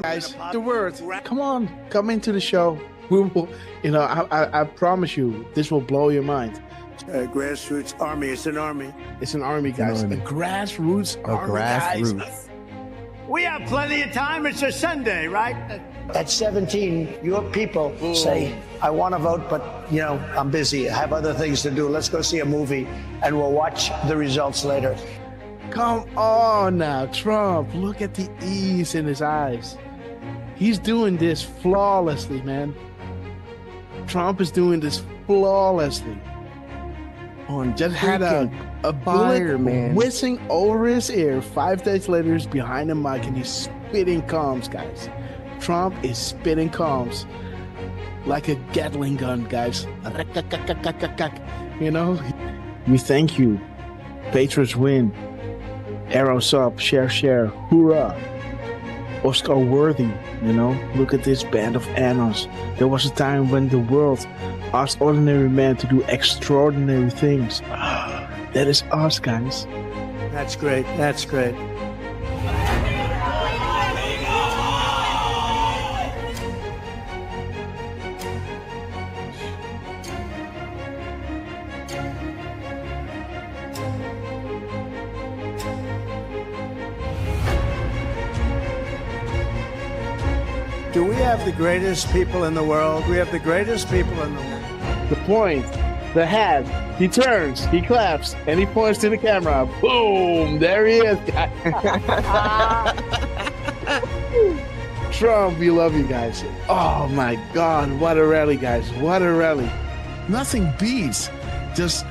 Guys, the word. Come on, come into the show. We will, I promise you, this will blow your mind. Grassroots army. It's an army. It's an army, guys. A grassroots army, grassroots. guys. We have plenty of time. It's a Sunday, right? At 17, your people say, I want to vote, but, I'm busy. I have other things to do. Let's go see a movie, and we'll watch the results later. Come on now, Trump. Look at the ease in his eyes. He's doing this flawlessly, man. Trump is doing this flawlessly. Just had a bullet whizzing over his ear. 5 days later, he's behind the mic and he's spitting calms, guys. Trump is spitting calms like a Gatling gun, guys. We thank you. Patriots win. Arrows up, share, hoorah. Oscar worthy, Look at this band of annals. There was a time when the world asked ordinary men to do extraordinary things. That is us, guys. That's great. That's great. Do we have the greatest people in the world? We have the greatest people in the world. The point, the hat, he turns, he claps, and he points to the camera. Boom! There he is, guys. Trump, we love you guys. Oh my God, what a rally, guys. What a rally. Nothing beats just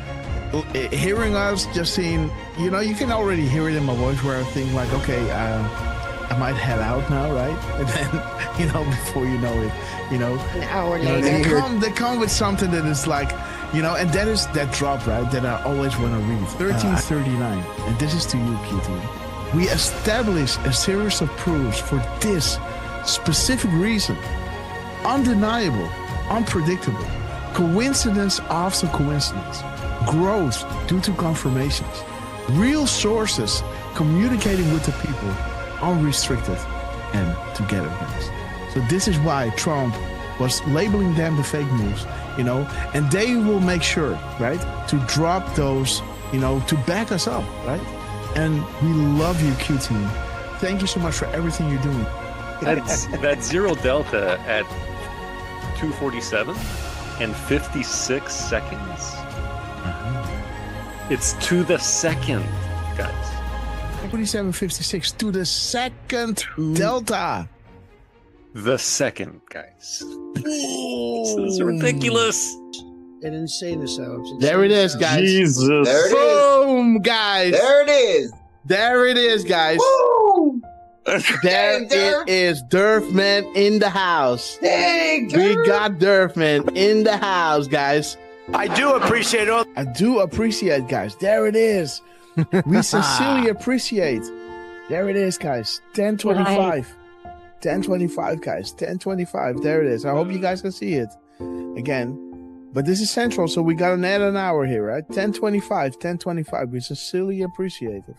hearing us, just seeing, you can already hear it in my voice where I think like, okay, I might head out now, right? And then, before you know it, an hour later. They come with something that is like, and that is that drop, right? That I always want to read. 1339, and this is to you, QT. We establish a series of proofs for this specific reason. Undeniable, unpredictable, coincidence after coincidence, growth due to confirmations, real sources communicating with the people, unrestricted and together, guys. So this is why Trump was labeling them the fake news, and they will make sure, right, to drop those, to back us up, right? And we love you, QT. Thank you so much for everything you're doing. That zero delta at 2:47 and 56 seconds. It's to the second, guys. 47.56 to the second delta. The second, guys. This is ridiculous. An insane asylum. There it is, guys. Jesus. There it Boom, guys. There it is. There it is, guys. Woo! There it is. Durfman in the house. Dang, we got Durfman in the house, guys. I do appreciate all. I do appreciate, guys. There it is. We sincerely appreciate. There it is, guys. 10:25. 10:25, guys. 10:25. There it is. I hope you guys can see it again. But this is central, so we got an hour here, right? 10:25. 10:25. We sincerely appreciate it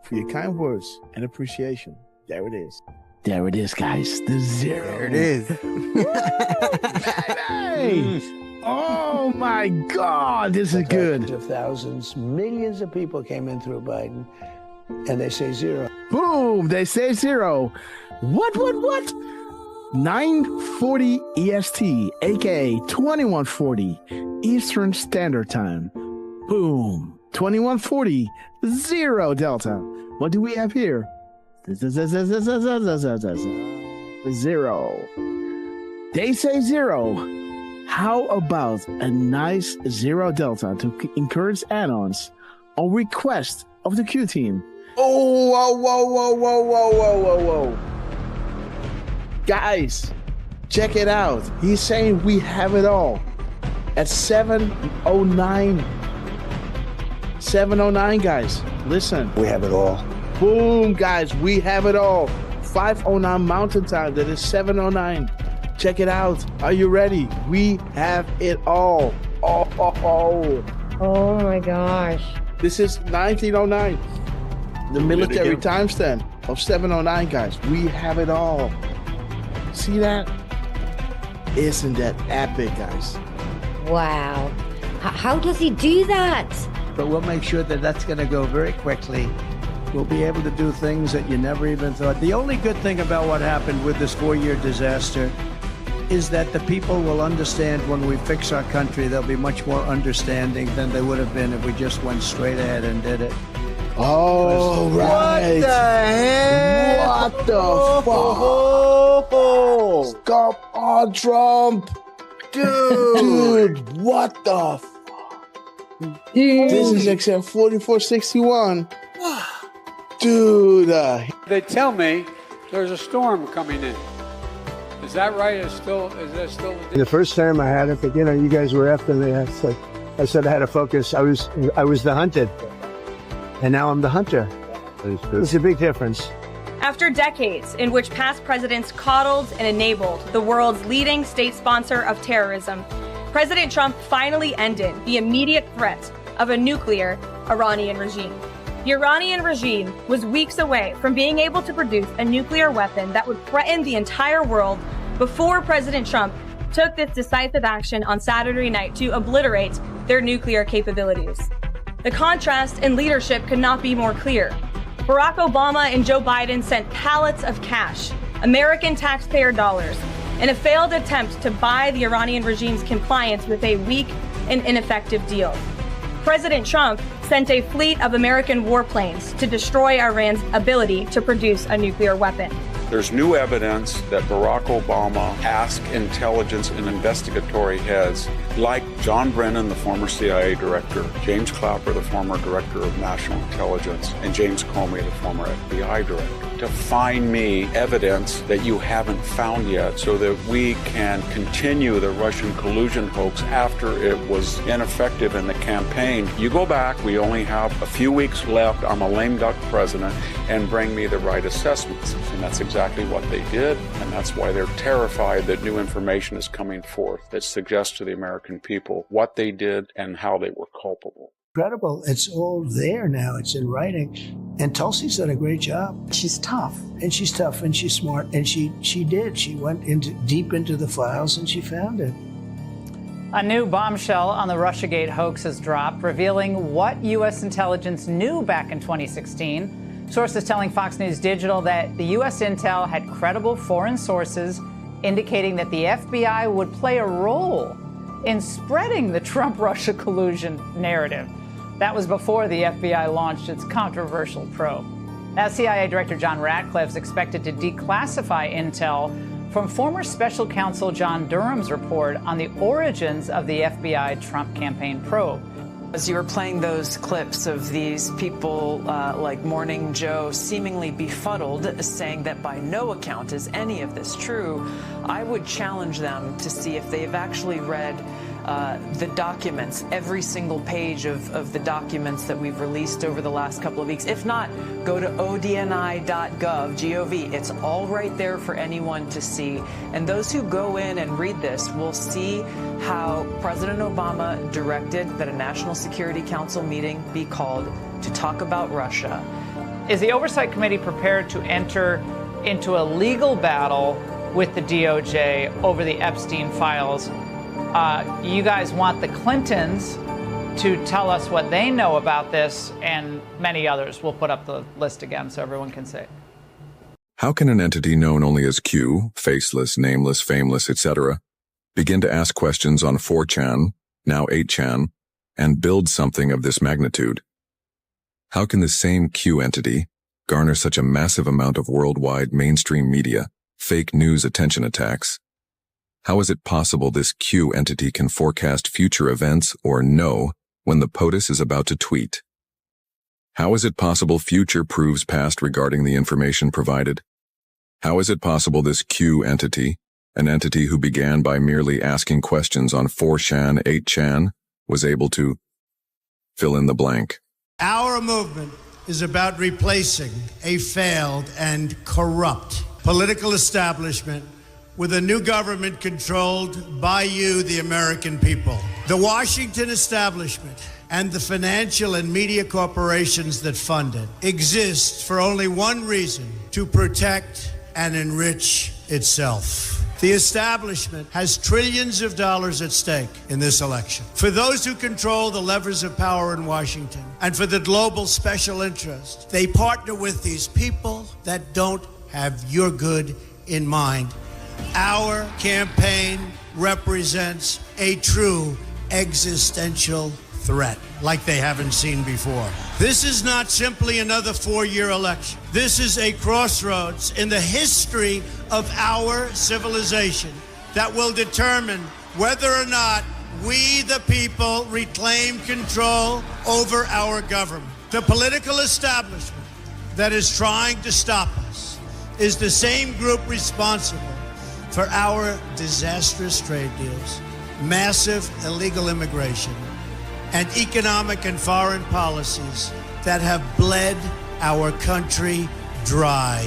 for your kind words and appreciation. There it is. There it is, guys. The zero. There it is. Hey! Oh my God, this is good. Of thousands, millions of people came in through Biden, and they say zero. Boom, they say zero. What? 9:40 EST, aka 21:40 Eastern Standard Time. Boom, 21:40, zero Delta. What do we have here? Zero. They say zero. How about a nice zero delta to encourage add-ons on request of the Q team? Oh, whoa. Guys, check it out. He's saying we have it all at 7:09. 7:09, guys. Listen. We have it all. Boom, guys. We have it all. 5:09 Mountain Time. That is 7:09. Check it out. Are you ready? We have it all. Oh my gosh. This is 1909. The military timestamp of 7:09, guys. We have it all. see that? Isn't that epic, guys? Wow. How does he do that? But we'll make sure that that's going to go very quickly. We'll be able to do things that you never even thought. The only good thing about what happened with this 4-year disaster is that the people will understand when we fix our country. They'll be much more understanding than they would have been if we just went straight ahead and did it. Oh, right. What the heck? What the fuck? Stop on Trump. Dude, what the fuck? This is XM 4461. Dude. They tell me there's a storm coming in. Is that right? Is that still? The first time I had it, but you guys were after me. I said I had to focus. I was the hunted. And now I'm the hunter. It's a big difference. After decades in which past presidents coddled and enabled the world's leading state sponsor of terrorism, President Trump finally ended the immediate threat of a nuclear Iranian regime. The Iranian regime was weeks away from being able to produce a nuclear weapon that would threaten the entire world before President Trump took this decisive action on Saturday night to obliterate their nuclear capabilities. The contrast in leadership could not be more clear. Barack Obama and Joe Biden sent pallets of cash, American taxpayer dollars, in a failed attempt to buy the Iranian regime's compliance with a weak and ineffective deal. President Trump sent a fleet of American warplanes to destroy Iran's ability to produce a nuclear weapon. There's new evidence that Barack Obama asked intelligence and investigatory heads like John Brennan, the former CIA director, James Clapper, the former director of national intelligence, and James Comey, the former FBI director, to find me evidence that you haven't found yet so that we can continue the Russian collusion hoax after it was ineffective in the campaign. You go back, we only have a few weeks left, I'm a lame duck president, and bring me the right assessments. And that's exactly what they did, and that's why they're terrified that new information is coming forth that suggests to the American people what they did and how they were culpable. Incredible. It's all there now. It's in writing. And Tulsi's done a great job. She's tough. And she's tough and she's smart. And she did. She went deep into the files and she found it. A new bombshell on the Russiagate hoax has dropped, revealing what U.S. intelligence knew back in 2016. Sources telling Fox News Digital that the U.S. intel had credible foreign sources indicating that the FBI would play a role in spreading the Trump-Russia collusion narrative. That was before the FBI launched its controversial probe. Now, CIA Director John Ratcliffe is expected to declassify intel from former special counsel John Durham's report on the origins of the FBI Trump campaign probe. As you were playing those clips of these people like Morning Joe seemingly befuddled, saying that by no account is any of this true, I would challenge them to see if they've actually read the documents, every single page of the documents that we've released over the last couple of weeks. If not, go to odni.gov, G-O-V. It's all right there for anyone to see. And those who go in and read this will see how President Obama directed that a National Security Council meeting be called to talk about Russia. Is the Oversight Committee prepared to enter into a legal battle with the DOJ over the Epstein files? You guys want the Clintons to tell us what they know about this, and many others. We'll put up the list again so everyone can see. How can an entity known only as Q, faceless, nameless, fameless, etc., begin to ask questions on 4chan, now 8chan, and build something of this magnitude? How can the same Q entity garner such a massive amount of worldwide mainstream media, fake news attention attacks? How is it possible this Q entity can forecast future events or know when the POTUS is about to tweet? How is it possible future proves past regarding the information provided? How is it possible this Q entity, an entity who began by merely asking questions on 4chan, 8chan, was able to fill in the blank? Our movement is about replacing a failed and corrupt political establishment with a new government controlled by you, the American people. The Washington establishment and the financial and media corporations that fund it exist for only one reason: to protect and enrich itself. The establishment has trillions of dollars at stake in this election. For those who control the levers of power in Washington and for the global special interest, they partner with these people that don't have your good in mind. Our campaign represents a true existential threat like they haven't seen before. This is not simply another four-year election. This is a crossroads in the history of our civilization that will determine whether or not we, the people, reclaim control over our government. The political establishment that is trying to stop us is the same group responsible for our disastrous trade deals, massive illegal immigration, and economic and foreign policies that have bled our country dry.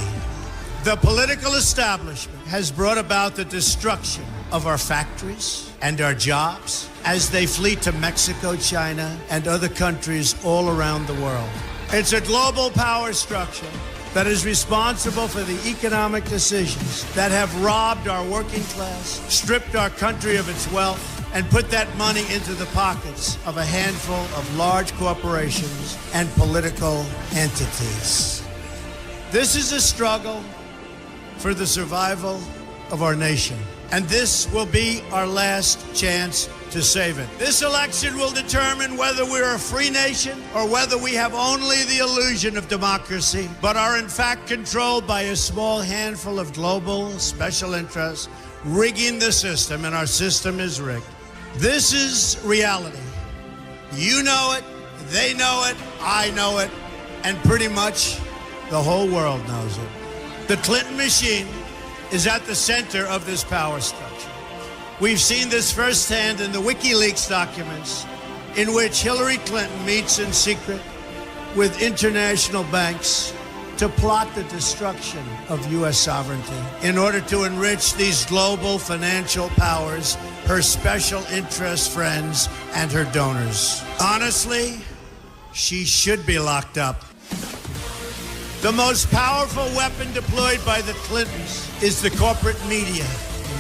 The political establishment has brought about the destruction of our factories and our jobs as they flee to Mexico, China, and other countries all around the world. It's a global power structure that is responsible for the economic decisions that have robbed our working class, stripped our country of its wealth, and put that money into the pockets of a handful of large corporations and political entities. This is a struggle for the survival of our nation, and this will be our last chance to save it. This election will determine whether we're a free nation or whether we have only the illusion of democracy, but are in fact controlled by a small handful of global special interests rigging the system, and our system is rigged. This is reality. You know it, they know it, I know it, and pretty much the whole world knows it. The Clinton machine is at the center of this power structure. We've seen this firsthand in the WikiLeaks documents, in which Hillary Clinton meets in secret with international banks to plot the destruction of U.S. sovereignty in order to enrich these global financial powers, her special interest friends, and her donors. Honestly, she should be locked up. The most powerful weapon deployed by the Clintons is the corporate media,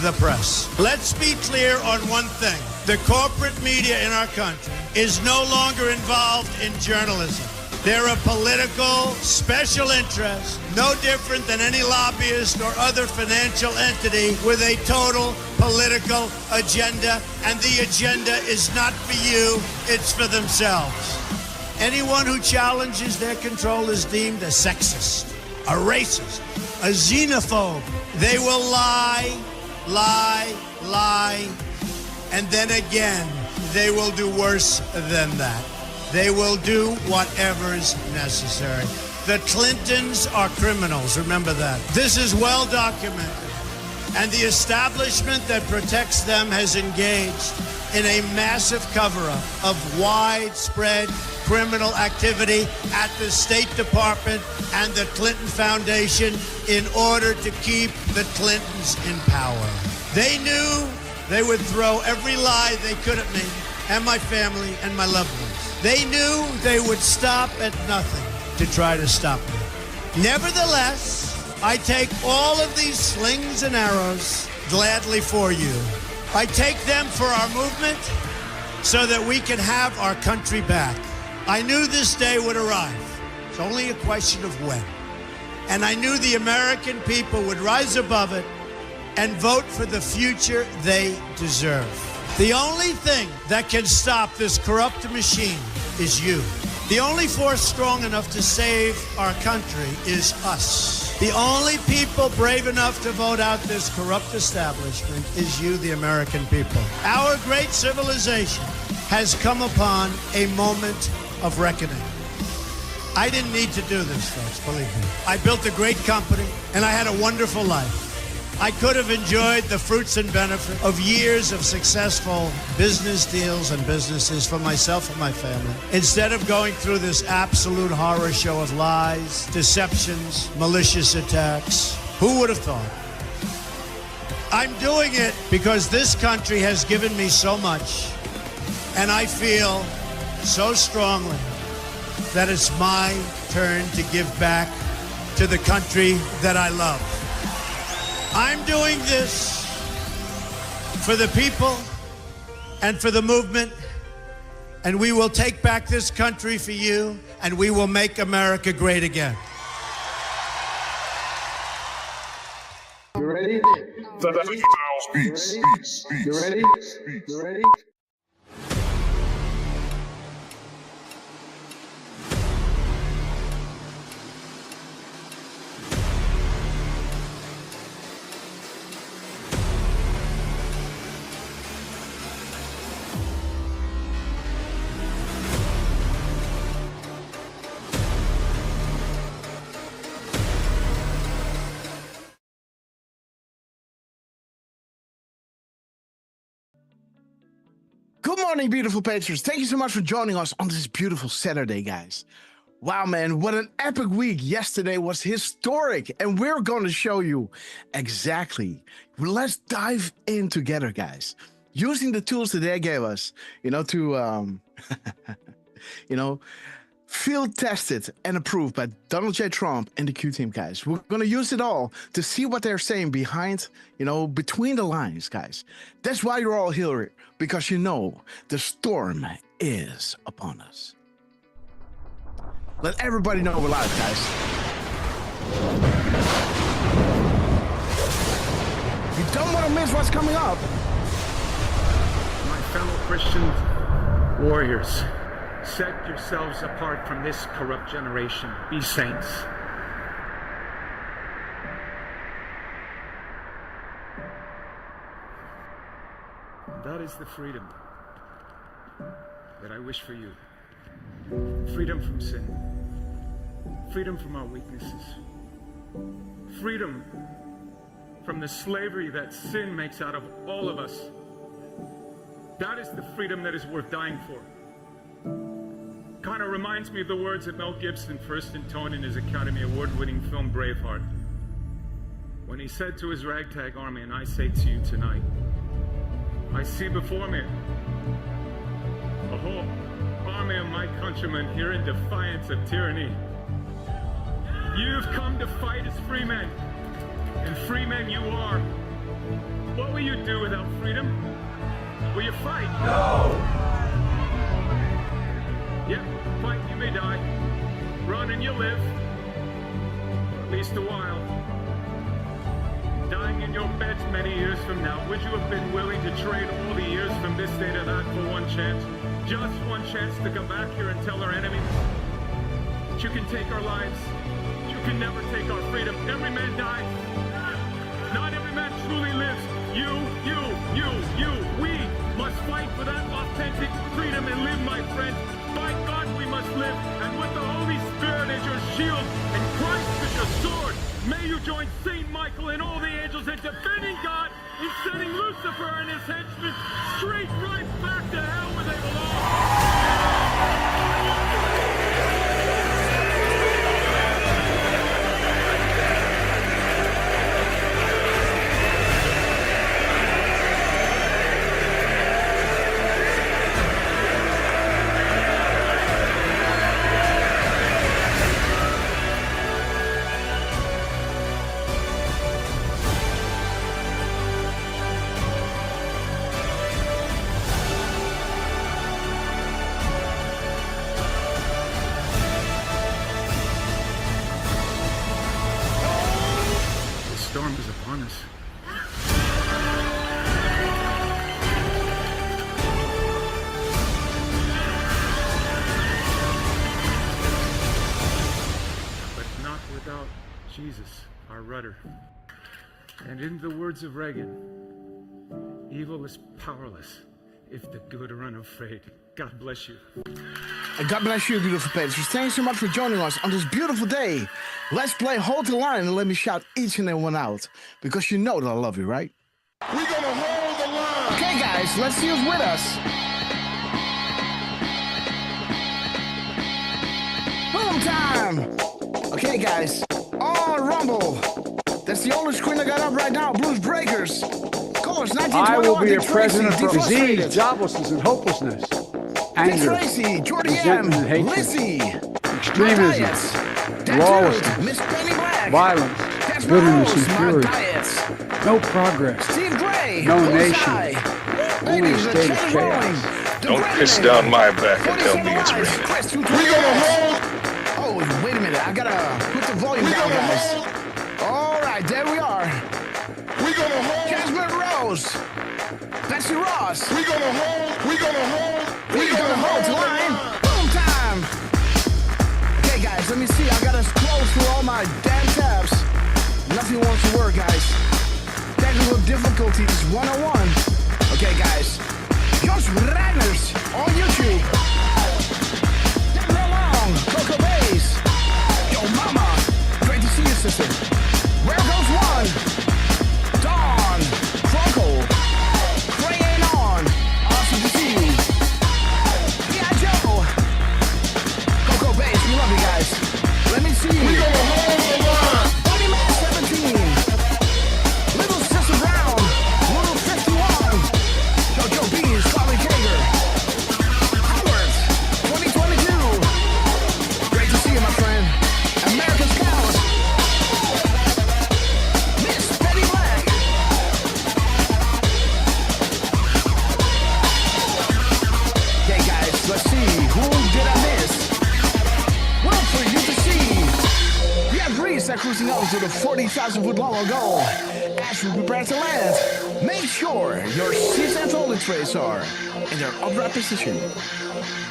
the press. Let's be clear on one thing. The corporate media in our country is no longer involved in journalism. They're a political special interest, no different than any lobbyist or other financial entity with a total political agenda, and the agenda is not for you, it's for themselves. Anyone who challenges their control is deemed a sexist, a racist, a xenophobe. They will lie, and then again, they will do worse than that. They will do whatever is necessary. The Clintons are criminals, remember that. This is well documented, and the establishment that protects them has engaged in a massive cover-up of widespread criminal activity at the State Department and the Clinton Foundation in order to keep the Clintons in power. They knew they would throw every lie they could at me and my family and my loved ones. They knew they would stop at nothing to try to stop me. Nevertheless, I take all of these slings and arrows gladly for you. I take them for our movement so that we can have our country back. I knew this day would arrive. It's only a question of when. And I knew the American people would rise above it and vote for the future they deserve. The only thing that can stop this corrupt machine is you. The only force strong enough to save our country is us. The only people brave enough to vote out this corrupt establishment is you, the American people. Our great civilization has come upon a moment of reckoning. I didn't need to do this, folks, believe me. I built a great company, and I had a wonderful life. I could have enjoyed the fruits and benefit of years of successful business deals and businesses for myself and my family, instead of going through this absolute horror show of lies, deceptions, malicious attacks. Who would have thought? I'm doing it because this country has given me so much, and I feel so strongly that it's my turn to give back to the country that I love. I'm doing this for the people and for the movement. And we will take back this country for you, and we will make America great again. You ready? You ready? You ready? Good morning, beautiful patriots. Thank you so much for joining us on this beautiful Saturday, guys. Wow, man, what an epic week. Yesterday was historic, and we're going to show you exactly. Let's dive in together, guys. Using the tools that they gave us, to, field tested and approved by Donald J. Trump and the Q team, guys. We're going to use it all to see what they're saying behind, between the lines, guys. That's why you're all here, because the storm is upon us. Let everybody know we're live, guys. You don't want to miss what's coming up. My fellow Christian warriors, set yourselves apart from this corrupt generation. Be saints. That is the freedom that I wish for you. Freedom from sin. Freedom from our weaknesses. Freedom from the slavery that sin makes out of all of us. That is the freedom that is worth dying for. Kind of reminds me of the words that Mel Gibson first intoned in his Academy Award-winning film Braveheart, when he said to his ragtag army, and I say to you tonight, I see before me a whole army of my countrymen here in defiance of tyranny. You've come to fight as free men, and free men you are. What will you do without freedom? Will you fight? No! Yep, fight, you may die. Run and you'll live. For at least a while. Dying in your beds many years from now, would you have been willing to trade all the years from this day to that for one chance? Just one chance to come back here and tell our enemies that you can take our lives, you can never take our freedom. Every man dies. Not every man truly lives. You. We must fight for that authentic freedom and live, my friends. By God we must live, and with the Holy Spirit as your shield and Christ as your sword, may you join Saint Michael and all the angels in defending God and sending Lucifer and his henchmen straight right back to hell where they belong. Jesus, our rudder. And in the words of Reagan, evil is powerless if the good are unafraid. God bless you. And God bless you, beautiful patrons. Thanks so much for joining us on this beautiful day. Let's play Hold the Line and let me shout each and every one out, because you know that I love you, right? We're gonna hold the line. Okay, guys, let's see who's with us. Boom time! Okay, guys. Oh, Rumble. That's the only screen I got up right now. Blues Breakers. Colors 1921. I will be a president from Disease, joblessness, and hopelessness. Anger, Tracy, Jordy M, Lizzie, extremism, lawlessness, violence, bitterness, and fury. No progress. Steve Gray, No nation. Only a state of chaos. Don't piss down my back and tell me it's raining. We gonna hold. Oh, wait a minute. I gotta put the volume down, guys. All right, there we are. We gonna hold. Jasmine Rose. Betsy Ross. We gonna hold. We gonna hold. We gonna hold the line. Boom time. Okay, guys, let me see. I gotta scroll through all my damn tabs. Nothing wants to work, guys. Technical difficulties 101. Okay, guys. Josh Reiners on YouTube. Deborah Long, Coco Bays. Yo, mama. Great to see you, sister. Where goes one? Dawn. Cronkle. Crayon on. Awesome to see you. Yeah, Joe. Coco Bays, we love you guys. Let me see you. We gonna hold the line. Bunny Man 17. Little Sister Brown. Little 51. Jojo B. Scully Kager. Howard. 2022. Great to see you, my friend. American Scout. Miss Betty Black. Okay, guys, let's see. Who did I miss? Well, for you to see. We have Greece that cruising up to the 40,000-foot long goal. As we prepare to land, make sure your seats and toilet trays are in their upright position.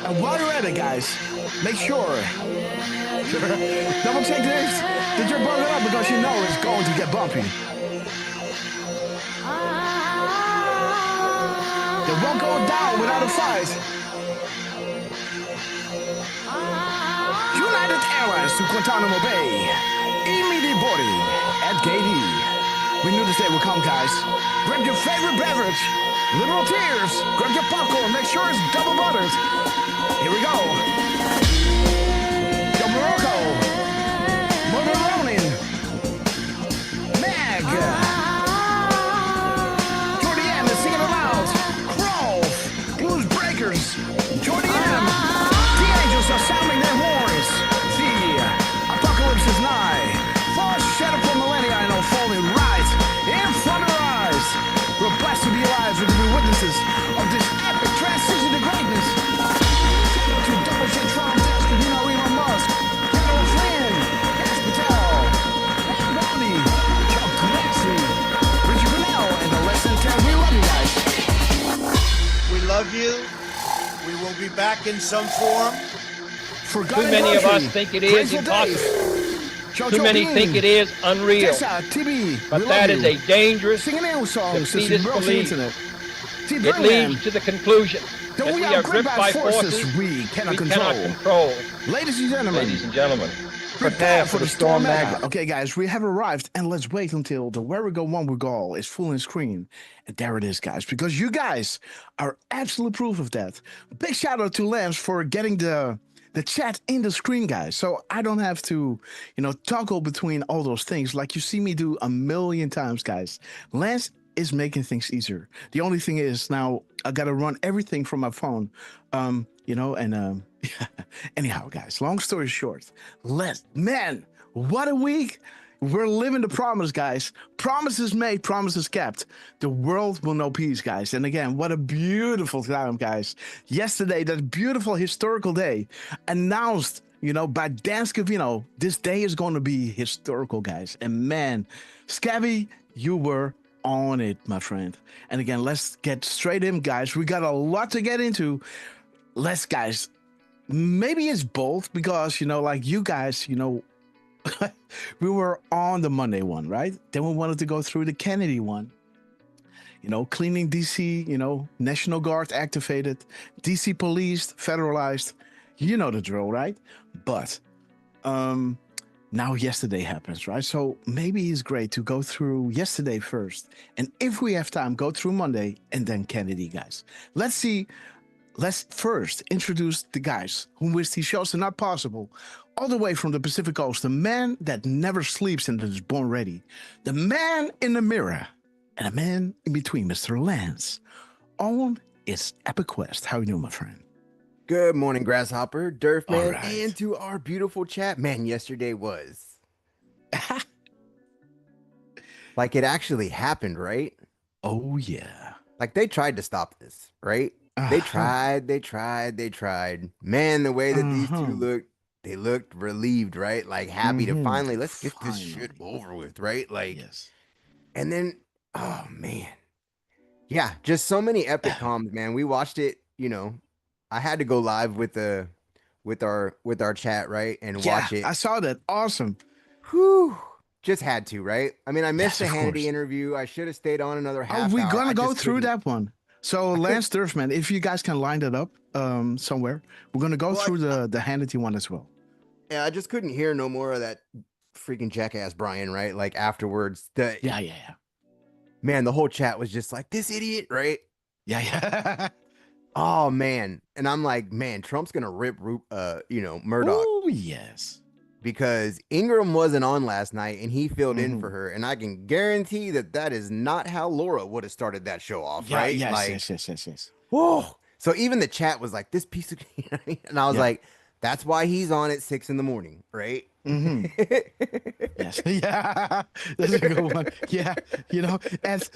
And while you're at it, guys, make sure double check this that you're buckled up because you know it's going to get bumpy. They won't go down without a fight. United Airlines to Guantanamo Bay. Immediate boarding at Gate E. We knew this day would come, guys. Grab your favorite beverage. Literal tears. Grab your popcorn. Make sure it's double buttered. Here we go. Yo, Morocco. Mother Ronin. Mag. Jordy M is singing aloud. Crawl. Blues Breakers. Jordy M. The angels are sounding their horns. The apocalypse is nigh. Far shadow from millennia and unfolding right in front of our eyes. We're blessed to be alive and to be witnesses of this epic transition to greatness. To double check Trump, Elon Musk, General Flynn, Cash Patel, Pat Bounty, Chuck Clancy, Richard Grinnell, and the less than 10. We love you guys. We love you. We will be back in some form. Forgotten Too many of Grocery, us think it is Grateful impossible. Dave, Too Jojo many Bean, think it is unreal. Tessa, TB, But we that love is you. a dangerous, Sing a new song, defeatist Sister Bros belief. Internet. T. It Birdman, leads to the conclusion that that we we are are gripped by forces forces we cannot control. Ladies and gentlemen, prepare for the storm magma. Okay, guys, we have arrived, and let's wait until the Where We Go, One We Go is full in screen. And there it is, guys, because you guys are absolute proof of that. Big shout out to Lance for getting the chat in the screen, guys, so I don't have to, toggle between all those things like you see me do a million times, guys. Lance is making things easier. The only thing is now I gotta run everything from my phone, anyhow, guys, long story short, what a week. We're living the promise, guys. Promises made, promises kept. The world will know peace, guys. And again, what a beautiful time, guys. Yesterday, that beautiful historical day announced, by Dan Scavino, this day is going to be historical, guys. And man, Scabby, you were on it, my friend. And again, let's get straight in, guys. We got a lot to get into. Guys, maybe it's both because, you guys, we were on the Monday one, right? Then we wanted to go through the Kennedy one. Cleaning DC, National Guard activated, DC policed, federalized. You know the drill, right? But now yesterday happens, right? So maybe it's great to go through yesterday first. And if we have time, go through Monday and then Kennedy, guys. Let's first introduce the guys who wish these shows are not possible. All the way from the Pacific Coast, the man that never sleeps and is born ready. The man in the mirror. And a man in between, Mr. Lance. On its epic quest. How you doing, my friend? Good morning, Grasshopper, Durfman, right. and to our beautiful chat. Man, yesterday was... like it actually happened, right? Oh yeah. Like they tried to stop this, right? They tried. Man, the way that these two looked, they looked relieved, right? Like happy to finally let's get this shit over with, right? Like, yes. And then, oh man, yeah, just so many epic comms, man. We watched it, I had to go live with our chat, right, and watch it. I saw that. Awesome. Whew. Just had to, right? I mean, I missed Yes, the of Hannity course. interview. I should have stayed on another half We're hour. gonna I go just through couldn't. that one. So Lance Durfman, if you guys can line that up somewhere, we're gonna go through the Hannity one as well. Yeah, I just couldn't hear no more of that freaking jackass Brian, right? Like afterwards, Yeah. Man, the whole chat was just like, this idiot, right? Yeah. Oh man. And I'm like, man, Trump's gonna rip Murdoch. Oh yes. Because Ingram wasn't on last night and he filled in for her. And I can guarantee that is not how Laura would have started that show off, right? Yes. Whoa. So even the chat was like, this piece of, and I was like, that's why he's on at 6 a.m, right? Yes. Yeah. That's a good one. Yeah. As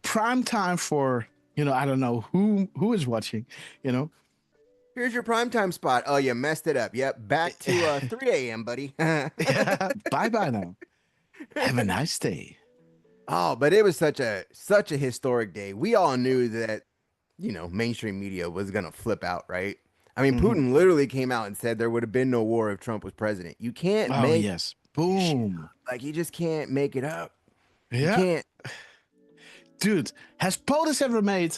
prime time for, I don't know who is watching, Here's your primetime spot. Oh, you messed it up. Yep. Back to 3 a.m, buddy. Bye now. Have a nice day. Oh, but it was such a historic day. We all knew that, mainstream media was going to flip out, right? I mean, Putin literally came out and said there would have been no war if Trump was president. You can't make yes. Boom. Like you just can't make it up. Yeah. You can't. Dude, has POTUS ever made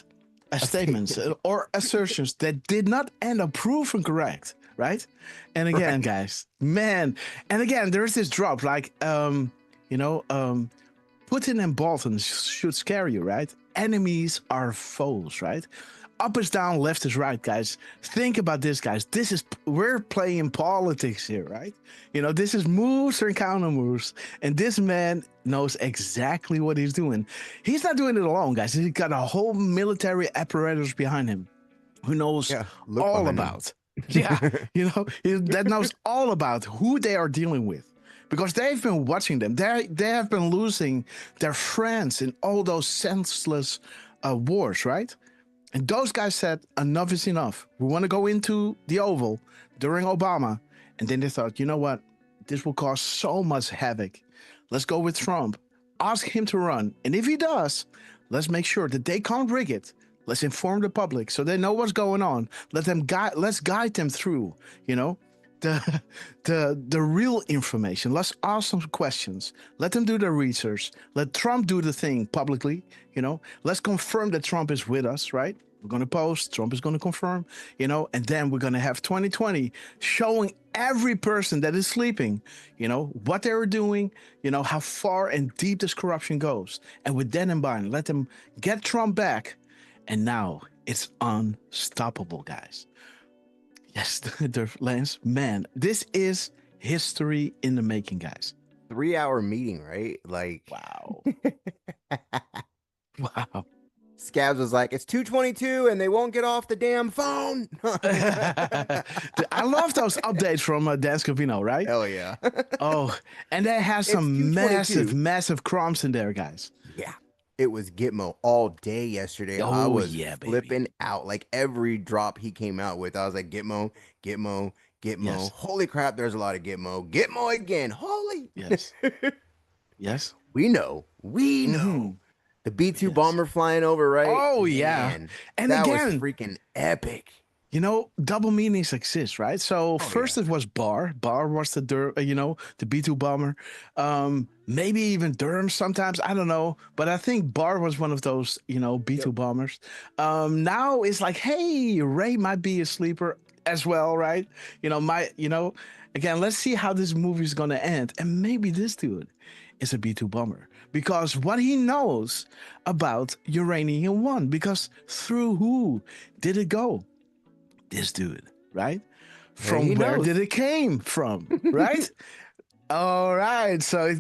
statements or assertions that did not end up proven correct, right? And again, guys, man, and again, there's this drop like, Putin and Bolton should scare you, right? Enemies are foes, right? Up is down, left is right, guys. Think about this, guys. We're playing politics here, right? This is moves and counter moves, and this man knows exactly what he's doing. He's not doing it alone, guys. He's got a whole military apparatus behind him who knows all about. That knows all about who they are dealing with. Because they've been watching them. They have been losing their friends in all those senseless wars, right? And those guys said, enough is enough. We want to go into the Oval during Obama. And then they thought, you know what? This will cause so much havoc. Let's go with Trump. Ask him to run. And if he does, let's make sure that they can't rig it. Let's inform the public so they know what's going on. Let's guide them through, the real information. Let's ask some questions. Let them do their research. Let Trump do the thing publicly. Let's confirm that Trump is with us, right? We're going to post. Trump is going to confirm, and then we're going to have 2020 showing every person that is sleeping, what they were doing, how far and deep this corruption goes. And with that in mind, let them get Trump back. And now it's unstoppable, guys. Yes, Lance, man, this is history in the making, guys. 3-hour meeting, right? Like, wow. Wow. Scabs was like, it's 2:22 and they won't get off the damn phone. I love those updates from Dan Scavino, right? Hell yeah. Oh, and they have some massive crumbs in there, guys. Yeah. It was Gitmo all day yesterday. I was flipping out. Like every drop he came out with, I was like, Gitmo. Yes. Holy crap, there's a lot of Gitmo. Gitmo again. Holy. Yes. Yes. We know. The B-2 bomber flying over, right? Oh, yeah. Man, and that again, was freaking epic. Double meanings exist, right? So first it was Bar. Bar was the B-2 bomber. Maybe even Durham sometimes. I don't know. But I think Bar was one of those, B-2 bombers. Now it's like, hey, Ray might be a sleeper as well, right? Again, let's see how this movie is going to end. And maybe this dude is a B-2 bomber. Because what he knows about Uranium One. Because through who did it go? This dude, right? From where did it came from, right? All right, so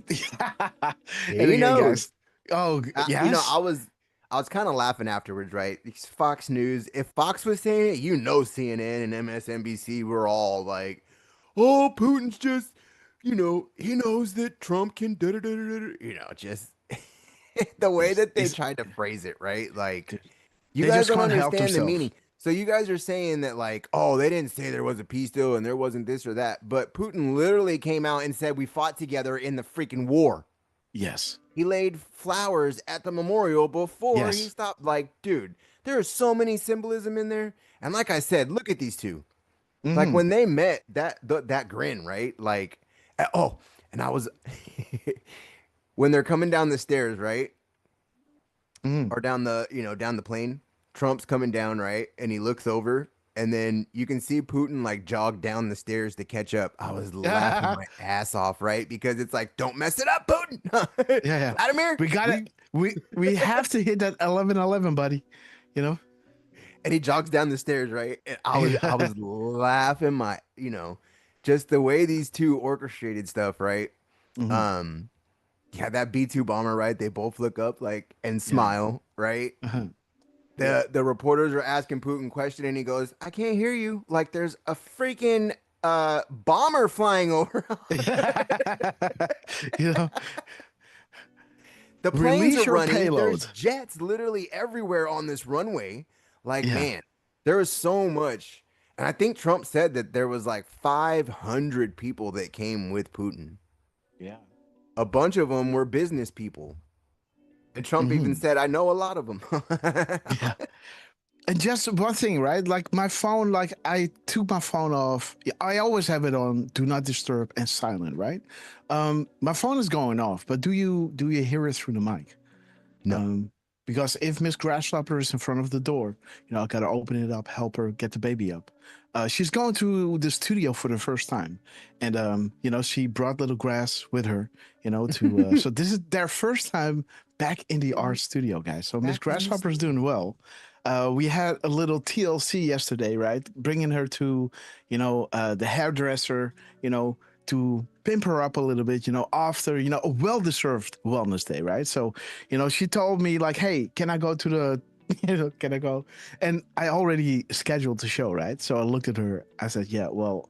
he knows. Guys, oh, yes. I was kind of laughing afterwards, right? It's Fox News. If Fox was saying it, CNN and MSNBC were all like, "Oh, Putin's just, he knows that Trump can just." the way that they It's tried to phrase it, right? Like, you they guys just don't can't help understand the themselves. meaning. So you guys are saying that, like, oh, they didn't say there was a peace deal and there wasn't this or that. But Putin literally came out and said we fought together in the freaking war. Yes. He laid flowers at the memorial before he Yes. stopped. Like, dude, there is so many symbolism in there. And like I said, look at these two. Like when they met, that grin, right? Like, oh, and I was when they're coming down the stairs, right? Or down the, down the plane. Trump's coming down, right? And he looks over, and then you can see Putin like jog down the stairs to catch up. I was laughing my ass off, right? Because it's like, don't mess it up, Putin. Yeah. Vladimir, We got it. We have to hit that 11-11, buddy. You know? And he jogs down the stairs, right? And I was laughing my, just the way these two orchestrated stuff, right? Yeah, that B-2 bomber, right? They both look up like and smile, right? The reporters are asking Putin question, and he goes, "I can't hear you." Like there's a freaking bomber flying over. You know, the planes release are your running. payload. There's jets literally everywhere on this runway. Like, man, there was so much. And I think Trump said that there was like 500 people that came with Putin. Yeah. A bunch of them were business people. And Trump even said, I know a lot of them. Yeah. And just one thing, right? Like my phone, like I took my phone off. I always have it on do not disturb and silent, right? My phone is going off, but do you hear it through the mic? No. Because if Miss Grasshopper is in front of the door, I gotta open it up, help her get the baby up. She's going to the studio for the first time, and she brought little Grass with her, to. So this is their first time back in the art studio, guys. So Miss Grasshopper is doing well. We had a little TLC yesterday, right? Bringing her to, the hairdresser, to pimp her up a little bit, after, a well-deserved wellness day, right? So, she told me like, hey, can I go to the, can I go? And I already scheduled the show, right? So I looked at her. I said, yeah, well,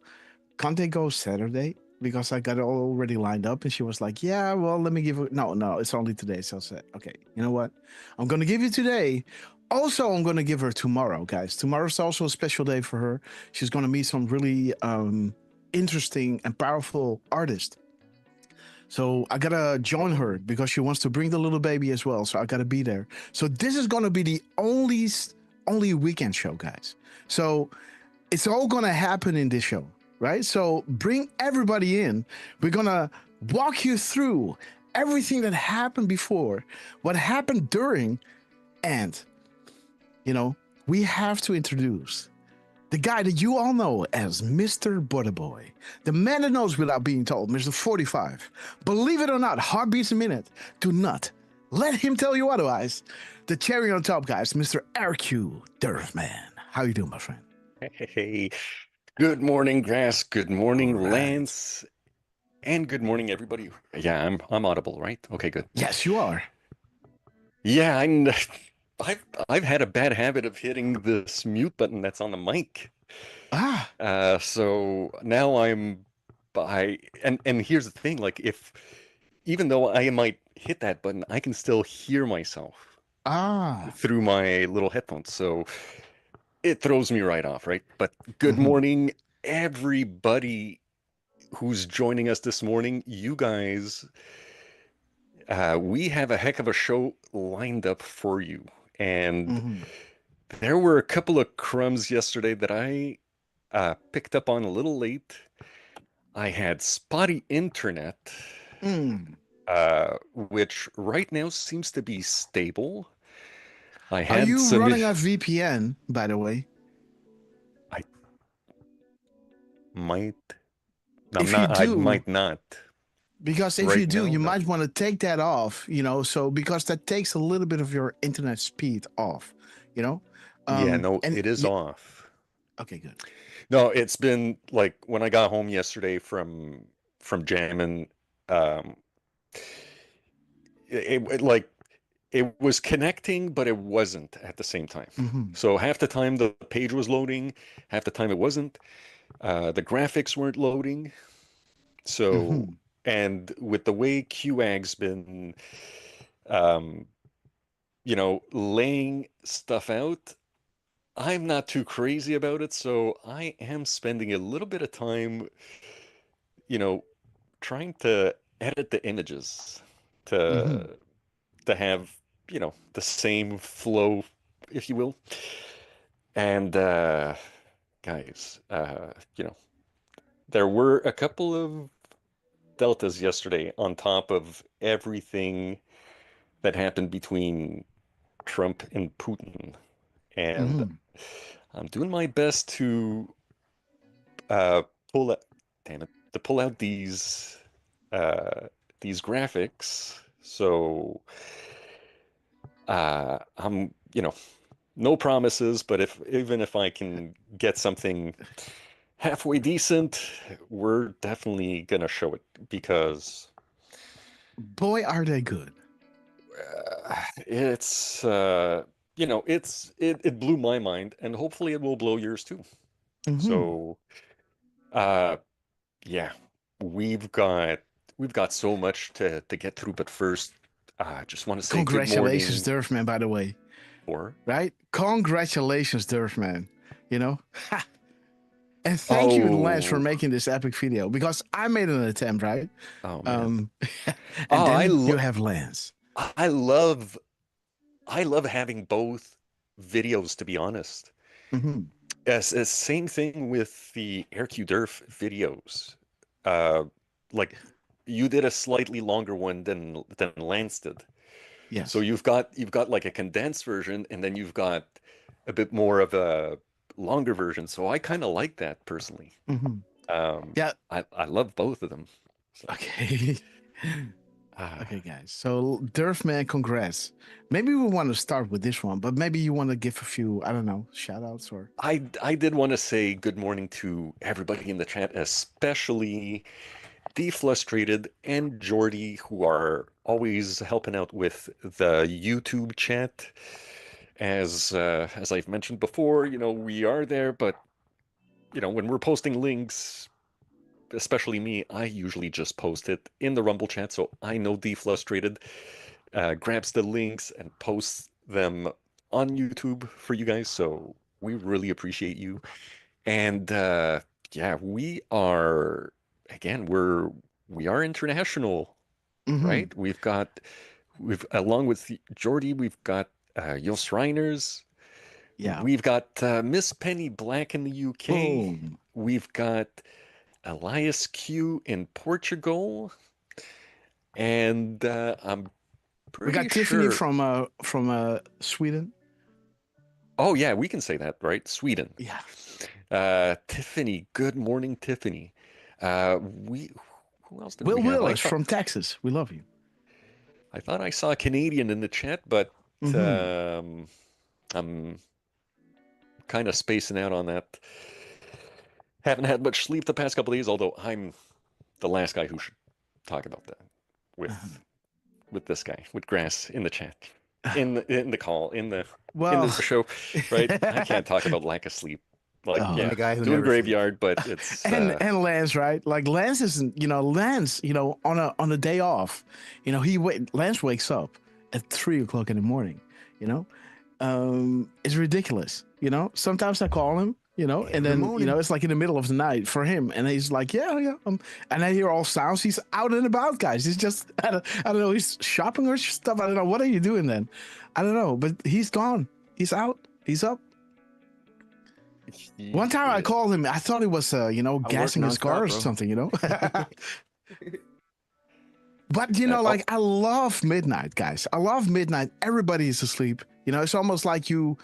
can't they go Saturday? Because I got it already lined up. And she was like, yeah, well, let me give her. No, it's only today. So I said, okay, you know what? I'm going to give you today. Also, I'm going to give her tomorrow, guys. Tomorrow's also a special day for her. She's going to meet some really interesting and powerful artists. So I got to join her because she wants to bring the little baby as well. So I got to be there. So this is going to be the only weekend show, guys. So it's all going to happen in this show, right? So bring everybody in. We're going to walk you through everything that happened before, what happened during, and we have to introduce the guy that you all know as Mr. Butterboy, the man that knows without being told, Mr. 45. Believe it or not, heartbeats a minute. Do not let him tell you otherwise. The cherry on top, guys, Mr. RQ Durfman. How you doing, my friend? Hey, good morning, Grass. Good morning, Lance. And good morning, everybody. Yeah, I'm audible, right? Okay, good. Yes, you are. Yeah, I've had a bad habit of hitting this mute button that's on the mic. So now I'm by, and here's the thing, like even though I might hit that button, I can still hear myself through my little headphones. So it throws me right off, right? But good morning, everybody who's joining us this morning. You guys, we have a heck of a show lined up for you. And there were a couple of crumbs yesterday that I picked up on a little late. I had spotty internet, which right now seems to be stable. I had Are you running a VPN, by the way? I might. I might not. Because if you do, you might want to take that off, so because that takes a little bit of your internet speed off, Yeah, no, it is off. Okay, good. No, it's been like when I got home yesterday from jamming, it was connecting, but it wasn't at the same time. So half the time the page was loading, half the time it wasn't. The graphics weren't loading. So. And with the way QAG's been laying stuff out. I'm not too crazy about it, so I am spending a little bit of time, you know, trying to edit the images to to have, the same flow, if you will. And guys, there were a couple of deltas yesterday on top of everything that happened between Trump and Putin. And I'm doing my best to pull out, damn it, to pull out these graphics. So I'm, no promises, but even if I can get something halfway decent, we're definitely gonna show it because boy, are they good. It's it blew my mind, and hopefully it will blow yours too. So yeah, we've got so much to get through, but first I just want to say congratulations, good morning. Durfman, by the way. Right? Congratulations, Durfman. And thank you, Lance, for making this epic video, because I made an attempt, right? Oh man. And then you have Lance. I love having both videos, to be honest. As same thing with the AirQ Durf videos. Like you did a slightly longer one than Lance did. Yes. So you've got like a condensed version, and then you've got a bit more of a longer version. So I kind of like that personally. Yeah, I love both of them. So. Okay. Okay, guys. So Durfman, congrats. Maybe we want to start with this one, but maybe you want to give a few, I don't know, shout outs or. I did want to say good morning to everybody in the chat, especially Deflustrated and Jordy, who are always helping out with the YouTube chat. As I've mentioned before, we are there, but when we're posting links, especially me, I usually just post it in the Rumble chat, so I know Deflustrated grabs the links and posts them on YouTube for you guys, so we really appreciate you. And yeah, we are international, right? We've along with Jordy, we've got Jos Reiners. Yeah. We've got Miss Penny Black in the UK. Boom. We've got Elias Q in Portugal. And I'm pretty sure... We got Tiffany from Sweden. Oh, yeah, we can say that, right? Sweden. Yeah. Tiffany, good morning, Tiffany. Who else did Will we have? Willis from Texas. We love you. I thought I saw a Canadian in the chat, but I'm kind of spacing out on that. Haven't had much sleep the past couple of days, although I'm the last guy who should talk about that with this guy, with Grass in the chat, in the call, in the show, right? I can't talk about lack of sleep. Like, the guy who doing never graveyard, but it's and Lance, right? Like Lance isn't, Lance, on a day off, Lance wakes up at 3 o'clock in the morning. It's ridiculous. Sometimes I call him, and then it's like in the middle of the night for him, and he's like, yeah. And I hear all sounds. He's out and about, guys. He's just I don't know. He's shopping or stuff. I don't know. What are you doing then? I don't know. But he's gone. He's out. He's up. One time I called him. I thought he was, gassing his car or something. But I love midnight, guys. I love midnight. Everybody is asleep. It's almost like you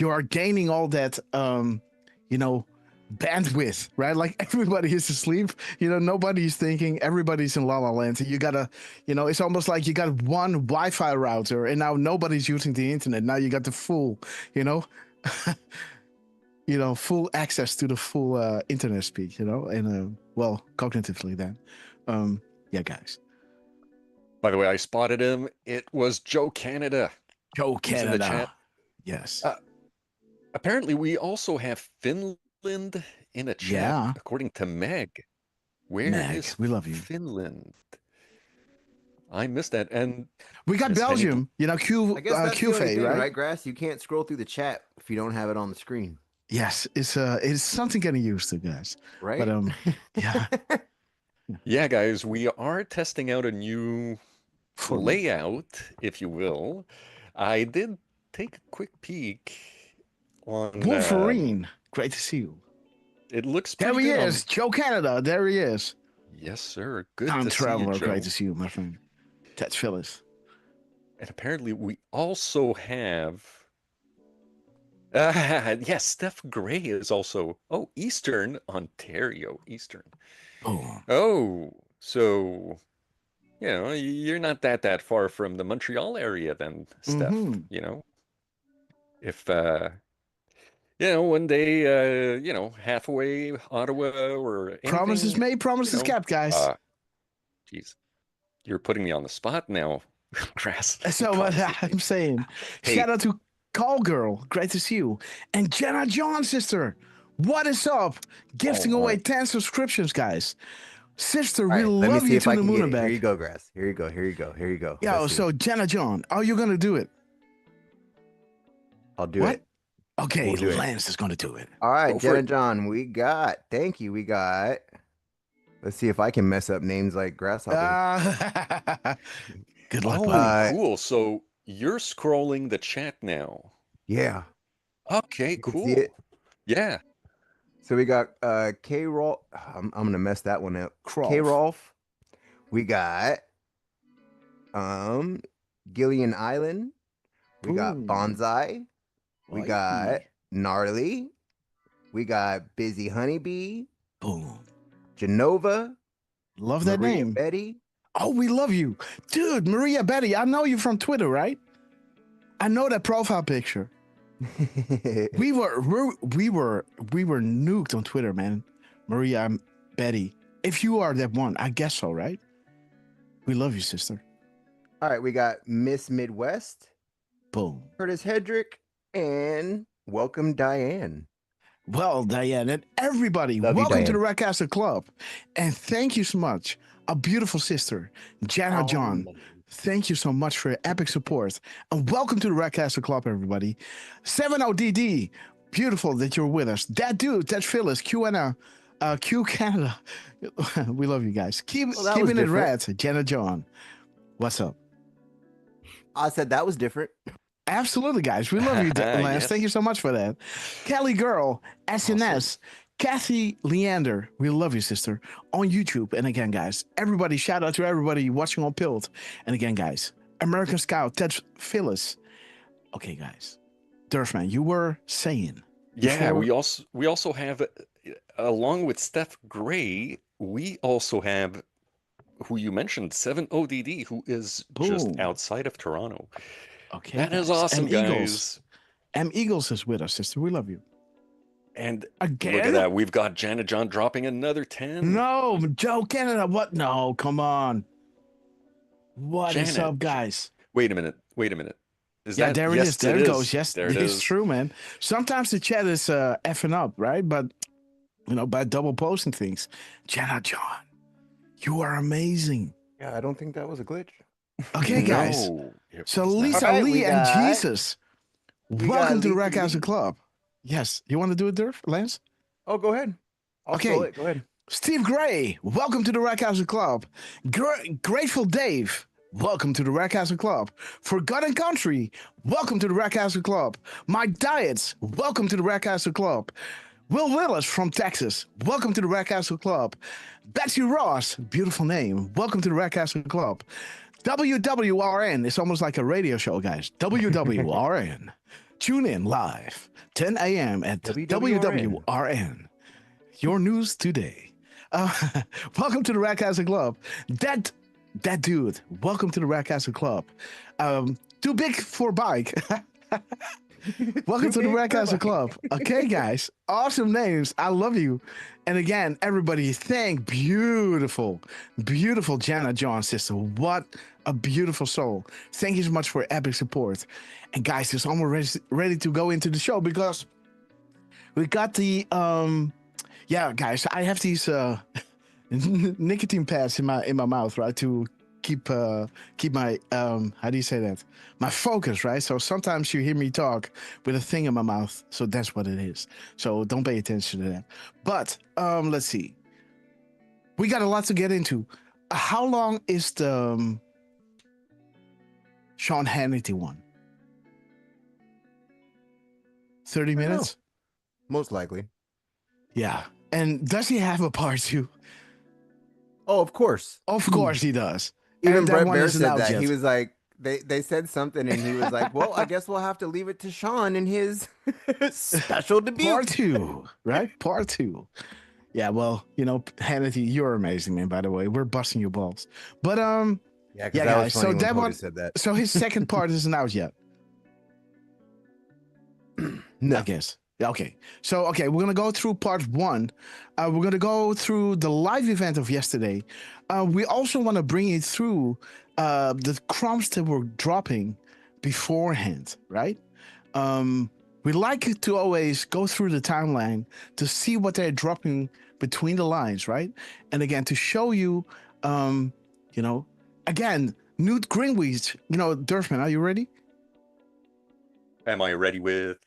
are gaining all that, bandwidth, right? Like everybody is asleep. Nobody's thinking. Everybody's in La La Land. So you gotta, it's almost like you got one Wi-Fi router, and now nobody's using the internet. Now you got the full, full access to the full internet speed. And cognitively then, yeah, guys. By the way, I spotted him. It was Joe Canada. Joe Canada. In the chat. Yes. Apparently, we also have Finland in a chat, according to Meg. Where is we love you. Finland? I missed that. And we got Miss Penny- Belgium. You know, I guess that's the only QFA, thing, right? right, Grass? You can't scroll through the chat if you don't have it on the screen. Yes, it's something getting used to, guys. Right? But yeah. Yeah, guys, we are testing out a new layout, if you will. I did take a quick peek on Wolverine. Great to see you. It looks there pretty he good is, Joe Canada. There he is. Yes, sir. Good Time to Traveler. see you, Joe. Great to see you, my friend. That's Phyllis. And apparently we also have yes, Steph Gray is also Eastern Ontario. Eastern. Oh, so you're not that far from the Montreal area then, Steph. You know, if one day halfway Ottawa or anything, promises made, promises kept, guys. Jeez, you're putting me on the spot now, Grass. So what I'm saying, shout out to Call Girl, great to see you, and Jenna John, sister. What is up? Gifting away 10 subscriptions, guys. Sister, we love you to the moon and back. Here you go, Grass. Here you go. Here you go. Here you go. Yo, so Jenna John, are you gonna do it? I'll do it. Okay, Lance is gonna do it. All right, Jenna John, thank you. Let's see if I can mess up names like Grasshopper. Good luck, buddy. Cool. So you're scrolling the chat now. Yeah. Okay, cool. See it? Yeah. So we got K Rolf. I'm gonna mess that one up. K Rolf. We got Gillian Island. We got Bonsai. We got Gnarly. We got Busy Honeybee. Boom. Genova. Love that Maria name. Betty. Oh, we love you. Dude, Maria Betty. I know you from Twitter, right? I know that profile picture. we were nuked on Twitter, man. Maria Betty. If you are that one, I guess so, right? We love you, sister. All right, we got Miss Midwest. Boom. Curtis Hedrick. And welcome, Diane. Well, Diane, and everybody, welcome to the Redcaster Club. And thank you so much. A beautiful sister, Jenna John. Thank you so much for your epic support. And welcome to the Redcaster Club, everybody. 70DD, beautiful that you're with us. That dude, that's Phyllis, Q Canada. We love you guys. Keeping it red, Jenna John. What's up? I said that was different. Absolutely, guys. We love you, Lance. Yes. Thank you so much for that. Kelly Girl, SNS, awesome. Kathy Leander. We love you, sister. On YouTube. And again, guys, everybody, shout out to everybody watching on Pilled. And again, guys, American Scout, that's Phyllis. Okay, guys. Durfman, you were saying. Yeah, we also have, along with Steph Gray, we also have who you mentioned, 7ODD, who is just outside of Toronto. Okay, that is awesome, guys. Eagles is with us, sister. We love you. And again, look at that. We've got Janet John dropping another 10. No, Joe Canada. What? No, come on. What is up, guys? Wait a minute. There it is. There it goes. Yes, it's true, man. Sometimes the chat is effing up, right? But by double posting things. Janet John, you are amazing. Yeah, I don't think that was a glitch. Okay, guys. So Lisa Lee and Jesus, welcome to the Redcaster Club. Yes, you want to do it, Durf, Lance? Oh, go ahead. Go ahead. Steve Gray, welcome to the Redcaster Club. Grateful Dave, welcome to the Redcaster Club. Forgotten Country, welcome to the Redcaster Club. Mike Diets, welcome to the Redcaster Club. Will Willis from Texas, welcome to the Redcaster Club. Betsy Ross, beautiful name, welcome to the Redcaster Club. WWRN, it's almost like a radio show, guys. WWRN. Tune in live, 10 a.m. at WWRN. Your news today. Welcome to the Redcaster Club. That dude, welcome to the Redcaster Club. Too big for bike. Welcome to the Redcaster Club. Okay, guys. Awesome names. I love you. And again, everybody, thank beautiful Janet John, sister. What a beautiful soul. Thank you so much for epic support. And guys, it's almost ready to go into the show because we got the guys, I have these nicotine pads in my mouth, right, to keep my how do you say that? My focus, right? So sometimes you hear me talk with a thing in my mouth, so that's what it is. So don't pay attention to that. But let's see. We got a lot to get into. How long is the Sean Hannity one? 30 minutes? Most likely. Yeah. And does he have a part 2? Oh, of course. Of course he does. Even And that Brett one Baer isn't said out that. yet. He was like, they said something, and he was like, well, I guess we'll have to leave it to Sean in his special debut. Part 2, right? Part 2. Yeah, well, Hannity, you're amazing, man, by the way. We're busting your balls. But yeah, guys, so that one said that. So his second part isn't out yet. No. I guess. Okay. So, we're going to go through part 1. We're going to go through the live event of yesterday. We also want to bring you through the crumbs that were dropping beforehand, right? We like to always go through the timeline to see what they're dropping between the lines, right? And again, to show you, again, Newt Gingrich, Durfman, are you ready? Am I ready with?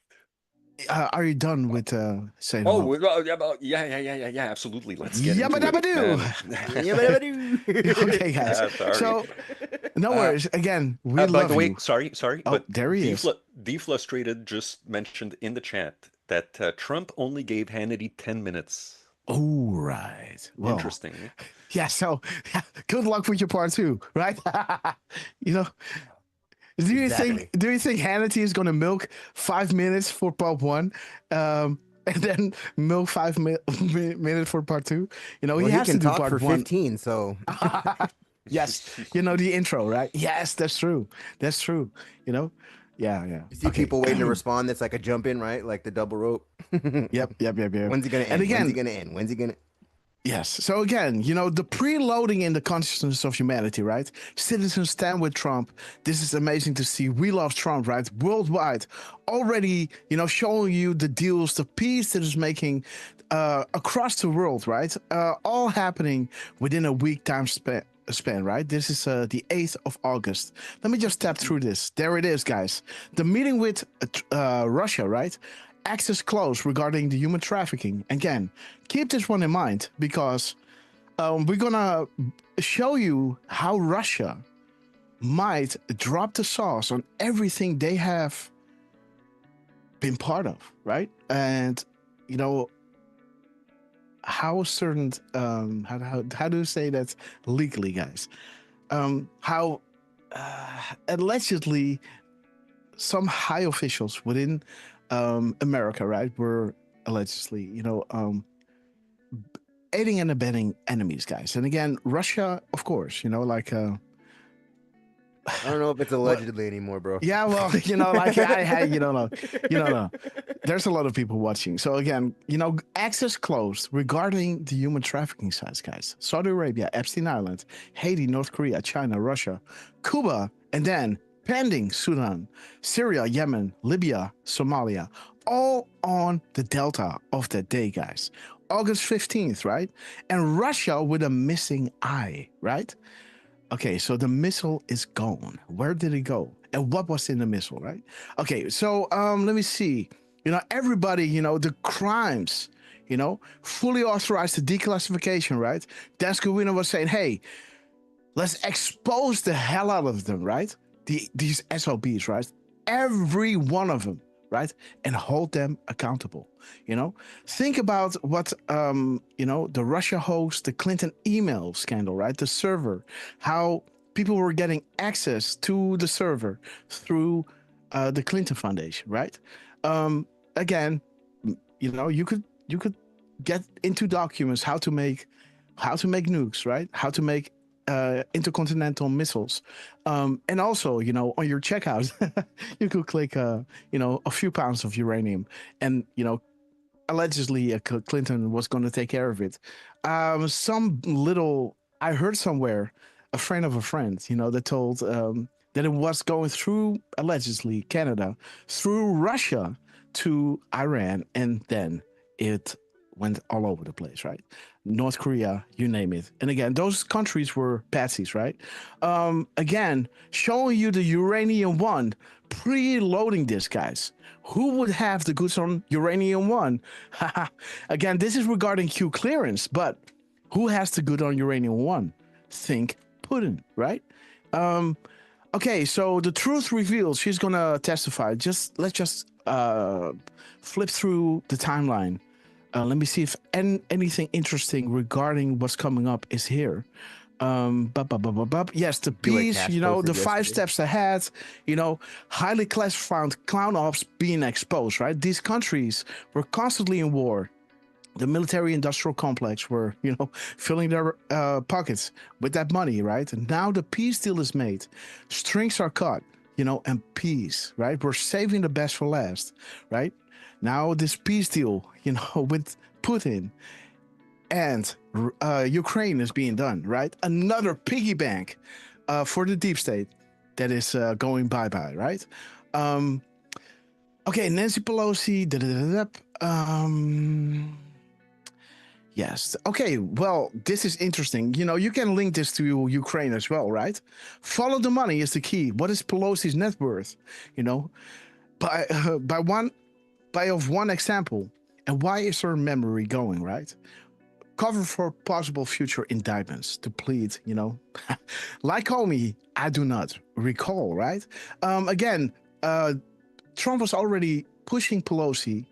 Are you done with saying? Oh, yeah, absolutely. Let's get into it. Okay, guys. So, no worries. Again, we love by the way, you. sorry. But there he is. Deflustrated just mentioned in the chat that Trump only gave Hannity 10 minutes. Oh, right. Well, interesting. Yeah. So, good luck with your part 2, right? Do you think Hannity is going to milk 5 minutes for part 1, and then milk 5 minutes for part 2? He has can to do talk part for 1. 15. So yes, the intro, right? Yes, that's true. That's true. Yeah. You see people waiting to respond. That's like a jump in, right? Like the double rope. Yep. When's he gonna end? And again, when's he gonna end? When's he gonna? Yes. So again, the preloading in the consciousness of humanity, right? Citizens stand with Trump. This is amazing to see. We love Trump, right? Worldwide. Already, showing you the deals, the peace that is making across the world, right? All happening within a week time span, right? This is the 8th of August. Let me just tap through this. There it is, guys. The meeting with Russia, right? Access closed regarding the human trafficking. Again, keep this one in mind because we're gonna show you how Russia might drop the sauce on everything they have been part of, right? And how certain how do you say that legally, guys? How allegedly some high officials within America, right, were allegedly, aiding and abetting enemies, guys. And again, Russia, of course, I don't know if it's allegedly anymore, bro. Yeah, well, you don't know. There's a lot of people watching. So again, access closed regarding the human trafficking sites, guys. Saudi Arabia, Epstein Island, Haiti, North Korea, China, Russia, Cuba, and then pending Sudan, Syria, Yemen, Libya, Somalia, all on the delta of that day, guys. August 15th, right? And Russia with a missing eye, right? Okay, so the missile is gone. Where did it go? And what was in the missile, right? Okay, so let me see. Everybody, the crimes, fully authorized the declassification, right? Dan Scavino was saying, hey, let's expose the hell out of them, right? These SOBs, right? Every one of them, right? And hold them accountable. Think about what the Russia host, the Clinton email scandal, right? The server, how people were getting access to the server through the Clinton Foundation, right? Again, you could get into documents how to make nukes, right? How to make intercontinental missiles, and also on your checkout you could click a few pounds of uranium, and allegedly Clinton was going to take care of it. I heard somewhere a friend of a friend that told that it was going through allegedly Canada through Russia to Iran, and then it went all over the place, right? North Korea, you name it. And again, those countries were patsies, right? Again, showing you the uranium one, preloading this, guys. Who would have the goods on uranium one? Again, this is regarding Q clearance, but who has the good on uranium one? Think Putin, right? Okay, so the truth reveals. She's gonna testify. Let's just flip through the timeline. Let me see if anything interesting regarding what's coming up is here. Yes, the piece, the 5 steps ahead, highly classified clown ops being exposed, right? These countries were constantly in war. The military industrial complex were, filling their pockets with that money, right? And now the peace deal is made. Strings are cut, and peace, right? We're saving the best for last, right? Now this peace deal, with Putin and Ukraine is being done, right? Another piggy bank for the deep state that is going bye-bye, right? Okay, Nancy Pelosi. Yes. Okay. Well, this is interesting. You can link this to Ukraine as well, right? Follow the money is the key. What is Pelosi's net worth? By one example, and why is her memory going, right? Cover for possible future indictments to plead, like Comey, I do not recall, right? Again, Trump was already pushing Pelosi,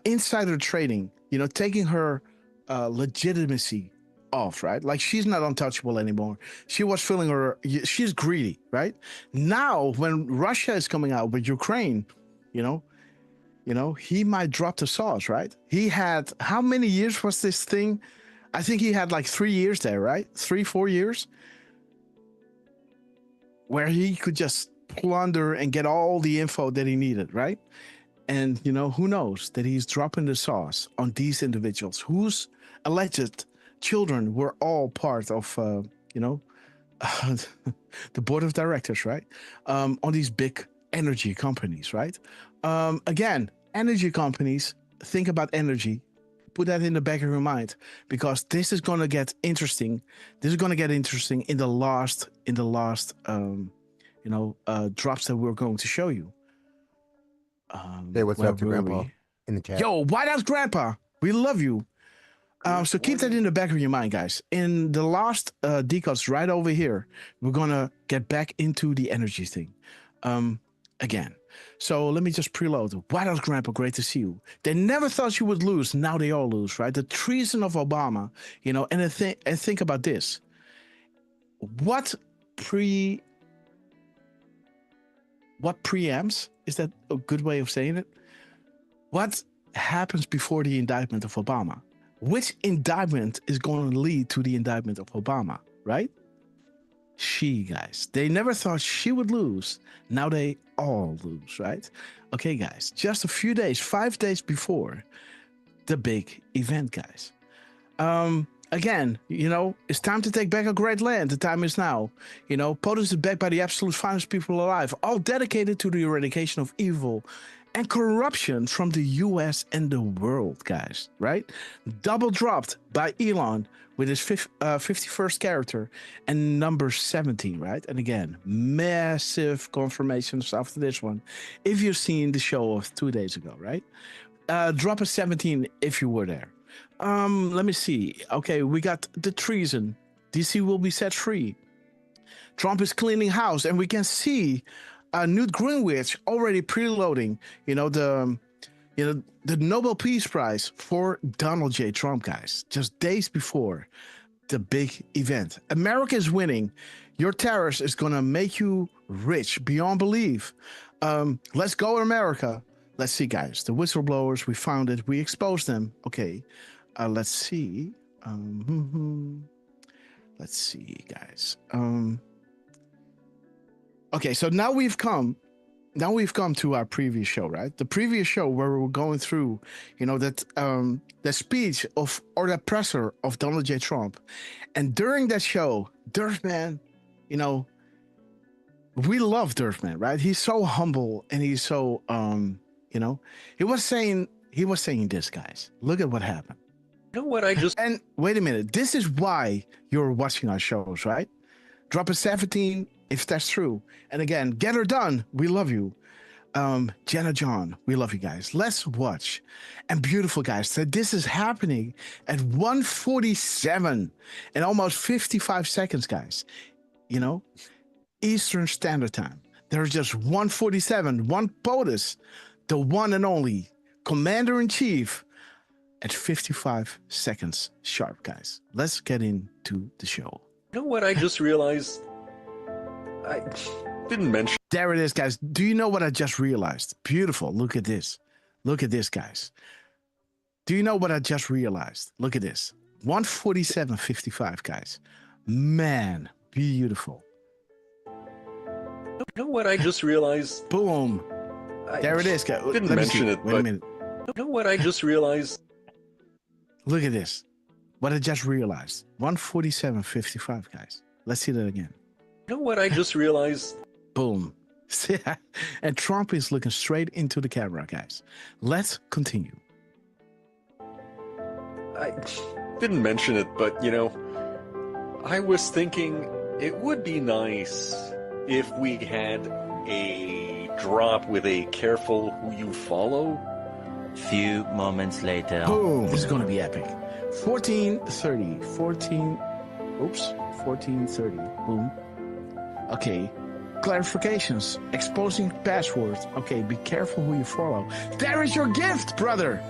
insider trading, taking her legitimacy off, right? Like she's not untouchable anymore. She was feeling she's greedy, right? Now, when Russia is coming out with Ukraine, he might drop the sauce, right? He had, how many years was this thing? I think he had like 3 years there, right? 3-4 years where he could just plunder and get all the info that he needed, right? And, who knows that he's dropping the sauce on these individuals whose alleged children were all part of, the board of directors, right? On these big energy companies, right? Again, energy companies, think about energy, put that in the back of your mind, because this is going to get interesting. This is going to get interesting in the last, drops that we're going to show you. Hey, what's up to Grandpa in the chat? Yo, White House Grandpa, we love you. So keep that in the back of your mind, guys. In the last decodes right over here, we're going to get back into the energy thing again. So let me just preload. White House Grandpa, great to see you. They never thought you would lose. Now they all lose, right? The treason of Obama, and think about this. What preempts? Is that a good way of saying it? What happens before the indictment of Obama? Which indictment is going to lead to the indictment of Obama, right? She, guys. They never thought she would lose. Now they all lose, right? Okay, guys. Just a few days, 5 days before the big event, guys. Again, it's time to take back a great land. The time is now. POTUS is backed by the absolute finest people alive, all dedicated to the eradication of evil and corruption from the US and the world, guys, right? Double dropped by Elon with his 51st character and number 17, right? And again, massive confirmations after this one. If you've seen the show of 2 days ago, right? Drop a 17 if you were there. Let me see. Okay, we got the treason. DC will be set free. Trump is cleaning house, and we can see Newt Gingrich already preloading. The Nobel Peace Prize for Donald J. Trump, guys, just days before the big event. America is winning. Your terrorist is gonna make you rich beyond belief. Let's go, America. Let's see, guys. The whistleblowers, we found it. We exposed them. Okay. Let's see. Let's see, guys. Okay, so now we've come to our previous show, right? The previous show where we were going through, that speech or that presser of Donald J. Trump. And during that show, Durfman, we love Durfman, right? He's so humble and he's so, he was saying, he was saying this, guys. Look at what happened. You know what I just... And wait a minute. This is why you're watching our shows, right? Drop a 17 if that's true. And again, get her done. We love you. Jenna John, we love you guys. Let's watch. And beautiful guys, so this is happening at 1:47 and almost 55 seconds, guys. You know, Eastern Standard Time. There's just 1:47, one POTUS, the one and only Commander-in-Chief at 55 seconds sharp, guys. Let's get into the show. You know what I just realized? I didn't mention. There it is, guys. Do you know what I just realized? Beautiful. Look at this. Look at this, guys. Do you know what I just realized? Look at this. 1:47:55, guys. Man, beautiful. You know what I just realized? Boom. There it is, guys. Didn't Let me mention see. it, Wait but a minute. you know what I just realized? Look at this. What I just realized. 1:47:55, guys. Let's see that again. You know what I just realized? Boom. And Trump is looking straight into the camera, guys. Let's continue. I didn't mention it, but you know, I was thinking it would be nice if we had a drop with a careful who you follow. Few moments later. Boom. This is going to be epic. 14:30. Boom. Okay. Clarifications. Exposing passwords. Okay, be careful who you follow. There is your gift, brother.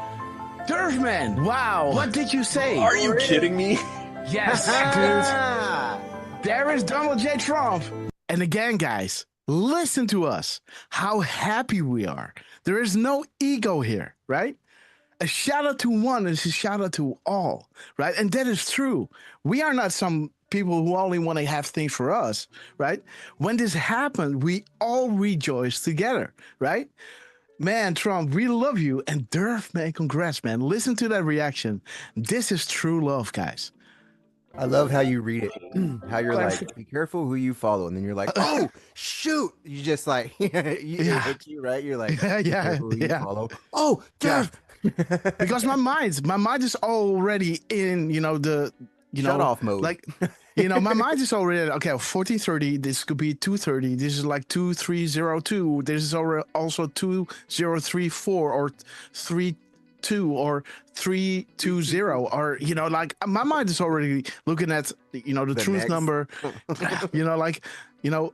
Durfman. Wow. What did you say? Are you kidding me? Yes, dude. There is Donald J. Trump. And again, guys, listen to us. How happy we are. There is no ego here, right? A shout out to one is a shout out to all, right? And that is true. We are not some people who only want to have things for us, right? When this happened, we all rejoiced together, right? Man, Trump, we love you. And Durf, man, congrats, man. Listen to that reaction. This is true love, guys. I love how you read it. How you're like, be careful who you follow. And then you're like, oh, shoot. You just like, it hits you, right? You're like, be careful who you follow. Oh, Durf. Because my mind is already in, shut off mode. Like, my mind is already, okay, 14:30, this could be 2:30, this is like 23:02, this is also 2034 or 32 or 320, or, like, my mind is already looking at, the truth next number,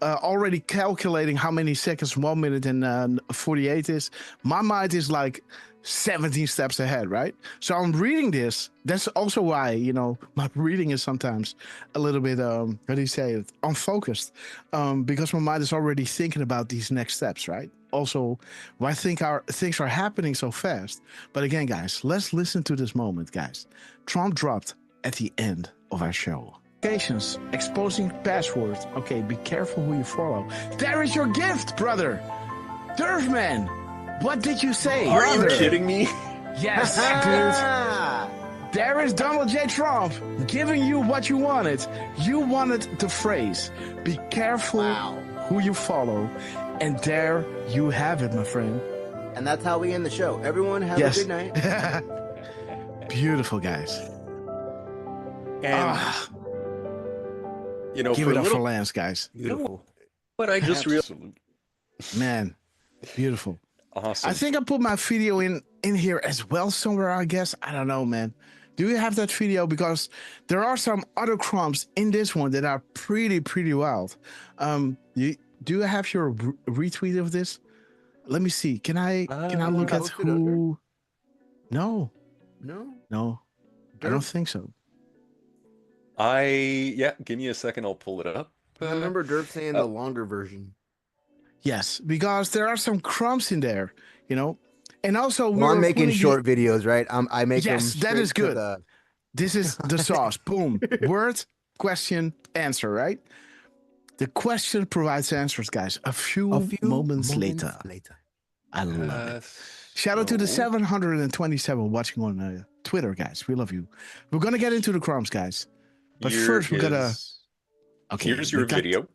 already calculating how many seconds 1 minute and 48 is. My mind is like 17 steps ahead, right? So I'm reading this. That's also why, my reading is sometimes a little bit, unfocused, because my mind is already thinking about these next steps, right? Also, why things are happening so fast. But again, guys, let's listen to this moment, guys. Trump dropped at the end of our show. Exposing passwords. Okay, be careful who you follow. There is your gift, brother. Durfman. What did you say? Are you kidding me? Yes, dude. There is Donald J. Trump giving you what you wanted. You wanted the phrase, be careful who you follow. And there you have it, my friend. And that's how we end the show. Everyone have a good night. Beautiful, guys. And, give it up for Lance, guys. Beautiful. But I just realized. Man, beautiful. Awesome. I think I put my video in here as well somewhere, I guess. I don't know, man. Do you have that video? Because there are some other crumbs in this one that are pretty wild. Do you have your retweet of this? Let me see. Can I look at who? No. I don't think so. Give me a second. I'll pull it up. I remember Derp saying the longer version. Yes, because there are some crumbs in there, and also I'm making short videos, right? I make them. Yes, that is good. This is the sauce. Boom. Word, question, answer, right? The question provides answers, guys. A few moments later. I love it. Shout out to the 727 watching on Twitter, guys. We love you. We're going to get into the crumbs, guys. But first, we're going to... Okay, here's your video.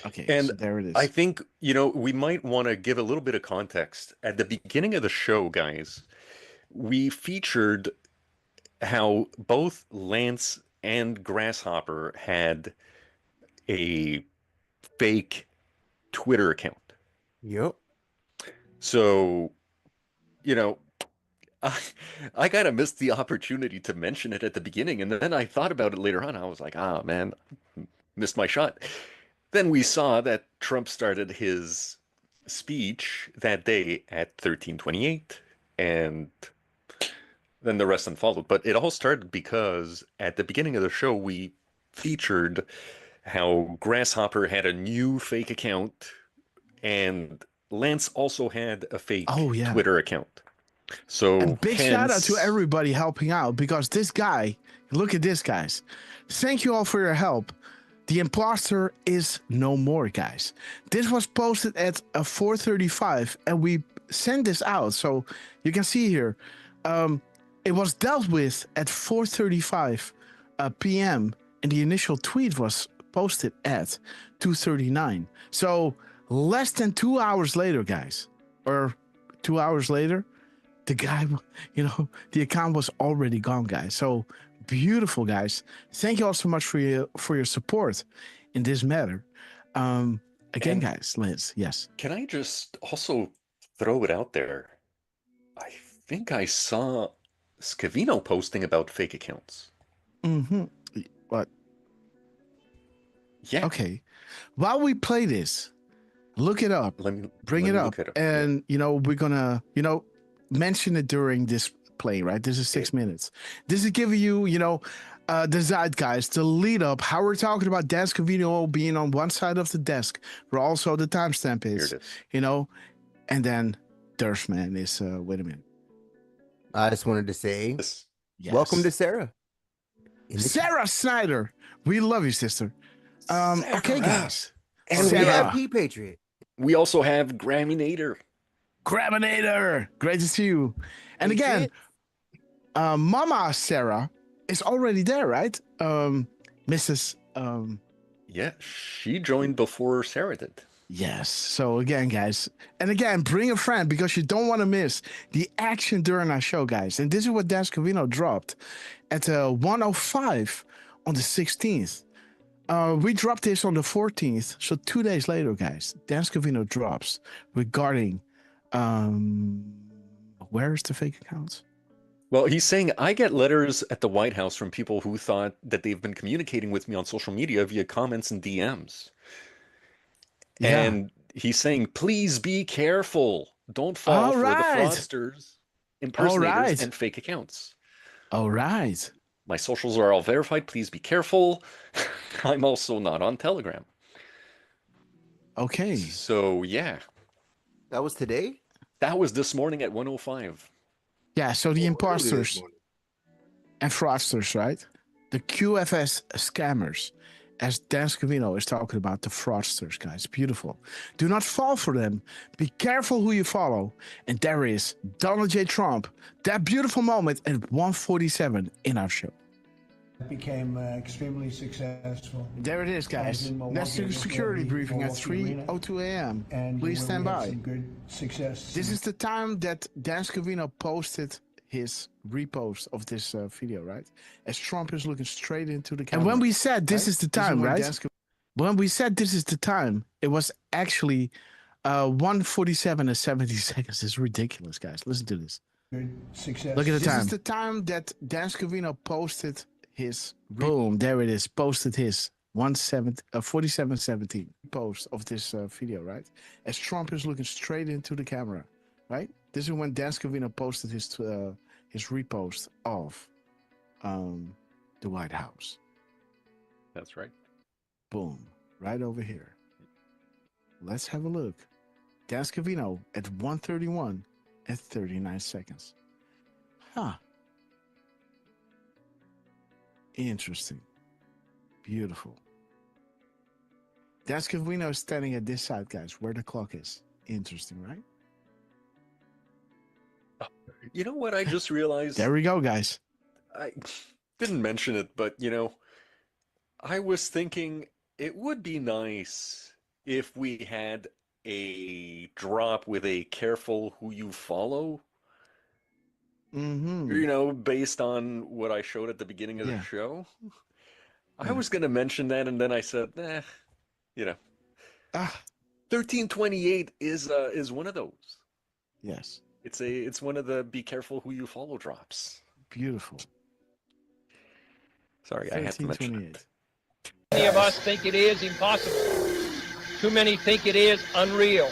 Okay, and so there it is. I think, we might want to give a little bit of context. At the beginning of the show, guys, we featured how both Lance and Grasshopper had a fake Twitter account. Yep. So, you know, I kind of missed the opportunity to mention it at the beginning, and then I thought about it later on. I was like, ah, man, missed my shot. Then we saw that Trump started his speech that day at 1328, and then the rest unfollowed. But it all started because at the beginning of the show, we featured how Grasshopper had a new fake account, and Lance also had a fake Twitter account. So and big shout out to everybody helping out, because this guy, look at this, guys. Thank you all for your help. The imposter is no more, guys. This was posted at 4:35, and we sent this out. So you can see here, it was dealt with at 4:35 p.m. and the initial tweet was posted at 2:39. So less than 2 hours later, guys, or 2 hours later, the guy, the account was already gone, guys. So beautiful, guys. Thank you all so much for your support in this matter. Again, guys, Liz, yes. Can I just also throw it out there? I think I saw Scavino posting about fake accounts. Mm-hmm. What? Yeah. Okay. While we play this, look it up. Bring it up. And, we're going to, mention it during this play, right? This is 6 minutes. This is giving you, the zeitgeist, the lead up, how we're talking about Dan Scavino being on one side of the desk, where also the timestamp is, and then Durfman is, wait a minute. I just wanted to say, yes. Welcome to Sarah. Sarah Snyder. We love you, sister. Okay, guys. And we have P-Patriot. We also have Graminator. Graminator, great to see you. And again, Mama Sarah is already there, right? Mrs. Yeah, she joined before Sarah did. Yes. So again, guys, and again, bring a friend, because you don't want to miss the action during our show, guys. And this is what Dan Scavino dropped at 1:05 on the 16th. We dropped this on the 14th, so 2 days later, guys, Dan Scavino drops regarding where is the fake accounts? Well, he's saying, I get letters at the White House from people who thought that they've been communicating with me on social media via comments and DMs. Yeah. And he's saying, please be careful. Don't fall for the fraudsters, impersonators, and fake accounts. All right. My socials are all verified. Please be careful. I'm also not on Telegram. Okay. So, yeah. That was today? That was this morning at 1:05. Yeah, so the imposters and fraudsters, right? The QFS scammers, as Dan Scavino is talking about, the fraudsters, guys. Beautiful. Do not fall for them. Be careful who you follow. And there is Donald J. Trump, that beautiful moment at 1:47 in our show. Became extremely successful. There it is, guys. National security briefing at 3:02 a.m. Please stand by. Good success. This is the time that Dan Scavino posted his repost of this video, right? As Trump is looking straight into the camera. And when we said this is the time, right? When we said this is the time, it was actually 1:47 and 70 seconds. It's ridiculous, guys. Listen to this. Good success. Look at the time. This is the time that Dan Scavino posted his boom, there it is, posted his 47:17 post of this video, right? As Trump is looking straight into the camera, right? This is when Dan Scavino posted his repost of the White House. That's right. Boom, right over here. Let's have a look. Dan Scavino at 1:31 and 39 seconds. Huh. Interesting. Beautiful. Dan Scavino is standing at this side, guys, where the clock is. Interesting, right? You know what I just realized? There we go, guys. I didn't mention it, but, I was thinking it would be nice if we had a drop with a careful who you follow. You know, based on what I showed at the beginning of the show. I was going to mention that, and then I said, you know. 1328 is one of those. Yes. It's one of the be careful who you follow drops. Beautiful. Sorry, I had to mention it. Many of us think it is impossible. Too many think it is unreal.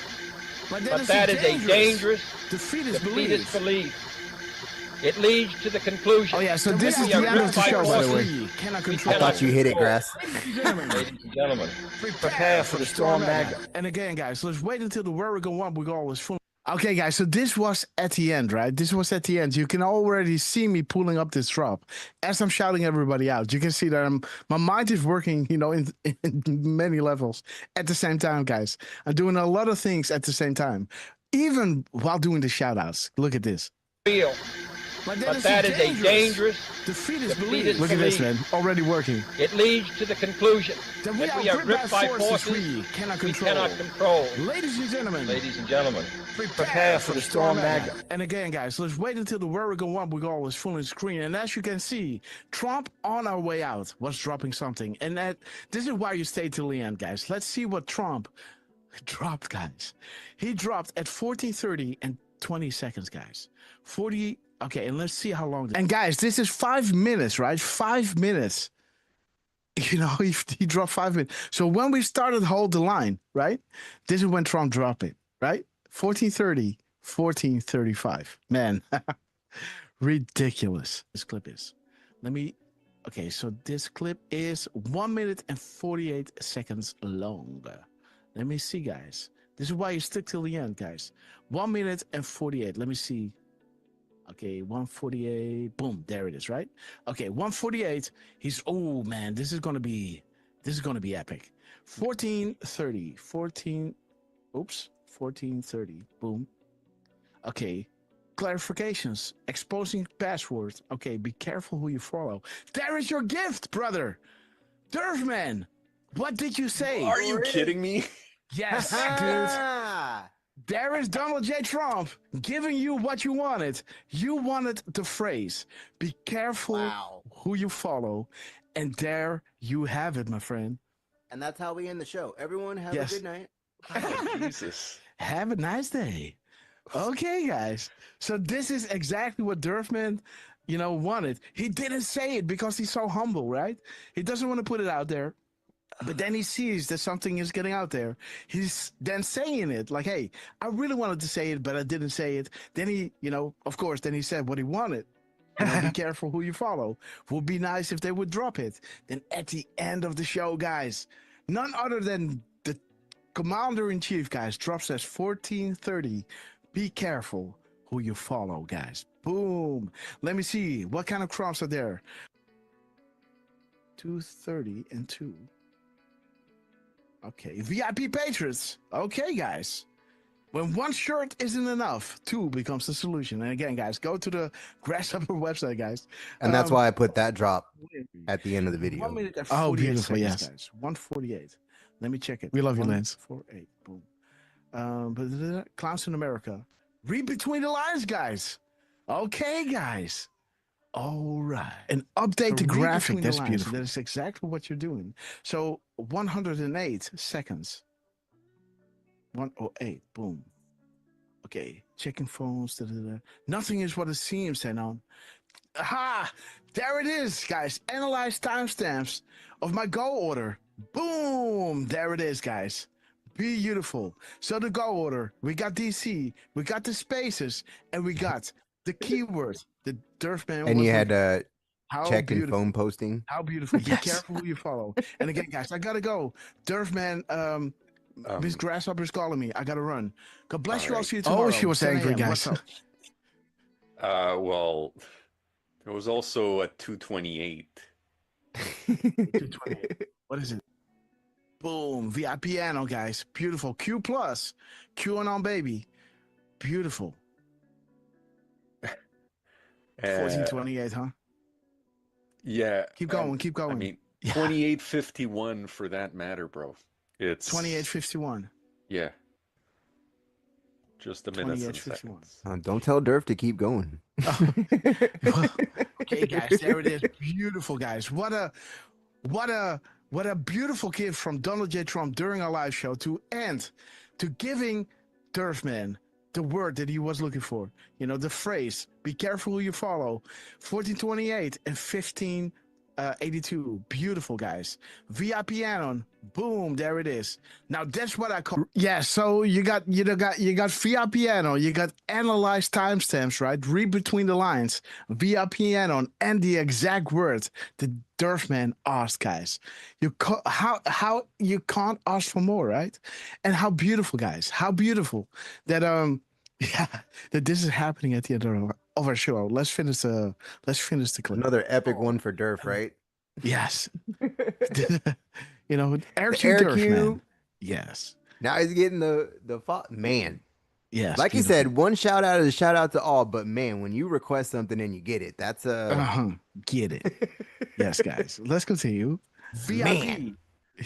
But that is a dangerous, defeatist belief. It leads to the conclusion. Oh yeah, so this is the end of the show, by the way. I thought you hit it, Grass. Ladies and gentlemen, prepare for the storm magnet. And again, guys, let's wait until the where we go on. We go is full. Okay, guys, so this was at the end, right? This was at the end. You can already see me pulling up this drop as I'm shouting everybody out. You can see that my mind is working, you know, in many levels at the same time, guys. I'm doing a lot of things at the same time, even while doing the shout outs. Look at this. Real. But that is a dangerous, defeatist belief. Look at this, man. Already working. It leads to the conclusion that we are gripped by forces we cannot control. Ladies and gentlemen, prepare for the storm magnet. And again, guys, let's wait until the where we go on. We go is full screen. And as you can see, Trump on our way out was dropping something. And this is why you stay till the end, guys. Let's see what Trump dropped, guys. He dropped at 14:30 and 20 seconds, guys. 40. Okay, and let's see how long. And guys, this is 5 minutes, right? 5 minutes. You know, he dropped 5 minutes. So when we started Hold the Line, right? This is when Trump dropped it, right? 14:30, 14:35. Man, ridiculous. This clip is. Okay, so this clip is 1 minute and 48 seconds long. Let me see, guys. This is why you stick till the end, guys. 1 minute and 48. Let me see. Okay, 148. Boom, there it is, right? Okay, 148. Oh man, this is gonna be epic. 14:30. 14:30. Boom. Okay. Clarifications. Exposing passwords. Okay, be careful who you follow. There is your gift, brother. Durfman, what did you say? Are you kidding me? Yes, dude. There is Donald J. Trump giving you what you wanted. You wanted the phrase, be careful who you follow. And there you have it, my friend. And that's how we end the show. Everyone have a good night. Jesus. Have a nice day. Okay, guys. So this is exactly what Durfman, you know, wanted. He didn't say it because he's so humble, right? He doesn't want to put it out there. But then he sees that something is getting out there. He's then saying it like, hey, I really wanted to say it, but I didn't say it. Then he, you know, of course, then he said what he wanted. You know, be careful who you follow. Would be nice if they would drop it. Then at the end of the show, guys, none other than the commander-in-chief, guys, drops as 14:30. Be careful who you follow, guys. Boom. Let me see. What kind of crops are there? 2:30 and 2. Okay, VIP patrons. Okay, guys. When one shirt isn't enough, 2 becomes the solution. And again, guys, go to the Grasshopper website, guys. And that's why I put that drop at the end of the video. 1 minute and 48 beautiful, seconds, yes. Guys. 1:48. Let me check it. We love you, Lance. 48. Boom. But Clowns in America. Read between the lines, guys. Okay, guys. All right. And update the graphic. That's beautiful. That is exactly what you're doing. So 108 seconds. 108. Boom. Okay. Checking phones. Nothing is what it seems, and on. Aha! There it is, guys. Analyze timestamps of my go order. Boom! There it is, guys. Beautiful. So the go order. We got DC. We got the spaces. And we got the keyword. The Durfman. And you had check in phone posting. How beautiful. Be careful who you follow. And again, guys, I got to go. Durfman, Miss Grasshopper is calling me. I got to run. God bless you. I'll see you tomorrow. Oh, she was angry, guys. Well, there was also a 228. 228. What is it? Boom. VIP piano, guys. Beautiful. Q+. QAnon, baby. Beautiful. 1428, huh? Yeah. Keep going. Keep going. I mean, 2851 for that matter, bro. It's 2851. Yeah. Just a minute and 28:51. seconds. Don't tell Durf to keep going. Okay, guys, there it is. Beautiful, guys. What a beautiful gift from Donald J. Trump during our live show to giving Durfman the word that he was looking for. You know, the phrase, be careful who you follow. 1428 and 1582. Beautiful, guys. VIP anon. Boom, there it is. Now that's what I call. Yeah, so you got VIP anon, you got analyzed timestamps, right? Read between the lines. VIP anon and the exact word that Durfman asked, guys. How you can't ask for more, right? And how beautiful, guys. How beautiful that that this is happening at the end of our show. Let's finish the clip. Another epic one for Durf, right? Yes. You know, Air Durf, Q. man. Yes. Now he's getting the man. Yes. Like beautiful. you said, one shout out is a shout out to all, but man, when you request something and you get it, that's a get it. Yes, guys. Let's continue. VIP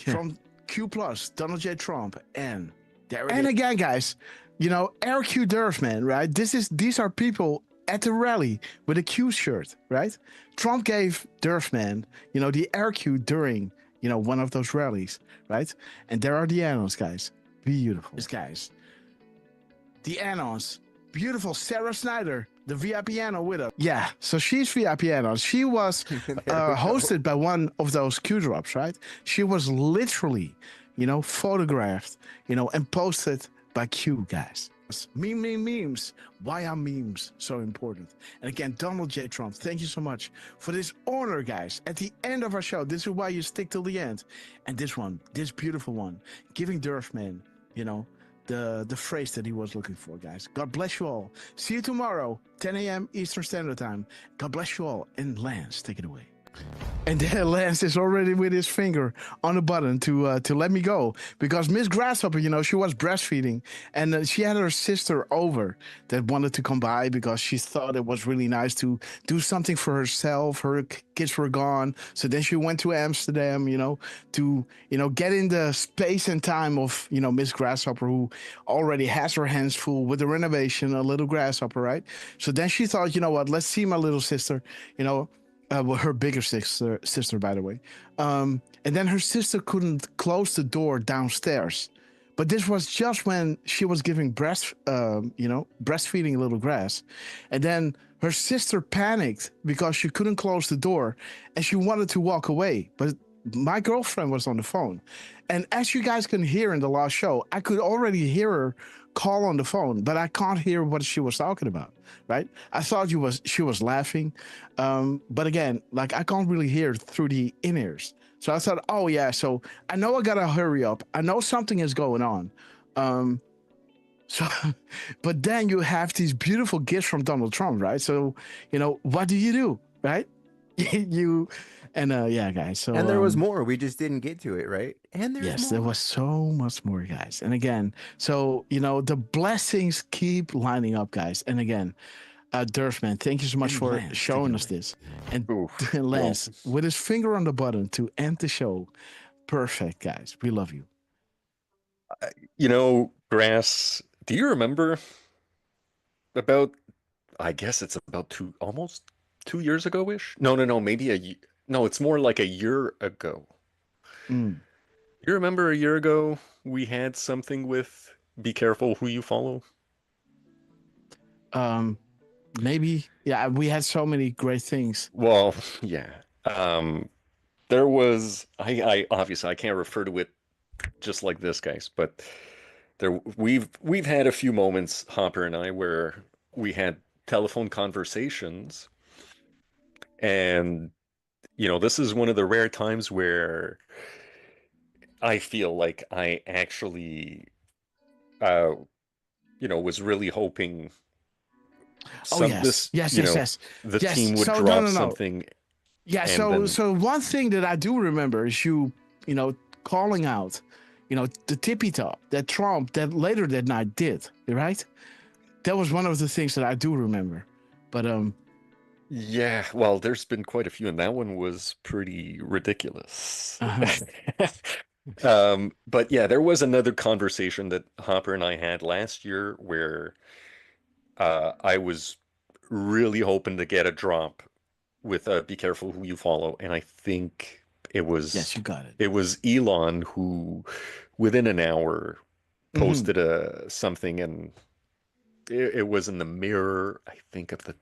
from Q Plus, Donald J. Trump, and there it is. And again, guys, you know, Air Q Durf, man, right? These are people at the rally with a Q shirt, right? Trump gave Durfman, you know, the Air Q during, you know, one of those rallies, right? And there are the annons, guys. Beautiful. Yes, guys. The annons. Beautiful Sarah Snyder, the VIP annon with her. Yeah, so she's VIP annon. She was hosted by one of those Q drops, right? She was literally, you know, photographed, you know, and posted by Q, guys. Memes. Why are memes so important? And again, Donald J. Trump, thank you so much for this honor, guys. At the end of our show, this is why you stick till the end. And this beautiful one, giving Durfman, you know, the phrase that he was looking for, guys. God bless you all. See you tomorrow, 10 a.m. Eastern Standard Time. God bless you all. And Lance, take it away. And then Lance is already with his finger on the button to let me go, because Miss Grasshopper, you know, she was breastfeeding, and she had her sister over that wanted to come by because she thought it was really nice to do something for herself. Her kids were gone, so then she went to Amsterdam, you know, to, you know, get in the space and time of, you know, Miss Grasshopper, who already has her hands full with the renovation, a little Grasshopper, right? So then she thought, you know what, let's see my little sister, you know. Well, her bigger sister, by the way. And then her sister couldn't close the door downstairs. But this was just when she was giving breastfeeding a little Grass. And then her sister panicked because she couldn't close the door and she wanted to walk away. But my girlfriend was on the phone. And as you guys can hear in the last show, I could already hear her call on the phone, but I can't hear what she was talking about, right? I thought she was laughing. But again, like, I can't really hear through the in-ears. So I thought, oh yeah, so I know I gotta hurry up. I know something is going on. But then you have these beautiful gifts from Donald Trump, right? So, you know, what do, right? Yeah, guys. So, and there was more. We just didn't get to it, right? And there was so much more, guys. And again, so, you know, the blessings keep lining up, guys. And again, Durfman, thank you so much for showing us this. And Lance, with his finger on the button to end the show. Perfect, guys. We love you. You know, Grass, do you remember about, I guess it's about almost 2 years ago-ish? No, maybe no, it's more like a year ago. You remember a year ago we had something with be careful who you follow? Maybe. Yeah, we had so many great things. Well, yeah. There was, I obviously I can't refer to it just like this, guys, but we've had a few moments, Hopper and I, where we had telephone conversations, and you know, this is one of the rare times where I feel like I actually, you know, was really hoping the team would drop something. Yeah, so one thing that I do remember is you know, calling out, you know, the tippy top that Trump that later that night did, right? That was one of the things that I do remember. But yeah, well, there's been quite a few, and that one was pretty ridiculous. But yeah, there was another conversation that Hopper and I had last year where I was really hoping to get a drop with Be Careful Who You Follow, and I think Yes, you got it. It was Elon who, within an hour, posted something, and it was in the mirror, I think, of the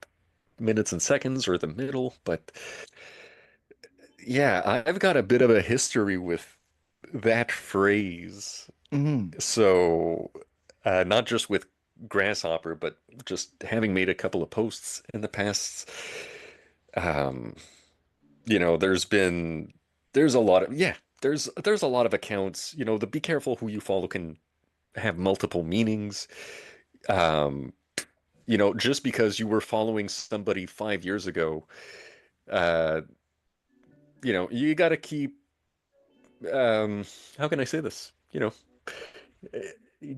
minutes and seconds or the middle. But yeah, I've got a bit of a history with that phrase. So not just with Grasshopper, but just having made a couple of posts in the past. There's a lot of there's a lot of accounts. The Be Careful Who You Follow can have multiple meanings. Just because you were following somebody 5 years ago, you got to keep. How can I say this?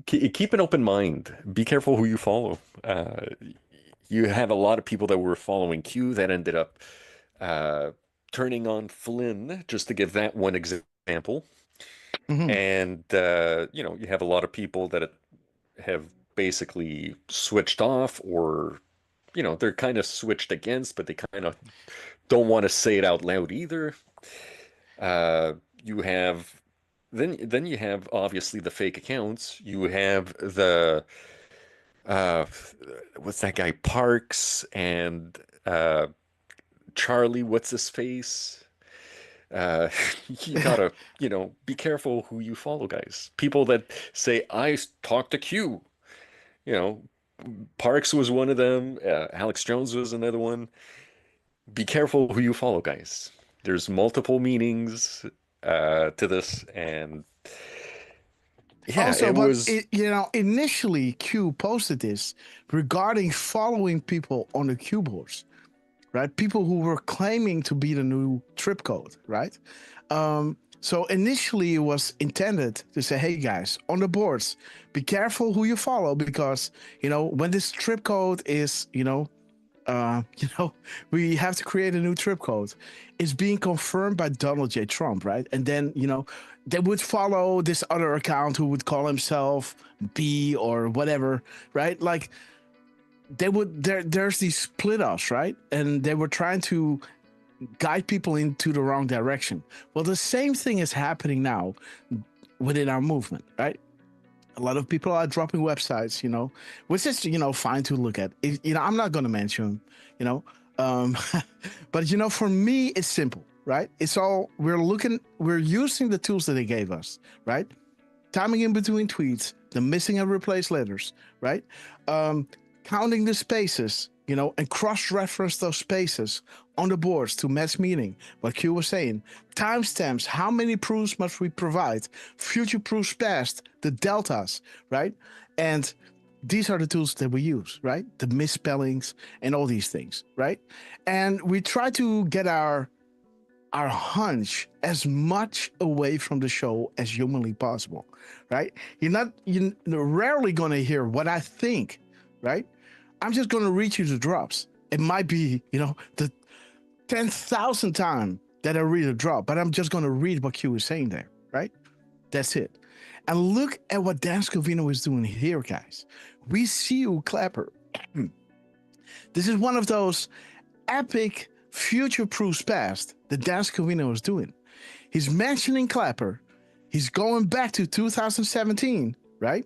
Keep an open mind. Be careful who you follow. You have a lot of people that were following Q that ended up turning on Flynn, just to give that one example. And you have a lot of people that have basically switched off, or they're kind of switched against, but they kind of don't want to say it out loud either. You have then you have obviously the fake accounts. You have the what's that guy Parks and Charlie, what's his face? You gotta, be careful who you follow, guys. People that say, I talked to Q. Parks was one of them. Alex Jones was another one. Be careful who you follow, guys. There's multiple meanings to this, and yeah, also, initially Q posted this regarding following people on the Q boards, right? People who were claiming to be the new trip code, right? So initially it was intended to say, hey guys, on the boards, be careful who you follow, because, when this trip code is, we have to create a new trip code. It's being confirmed by Donald J. Trump, right? And then, they would follow this other account who would call himself B or whatever, right? Like there's these split-offs, right? And they were trying to guide people into the wrong direction. Well, the same thing is happening now within our movement, right? A lot of people are dropping websites, which is, fine to look at. I'm not going to mention, but, for me, it's simple, right? It's all, we're using the tools that they gave us, right? Timing in between tweets, the missing and replaced letters, right? Counting the spaces, and cross-reference those spaces on the boards to match meaning. What Q was saying, timestamps, how many proofs must we provide? Future proofs past, the deltas, right? And these are the tools that we use, right? The misspellings and all these things, right? And we try to get our hunch as much away from the show as humanly possible, right? You're rarely going to hear what I think, right? I'm just going to read you the drops. It might be, the 10,000th time that I read a drop, but I'm just going to read what Q is saying there, right? That's it. And look at what Dan Scavino is doing here, guys. We see you, Clapper. This is one of those epic future proofs past that Dan Scavino is doing. He's mentioning Clapper. He's going back to 2017, right?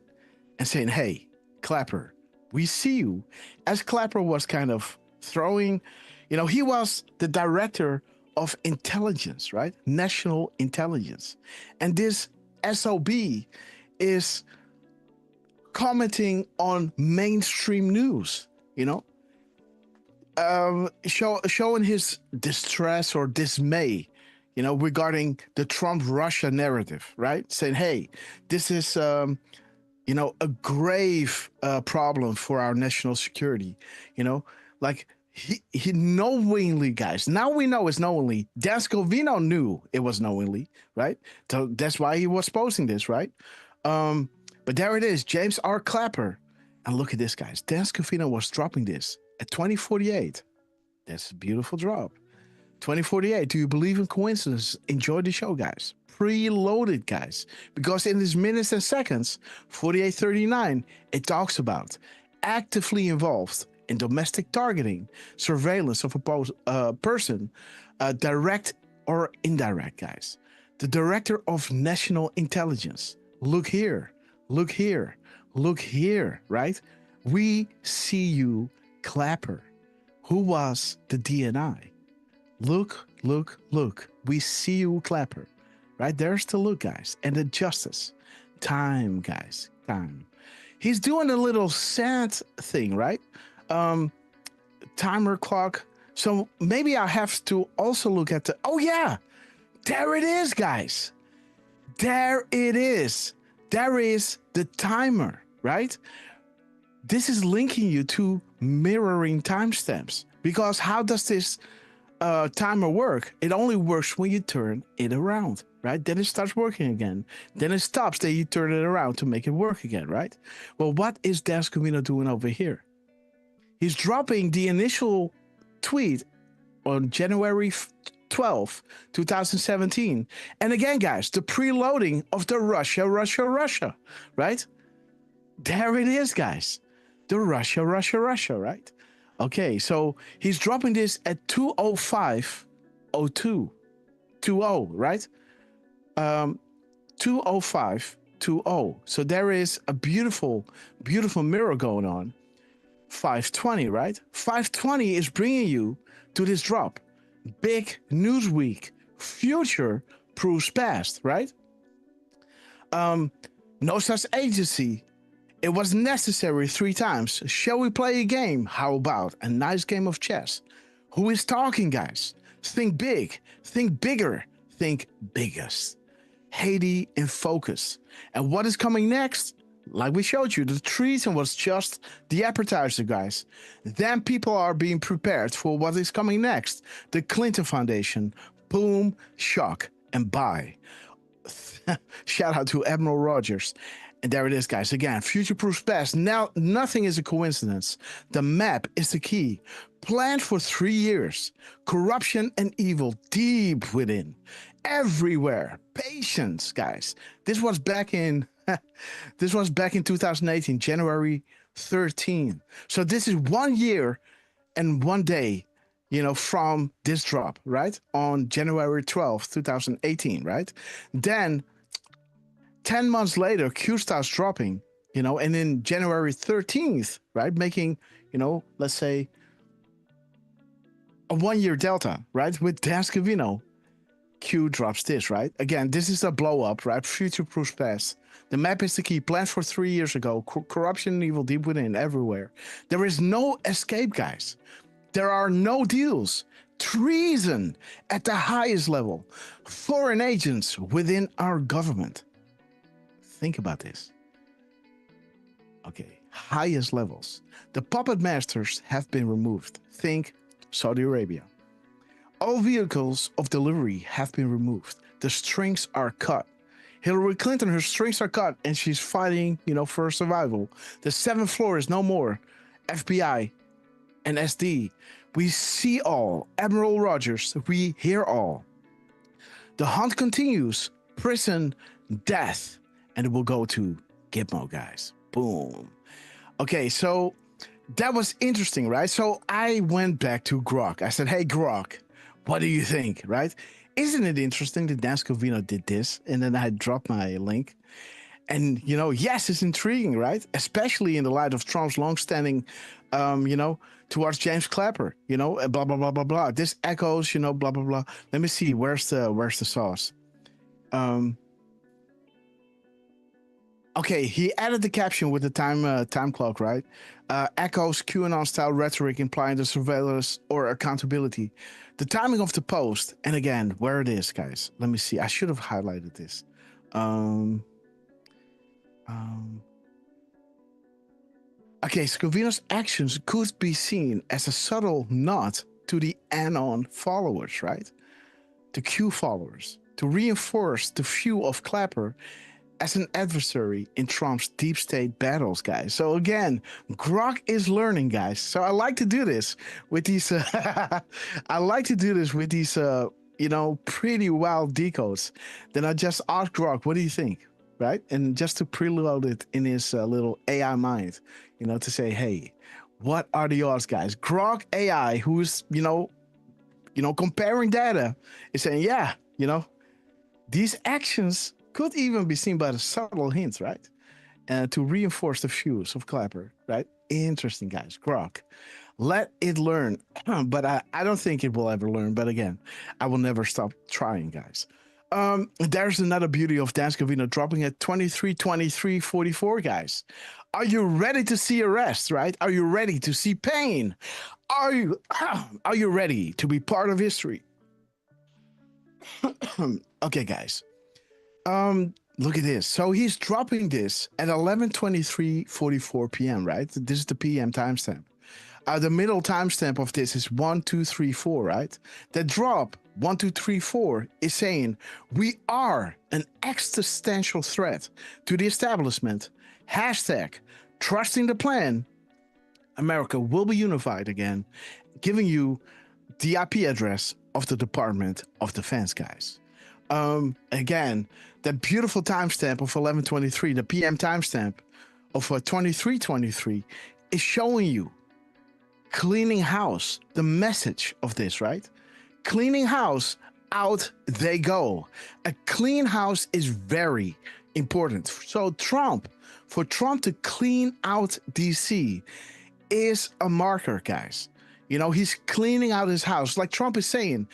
And saying, hey, Clapper, we see you. As Clapper was kind of throwing, he was the director of intelligence, right? National intelligence. And this SOB is commenting on mainstream news, showing his distress or dismay, regarding the Trump-Russia narrative, right? Saying, hey, this is, a grave problem for our national security, like he knowingly, guys. Now we know it's knowingly. Dan Scavino knew it was knowingly, right? So that's why he was posting this, right? But there it is, James R. Clapper. And look at this, guys. Dan Scavino was dropping this at 2048. That's a beautiful drop. 2048. Do you believe in coincidence? Enjoy the show, guys. preloaded, guys, because in these minutes and seconds, 4839, it talks about actively involved in domestic targeting, surveillance of a person, direct or indirect, guys. The Director of National Intelligence. Look here, look here, look here, right? We see you, Clapper. Who was the DNI? Look, look, look. We see you, Clapper. Right? There's the look, guys. And the justice. Time, guys. Time. He's doing a little sad thing, right? Timer clock. So maybe I have to also look at the... Oh, yeah. There it is, guys. There it is. There is the timer, right? This is linking you to mirroring timestamps. Because how does this timer work? It only works when you turn it around, right? Then it starts working again. Then it stops. Then you turn it around to make it work again, right? Well, what is Dascovino doing over here? He's dropping the initial tweet on January 12, 2017. And again, guys, the preloading of the Russia, right? There it is, guys. The Russia, right? Okay, so he's dropping this at 2:05:02, 20, right? 2:05:20. So there is a beautiful, beautiful mirror going on. 5:20, right? 5:20 is bringing you to this drop. Big news week. Future proves past, right? No such agency. It was necessary 3 times. Shall we play a game? How about a nice game of chess? Who is talking, guys? Think big, think bigger, think biggest. Haiti in focus. And what is coming next? Like we showed you, the treason was just the appetizer, guys. Then people are being prepared for what is coming next. The Clinton Foundation. Boom, shock, and buy. Shout out to Admiral Rogers. And there it is, guys. Again, future proofs past. Now, nothing is a coincidence. The map is the key. Planned for 3 years. Corruption and evil deep within. Everywhere. Patience, guys. This was back in 2018, January 13. So this is 1 year and 1 day, from this drop, right? On January 12th, 2018, right? Then 10 months later, Q starts dropping, and then January 13th, right? Making, let's say a 1 year delta, right? With Dascovino, Q drops this, right? Again, this is a blow up, right? Future proofs past. The map is the key. Planned for 3 years ago. Corruption and evil deep within, everywhere. There is no escape, guys. There are no deals. Treason at the highest level. Foreign agents within our government. Think about this. Okay, highest levels. The puppet masters have been removed. Think Saudi Arabia. All vehicles of delivery have been removed. The strings are cut. Hillary Clinton, her strings are cut, and she's fighting, for survival. The 7th floor is no more. FBI and SD. We see all. Admiral Rogers, we hear all. The hunt continues. Prison, death. And it will go to Gitmo, guys. Boom. Okay, so that was interesting, right? So I went back to Grok. I said, hey, Grok, what do you think, right? Isn't it interesting that Dascovino did this? And then I dropped my link. And, yes, it's intriguing, right? Especially in the light of Trump's longstanding, towards James Clapper, blah, blah, blah, blah, blah. This echoes, blah, blah, blah. Let me see. Where's the sauce? Okay, he added the caption with the time clock, right? Echoes QAnon-style rhetoric implying the surveillance or accountability. The timing of the post, and again, where it is, guys. Let me see. I should have highlighted this. Okay, Scovino's actions could be seen as a subtle nod to the Anon followers, right? The Q followers, to reinforce the view of Clapper as an adversary in Trump's deep state battles, guys. So again, Grok is learning, guys. So I like to do this with these pretty wild decodes. Then I just asked Grok, what do you think? Right? And just to preload it in his little AI mind, to say, hey, what are the odds, guys? Grok AI, who's, comparing data, is saying, yeah, these actions could even be seen by the subtle hints, right? To reinforce the views of Clapper, right? Interesting, guys. Grok. Let it learn. But I don't think it will ever learn. But again, I will never stop trying, guys. There's another beauty of Danske Vino dropping at 23:23:44, guys. Are you ready to see arrest, right? Are you ready to see pain? Are you ready to be part of history? Okay, guys. Look at this. So he's dropping this at 11:23:44 p.m., right? This is the PM timestamp. The middle timestamp of this is 1, 2, 3, 4, right? The drop 1, 2, 3, 4 is saying we are an existential threat to the establishment. Hashtag trusting the plan. America will be unified again, giving you the IP address of the Department of Defense, guys. Again, that beautiful timestamp of 11:23, the PM timestamp of 23:23 is showing you cleaning house, the message of this, right? Cleaning house, out they go. A clean house is very important. So for Trump to clean out DC is a marker, guys. He's cleaning out his house. Like Trump is saying,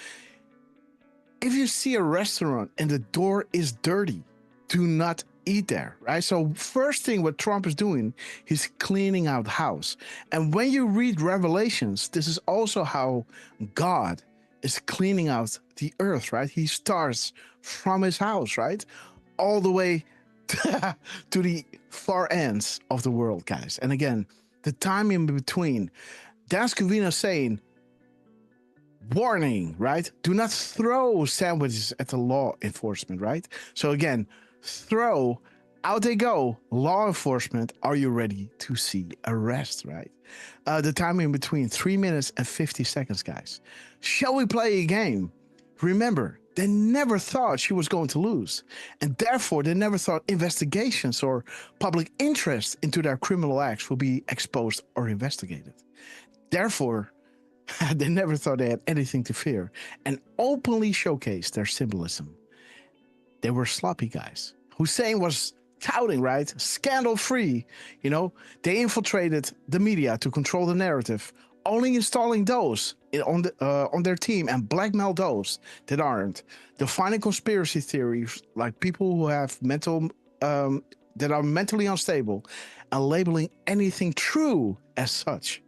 if you see a restaurant and the door is dirty, do not eat there, right? So first thing what Trump is doing, he's cleaning out the house. And when you read Revelations, this is also how God is cleaning out the earth, right? He starts from his house, right? All the way to the far ends of the world, guys. And again, the time in between, Danske Vino saying, warning, right? Do not throw sandwiches at the law enforcement, right? So again, throw, out they go. Law enforcement, are you ready to see arrest, right? The time in between, 3 minutes and 50 seconds, guys. Shall we play a game? Remember, they never thought she was going to lose. And therefore, they never thought investigations or public interest into their criminal acts will be exposed or investigated. Therefore, they never thought they had anything to fear and openly showcased their symbolism. They were sloppy guys. Hussein was touting, right? Scandal-free. They infiltrated the media to control the narrative, only installing those on their team and blackmail those that aren't. Defining conspiracy theories like people who have that are mentally unstable and labeling anything true as such.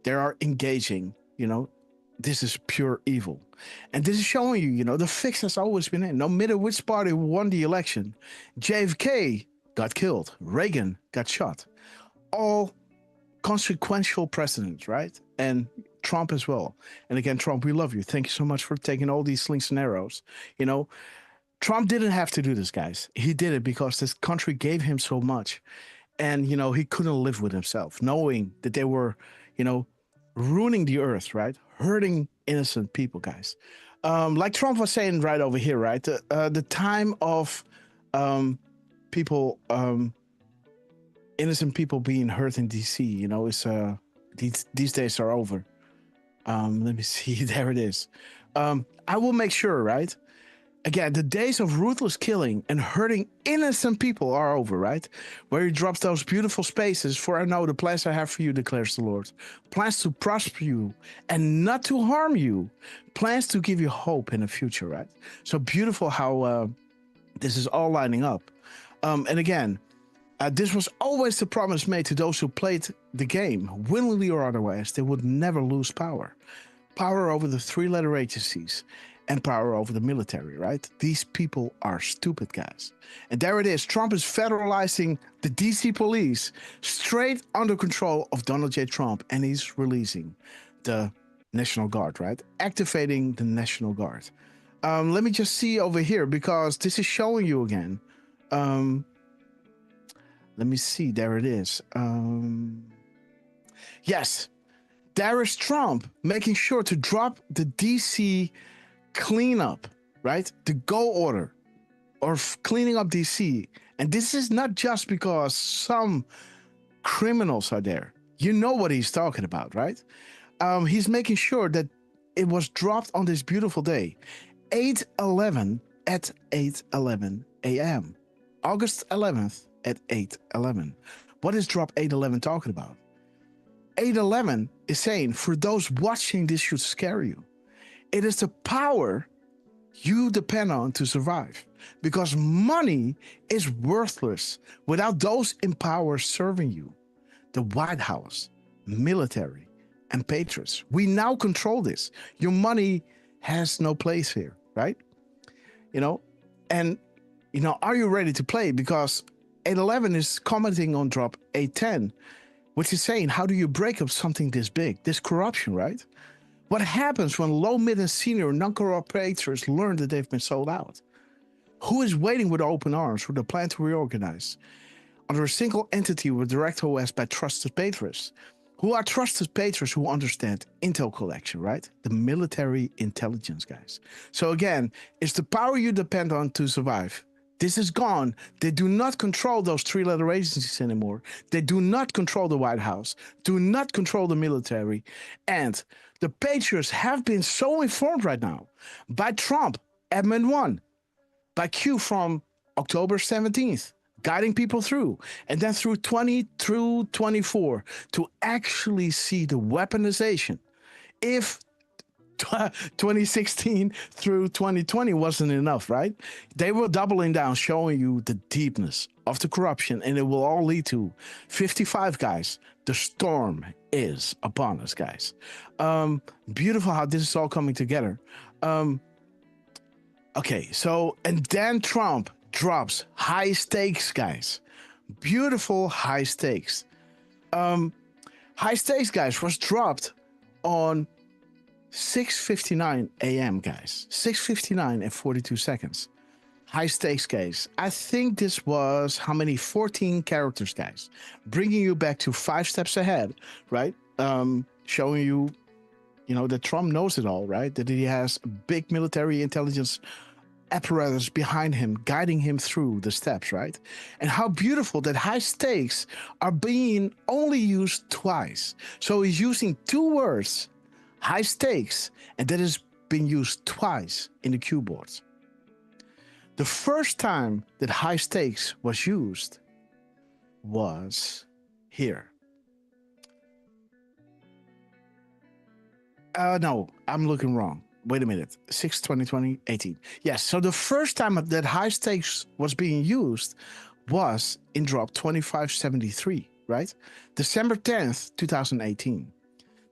They are engaging, this is pure evil. And this is showing you, the fix has always been in. No matter which party won the election, JFK got killed, Reagan got shot. All consequential precedents, right? And Trump as well. And again, Trump, we love you. Thank you so much for taking all these slings and arrows. Trump didn't have to do this, guys. He did it because this country gave him so much. And, he couldn't live with himself, knowing that they were, ruining the earth, right? Hurting innocent people, guys. Like Trump was saying right over here, right? The time of people, innocent people being hurt in DC, is these days are over. Let me see. There it is. I will make sure, right? Again, the days of ruthless killing and hurting innocent people are over, right? Where he drops those beautiful spaces, for I know the plans I have for you, declares the Lord. Plans to prosper you and not to harm you. Plans to give you hope in the future, right? So beautiful how this is all lining up. And again, this was always the promise made to those who played the game, willingly or otherwise. They would never lose power. Power over the three-letter agencies. And power over the military, right? These people are stupid, guys. And there it is. Trump is federalizing the DC police straight under control of Donald J. Trump. And he's releasing the National Guard, right? Activating the National Guard. Let me just see over here, because this is showing you again. Let me see. There it is. Yes. There is Trump making sure to drop the DC cleanup, right? The go order or cleaning up DC. And this is not just because some criminals are there. You know what he's talking about, right? He's making sure that it was dropped on this beautiful day, 8/11 at 8:11 a.m. August 11th at 8:11. What is drop 8/11 talking about? 8/11 is saying, for those watching, this should scare you. It is the power you depend on to survive, because money is worthless without those in power serving you. The White House, military, and patriots. We now control this. Your money has no place here, right? Are you ready to play? Because 8/11 is commenting on drop 8/10, which is saying, how do you break up something this big, this corruption, right? What happens when low, mid, and senior non-corrupt patriots learn that they've been sold out? Who is waiting with open arms with a plan to reorganize under a single entity with direct OS by trusted patriots? Who are trusted patriots who understand intel collection, right? The military intelligence guys. So again, it's the power you depend on to survive. This is gone. They do not control those three-letter agencies anymore. They do not control the White House, do not control the military. And the patriots have been so informed right now by Trump, Admin 1, by Q from October 17th, guiding people through, and then through 20 through 24 to actually see the weaponization. If 2016 through 2020 wasn't enough, right? They were doubling down, showing you the deepness of the corruption, and it will all lead to 55, guys. The storm is upon us, guys. Beautiful how this is all coming together. Okay, so, and then Trump drops high stakes, guys. Beautiful high stakes. High stakes, guys, was dropped on 6:59 a.m., guys. 6:59 and 42 seconds. High stakes, guys. I think this was how many? 14 characters, guys. Bringing you back to 5 steps ahead, right? Showing you, that Trump knows it all, right? That he has a big military intelligence apparatus behind him, guiding him through the steps, right? And how beautiful that high stakes are being only used twice. So he's using 2 words, high stakes, and that has been used twice in the cue boards. The first time that high stakes was used was here. No, I'm looking wrong. Wait a minute. 6/20/2018. Yes, so the first time that high stakes was being used was in drop 2573, right? December 10th, 2018.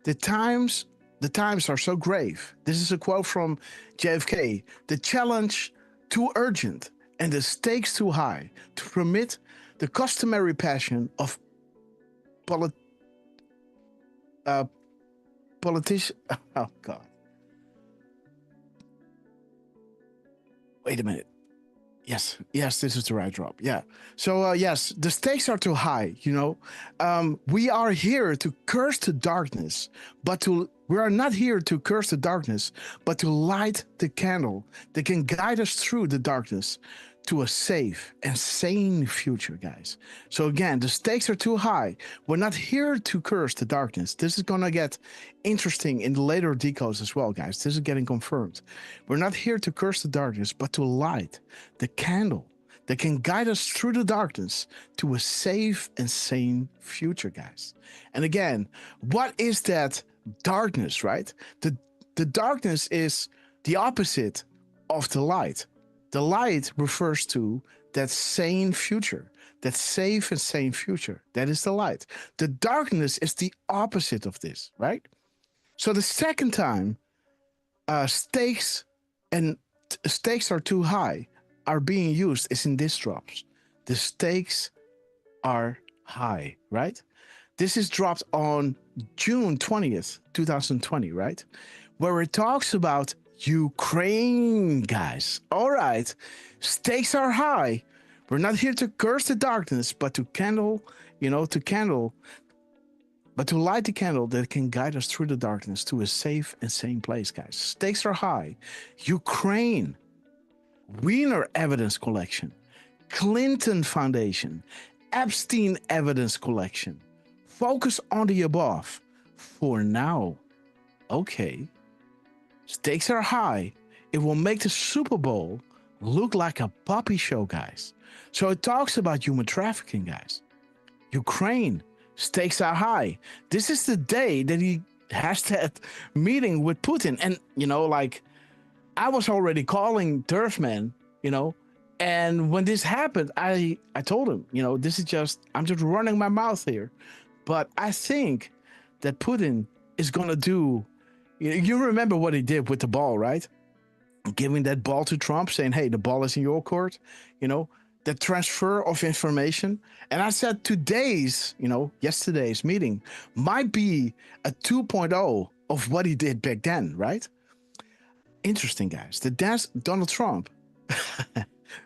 The times are so grave. This is a quote from JFK. The challenge too urgent and the stakes too high to permit the customary passion of politician. Oh God. Wait a minute. Yes, this is the right drop. Yeah. So yes, the stakes are too high. We are here to curse the darkness, we are not here to curse the darkness, but to light the candle that can guide us through the darkness to a safe and sane future, guys. So again, the stakes are too high. We're not here to curse the darkness. This is gonna get interesting in the later decodes as well, guys. This is getting confirmed. We're not here to curse the darkness, but to light the candle that can guide us through the darkness to a safe and sane future, guys. And again, what is that darkness, right? The darkness is the opposite of the light. The light refers to that sane future, that safe and sane future. That is the light. The darkness is the opposite of this, right? So the second time stakes are too high are being used is in these drops. The stakes are high, right? This is dropped on June 20th, 2020, right? Where it talks about Ukraine, guys. All right, stakes are high. We're not here to curse the darkness, but to candle but to light the candle that can guide us through the darkness to a safe and sane place, guys. Stakes are high. Ukraine, Wiener evidence collection, Clinton Foundation, Epstein evidence collection. Focus on the above for now. Okay. Stakes are high. It will make the Super Bowl look like a puppy show, guys. So it talks about human trafficking, guys. Ukraine, stakes are high. This is the day that he has that meeting with Putin. And, you know, like, I was already calling Turfman, you know, and when this happened, I told him, you know, this is just, I'm just running my mouth here. But I think that Putin is going to do, you remember what he did with the ball, right? Giving that ball to Trump, saying, hey, the ball is in your court, you know, the transfer of information. And I said yesterday's meeting might be a 2.0 of what he did back then, right? Interesting, guys. Donald Trump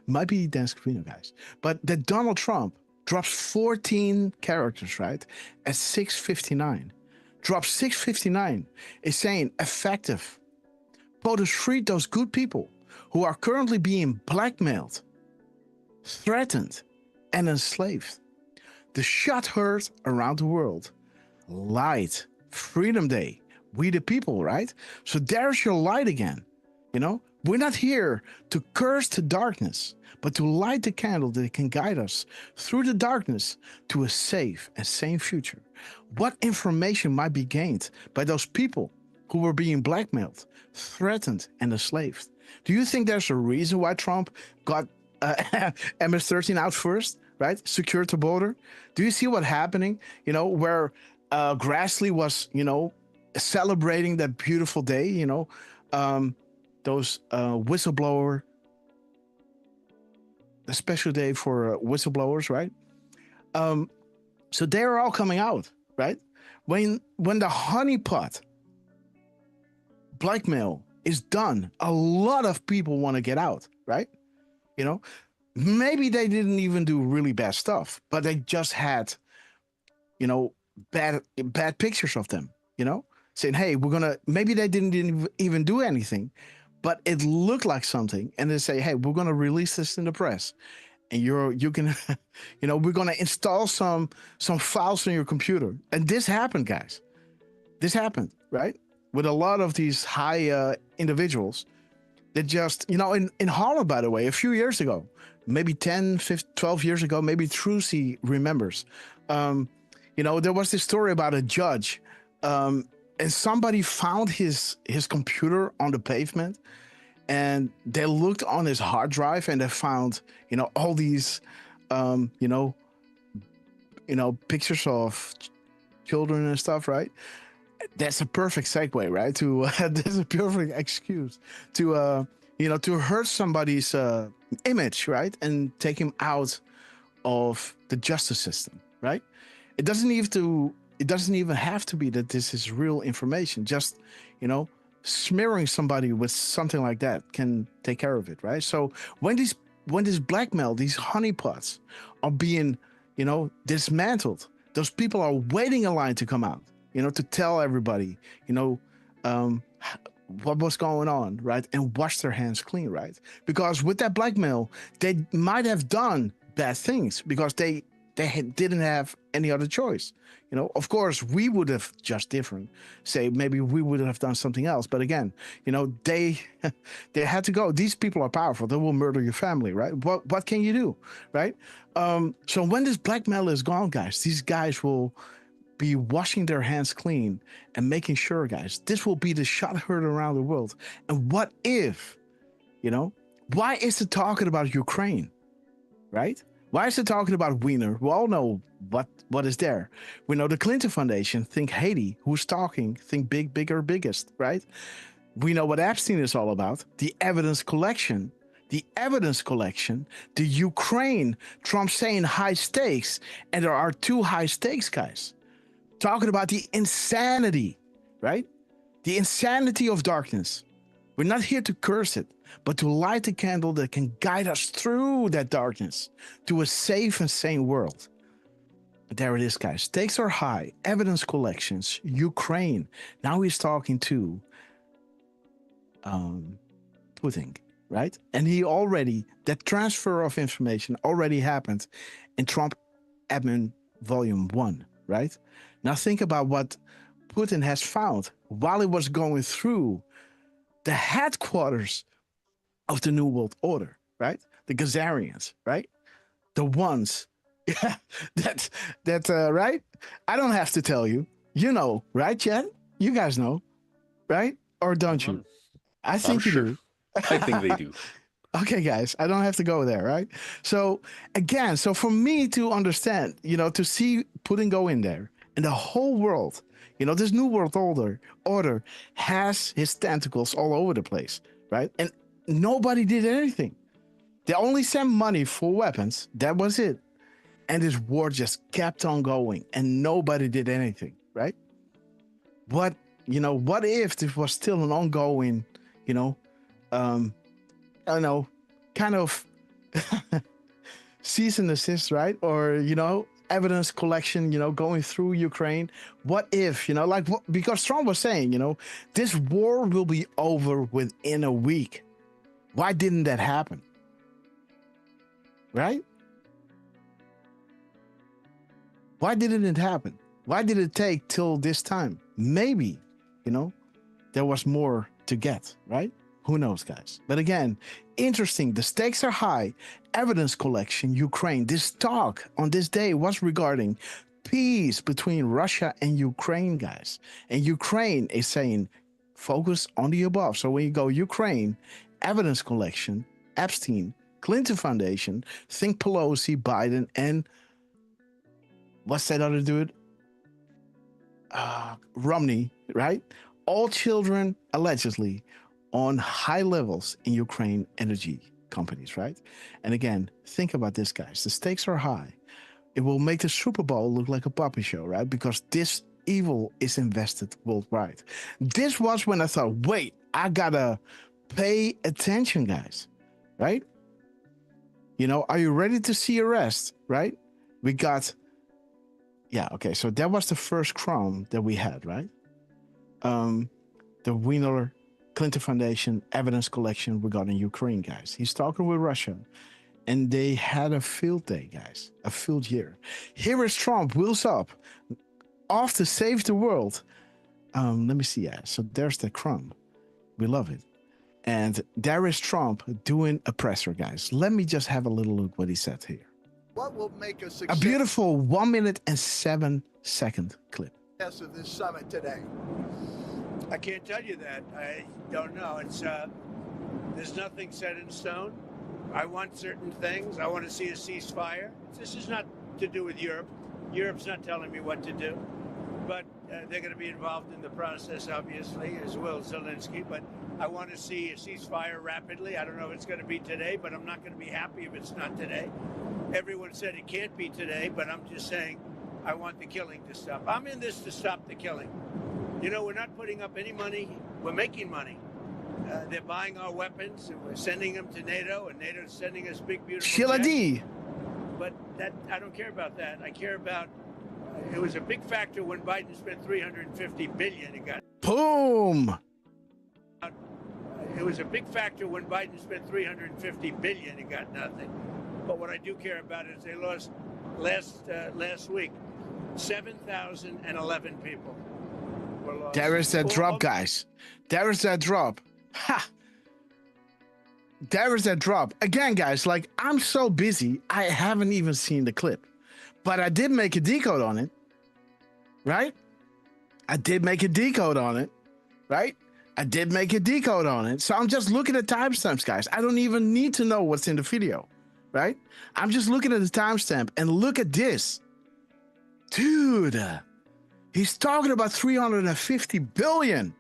might be Dan Scavino, guys, but that Donald Trump drops 14 characters, right? At 659. Drops 659 is saying effective. POTUS freed those good people who are currently being blackmailed, threatened, and enslaved. The shot heard around the world. Light, Freedom Day, we the people, right? So there's your light again. You know, we're not here to curse the darkness, but to light the candle that can guide us through the darkness to a safe and sane future. What information might be gained by those people who were being blackmailed, threatened, and enslaved? Do you think there's a reason why Trump got MS-13 out first, right? Secured the border? Do you see what's happening? You know, where Grassley was, you know, celebrating that beautiful day, you know, those whistleblower, a special day for whistleblowers, right? So they're all coming out, right? When the honeypot blackmail is done, a lot of people want to get out, right? You know, maybe they didn't even do really bad stuff, but they just had, you know, bad pictures of them, you know, saying, hey, maybe they didn't even do anything, but it looked like something. And they say, hey, we're going to release this in the press. And you can, you know, we're going to install some files on your computer. And this happened, guys. This happened, right? With a lot of these high individuals that just, you know, in Holland, by the way, a few years ago, maybe 10, 15, 12 years ago, maybe Trucy remembers, you know, there was this story about a judge and somebody found his computer on the pavement. And they looked on his hard drive and they found, you know, all these, you know, pictures of children and stuff, right? That's a perfect segue, right? That's a perfect excuse to, you know, to hurt somebody's image, right? And take him out of the justice system, right? It doesn't even have to be that this is real information. Just, you know, smearing somebody with something like that can take care of it, right? So when this blackmail, these honeypots are being, you know, dismantled, those people are waiting in line to come out, you know, to tell everybody, you know, what was going on, right? And wash their hands clean, right? Because with that blackmail, they might have done bad things because they didn't have any other choice. You know, of course, we would have just different. Say maybe we would have done something else. But again, you know, they had to go. These people are powerful. They will murder your family, right? What can you do, right? So when this blackmail is gone, guys, these guys will be washing their hands clean and making sure, guys, this will be the shot heard around the world. And what if, you know, why is it talking about Ukraine, right? Why is it talking about Wiener? We all know what is there. We know the Clinton Foundation, think Haiti, who's talking, think big, bigger, biggest, right? We know what Epstein is all about, the evidence collection, the Ukraine, Trump saying high stakes, and there are two high stakes, guys. Talking about the insanity, right? The insanity of darkness. We're not here to curse it, but to light a candle that can guide us through that darkness to a safe and sane world. There it is, guys. Stakes are high. Evidence collections. Ukraine. Now he's talking to Putin, right? And that transfer of information already happened in Trump admin volume 1, right? Now think about what Putin has found while he was going through the headquarters of the New World Order, right? The Gazarians, right? The ones, right? I don't have to tell you. You know, right, Chad? You guys know, right? Or don't you? I think you do. I think they do. Okay, guys, I don't have to go there, right? So again, so for me to understand, to see Putin go in there and the whole world, this New World Order has his tentacles all over the place, right? And nobody did anything. They only sent money for weapons. That was it. And this war just kept on going and nobody did anything, right? What if this was still an ongoing, I don't know, kind of cease and desist, right? Or, evidence collection, going through Ukraine. What if, because Trump was saying, this war will be over within a week. Why didn't that happen? Right? Why didn't it happen? Why did it take till this time? Maybe, there was more to get, right? Who knows, guys? But again, interesting. The stakes are high. Evidence collection, Ukraine. This talk on this day was regarding peace between Russia and Ukraine, guys. And Ukraine is saying, focus on the above. So when you go Ukraine, evidence collection, Epstein, Clinton Foundation, think Pelosi, Biden, and what's that other dude? Romney, right? All children, allegedly, on high levels in Ukraine energy companies, right? And again, think about this, guys. The stakes are high. It will make the Super Bowl look like a puppy show, right? Because this evil is invested worldwide. This was when I thought, wait, I gotta pay attention, guys, right? Are you ready to see arrest, right? We got, okay, so that was the first crumb that we had, right? The Wiener Clinton Foundation evidence collection regarding Ukraine, guys. He's talking with Russia, and they had a field day, guys, a field year. Here is Trump, wheels up, off to save the world. Let me see, so there's the crumb. We love it. And there is Trump doing a presser, guys. Let me just have a little look what he said here. What will make a success? A beautiful 1 minute and 7 second clip. Of this summit today? I can't tell you that. I don't know. It's there's nothing set in stone. I want certain things. I want to see a ceasefire. This is not to do with Europe. Europe's not telling me what to do, but they're going to be involved in the process, obviously, as will Zelensky. But I want to see a ceasefire rapidly. I don't know if it's going to be today, but I'm not going to be happy if it's not today. Everyone said it can't be today, but I'm just saying I want the killing to stop. I'm in this to stop the killing. We're not putting up any money. We're making money. They're buying our weapons, and we're sending them to NATO, and NATO's sending us big, beautiful Sheila jets. D. But I don't care about that. I care about, it was a big factor when Biden spent $350 billion. It got boom. It was a big factor when Biden spent $350 billion. It got nothing. But what I do care about is they lost last week 7,011 people. There is that drop, guys. There is that drop. Ha! There is that drop. Again, guys, I'm so busy, I haven't even seen the clip. But I did make a decode on it, right? I did make a decode on it, right? I did make a decode on it. So I'm just looking at timestamps, guys. I don't even need to know what's in the video, right? I'm just looking at the timestamp and look at this. Dude. He's talking about 350 billion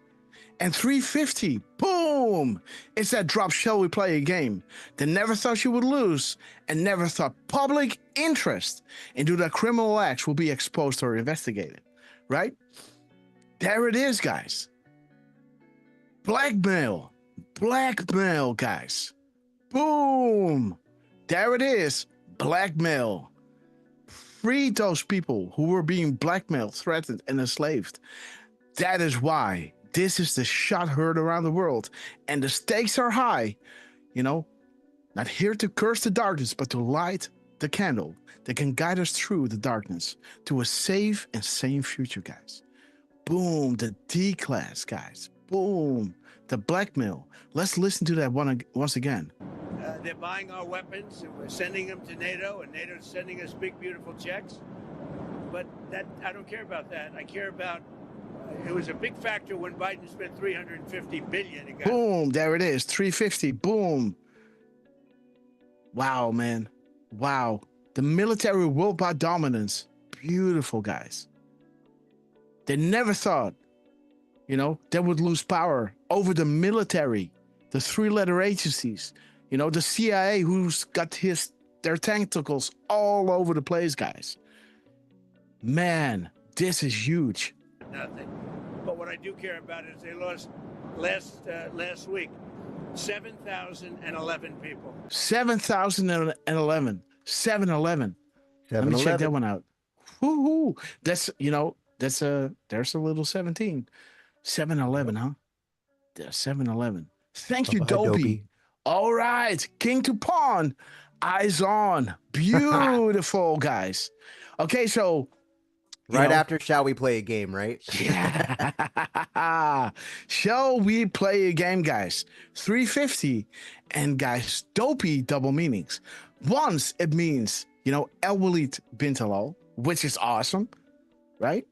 and 350. Boom. It's that drop. Shall we play a game? They never thought you would lose and never thought public interest into their criminal acts will be exposed or investigated. Right? There it is, guys. Blackmail. Blackmail, guys. Boom. There it is. Blackmail. free those people who were being blackmailed, threatened, and enslaved. That is why this is the shot heard around the world. And the stakes are high, you know, not here to curse the darkness, but to light the candle that can guide us through the darkness to a safe and sane future, guys. Boom, the D-class, guys. Boom, the blackmail. Let's listen to that one once again. They're buying our weapons, and we're sending them to NATO, and NATO's sending us big, beautiful checks. But that I don't care about that. I care about it was a big factor when Biden spent $350 billion. Boom, there it is, 350. Boom. Wow, man. Wow. The military worldwide dominance. Beautiful, guys. They never thought, you know, they would lose power over the military, the three-letter agencies, you know, the CIA, who's got their tentacles all over the place, guys. Man, this is huge. Nothing. But what I do care about is they lost last week 7,011 people. 7,011. 7-11. Let me check that one out. Woo-hoo. That's, you know, there's a little 17. 7-11, huh? There's 7-11. Thank you, Dopey. All right. King to pawn. Eyes on. Beautiful, guys. Okay, so right after Shall We Play a Game, right? Yeah. Shall we play a game, guys? 350. And guys, Dopey double meanings. Once it means, you know, El Walid bin Talal, which is awesome, right?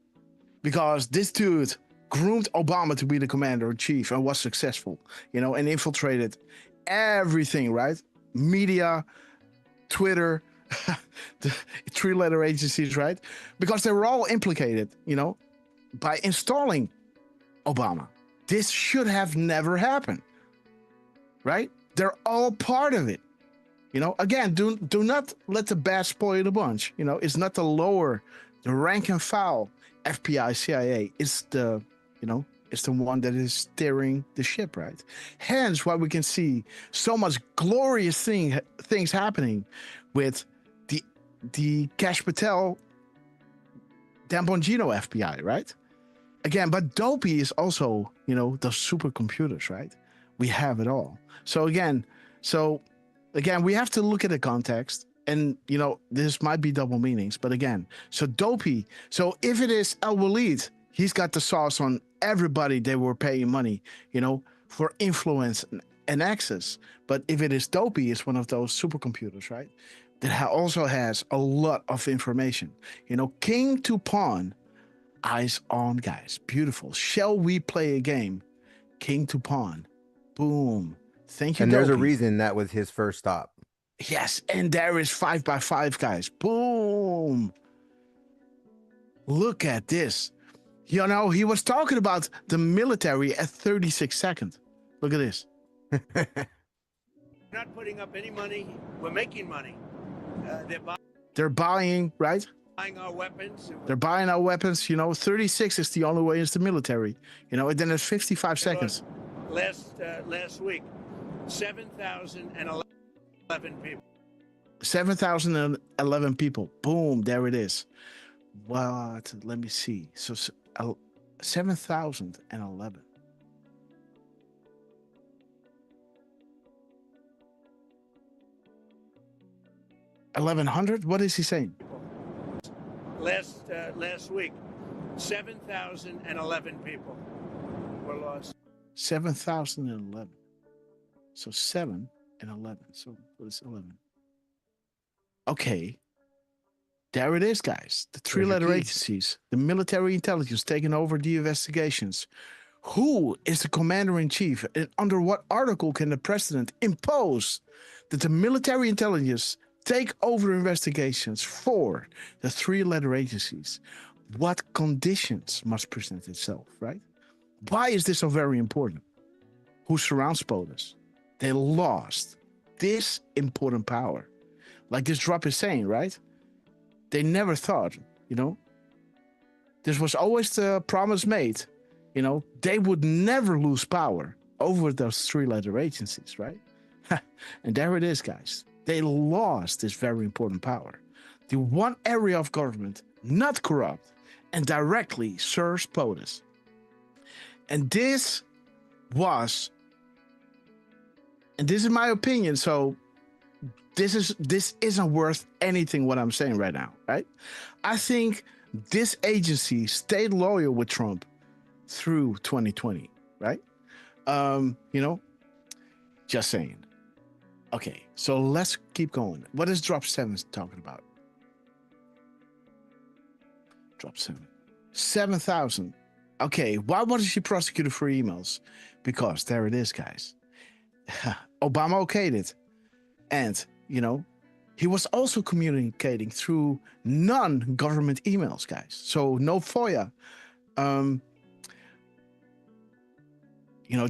Because this dude groomed Obama to be the commander-in-chief and was successful, you know, and infiltrated everything, right? Media, Twitter, the three-letter agencies, right? Because they were all implicated, you know, by installing Obama. This should have never happened, right? They're all part of it. You know, again, do not let the bad spoil the bunch. You know, it's not the rank and file FBI, CIA. It's the, you know, it's the one that is steering the ship, right? Hence why we can see so much glorious things happening with the Cash Patel, Dan Bongino FBI, right? Again, but Dopey is also, you know, the supercomputers, right? We have it all. So again, we have to look at the context, and, you know, this might be double meanings, but again, so Dopey, so if it is El Walid, he's got the sauce on everybody they were paying money, you know, for influence and access. But if it is Dopey, it's one of those supercomputers, right? That also has a lot of information. You know, king to pawn, eyes on, guys. Beautiful. Shall we play a game? King to pawn. Boom. Thank you, And there's Dopey. a reason that was his first stop. Yes, and there is 5x5, guys. Boom. Look at this. You know, he was talking about the military at 36 seconds. Look at this. We're not putting up any money. We're making money. They're buying, right? Buying our weapons. They're buying our weapons. You know, 36 is the only way is the military. You know, and then it's 55 seconds. Last week, 7,011 people. 7,011 people. Boom, there it is. What? Let me see. So 7,011. $1,100? What is he saying? Last week, 7,011 people were lost. 7,011. So 7 and 11. So what is 11? Okay. There it is, guys. The three-letter agencies, the military intelligence taking over the investigations. Who is the commander-in-chief, and under what article can the president impose that the military intelligence take over investigations for the three-letter agencies? What conditions must present itself, right? Why is this so very important? Who surrounds POTUS? They lost this important power. Like this drop is saying, right? They never thought, you know, this was always the promise made, you know, they would never lose power over those three-letter agencies, right? And there it is, guys. They lost this very important power. the one area of government not corrupt and directly serves POTUS. And this is my opinion, so this isn't worth anything what I'm saying right now, right? I think this agency stayed loyal with Trump through 2020, right? Just saying. Okay, so let's keep going. What is Drop 7 talking about? Drop 7. 7,000. Okay, why wasn't she prosecuted for emails? Because there it is, guys. Obama okayed it. And, he was also communicating through non-government emails, guys. So no FOIA.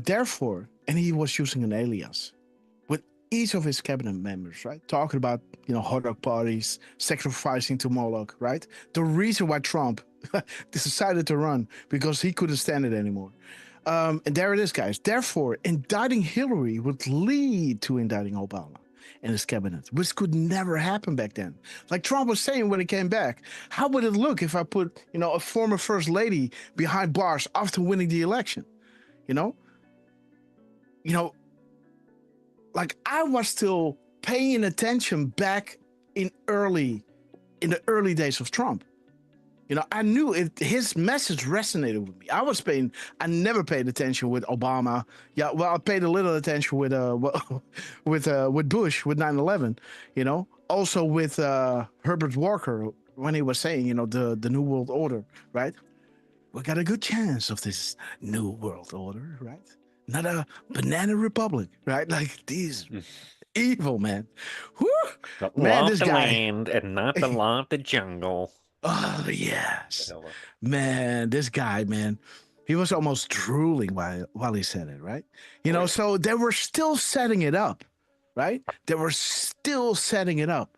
Therefore, and he was using an alias with each of his cabinet members, right? Talking about, hot dog parties, sacrificing to Moloch, right? The reason why Trump decided to run, because he couldn't stand it anymore. And there it is, guys. Therefore, indicting Hillary would lead to indicting Obama and his cabinet, which could never happen back then. Like Trump was saying when he came back, how would it look if I put, a former first lady behind bars after winning the election? Like I was still paying attention back in the early days of Trump. I knew his message resonated with me. I never paid attention with Obama. Yeah, well, I paid a little attention with Bush with 9/11. Also with Herbert Walker when he was saying, the New World Order, right? We got a good chance of this New World Order, right? Not a banana republic, right? Like these evil, man. Whew! The Man, law this of the guy. land and not the law of the jungle. Oh, yes. Man, this guy, man, he was almost drooling while he said it, right? So they were still setting it up, right? They were still setting it up.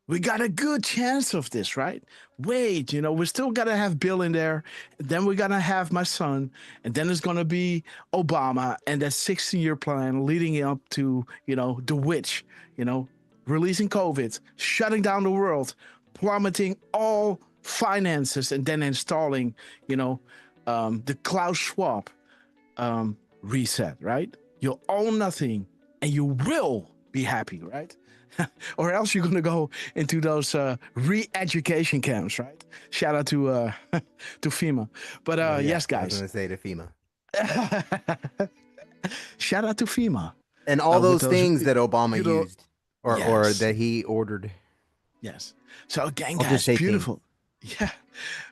We got a good chance of this, right? Wait, we still got to have Bill in there. Then we're going to have my son. And then it's going to be Obama and that 16-year plan leading up to, the witch, releasing COVID, shutting down the world, plummeting all finances, and then installing, the Klaus Schwab reset, right? You'll own nothing and you will be happy, right? Or else you're going to go into those re-education camps, right? Shout out to FEMA. But yes, guys. I was going to say to FEMA. Shout out to FEMA. And all those things that Obama used or Yes. that he ordered. Yes. So again, I'll guys, just say beautiful. Yeah.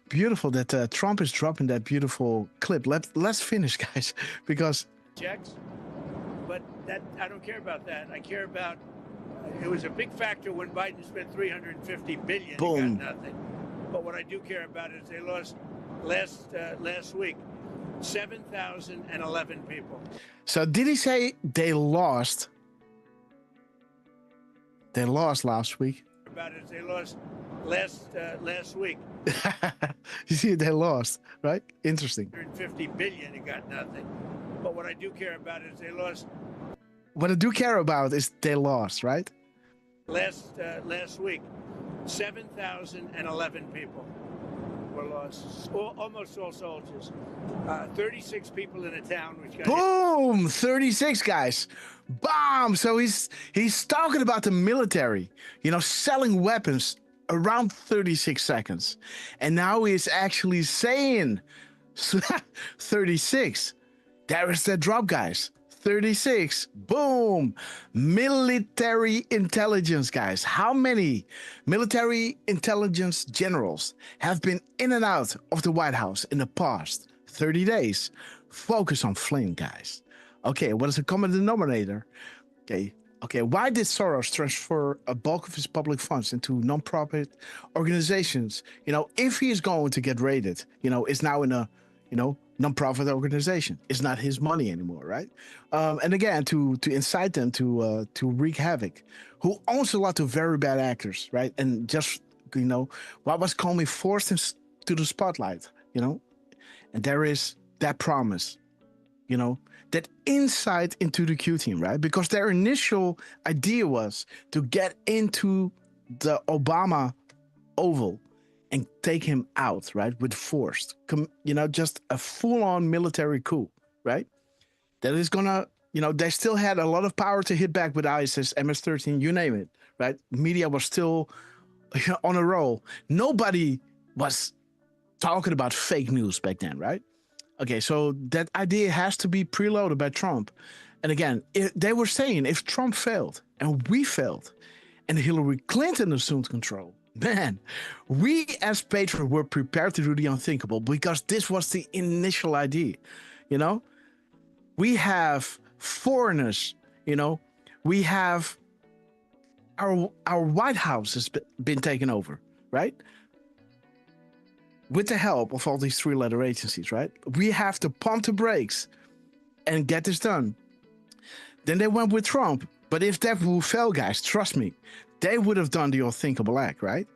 Beautiful that Trump is dropping that beautiful clip. Let's finish, guys, because checks, but that I don't care about that. I care about it was a big factor when Biden spent $350 billion. Boom. He got nothing. But what I do care about is they lost last week 7,011 people. So did he say they lost? They lost last week. About it, they lost last week. You see, they lost, right? Interesting. $150 billion. He got nothing. But what I do care about is they lost. What I do care about is they lost, right? Last week, 7,011 people were lost. Almost all soldiers. 36 people in a town which got Boom! 36 guys. Bomb! So he's talking about the military, selling weapons around 36 seconds. And now he's actually saying 36. There is that drop, guys. 36. Boom. Military intelligence, guys. How many military intelligence generals have been in and out of the White House in the past 30 days? Focus on Flynn, guys. Okay, what is the common denominator? Okay, why did Soros transfer a bulk of his public funds into non-profit organizations? If he is going to get raided, it's now in a, non-profit organization. It's not his money anymore, right? And again, to incite them to wreak havoc, who owns a lot of very bad actors, right? And just, what was Comey forced into the spotlight, and there is that promise, that insight into the Q team, right? Because their initial idea was to get into the Obama Oval and take him out, right, with force. Just a full-on military coup, right? That is gonna, they still had a lot of power to hit back with ISIS, MS-13, you name it, right? Media was still on a roll. Nobody was talking about fake news back then, right? Okay, so that idea has to be preloaded by Trump. And again, they were saying if Trump failed and we failed and Hillary Clinton assumed control, man, we as patriots were prepared to do the unthinkable because this was the initial idea, We have foreigners, we have our White House has been taken over, right? With the help of all these three-letter agencies, right? We have to pump the brakes and get this done. Then they went with Trump. But if that will fail, guys, trust me, they would have done the unthinkable act, right?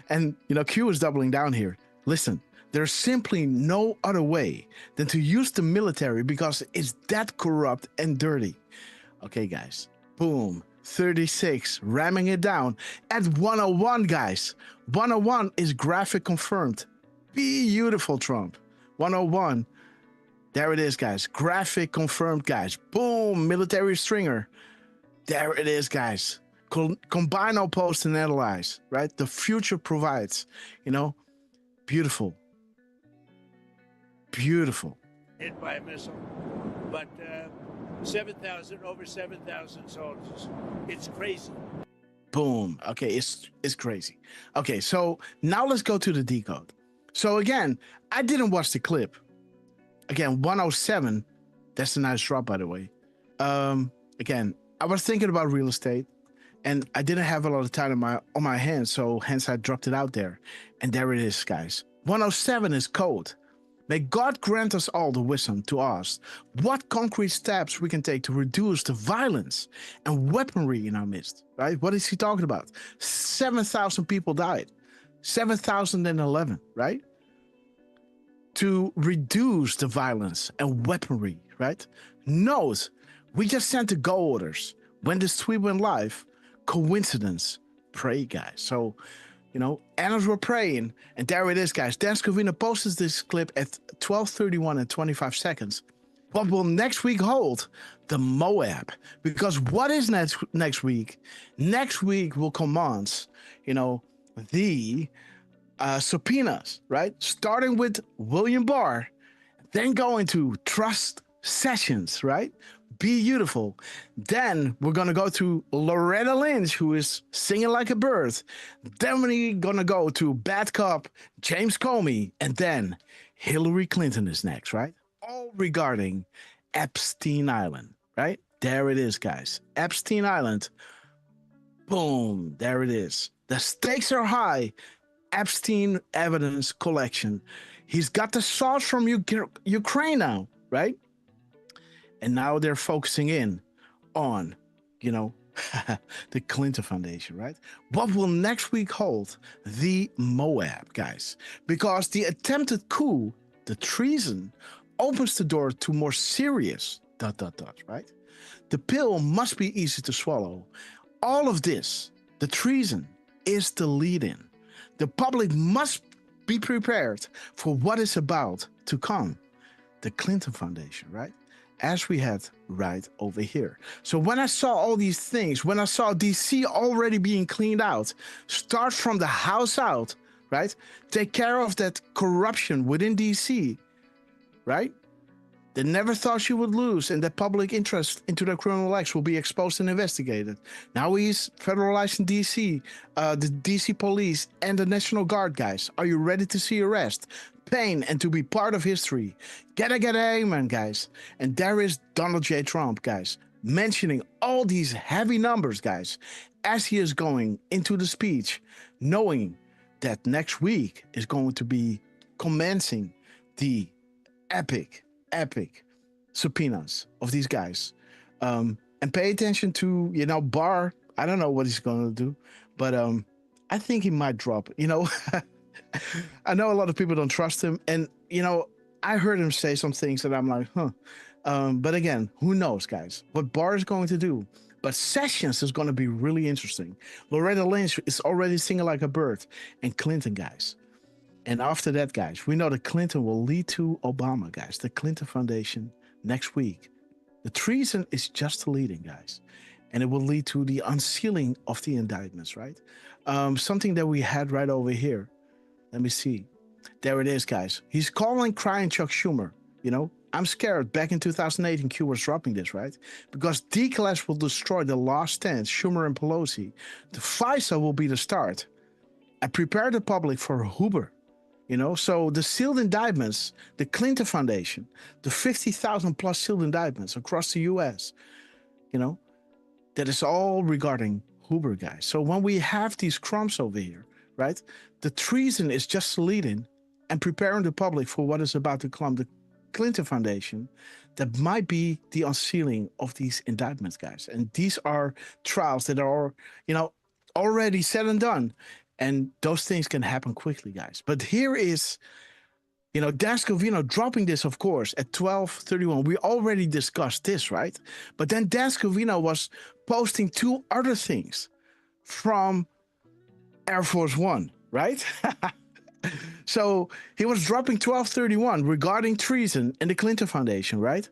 And, Q is doubling down here. Listen, there's simply no other way than to use the military because it's that corrupt and dirty. Okay, guys, boom. 36, ramming it down at 101, guys. 101 is graphic confirmed. Beautiful, Trump. 101. There it is, guys. Graphic confirmed, guys. Boom, military stringer. There it is, guys. Combine all post and analyze, right? The future provides, beautiful. Beautiful. Hit by a missile, but over 7,000 soldiers. It's crazy. Boom. Okay, it's crazy. Okay, so now let's go to the decode. So again, I didn't watch the clip. Again, 107. That's a nice drop, by the way. Again, I was thinking about real estate, and I didn't have a lot of time on my hands, so hence I dropped it out there. And there it is, guys. 107 is code. May God grant us all the wisdom to ask what concrete steps we can take to reduce the violence and weaponry in our midst, right? What is he talking about? 7,000 people died. 7,011, right? To reduce the violence and weaponry, right? Note, we just sent the go orders. When this tweet went live, coincidence, pray, guys. So, animals were praying, and there it is, guys. Dan Scavino posted this clip at 12:31 and 25 seconds. What will next week hold? The Moab. Because what is next week? Next week will commence, the subpoenas, right? Starting with William Barr, then going to trust sessions, right? Beautiful. Then we're going to go to Loretta Lynch, who is singing like a bird. Then we're going to go to bad cop James Comey. And then Hillary Clinton is next, right? All regarding Epstein Island, right? There it is, guys. Epstein Island. Boom. There it is. The stakes are high. Epstein evidence collection. He's got the sauce from Ukraine now, right? And now they're focusing in on, the Clinton Foundation, right? What will next week hold? The Moab, guys. Because the attempted coup, the treason, opens the door to more serious ... right? The pill must be easy to swallow. All of this, the treason, is the lead-in. The public must be prepared for what is about to come. The Clinton Foundation, right? As we had right over here. So when I saw all these things, when I saw DC already being cleaned out, start from the house out, right? Take care of that corruption within DC, right? They never thought she would lose, and that public interest into the criminal acts will be exposed and investigated. Now he's federalizing DC, the DC police, and the National Guard, guys. Are you ready to see arrest, pain, and to be part of history? Get amen, guys. And there is Donald J. Trump, guys, mentioning all these heavy numbers, guys, as he is going into the speech, knowing that next week is going to be commencing the epic subpoenas of these guys. And pay attention to, Barr. I don't know what he's going to do, but I think he might drop. I know a lot of people don't trust him. And, I heard him say some things that I'm like, huh. But again, who knows, guys? What Barr is going to do, But Sessions is going to be really interesting. Loretta Lynch is already singing like a bird. And Clinton, guys. And after that, guys, we know that Clinton will lead to Obama, guys. The Clinton Foundation next week. The treason is just leading, guys. And it will lead to the unsealing of the indictments, right? Something that we had right over here. Let me see. There it is, guys. He's calling, crying Chuck Schumer, you know? I'm scared. Back in 2008, Q was dropping this, right? Because declass will destroy the last stand, Schumer and Pelosi. The FISA will be the start. I prepare the public for Hoover, you know? So the sealed indictments, the Clinton Foundation, the 50,000 plus sealed indictments across the U.S., you know, that is all regarding Hoover, guys. So when we have these crumbs over here, right, the treason is just leading and preparing the public for what is about to come. The Clinton Foundation, that might be the unsealing of these indictments, guys. And these are trials that are, you know, already said and done. And those things can happen quickly, guys. But here is, you know, Dan Scavino dropping this, of course, at 12:31. We already discussed this, right? But then Dan Scavino was posting two other things from Air Force One, right? So he was dropping 12:31 regarding treason in the Clinton Foundation, right?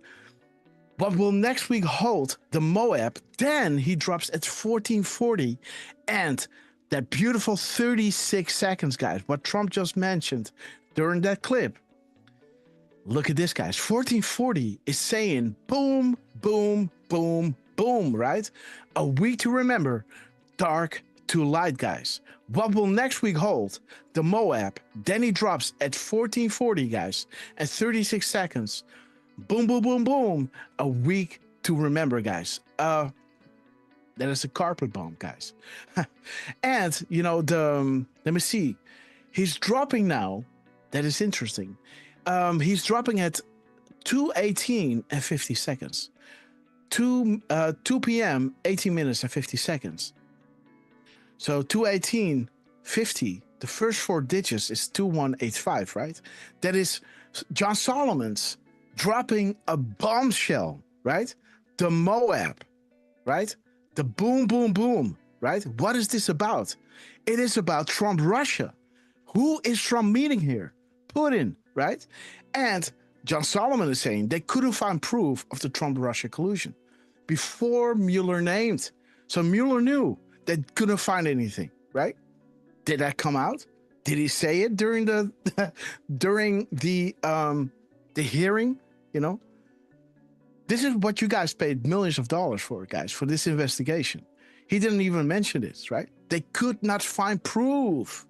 What will next week hold the Moab? Then he drops at 14:40, and that beautiful 36 seconds, guys, what Trump just mentioned during that clip. Look at this, guys. 14:40 is saying boom, boom, boom, boom, right? A week to remember, dark to light, guys. What will next week hold? The Moab. Then he drops at 14:40, guys, at 36 seconds. Boom, boom, boom, boom. A week to remember, guys. That is a carpet bomb, guys. And, you know, let me see. He's dropping now. That is interesting. He's dropping at 2:18 and 50 seconds. 2 p.m., 18 minutes and 50 seconds. So 2:18:50, the first four digits is 2185, right? That is John Solomon's dropping a bombshell, right? The Moab, right? The boom, boom, boom, right? What is this about? It is about Trump, Russia. Who is Trump meeting here? Putin, right? And John Solomon is saying they couldn't find proof of the Trump-Russia collusion before Mueller named. So Mueller knew they couldn't find anything, right? Did that come out? Did he say it during the during the hearing? You know, this is what you guys paid millions of dollars for, guys, for this investigation. He didn't even mention this, right? They could not find proof.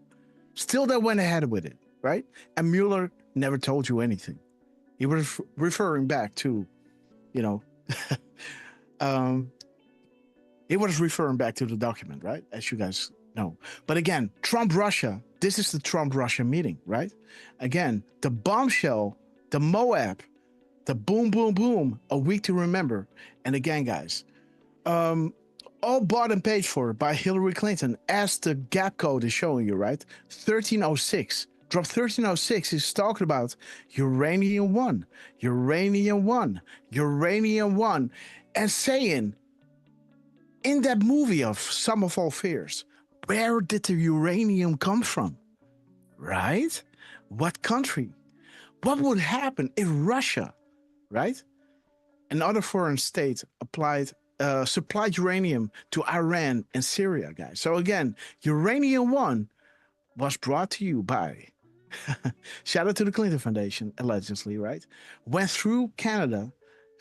Still, they went ahead with it, right? And Mueller never told you anything. He was referring back to, you know, he was referring back to the document, right? As you guys know. But again, Trump-Russia, this is the Trump-Russia meeting, right? Again, the bombshell, the Moab, the boom, boom, boom, a week to remember. And again, guys, all bought and paid for by Hillary Clinton, as the gap code is showing you, right? 1306. Drop 1306 is talking about uranium one, uranium one, uranium one, and saying, in that movie of Sum of All Fears, where did the uranium come from? Right? What country? What would happen if Russia, right, and other foreign states supplied uranium to Iran and Syria, guys? So again, uranium one was brought to you by, shout out to the Clinton Foundation, allegedly, right? Went through Canada,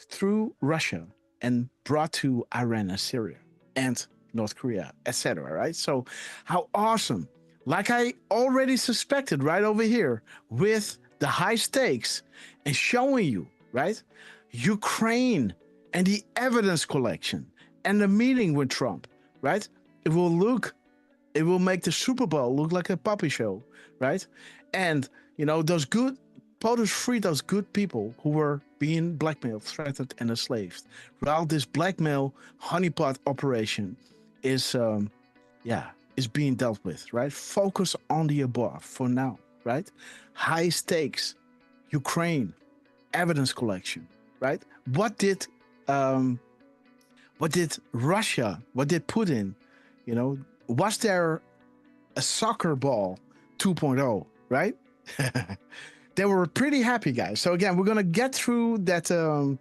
through Russia, and brought to Iran and Syria and North Korea, etc., right? So how awesome. Like I already suspected right over here with the high stakes and showing you, right? Ukraine and the evidence collection and the meeting with Trump, right? It will make the Super Bowl look like a puppy show, right? And, you know, those good, POTUS free those good people who were being blackmailed, threatened, and enslaved. While this blackmail honeypot operation is being dealt with, right? Focus on the above for now, right? High stakes, Ukraine, evidence collection, right? What did What did Russia? What did Putin? You know, was there a soccer ball 2.0? Right? They were pretty happy, guys. So again, we're gonna get through that. How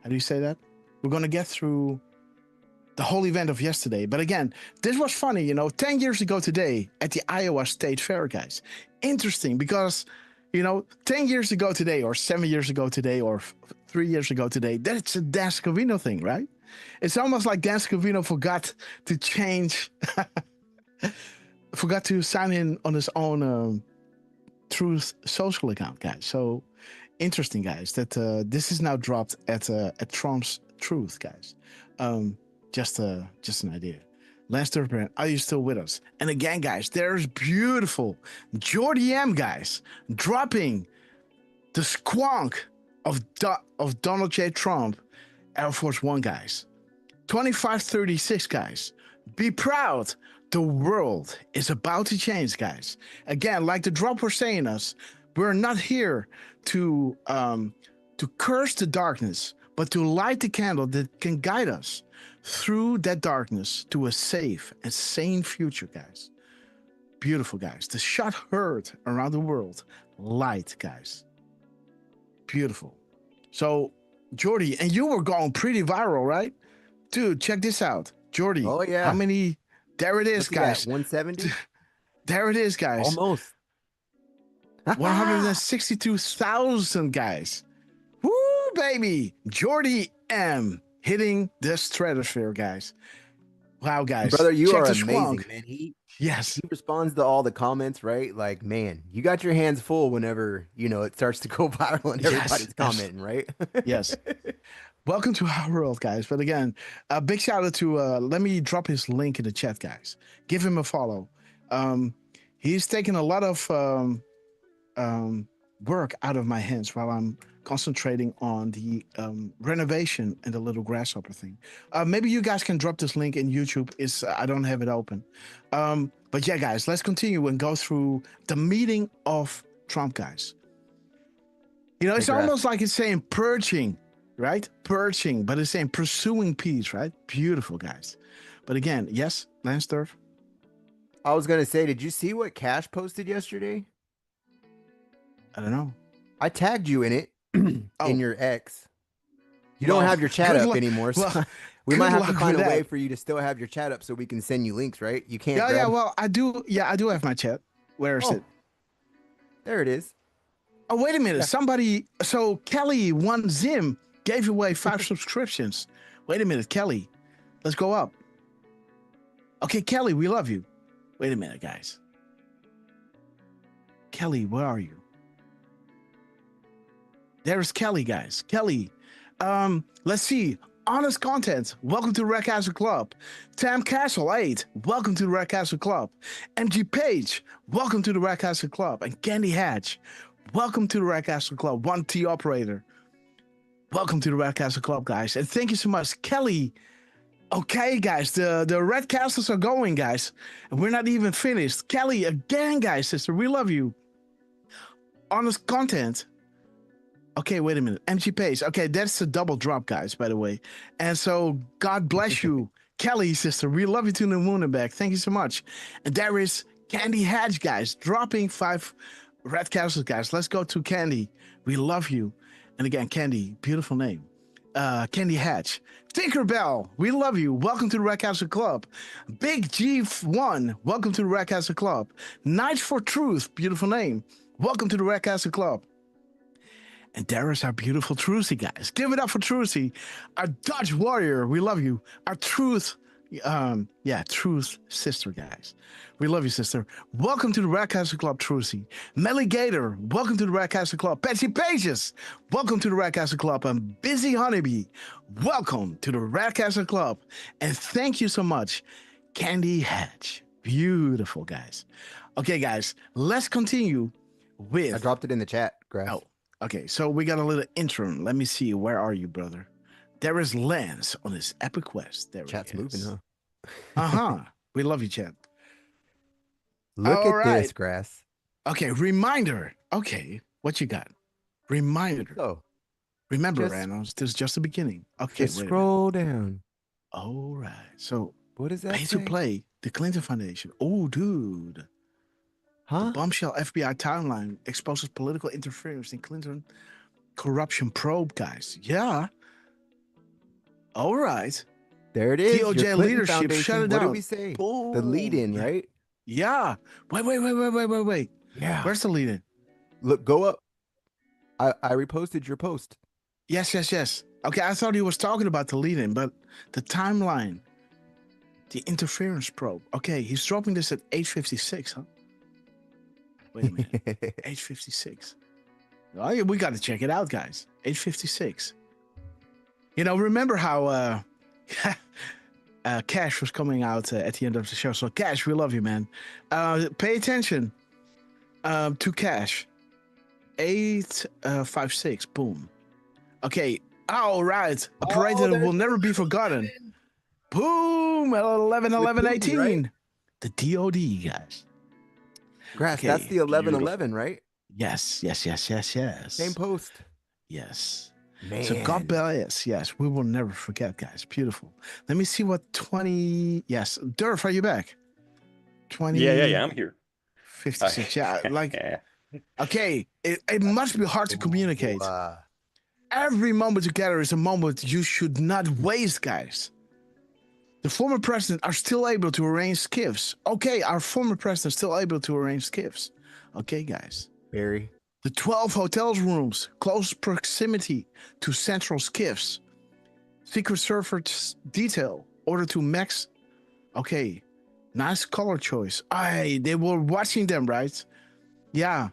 do you say that? We're gonna get through the whole event of yesterday. But again, this was funny, 10 years ago today at the Iowa State Fair, guys. Interesting because, 10 years ago today, or 7 years ago today, or 3 years ago today, that's a Dan Scavino thing, right? It's almost like Dan Scavino forgot to change, forgot to sign in on his own Truth social account, guys. So interesting, guys, that this is now dropped at Trump's Truth, guys. Just an idea. Lance Turpin, are you still with us? And again, guys, there's beautiful Jordy M, guys, dropping the squonk of Donald J. Trump, Air Force One, guys. 2536, guys. Be proud. The world is about to change, guys. Again, like the drop was saying us, we're not here to curse the darkness, but to light the candle that can guide us through that darkness to a safe and sane future, guys. Beautiful, guys. The shot heard around the world. Light, guys. Beautiful. So, Jordy, and you were going pretty viral, right? Dude, check this out. Jordy. Oh, yeah. How many? There it is, guys. 170? There it is, guys. Almost. 162,000, guys. Woo, baby. Jordy M hitting the stratosphere, guys. Wow, guys. Brother, you check are the amazing, squonk. man. He responds to all the comments, right? Like, man, you got your hands full whenever, it starts to go viral and everybody's commenting, right? Yes. Welcome to our world, guys. But again, a big shout out to, let me drop his link in the chat, guys. Give him a follow. He's taken a lot of work out of my hands while I'm concentrating on the renovation and the little grasshopper thing. Maybe you guys can drop this link in YouTube. I don't have it open. But yeah, guys, let's continue and go through the meeting of Trump, guys. It's almost like it's saying purging, right? Purging, but it's saying pursuing peace, right? Beautiful, guys. But again, yes, Lance Turf? I was going to say, did you see what Cash posted yesterday? I don't know. I tagged you in it in your X. You don't have your chat up anymore, so we might have to find a way for you to still have your chat up so we can send you links, right? You can't. Yeah, well, I do. Yeah, I do have my chat. Where is it? There it is. Oh, wait a minute. Somebody. So Kelly One Zim gave away 5 subscriptions. Wait a minute, Kelly. Let's go up. Okay, Kelly, we love you. Wait a minute, guys. Kelly, where are you? There's Kelly, guys. Kelly. Let's see. Honest Content. Welcome to the Red Castle Club. Tam Castle 8. Welcome to the Red Castle Club. MG Page. Welcome to the Red Castle Club. And Candy Hatch. Welcome to the Red Castle Club. 1T Operator. Welcome to the Red Castle Club, guys. And thank you so much, Kelly. Okay, guys. The Red Castles are going, guys. And we're not even finished. Kelly, again, guys, sister. We love you. Honest Content. Okay, wait a minute. MG Pace. Okay, that's a double drop, guys, by the way. And so, God bless you, Kelly, sister. We love you to the moon and back. Thank you so much. And there is Candy Hatch, guys, dropping 5 Red Castles, guys. Let's go to Candy. We love you. And again, Candy, beautiful name. Candy Hatch. Tinkerbell, we love you. Welcome to the Red Castle Club. Big G1, welcome to the Red Castle Club. Knights for Truth, beautiful name. Welcome to the Red Castle Club. And there is our beautiful Trucy, guys. Give it up for Trucy. Our Dutch warrior, we love you. Our Truth, Truth sister, guys. We love you, sister. Welcome to the Red Castle Club, Trucy. Melly Gator, welcome to the Red Castle Club. Patsy Pages, welcome to the Red Castle Club. And Busy Honeybee, welcome to the Red Castle Club. And thank you so much, Candy Hatch. Beautiful, guys. Okay, guys, let's continue with... I dropped it in the chat, Grass. Oh. Okay, so we got a little intro. Let me see. Where are you, brother? There is Lance on his epic quest. There Chat's moving, huh? Uh-huh. We love you, chat. Look at this, Grass. Okay, reminder. Okay, what you got? Reminder. Oh. Remember, Reynolds, this is just the beginning. Okay, just scroll down. All right. So, what does that pay say? to play the Clinton Foundation. Oh, dude. Huh? The bombshell FBI timeline exposes political interference in Clinton corruption probe, guys. Yeah. All right. There it is. DOJ leadership Foundation. shut it What down. did we say? Boom. The lead-in, right? Yeah. Wait. Yeah. Where's the lead-in? Look, go up. I reposted your post. Yes. Okay, I thought he was talking about the lead-in, but the timeline, the interference probe. Okay, he's dropping this at 8:56, huh? Wait a minute. 8:56. Oh, yeah, we got to check it out, guys. 8:56. You know, remember how Cash was coming out at the end of the show. So, Cash, we love you, man. Pay attention to Cash. 8:56. Boom. Okay. All right. Operator will never be forgotten. Boom. 11/11/18. Right? The DOD, guys. Grass, Okay, that's the 11/11, right? Yes. Same post. Yes. Man. So God bless. Yes, we will never forget, guys. Beautiful. Let me see what 20. Yes, Durf, are you back? 20. Yeah, I'm here. 56. Yeah, like. Okay, it must be hard to communicate. Every moment together is a moment you should not waste, guys. The former president are still able to arrange skiffs. Okay, our former president still able to arrange skiffs. Okay, guys. Barry. The 12 hotels rooms, close proximity to central skiffs. Secret Service detail, order to max. Okay, nice color choice. They were watching them, right? Yeah.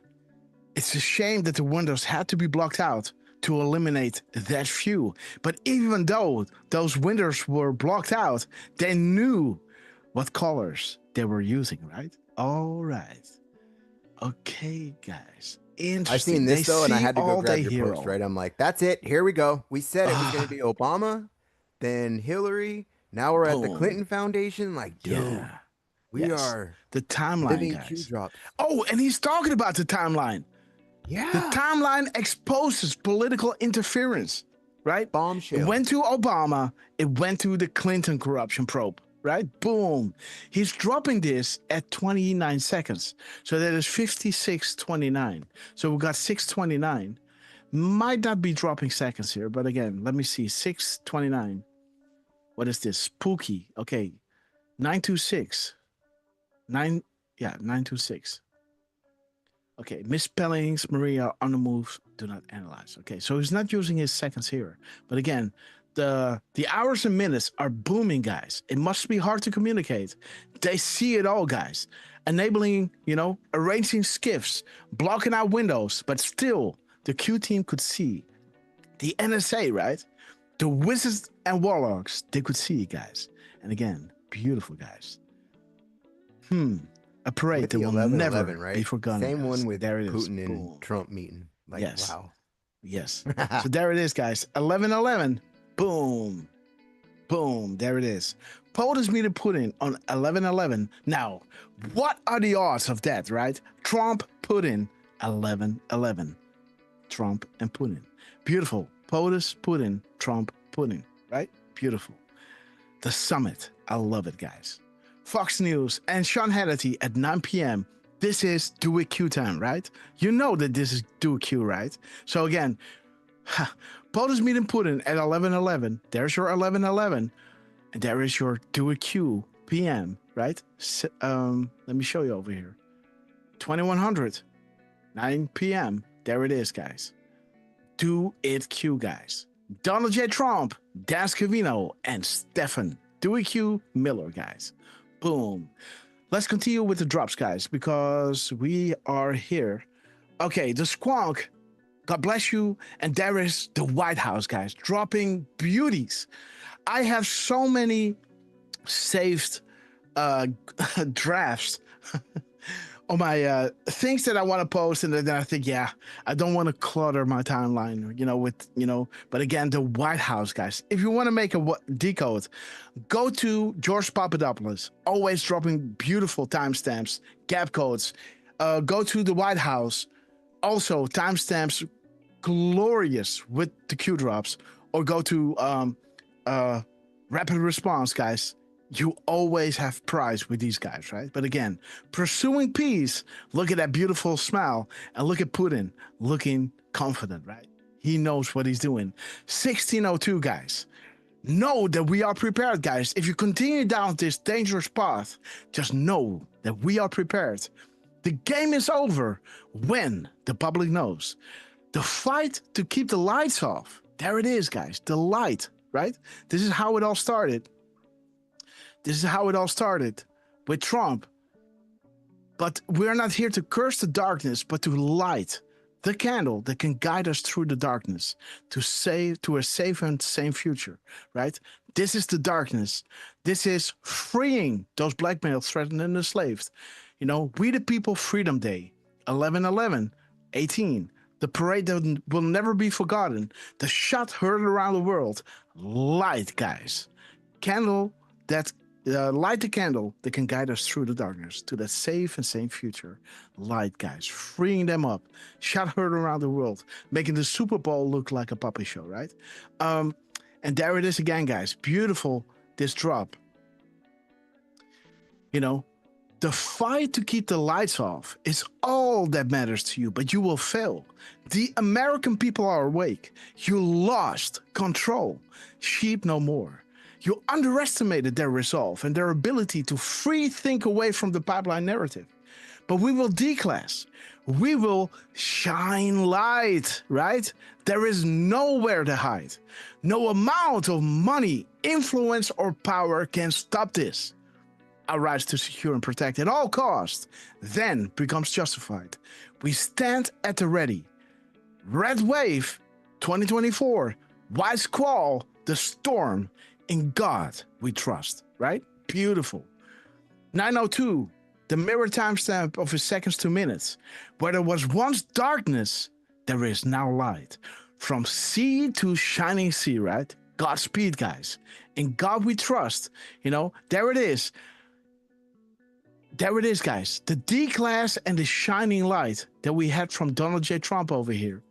It's a shame that the windows had to be blocked out to eliminate that view. But even though those windows were blocked out, they knew what colors they were using, right? All right. Okay, guys. Interesting. I seen this though, and I had to go grab your hero. post, right? I'm like, that's it. Here we go. We said it was going to be Obama, then Hillary. Now we're at the Clinton Foundation. Like, dude, we are the timeline, living guys. Q drops. Oh, and he's talking about the timeline. Yeah. The timeline exposes political interference, right? Bombshell. It went to Obama. It went to the Clinton corruption probe, right? Boom. He's dropping this at 29 seconds. So that is 56:29. So we got 6:29. Might not be dropping seconds here, but again, let me see. 6:29. What is this? Spooky. Okay. 926. 926. Okay, misspellings, Maria, on the move, do not analyze. Okay, so he's not using his seconds here. But again, the hours and minutes are booming, guys. It must be hard to communicate. They see it all, guys. Enabling, arranging skiffs, blocking out windows, but still, the Q team could see. The NSA, right? The wizards and warlocks, they could see, guys. And again, beautiful, guys. A parade that will never be forgotten. Same guys. one with there it Putin is. and Trump meeting. Like, yes. Wow. Yes. So there it is, guys. 11/11. Boom. Boom. There it is. POTUS meeting Putin on 11/11. Now, what are the odds of that, right? Trump, Putin, 11/11. Trump and Putin. Beautiful. POTUS, Putin, Trump, Putin. Right? Beautiful. The summit. I love it, guys. Fox News and Sean Hannity at 9 p.m. This is Do It Q time, right? You know that this is Do It Q, right? So again, POTUS meeting Putin at 11:11. There's your 11:11. And there is your Do It Q p.m., right? Let me show you over here. 2100, 9 p.m. There it is, guys. Do It Q, guys. Donald J. Trump, Dan Scavino, and Stefan Do It Q Miller, guys. Boom. Let's continue with the drops, guys, because we are here. Okay, the Squonk, God bless you. And there is the White House, guys, dropping beauties. I have so many saved drafts on my things that I want to post, and then I think, I don't want to clutter my timeline, but again, the White House, guys. If you want to make a decode, go to George Papadopoulos, always dropping beautiful timestamps, gap codes. Go to the White House, also timestamps, glorious with the Q drops, or go to rapid response, guys. You always have prize with these guys, right? But again, pursuing peace, look at that beautiful smile, and look at Putin looking confident, right? He knows what he's doing. 1602, guys. Know that we are prepared, guys. If you continue down this dangerous path, just know that we are prepared. The game is over when the public knows. The fight to keep the lights off. There it is, guys. The light, right? This is how it all started. This is how it all started with Trump. But we're not here to curse the darkness, but to light the candle that can guide us through the darkness to a safe and sane future, right? This is the darkness. This is freeing those blackmailed, threatened, and enslaved. You know, We the People Freedom Day, 11/11/18. The parade that will never be forgotten. The shot heard around the world. Light, guys. Candle that light the candle that can guide us through the darkness to that safe and sane future. Light, guys, freeing them up. Shot heard around the world, making the Super Bowl look like a puppet show, right? And there it is again, guys. Beautiful, this drop. You know, the fight to keep the lights off is all that matters to you, but you will fail. The American people are awake. You lost control. Sheep no more. You underestimated their resolve and their ability to free think away from the pipeline narrative. But we will declass. We will shine light, right? There is nowhere to hide. No amount of money, influence, or power can stop this. Our rights to secure and protect at all costs then becomes justified. We stand at the ready. Red wave, 2024. White squall, the storm. In God we trust, right? Beautiful. 902, the mirror timestamp of his seconds to minutes. Where there was once darkness, there is now light. From sea to shining sea, right? Godspeed, guys. In God we trust. You know, there it is. There it is, guys. The D-class and the shining light that we had from Donald J. Trump over here.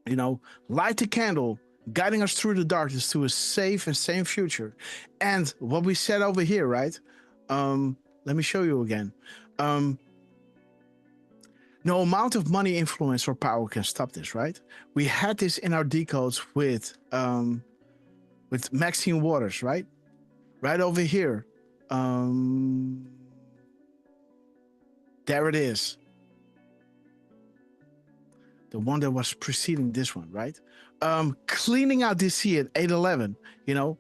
You know, light the candle, guiding us through the darkness to a safe and sane future. And what we said over here, right? Let me show you again. No amount of money, influence, or power can stop this, right? We had this in our decodes with Maxine Waters, right? Right over here. There it is. The one that was preceding this one, right? Cleaning out DC at 811, you know.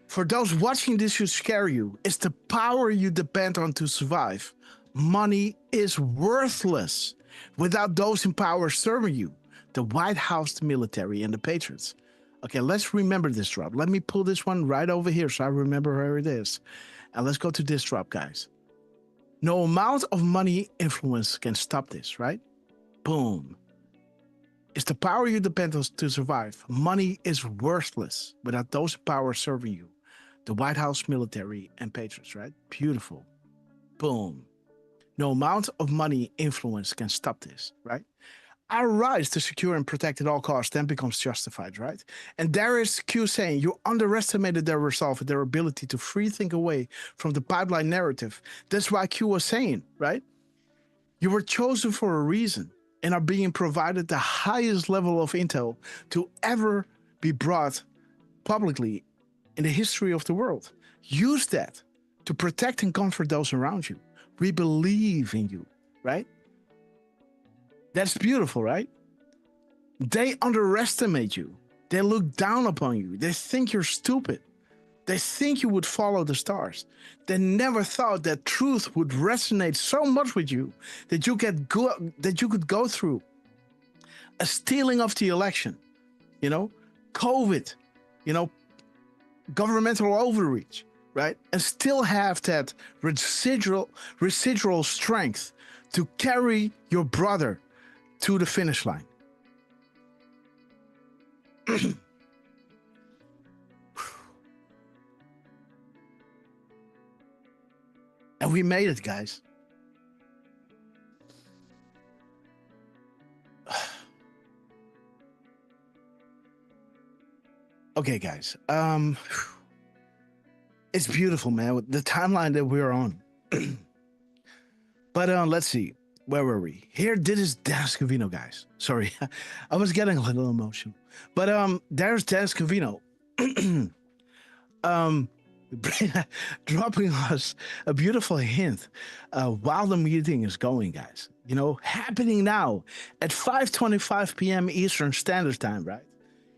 For those watching, this should scare you. It's the power you depend on to survive. Money is worthless without those in power serving you. The White House, the military, and the patriots. Okay, let's remember this drop. Let me pull this one right over here so I remember where it is. And let's go to this drop, guys. No amount of money, influence can stop this, right? Boom. It's the power you depend on to survive. Money is worthless without those in power serving you. The White House, military, and patriots, right? Beautiful. Boom. No amount of money, influence can stop this, right? Our rights to secure and protect at all costs then becomes justified, right? And there is Q saying you underestimated their resolve and their ability to free think away from the pipeline narrative. That's why Q was saying, right? You were chosen for a reason and are being provided the highest level of intel to ever be brought publicly in the history of the world. Use that to protect and comfort those around you. We believe in you, right? That's beautiful, right? They underestimate you. They look down upon you. They think you're stupid. They think you would follow the stars. They never thought that truth would resonate so much with you that you could go through a stealing of the election, you know, COVID, you know, governmental overreach, right? And still have that residual strength to carry your brother to the finish line. And we made it, guys. Okay, guys. It's beautiful, man. The timeline that we're on. But let's see. Where were we? Here, this is Dennis Covino, guys. Sorry, I was getting a little emotional. But there's Dennis Covino. Dropping us a beautiful hint while the meeting is going, guys. You know, happening now at 5:25 p.m. Eastern Standard Time, right?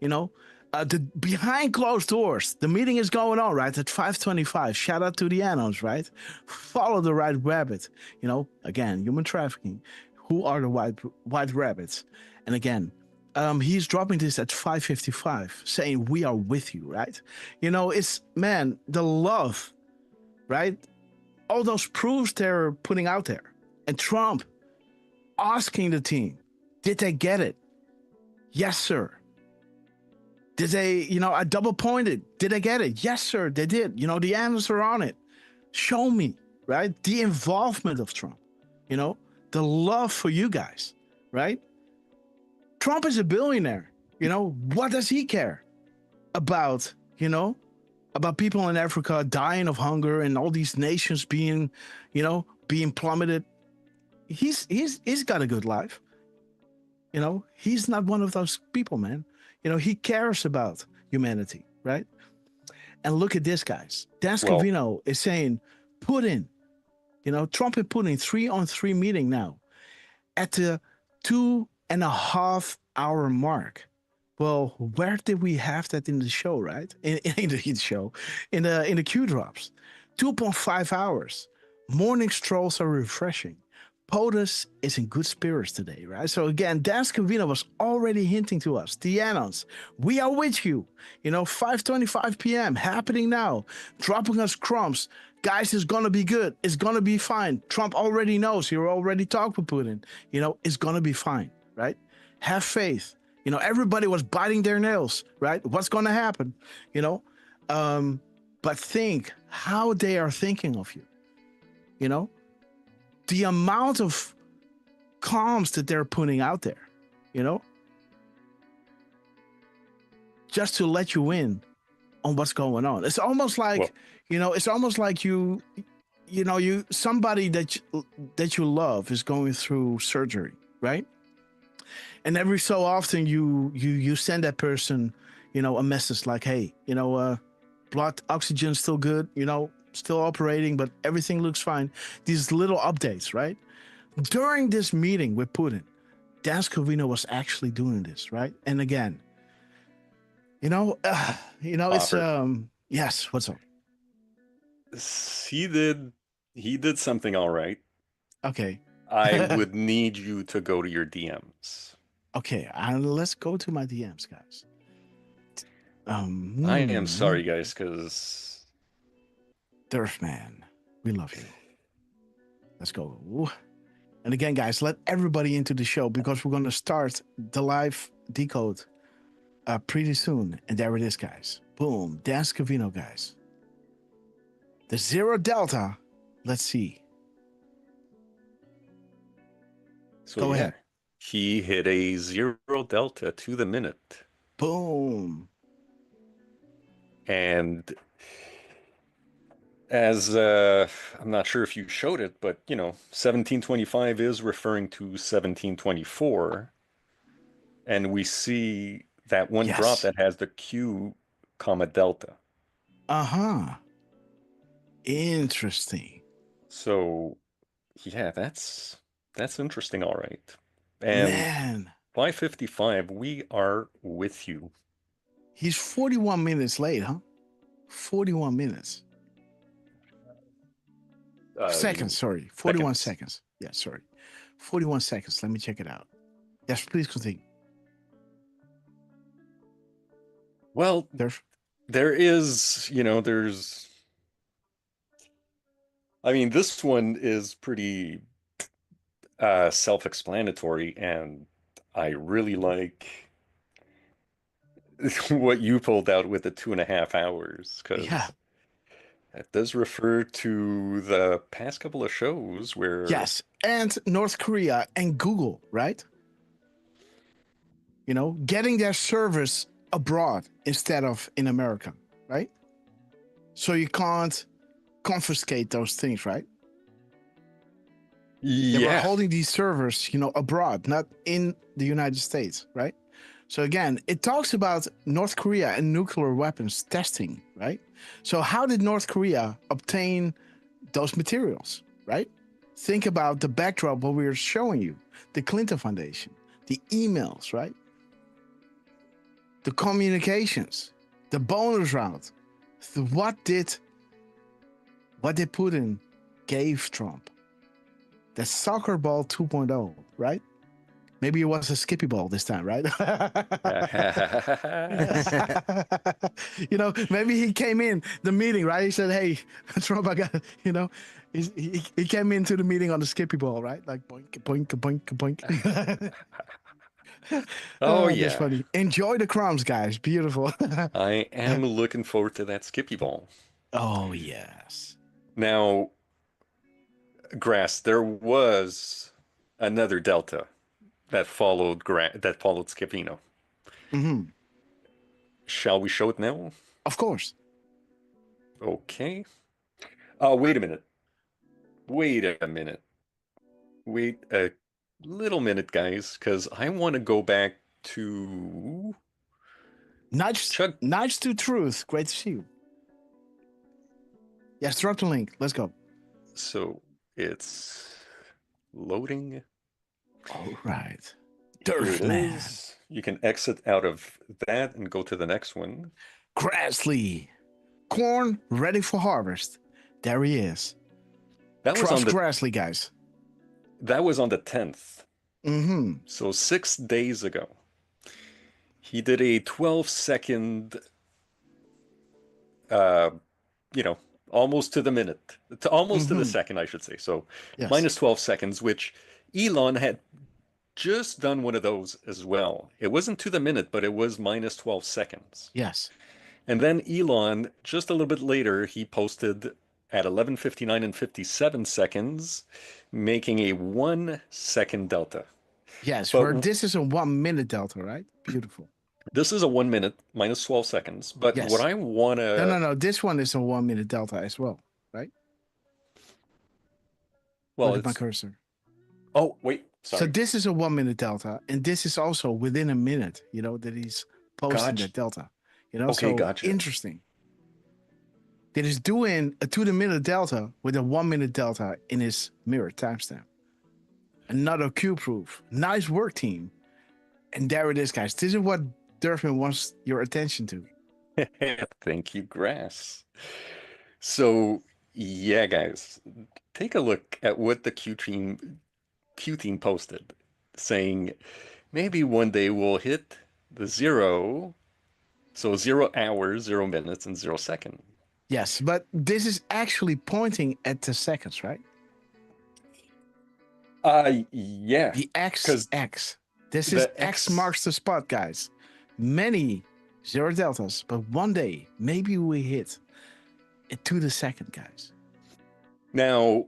You know, the behind closed doors, the meeting is going on, right? At 5:25. Shout out to the Anos, right? Follow the white rabbit. You know, again, human trafficking. Who are the white rabbits? And again, he's dropping this at 5:55, saying we are with you, right? You know, it's, man, the love, right? All those proofs they're putting out there. And Trump asking the team, did they get it? Yes, sir. Did they, you know, I double pointed. Did they get it? Yes, sir, they did. You know, the answers are on it. Show me, right? The involvement of Trump, you know, the love for you guys, right? Trump is a billionaire. You know, what does he care about, you know, about people in Africa dying of hunger and all these nations being, you know, being plummeted? He's got a good life. You know, he's not one of those people, man. You know, he cares about humanity, right? And look at this, guys. Dan Scavino is saying, Putin, you know, Trump and Putin 3-on-3 meeting now at the 2.5-hour mark. Well, where did we have that in the show, right? In the show, in the Q drops. 2.5 hours. Morning strolls are refreshing. POTUS is in good spirits today, right? So again, Dan Scavino was already hinting to us, Dianos, we are with you. You know, 5:25 p.m. happening now, dropping us crumbs. Guys, it's gonna be good. It's gonna be fine. Trump already knows. He already talked with Putin. You know, it's gonna be fine, right? Have faith. You know, everybody was biting their nails, right? What's gonna happen? You know, but think how they are thinking of you. You know, the amount of comms that they're putting out there, you know, just to let you in on what's going on. It's almost like, you know, it's almost like you know, somebody that you love is going through surgery, right? And every so often you send that person, you know, a message like, hey, you know, blood oxygen still good, you know, still operating, but everything looks fine. These little updates, right? During this meeting with Putin, Dan Scavino was actually doing this, right? And again, you know, it's yes. What's up? He did something all right. Okay. I would need you to go to your DMs. Okay, let's go to my DMs, guys. I am sorry, guys, because Durfman, we love you. Let's go. And again, guys, let everybody into the show because we're going to start the live decode pretty soon. And there it is, guys. Boom. Dan Scavino, guys. The 0 Delta. Let's see. So go ahead. He hit a 0 Delta to the minute. Boom. And as I'm not sure if you showed it, but you know, 1725 is referring to 1724, and we see that one drop that has the Q, comma Delta. Interesting. So, yeah, that's interesting. All right, and man, 5:55, we are with you. He's 41 minutes late, huh? 41 minutes. Seconds, sorry. 41 seconds. Yeah, sorry. 41 seconds. Let me check it out. Yes, please continue. Well, there is, you know, I mean, this one is pretty self-explanatory, and I really like what you pulled out with the 2.5 hours, because that does refer to the past couple of shows where... Yes, and North Korea and Google, right? You know, getting their service abroad instead of in America, right? So you can't confiscate those things, right? They were Yeah. holding these servers, abroad, not in the United States, right? So again, it talks about North Korea and nuclear weapons testing, right? So how did North Korea obtain those materials, right? Think about the backdrop, what we were showing you, the Clinton Foundation, the emails, right? The communications, the bonus round. What did Putin gave Trump? The soccer ball 2.0, right? Maybe it was a skippy ball this time, right? Maybe he came in the meeting, right? He said, "Hey, Trump, I got," he came into the meeting on the skippy ball, right? Like boink, boink, boink, boink. Oh, That's yeah. funny. Enjoy the crumbs, guys. Beautiful. I am looking forward to that Skippy ball. Oh, yes. Now, Grass, there was another Delta that followed Scipino. Mm-hmm. Shall we show it now? Of course. Okay. Wait a minute. Wait a little minute, guys, because I want to go back to Nudge to Truth. Great to see you. Yes, drop the link. Let's go. So it's loading. All right. Here it Durfman. is. You can exit out of that and go to the next one. Grassley. Corn ready for harvest. There he is. That was on the Grassley, guys. That was on the 10th. Mm-hmm. So 6 days ago. He did a 12-second, almost to the minute, to the second, I should say. So yes. minus 12 seconds, which Elon had just done one of those as well. It wasn't to the minute, but it was minus 12 seconds. Yes. And then Elon, just a little bit later, he posted at 11:59 and 57 seconds, making a 1 second delta. Yes, where this is a 1 minute delta, right? Beautiful. This is a 1 minute, minus 12 seconds. But yes. what I want to... No. This one is a 1 minute delta as well, right? Well, look at my cursor. Oh, wait. Sorry. So this is a 1 minute delta, and this is also within a minute, that he's posting that delta. Okay, so gotcha. Interesting. That is doing a 2 minute delta with a 1 minute delta in his mirror timestamp. Another Q proof. Nice work, team. And there it is, guys. This is what Durfman wants your attention to. Thank you, Grass. So, yeah, guys, take a look at what the Q team posted, saying maybe one day we'll hit the 0. So 0 hours, 0 minutes, and 0 seconds. Yes, but this is actually pointing at the seconds, right? Yeah. The X. This is X marks the spot, guys. Many 0 deltas, but one day maybe we hit it to the second, guys. Now,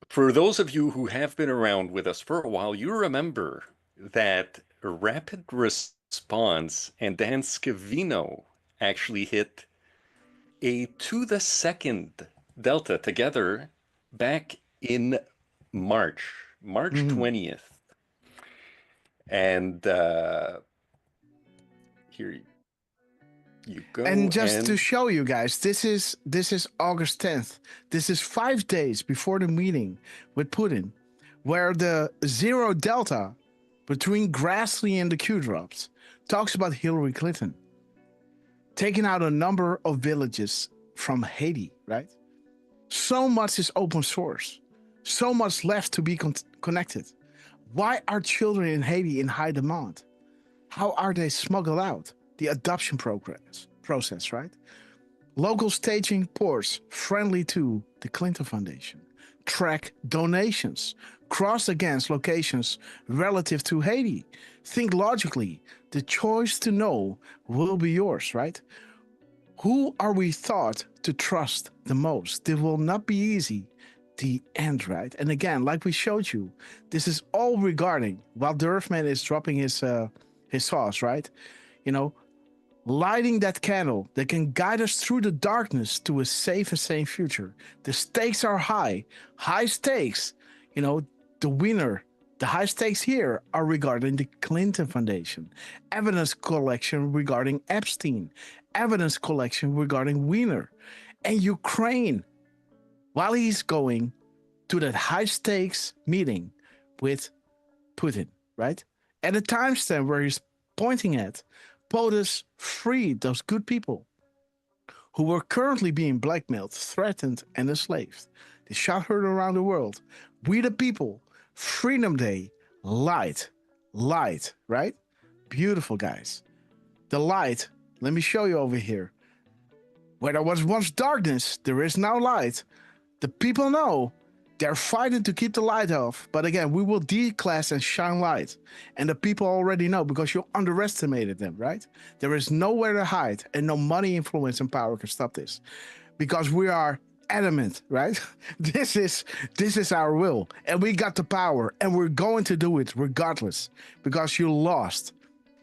for those of you who have been around with us for a while, you remember that Rapid Response and Dan Scavino actually hit a to the second delta together back in March 20th. And here you go. And just to show you guys, this is August 10th. This is 5 days before the meeting with Putin, where the 0 delta between Grassley and the Q drops talks about Hillary Clinton taking out a number of villages from Haiti, right? So much is open source. So much left to be connected. Why are children in Haiti in high demand? How are they smuggled out? The adoption process, right? Local staging ports friendly to the Clinton Foundation. Track donations. Cross against locations relative to Haiti. Think logically. The choice to know will be yours, right? Who are we thought to trust the most? This will not be easy. The end, right? And again, like we showed you, this is all regarding while Durfman is dropping his sauce, right? lighting that candle that can guide us through the darkness to a safe and sane future. The stakes are high stakes. You know, the winner, the high stakes here are regarding the Clinton Foundation, evidence collection regarding Epstein, evidence collection regarding Wiener, and Ukraine, while he's going to that high stakes meeting with Putin, right? At a timestamp where he's pointing at, POTUS freed those good people who were currently being blackmailed, threatened, and enslaved. They shot her around the world. We the people, Freedom Day, light, right? Beautiful, guys. The light, let me show you over here. Where there was once darkness, there is now light. The people know they're fighting to keep the light off. But again, we will declass and shine light. And the people already know because you underestimated them, right? There is nowhere to hide and no money, influence, and power can stop this. Because we are adamant, right? This is our will. And we got the power and we're going to do it regardless. Because you lost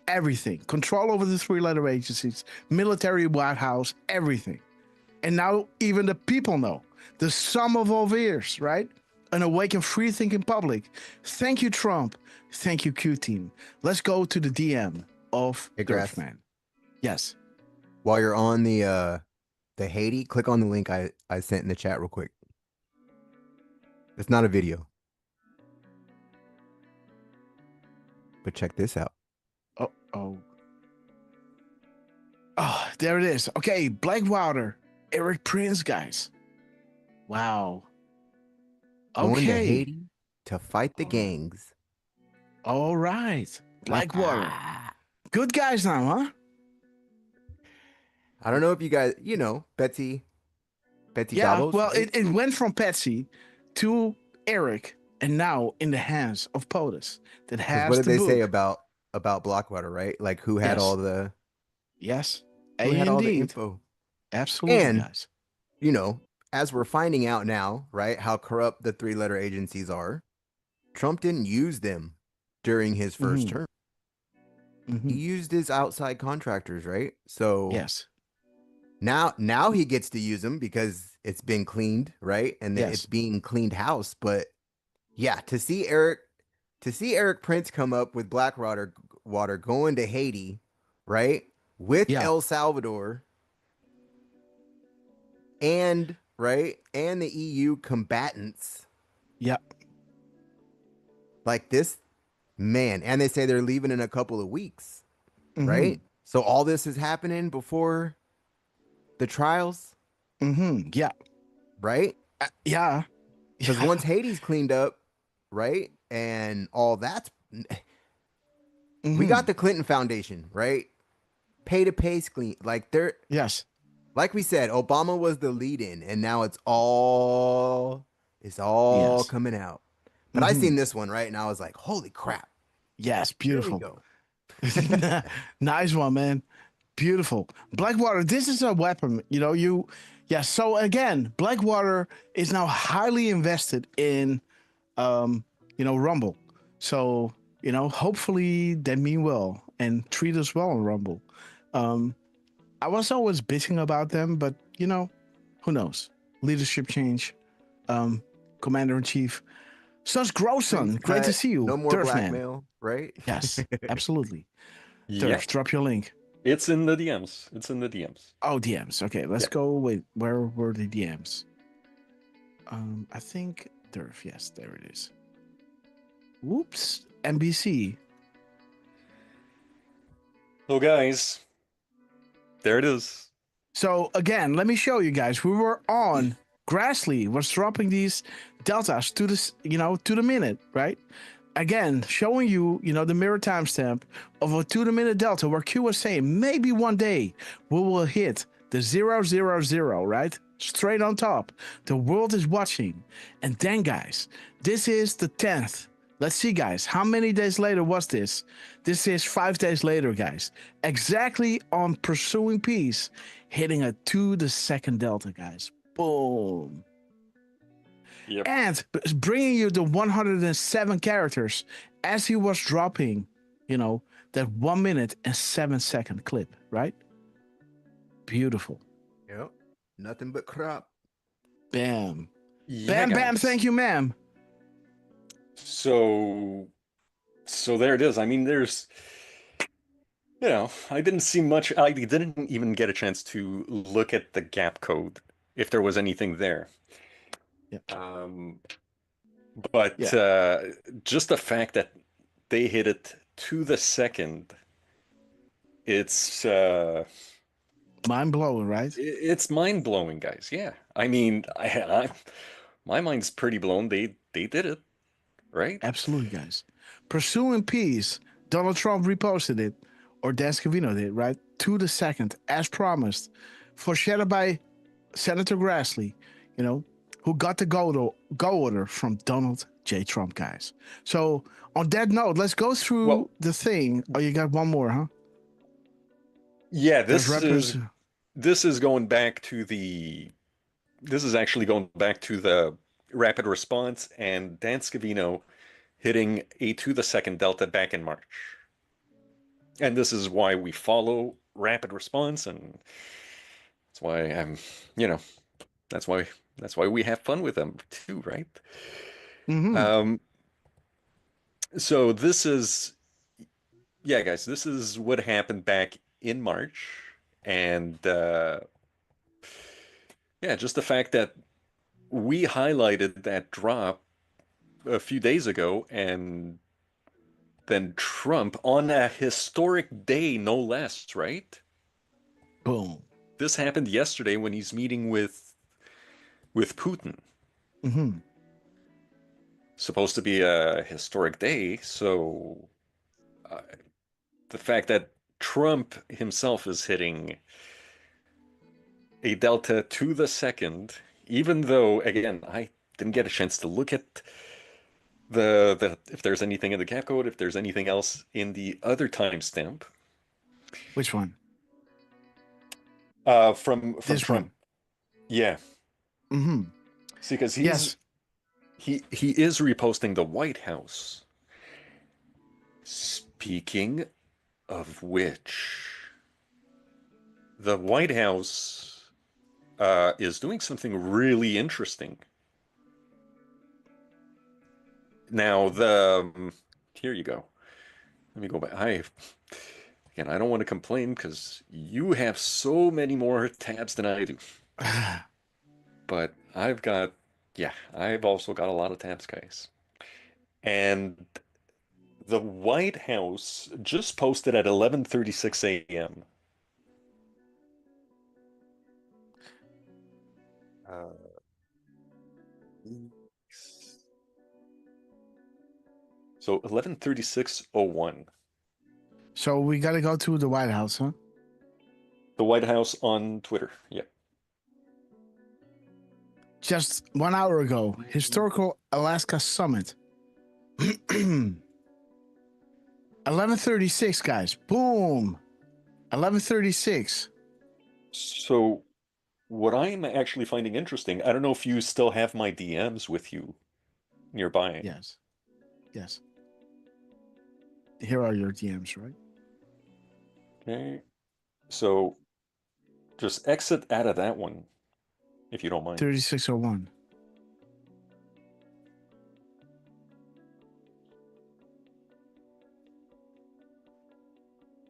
everything. Control over the 3-letter agencies, military, White House, everything. And now even the people know. The sum of all fears, right? An awakened, free-thinking public. Thank you, Trump. Thank you, Q-Team. Let's go to the DM of Earthman. Yes. While you're on the Haiti, click on the link I sent in the chat real quick. It's not a video. But check this out. Oh, there it is. Okay, Blackwater, Eric Prince, guys. Wow. Going to Okay. Haiti to fight the gangs. All right. Blackwater. Good guys now, huh? I don't know if you guys, Betsy Yeah, Davos. well, it went from Patsy to Eric and now in the hands of POTUS that has what did the they book. say about Blackwater, right? Like who had all the who had all the indeed. info. Absolutely, And, guys. As we're finding out now, right, how corrupt the 3-letter agencies are, Trump didn't use them during his first term. He used his outside contractors, right? So yes. Now he gets to use them because it's been cleaned, right? And it's being cleaned house. But yeah, to see Eric Prince come up with Blackwater going to Haiti, right? With El Salvador and the EU combatants. Yep. Like this, man. And they say they're leaving in a couple of weeks, right? So all this is happening before the trials. Yeah. Right? Yeah. Because once Haiti's cleaned up, right? And all that's... We got the Clinton Foundation, right? Pay to pay clean. Like they're... Yes. Like we said, Obama was the lead-in, and now it's all coming out. But I seen this one, right? And I was like, holy crap. Yes, beautiful. There we go. Nice one, man. Beautiful. Blackwater, this is a weapon. So again, Blackwater is now highly invested in Rumble. So, hopefully they mean well and treat us well on Rumble. I was always bitching about them, but who knows? Leadership change. Commander-in-Chief. Sus Grosson, great to see you. No more Durf blackmail, man. Right? Yes, absolutely. Yeah. Durf, drop your link. It's in the DMs. Oh, DMs. Okay, let's go. Wait, where were the DMs? I think Durf. Yes, there it is. Whoops. NBC. Oh, guys. There it is. So again, let me show you guys. We were on Grassley was dropping these deltas to this, to the minute, right? Again, showing you, the mirror timestamp of a to the minute delta where Q was saying maybe one day we will hit the 000, right? Straight on top. The world is watching. And then, guys, this is the 10th. Let's see, guys. How many days later was this? This is 5 days later, guys. Exactly on Pursuing Peace, hitting a 2 the second delta, guys. Boom. Yep. And bringing you the 107 characters as he was dropping, that 1 minute and 7 second clip, right? Beautiful. Yep. Nothing but crop. Bam. Yeah, Bam, bam. guys. Thank you, ma'am. So there it is. I mean, there's, I didn't see much. I didn't even get a chance to look at the gap code if there was anything there. Yeah. But just the fact that they hit it to the second, it's mind blowing, right? It's mind blowing, guys. Yeah. I mean, my mind's pretty blown. They did it, right? Absolutely, guys. Pursuing peace. Donald Trump reposted it, or Dan Scavino did, right? To the second, as promised, foreshadowed by Senator Grassley, who got the go order from Donald J. Trump, guys. So on that note, let's go through the thing. Oh, you got one more, huh? Yeah, this is going back to this is actually going back to the rapid response and Dan Scavino hitting a to the second delta back in March. And this is why we follow rapid response, and that's why that's why we have fun with them too, right? Mm-hmm. So this is, guys, this is what happened back in March, and just the fact that we highlighted that drop a few days ago, and then Trump on a historic day, no less, right? Boom. This happened yesterday when he's meeting with Putin. Mm-hmm. Supposed to be a historic day, so the fact that Trump himself is hitting a delta to the second, even though, again, I didn't get a chance to look at the if there's anything in the gap code, if there's anything else in the other timestamp. Which one? From this Trump. One. Yeah. Mm-hmm. See, because he is reposting the White House. Speaking of which, the White House is doing something really interesting. Now, here you go. Let me go back. Again, I don't want to complain because you have so many more tabs than I do. But I've also got a lot of tabs, guys. And the White House just posted at 11:36 a.m. So 11:36:01. So we got to go to the White House, huh? The White House on Twitter, yeah. Just 1 hour ago, historical Alaska summit. 11:36, guys. Boom. 11:36. So what I'm actually finding interesting, I don't know if you still have my DMs with you nearby. Yes. Yes. Here are your DMs, right? Okay. So just exit out of that one, if you don't mind. 3601.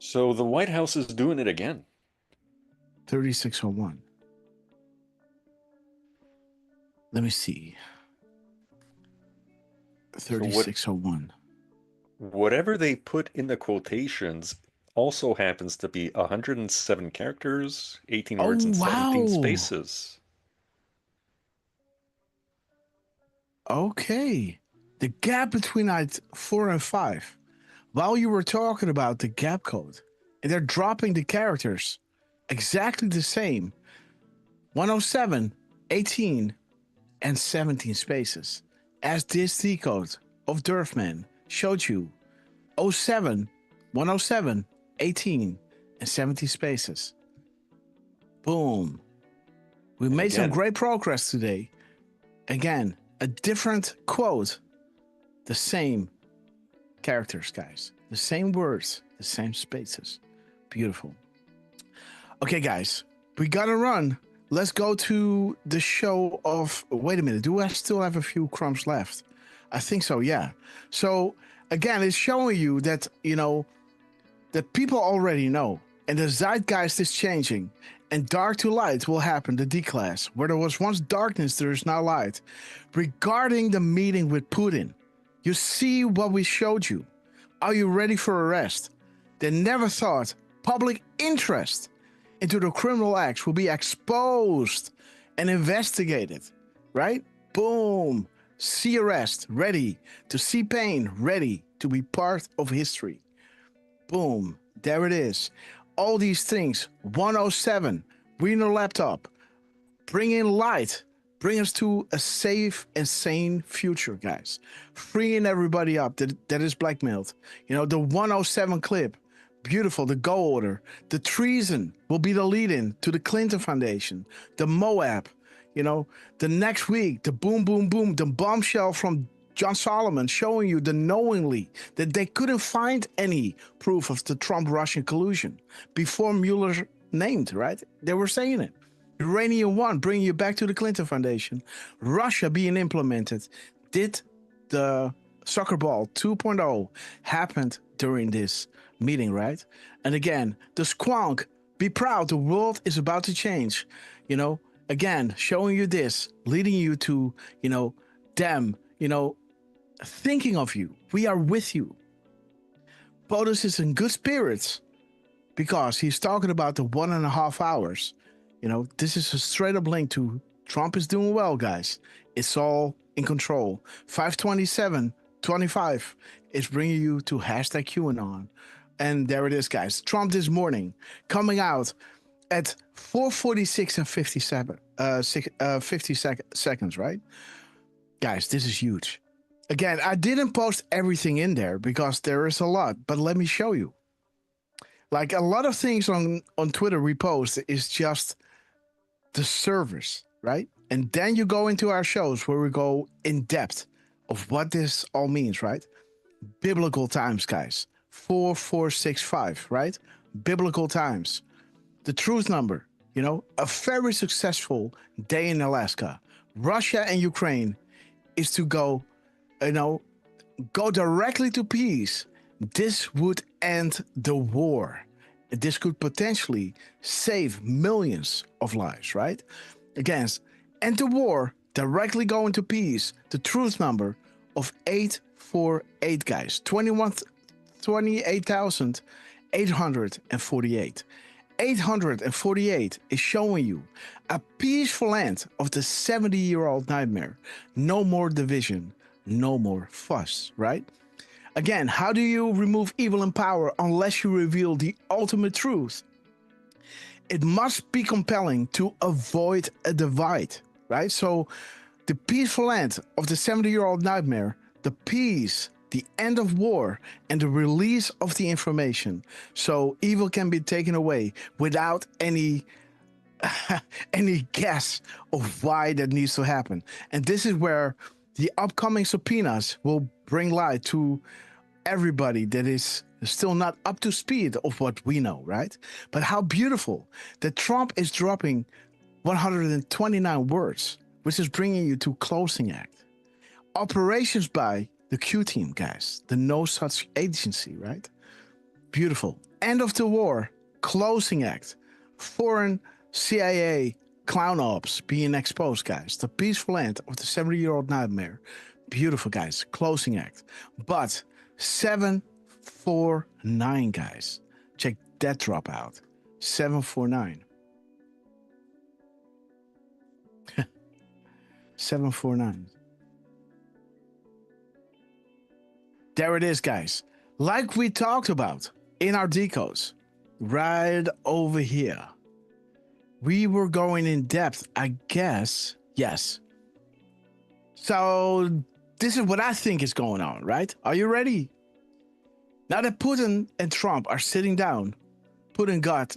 So the White House is doing it again. 3601. Let me see. 3601. Whatever they put in the quotations also happens to be 107 characters, 18 words, and 17 spaces. Okay. The gap between nights 4 and 5. While you were talking about the gap code, and they're dropping the characters exactly the same. 107, 18, and 17 spaces. As this decode of Durfman showed you, 07, 107, 18, and 70 spaces. Boom. We made some great progress today. Again, a different quote. The same characters, guys. The same words, the same spaces. Beautiful. Okay, guys. we gotta run. Let's go to the show of. Wait a minute. Do I still have a few crumbs left? I think so. Yeah. So again, it's showing you that that people already know, and the zeitgeist is changing, and dark to light will happen. The D-class, where there was once darkness, there is now light. Regarding the meeting with Putin, you see what we showed you. Are you ready for arrest? They never thought public interest into the criminal acts will be exposed and investigated, right? Boom. See arrest, ready to see pain, ready to be part of history. Boom. There it is. All these things. 107. Reading a laptop. Bring in light. Bring us to a safe and sane future, guys. Freeing everybody up that is blackmailed. The 107 clip. Beautiful. The go order. The treason will be the lead-in to the Clinton Foundation. The Moab. The next week, the boom, boom, boom, the bombshell from John Solomon showing you the knowingly that they couldn't find any proof of the Trump-Russian collusion before Mueller named, right? They were saying it. Uranium One, bringing you back to the Clinton Foundation. Russia being implemented. Did the soccer ball 2.0 happened during this meeting, right? And again, the squonk, be proud, the world is about to change. Again, showing you this, leading you to, them, thinking of you. We are with you. POTUS is in good spirits because he's talking about the 1.5 hours. This is a straight up link to Trump is doing well, guys. It's all in control. 527.25 is bringing you to #QAnon. And there it is, guys. Trump this morning coming out at 4:46 and 50 seconds, right? Guys, this is huge. Again, I didn't post everything in there because there is a lot, but let me show you. Like a lot of things on Twitter we post is just the service, right? And then you go into our shows where we go in depth of what this all means, right? Biblical times, guys. 4465, right? Biblical times. The truth number, a very successful day in Alaska. Russia and Ukraine is to go directly to peace. This would end the war. This could potentially save millions of lives, right? Again, end the war, directly go into peace. The truth number of 848, guys. 28,848. 848 is showing you a peaceful end of the 70-year-old nightmare. No more division, no more fuss, right? Again, how do you remove evil and power unless you reveal the ultimate truth? It must be compelling to avoid a divide, right? So the peaceful end of the 70-year-old nightmare, the peace, the end of war, and the release of the information. So evil can be taken away without any guess of why that needs to happen. And this is where the upcoming subpoenas will bring light to everybody that is still not up to speed of what we know, right? But how beautiful that Trump is dropping 129 words, which is bringing you to closing act. Operations by the Q team, guys, the no such agency, right? Beautiful. End of the war, closing act. Foreign CIA clown ops being exposed, guys. The peaceful end of the 70-year-old nightmare. Beautiful, guys. Closing act. But 749, guys. Check that drop out. 749. 749. There it is, guys. Like we talked about in our decodes, right over here. We were going in depth, I guess. Yes. So this is what I think is going on, right? Are you ready? Now that Putin and Trump are sitting down, Putin got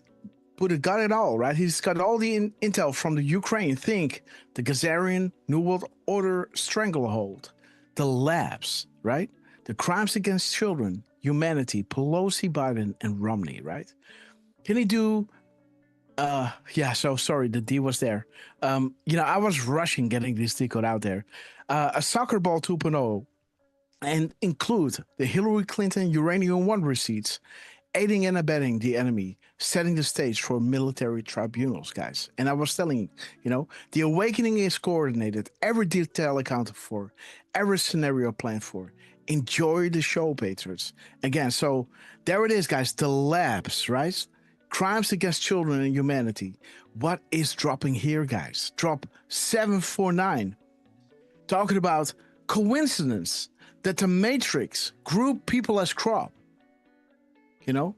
it all, right? He's got all the intel from the Ukraine. Think the Gazarian New World Order stranglehold, the labs, right? The crimes against children, humanity, Pelosi, Biden, and Romney, right? Can he do Yeah, so sorry, the D was there. I was rushing getting this Decode out there. A soccer ball 2.0 and include the Hillary Clinton Uranium One receipts, aiding and abetting the enemy, setting the stage for military tribunals, guys. And I was telling the awakening is coordinated, every detail accounted for, every scenario planned for. Enjoy the show, patriots. Again, so there it is, guys. The labs, right? Crimes against children and humanity. What is dropping here, guys? Drop 749. Talking about coincidence that the Matrix group people as crop, and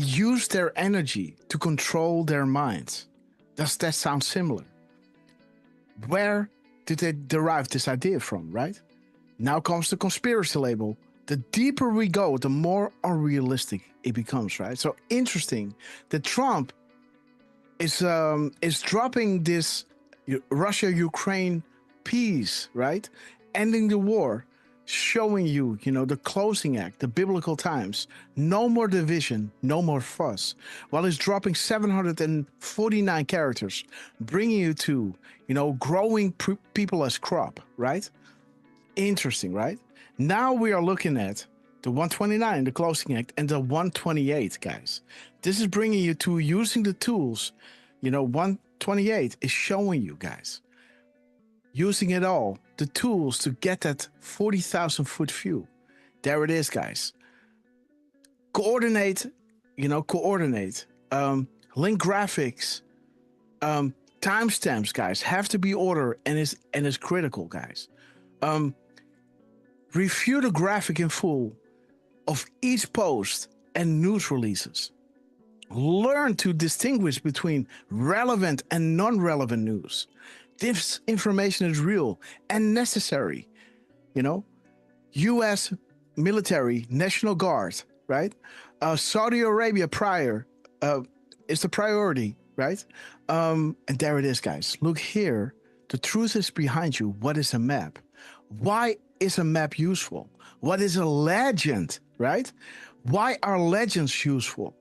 use their energy to control their minds. Does that sound similar? Where did they derive this idea from, right? Now comes the conspiracy label. The deeper we go, the more unrealistic it becomes, right? So interesting that Trump is dropping this Russia-Ukraine peace, right? Ending the war, showing you, the closing act, the biblical times, no more division, no more fuss, while it's dropping 749 characters, bringing you to, growing people as crop, right? Interesting, right? Now we are looking at the 129, the closing act, and the 128, guys. This is bringing you to using the tools. 128 is showing you, guys, using it all, the tools to get that 40,000 foot view. There it is, guys. Coordinate, link graphics, timestamps, guys, have to be ordered and is critical, guys. Review the graphic in full of each post and news releases. Learn to distinguish between relevant and non-relevant news. This information is real and necessary. U.S. military, National Guard, right? Saudi Arabia is the priority, right? And there it is, guys. Look here. The truth is behind you. What is a map? Why is a map useful? What is a legend, right? Why are legends useful?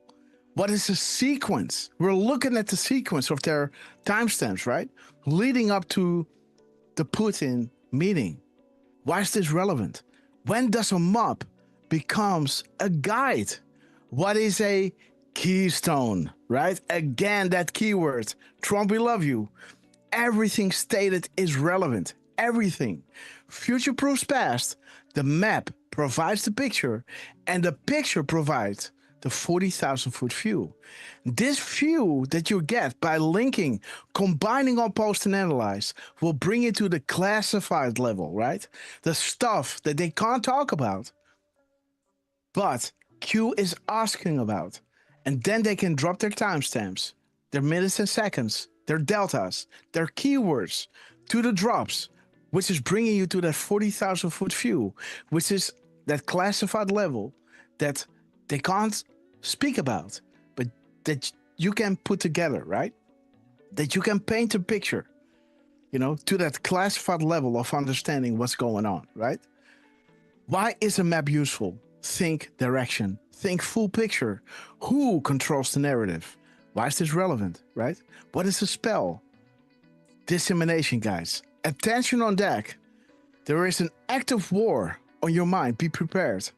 What is a sequence? We're looking at the sequence of their timestamps, right? Leading up to the Putin meeting. Why is this relevant? When does a map becomes a guide? What is a keystone, right? Again, that keyword. Trump, we love you. Everything stated is relevant. Everything. Future proofs past. The map provides the picture, and the picture provides the 40,000 foot view. This view that you get by linking, combining all post and analyze, will bring you to the classified level, right? The stuff that they can't talk about, but Q is asking about. And then they can drop their timestamps, their minutes and seconds, their deltas, their keywords to the drops, which is bringing you to that 40,000 foot view, which is that classified level that they can't speak about, but that you can put together, right? That you can paint a picture, to that classified level of understanding what's going on, right? Why is a map useful? Think direction, think full picture. Who controls the narrative? Why is this relevant, right? What is a spell? Dissemination, guys. Attention on deck. There is an active war on your mind. Be prepared.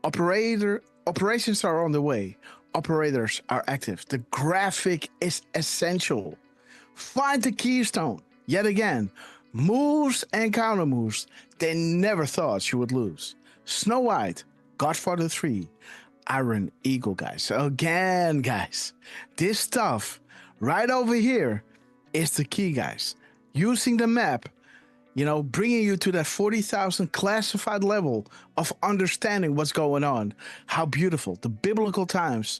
Operations are on the way. Operators are active. The graphic is essential. Find the keystone. Yet again, moves and counter moves they never thought you would lose. Snow White, Godfather 3, Iron Eagle, guys. Again, guys, this stuff right over here is the key, guys. Using the map, bringing you to that 40,000 classified level of understanding what's going on. How beautiful. The biblical times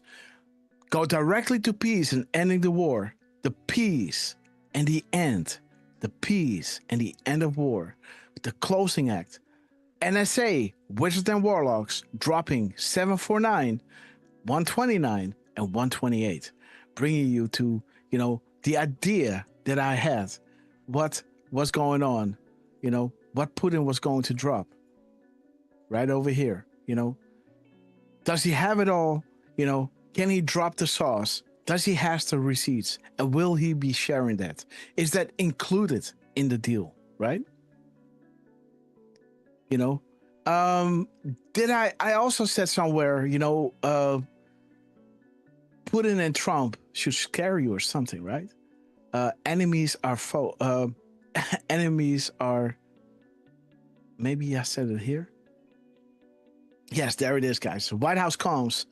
go directly to peace and ending the war. The peace and the end. The peace and the end of war. The closing act. NSA, Wizards and Warlocks, dropping 749, 129, and 128. Bringing you to, the idea that I had. What was going on? What Putin was going to drop right over here, Does he have it all? Can he drop the sauce? Does he has the receipts? And will he be sharing that? Is that included in the deal, right? You know, did I also said somewhere, you know, Putin and Trump should scare you or something, right? Enemies are enemies are, maybe I said it here. Yes, there it is, guys. The White House comes.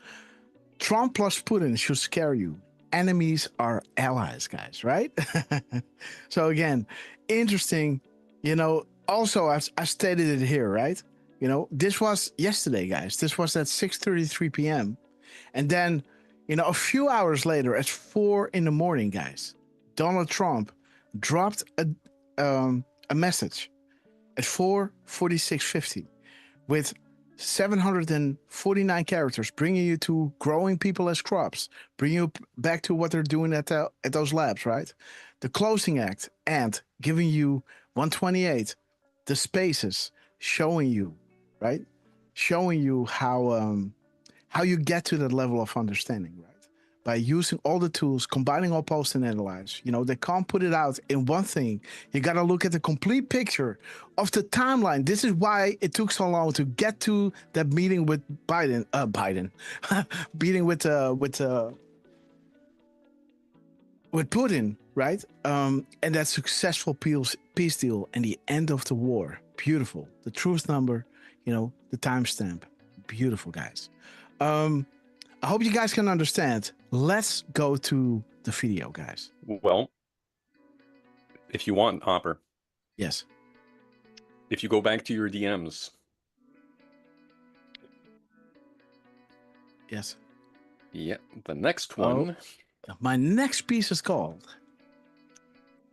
Trump plus Putin should scare you. Enemies are allies, guys, right? So again, interesting, you know, also I stated it here, right? You know, this was yesterday, guys. This was at 6:33 p.m. And then, you know, a few hours later at 4 a.m, guys, Donald Trump dropped a message at 4:46:50 with 749 characters, bringing you to growing people as crops, bringing you back to what they're doing at those labs, right? The closing act, and giving you 128, the spaces, showing you, right? Showing you how you get to that level of understanding, right? By using all the tools, combining all post and analyze. You know, they can't put it out in one thing. You got to look at the complete picture of the timeline. This is why it took so long to get to that meeting with Biden, meeting with Putin, right? And that successful peace deal and the end of the war. Beautiful. The truth number, you know, the timestamp. Beautiful, guys. I hope you guys can understand. Let's go to the video, guys. Well, if you want, Hopper. Yes. If you go back to your DMs. Yes. Yeah, the next one. My next piece is called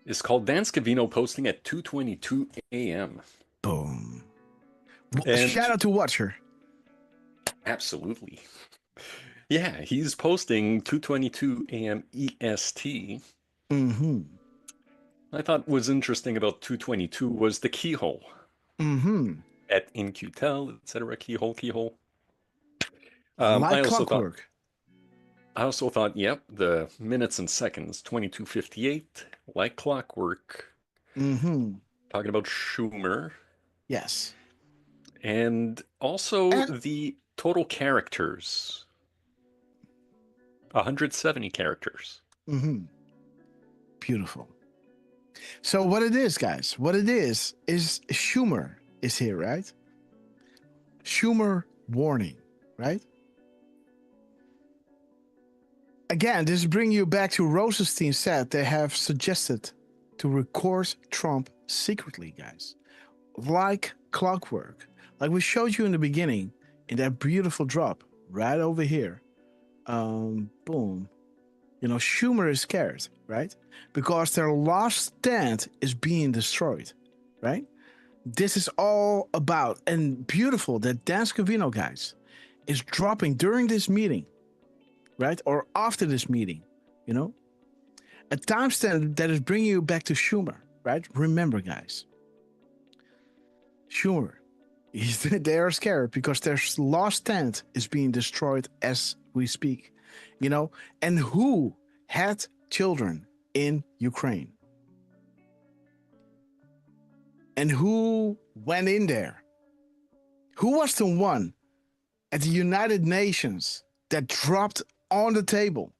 Danske Vino posting at 2:22 a.m. Boom. And shout out to Watcher. Absolutely. Yeah, he's posting 2:22 a.m. EST. Mm-hmm. I thought was interesting about 2:22 was the keyhole. Mm-hmm. At InQtel, etc. Keyhole. Like clockwork. I also thought, yep, the minutes and seconds, 22:58, like clockwork. Mm-hmm. Talking about Schumer. Yes. And also the total characters. 170 characters. Mm-hmm. Beautiful. So what it is, guys, what it is Schumer is here, right? Schumer warning, right? Again, this is bringing you back to Rosenstein said they have suggested to record Trump secretly, guys. Like clockwork. Like we showed you in the beginning in that beautiful drop right over here. Boom. You know, Schumer is scared, right? Because their last stand is being destroyed, right? This is all about, and beautiful that Danske Vino, guys, is dropping during this meeting, right? Or after this meeting, you know? A timestamp that is bringing you back to Schumer, right? Remember, guys, Schumer, they are scared because their last stand is being destroyed as we speak, you know? And who had children in Ukraine? And who went in there? Who was the one at the United Nations that dropped on the table?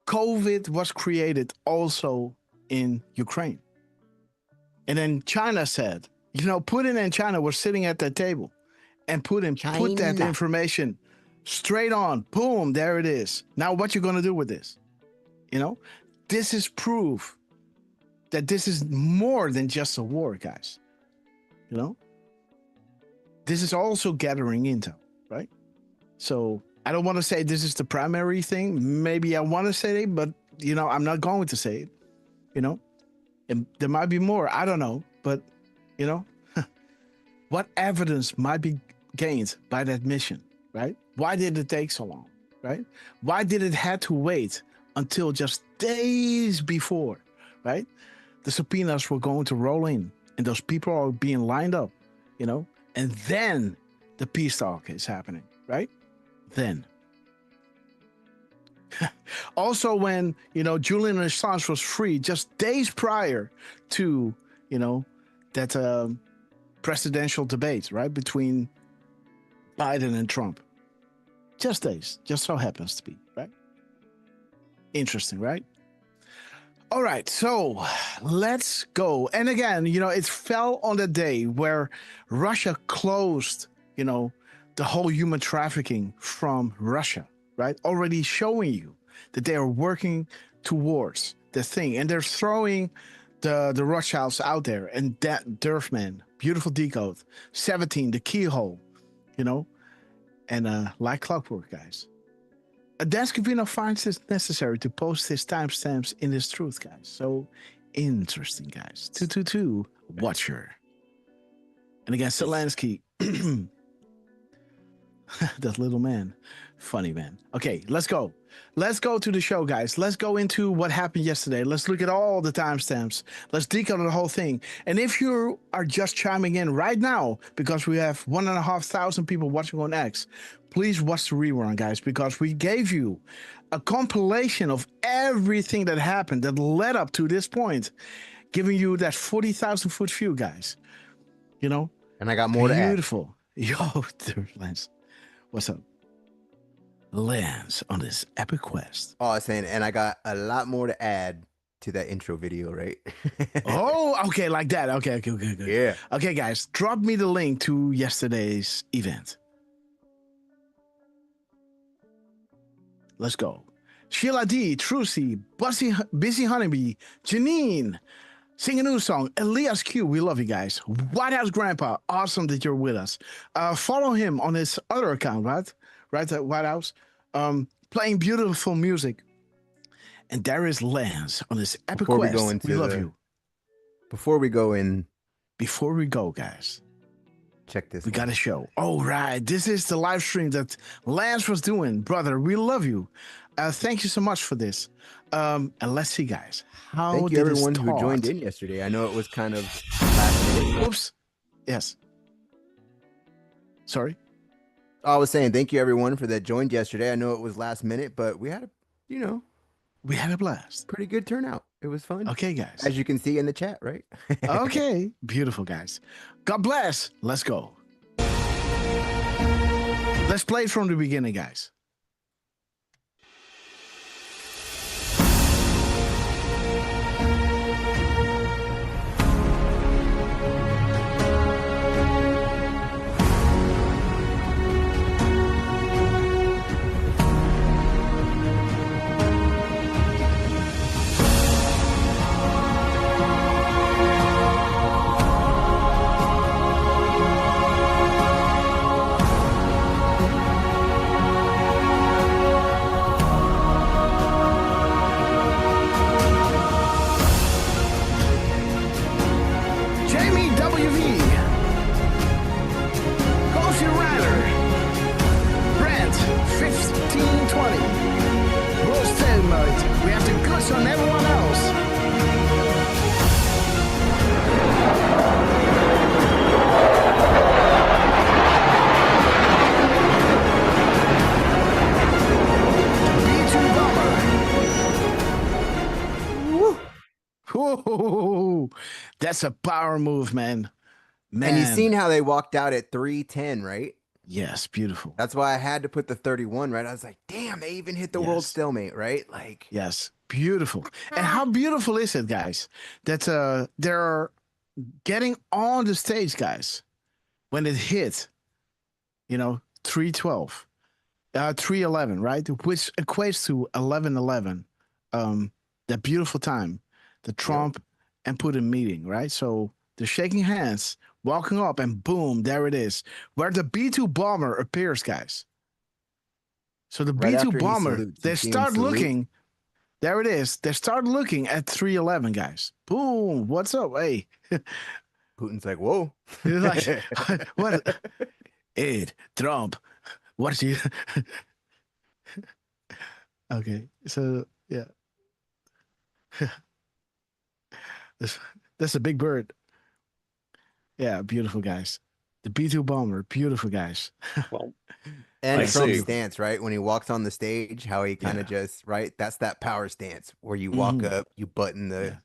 COVID was created also in Ukraine. And then China said, you know, Putin and China were sitting at that table, and Putin put that information straight on. Boom, there it is. Now what you gonna do with this? You know, this is proof that this is more than just a war, guys. You know, this is also gathering intel, right? So I don't want to say this is the primary thing. Maybe I want to say it, but you know, I'm not going to say it. You know, and there might be more. I don't know, but you know, what evidence might be gained by that mission, right? Why did it take so long, right? Why did it have to wait until just days before, right? The subpoenas were going to roll in, and those people are being lined up, you know, and then the peace talk is happening, right? Then. Also, when, Julian Assange was free just days prior to, that presidential debate, right, between Biden and Trump. Just days, just so happens to be, right? Interesting, right? All right, so let's go. And again, it fell on the day where Russia closed, the whole human trafficking from Russia, right? Already showing you that they are working towards the thing. And they're throwing the Rothschilds out there. And that Durfman, beautiful Decode, 17, the keyhole, and like clockwork, guys. Dascovino finds it necessary to post his timestamps in his truth, guys. So interesting, guys. 222 Watcher. And again, Zelensky. That little man. Funny, man. Okay, let's go. Let's go to the show, guys. Let's go into what happened yesterday. Let's look at all the timestamps. Let's decode the whole thing. And if you are just chiming in right now, because we have 1,500 people watching on X, please watch the rerun, guys, because we gave you a compilation of everything that happened that led up to this point, giving you that 40,000 foot view, guys. And I got more to add. Beautiful. Yo, Lance. What's up? Lance on this epic quest. Oh, I was saying, and I got a lot more to add to that intro video, right? Oh, okay, like that. Okay, good. Yeah. Okay, guys, drop me the link to yesterday's event. Let's go. Sheila D, Trucy, Busy Honeybee, Janine, sing a new song. Elias Q, we love you guys. White House Grandpa, awesome that you're with us. Follow him on his other account, right? Right at White House. Playing beautiful music. And there is Lance on this epic quest. We love you. Before we go, guys. Check this. We got a show. Oh, right. This is the live stream that Lance was doing. Brother, we love you. Thank you so much for this. And let's see, guys. Thank you, everyone who joined in yesterday. I know it was kind of last minute. Oops. Yes. Sorry. I was saying thank you, everyone, for that joined yesterday. I know it was last minute, but we had we had a blast. Pretty good turnout. It was fun. Okay, guys. As you can see in the chat, right? Okay. Beautiful, guys. God bless. Let's go. Let's play from the beginning, guys. On everyone else. B2 bomber. Woo. That's a power move, man. And you've seen how they walked out at 3:10, right? Yes, beautiful. That's why I had to put the 31, right? I was like, damn, they even hit the world stalemate, right? Like, yes, beautiful. And how beautiful is it, guys, that they're getting on the stage, guys, when it hit, 3:12, 3:11, right? Which equates to 11:11. That beautiful time, the Trump and Putin meeting, right? So they're shaking hands, walking up, and boom, there it is, where the B2 bomber appears, guys. So the B2 bomber, they start looking. There it is. They start looking at 3:11, guys. Boom. What's up? Hey. Putin's like, whoa. He's like, what? Ed, Trump. What's you? Okay. So, yeah. That's a big bird. Yeah, beautiful, guys. The B-2 bomber. Beautiful, guys. Well, and I Trump's see. stance, right? When he walks on the stage, how he kind of just, right? That's that power stance where you walk up, you button the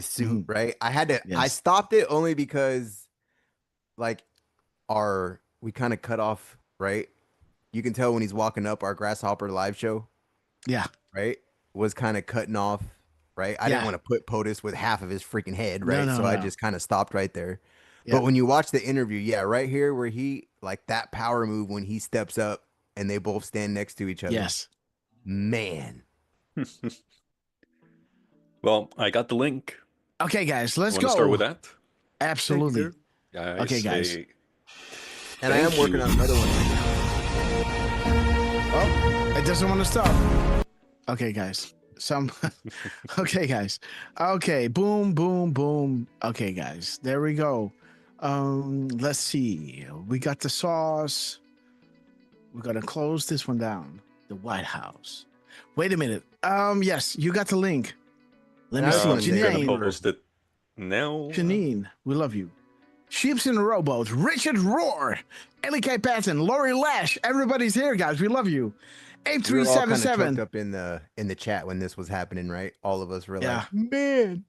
suit, right? I stopped it only because like we kind of cut off, right? You can tell when he's walking up, our Grasshopper live show. Yeah. Right? Was kind of cutting off, right? I didn't want to put POTUS with half of his freaking head, right? No, I just kind of stopped right there. Yeah. But when you watch the interview, right here where he, like that power move when he steps up and they both stand next to each other. Yes. Man. Well, I got the link. Okay, guys, let's go. Start with that? Absolutely. Okay, guys. And I am working on another one right now. Oh, it doesn't want to stop. Okay, guys. Okay, guys. Okay, boom, boom, boom. Okay, guys. There we go. Let's see. We got the sauce. We're gonna close this one down. The White House. Wait a minute. Yes, you got the link. Let me see. Janine. Post it now. Janine, we love you. Sheeps in a Rowboat. Richard Rohr. Ellie K. Patton. Lori Lash. Everybody's here, guys. We love you. 8377. Up in the chat when this was happening, right? All of us were like, man.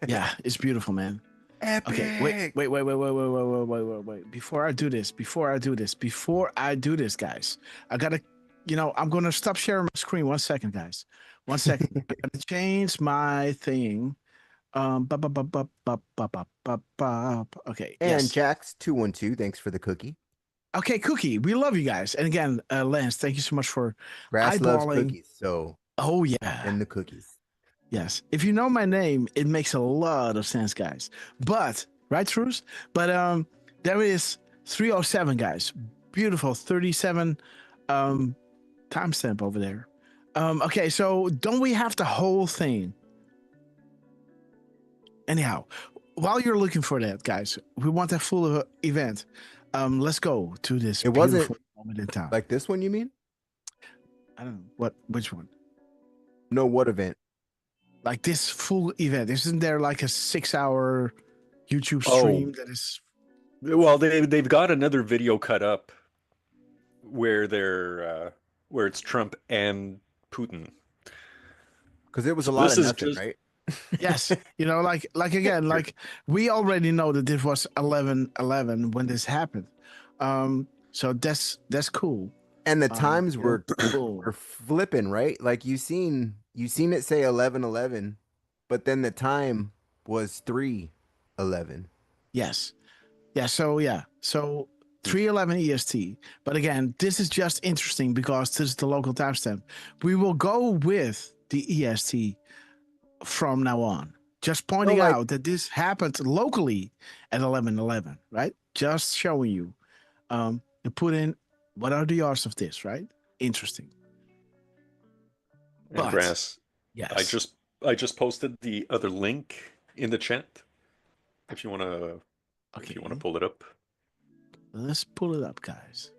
Yeah, it's beautiful, man. Epic. Okay, wait. Before I do this, guys, I gotta, I'm gonna stop sharing my screen. 1 second, guys. 1 second. I gotta change my thing. Okay. And Jax212, thanks for the cookie. Okay, Cookie, we love you guys. And again, Lance, thank you so much for Grass eyeballing. Loves cookies, so. Oh yeah. And the cookies. Yes. If you know my name, it makes a lot of sense, guys. But right, Truce? But there is 307, guys. Beautiful 37 timestamp over there. Okay, so don't we have the whole thing? Anyhow, while you're looking for that, guys, we want a full event. Let's go to this. It wasn't moment in time. Like this one, you mean? I don't know which one. No, what event? Like this full event. Isn't there like a 6-hour YouTube stream that is? Well, they've got another video cut up where where it's Trump and Putin. Because it was a lot of nothing, right? Yes, like again, like we already know that this was 11/11 when this happened, so that's cool. And the times were flipping, right? Like you seen it say 11/11, but then the time was 3/11. Yes, yeah. So 3:11 EST. But again, this is just interesting because this is the local timestamp. We will go with the EST from now on, just pointing out that this happened locally at 11/11, right? Just showing you to put in what are the odds of this, right? Interesting. And Grass, yes, I just posted the other link in the chat if you want to pull it up. Let's pull it up, guys.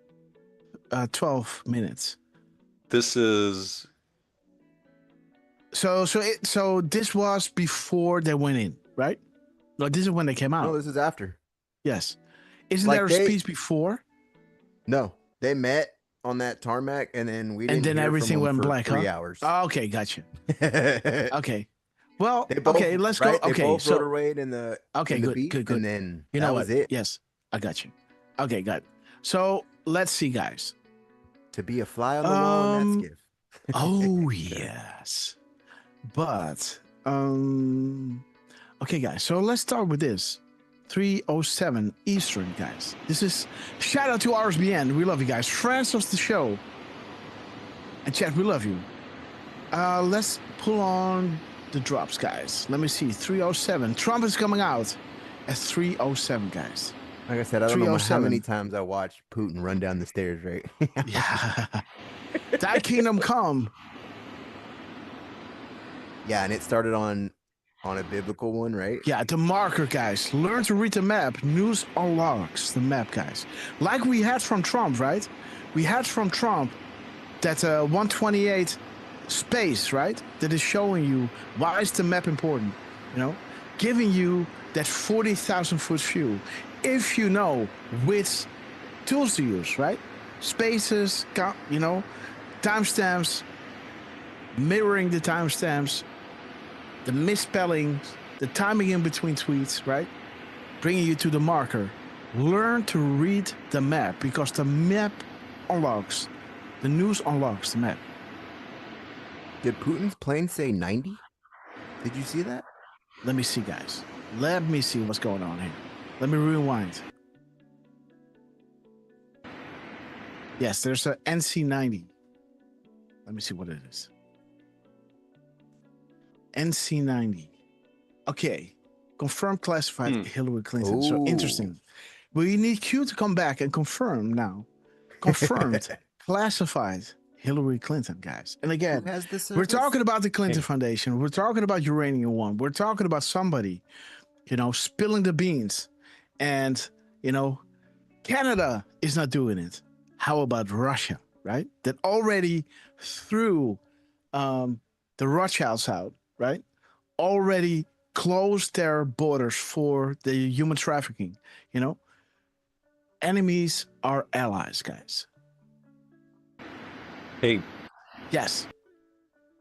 12 minutes. This is So this was before they went in, right? No, this is when they came out. No, this is after. Yes. Isn't there a speech before? No, they met on that tarmac, and then we didn't. And then hear everything from went them for black. 3 hours. Oh, okay, gotcha. Okay. Well, They both, okay, let's go. right? They Okay, both so rotorwayed in the beat, good. and then you know that what? was it. Yes, I got you. Okay, got it. So let's see, guys. To be a fly on the wall in that skiff. Oh yes. But okay, guys. So let's start with this. 3:07 Eastern, guys. This is shout out to RSBN. We love you guys. Friends of the show. And chat, we love you. Let's pull on the drops, guys. Let me see. 3:07. Trump is coming out at 3:07, guys. Like I said, I don't know how many times I watched Putin run down the stairs, right? Yeah. Thy kingdom come. Yeah, and it started on a biblical one, right? Yeah, the marker, guys. Learn to read the map. News unlocks the map, guys. Like we had from Trump, right? We had from Trump that 128 space, right? That is showing you why is the map important, giving you that 40,000 foot view if you know which tools to use, right? Spaces, timestamps, mirroring the timestamps, the misspellings, the timing in between tweets, right? Bringing you to the marker. Learn to read the map because the map unlocks. The news unlocks the map. Did Putin's plane say 90? Did you see that? Let me see, guys. Let me see what's going on here. Let me rewind. Yes, there's a NC-90. Let me see what it is. NC-90. Okay. Confirmed classified Hillary Clinton. So interesting. We need Q to come back and confirm now. Confirmed classified Hillary Clinton, guys. And again, we're talking about the Clinton Foundation. We're talking about Uranium One. We're talking about somebody, spilling the beans. And, Canada is not doing it. How about Russia, right? That already threw the Rothschilds out, right? Already closed their borders for the human trafficking, Enemies are allies, guys. Hey. Yes.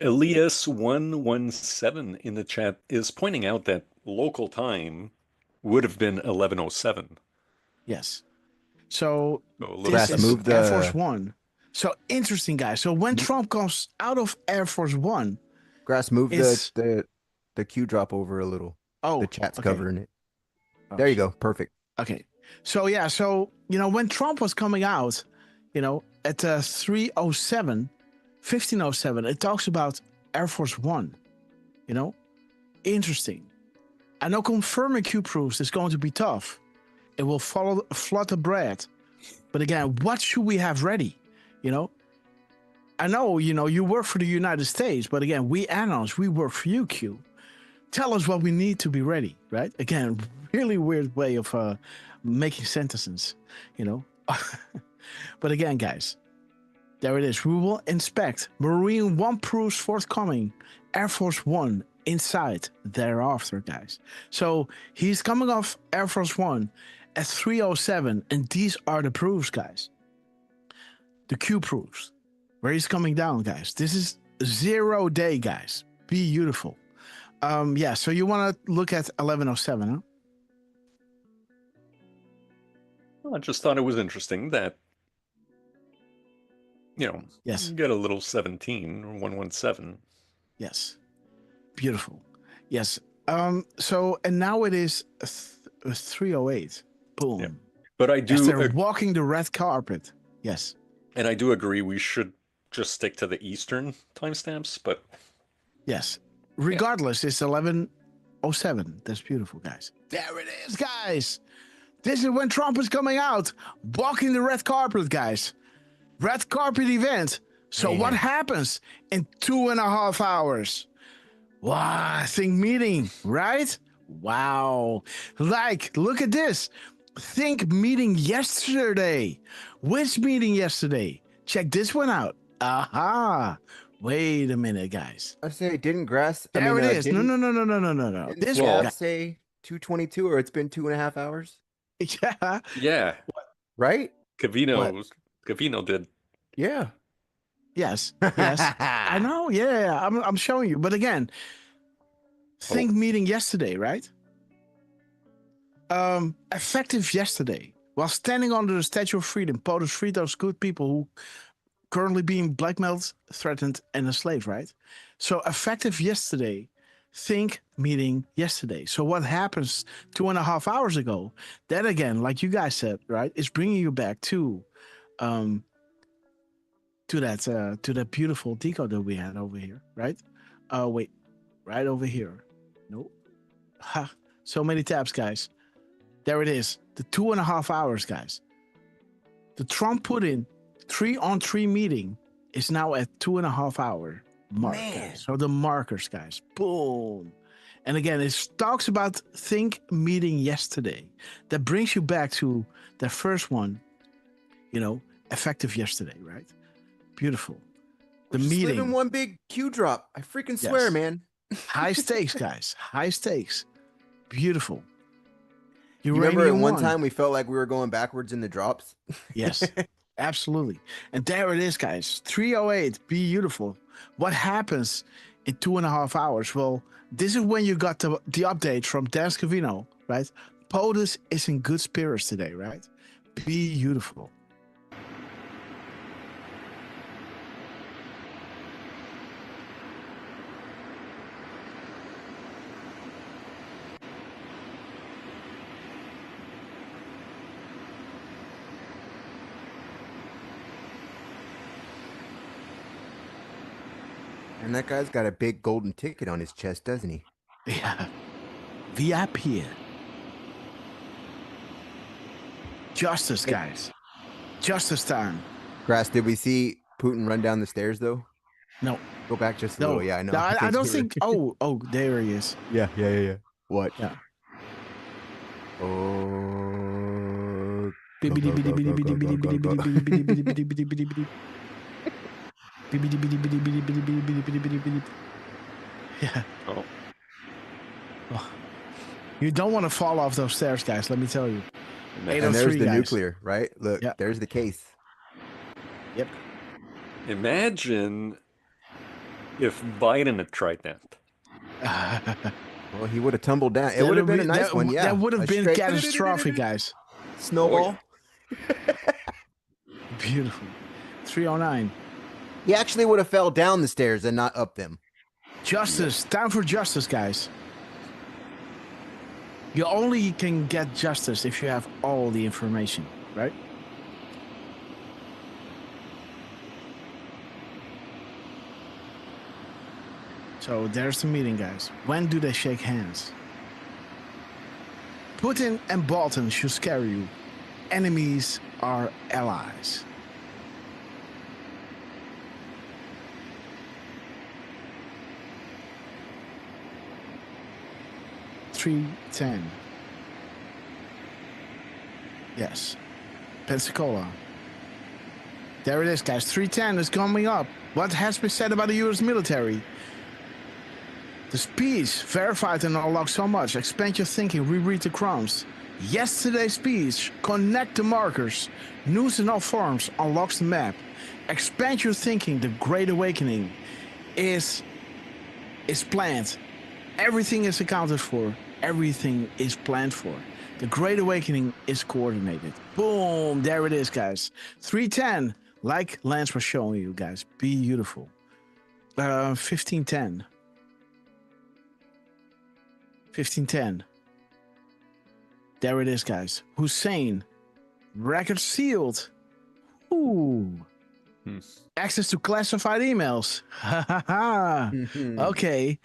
Elias117 in the chat is pointing out that local time would have been 11:07. Yes. So this is Air Force One. So interesting, guys. So when Trump comes out of Air Force One, Grass, move the Q drop over a little. Oh, the chat's covering it. There you go. Perfect. Okay. So yeah. So when Trump was coming out, at 3:07, 15:07, it talks about Air Force One. Interesting. I know confirming Q proofs is going to be tough. It will flood the bread. But again, what should we have ready? I know, you work for the United States, but again, we analysts, we work for you, Q. Tell us what we need to be ready, right? Again, really weird way of making sentences, But again, guys, there it is. We will inspect Marine One proofs forthcoming, Air Force One inside thereafter, guys. So he's coming off Air Force One at 3:07, and these are the proofs, guys. The Q proofs, where he's coming down, guys. This is 0 day, guys. Beautiful. Yeah, so you want to look at 11:07, huh? I just thought it was interesting that, yes, you get a little 17 or 117. Yes. Beautiful. Yes. So, and now it is 3:08. Boom. Yeah. But I do. Yes, they're walking the red carpet. Yes. And I do agree we should just stick to the Eastern timestamps, but. Yes. Regardless, it's 11:07. That's beautiful, guys. There it is, guys. This is when Trump is coming out, walking the red carpet, guys. Red carpet event. So what happens in 2.5 hours? Wow, think meeting, right? Wow. Look at this. Think meeting yesterday. Which meeting yesterday? Check this one out. Aha. Wait a minute, guys. I say, didn't Grass? There it is. No. This one say 2:22, or it's been 2.5 hours. Yeah. Yeah. Right? Cavino did. Yeah. Yes. I know. Yeah. I'm showing you. But again, think meeting yesterday, right? Effective yesterday, while standing under the Statue of Freedom, POTUS freed those good people who currently being blackmailed, threatened, and enslaved, right? So effective yesterday, think meeting yesterday. So what happens 2.5 hours ago? That again, like you guys said, right, is bringing you back to that beautiful decode that we had over here, right? Wait, right over here. Nope. Ha! So many tabs, guys. There it is. The 2.5 hours, guys. The Trump Putin 3-on-3 meeting is now at 2.5 hour mark. Guys. So the markers, guys. Boom. And again, it talks about think meeting yesterday. That brings you back to the first one, effective yesterday, right? Beautiful. The meeting. In one big Q drop. I freaking swear, man. High stakes, guys. High stakes. Beautiful. You remember at Uranium one one. time we felt like we were going backwards in the drops? Yes, absolutely. And there it is, guys. 308, beautiful. What happens in 2.5 hours? Well, this is when you got the update from Dan Scavino, right? POTUS is in good spirits today, right? Beautiful. And that guy's got a big golden ticket on his chest, doesn't he? Yeah. VIP. Justice, guys. Justice time. Grass, did we see Putin run down the stairs, though? No. Go back just a No. little. Yeah, I know. No, I don't think. Oh, there he is. Yeah. What? Yeah. Oh. Yeah. Oh. You don't want to fall off those stairs, guys. Let me tell you. And there's the nuclear, right? Look, there's the case. Yep. Imagine if Biden had tried that. Well, he would have tumbled down. It would have been a nice one, yeah. That would have been catastrophic, guys. Snowball. Beautiful. 309. He actually would have fell down the stairs and not up them. Justice. Time for justice, guys. You only can get justice if you have all the information, right? So there's the meeting, guys. When do they shake hands? Putin and Bolton should scare you. Enemies are allies. $3.10. Yes. Pensacola. There it is, guys. 3:10 is coming up. What has been said about the U.S. military? The speech verified and unlocked so much. Expand your thinking. Reread the crumbs. Yesterday's speech. Connect the markers. News in all forms unlocks the map. Expand your thinking. The Great Awakening is planned. Everything is accounted for. Everything is planned for. The Great Awakening is coordinated. Boom. There it is, guys. 3:10. Like Lance was showing you, guys. Beautiful. 15:10. 15:10. There it is, guys. Hussein. Record sealed. Ooh. Access to classified emails. Ha ha ha. Okay.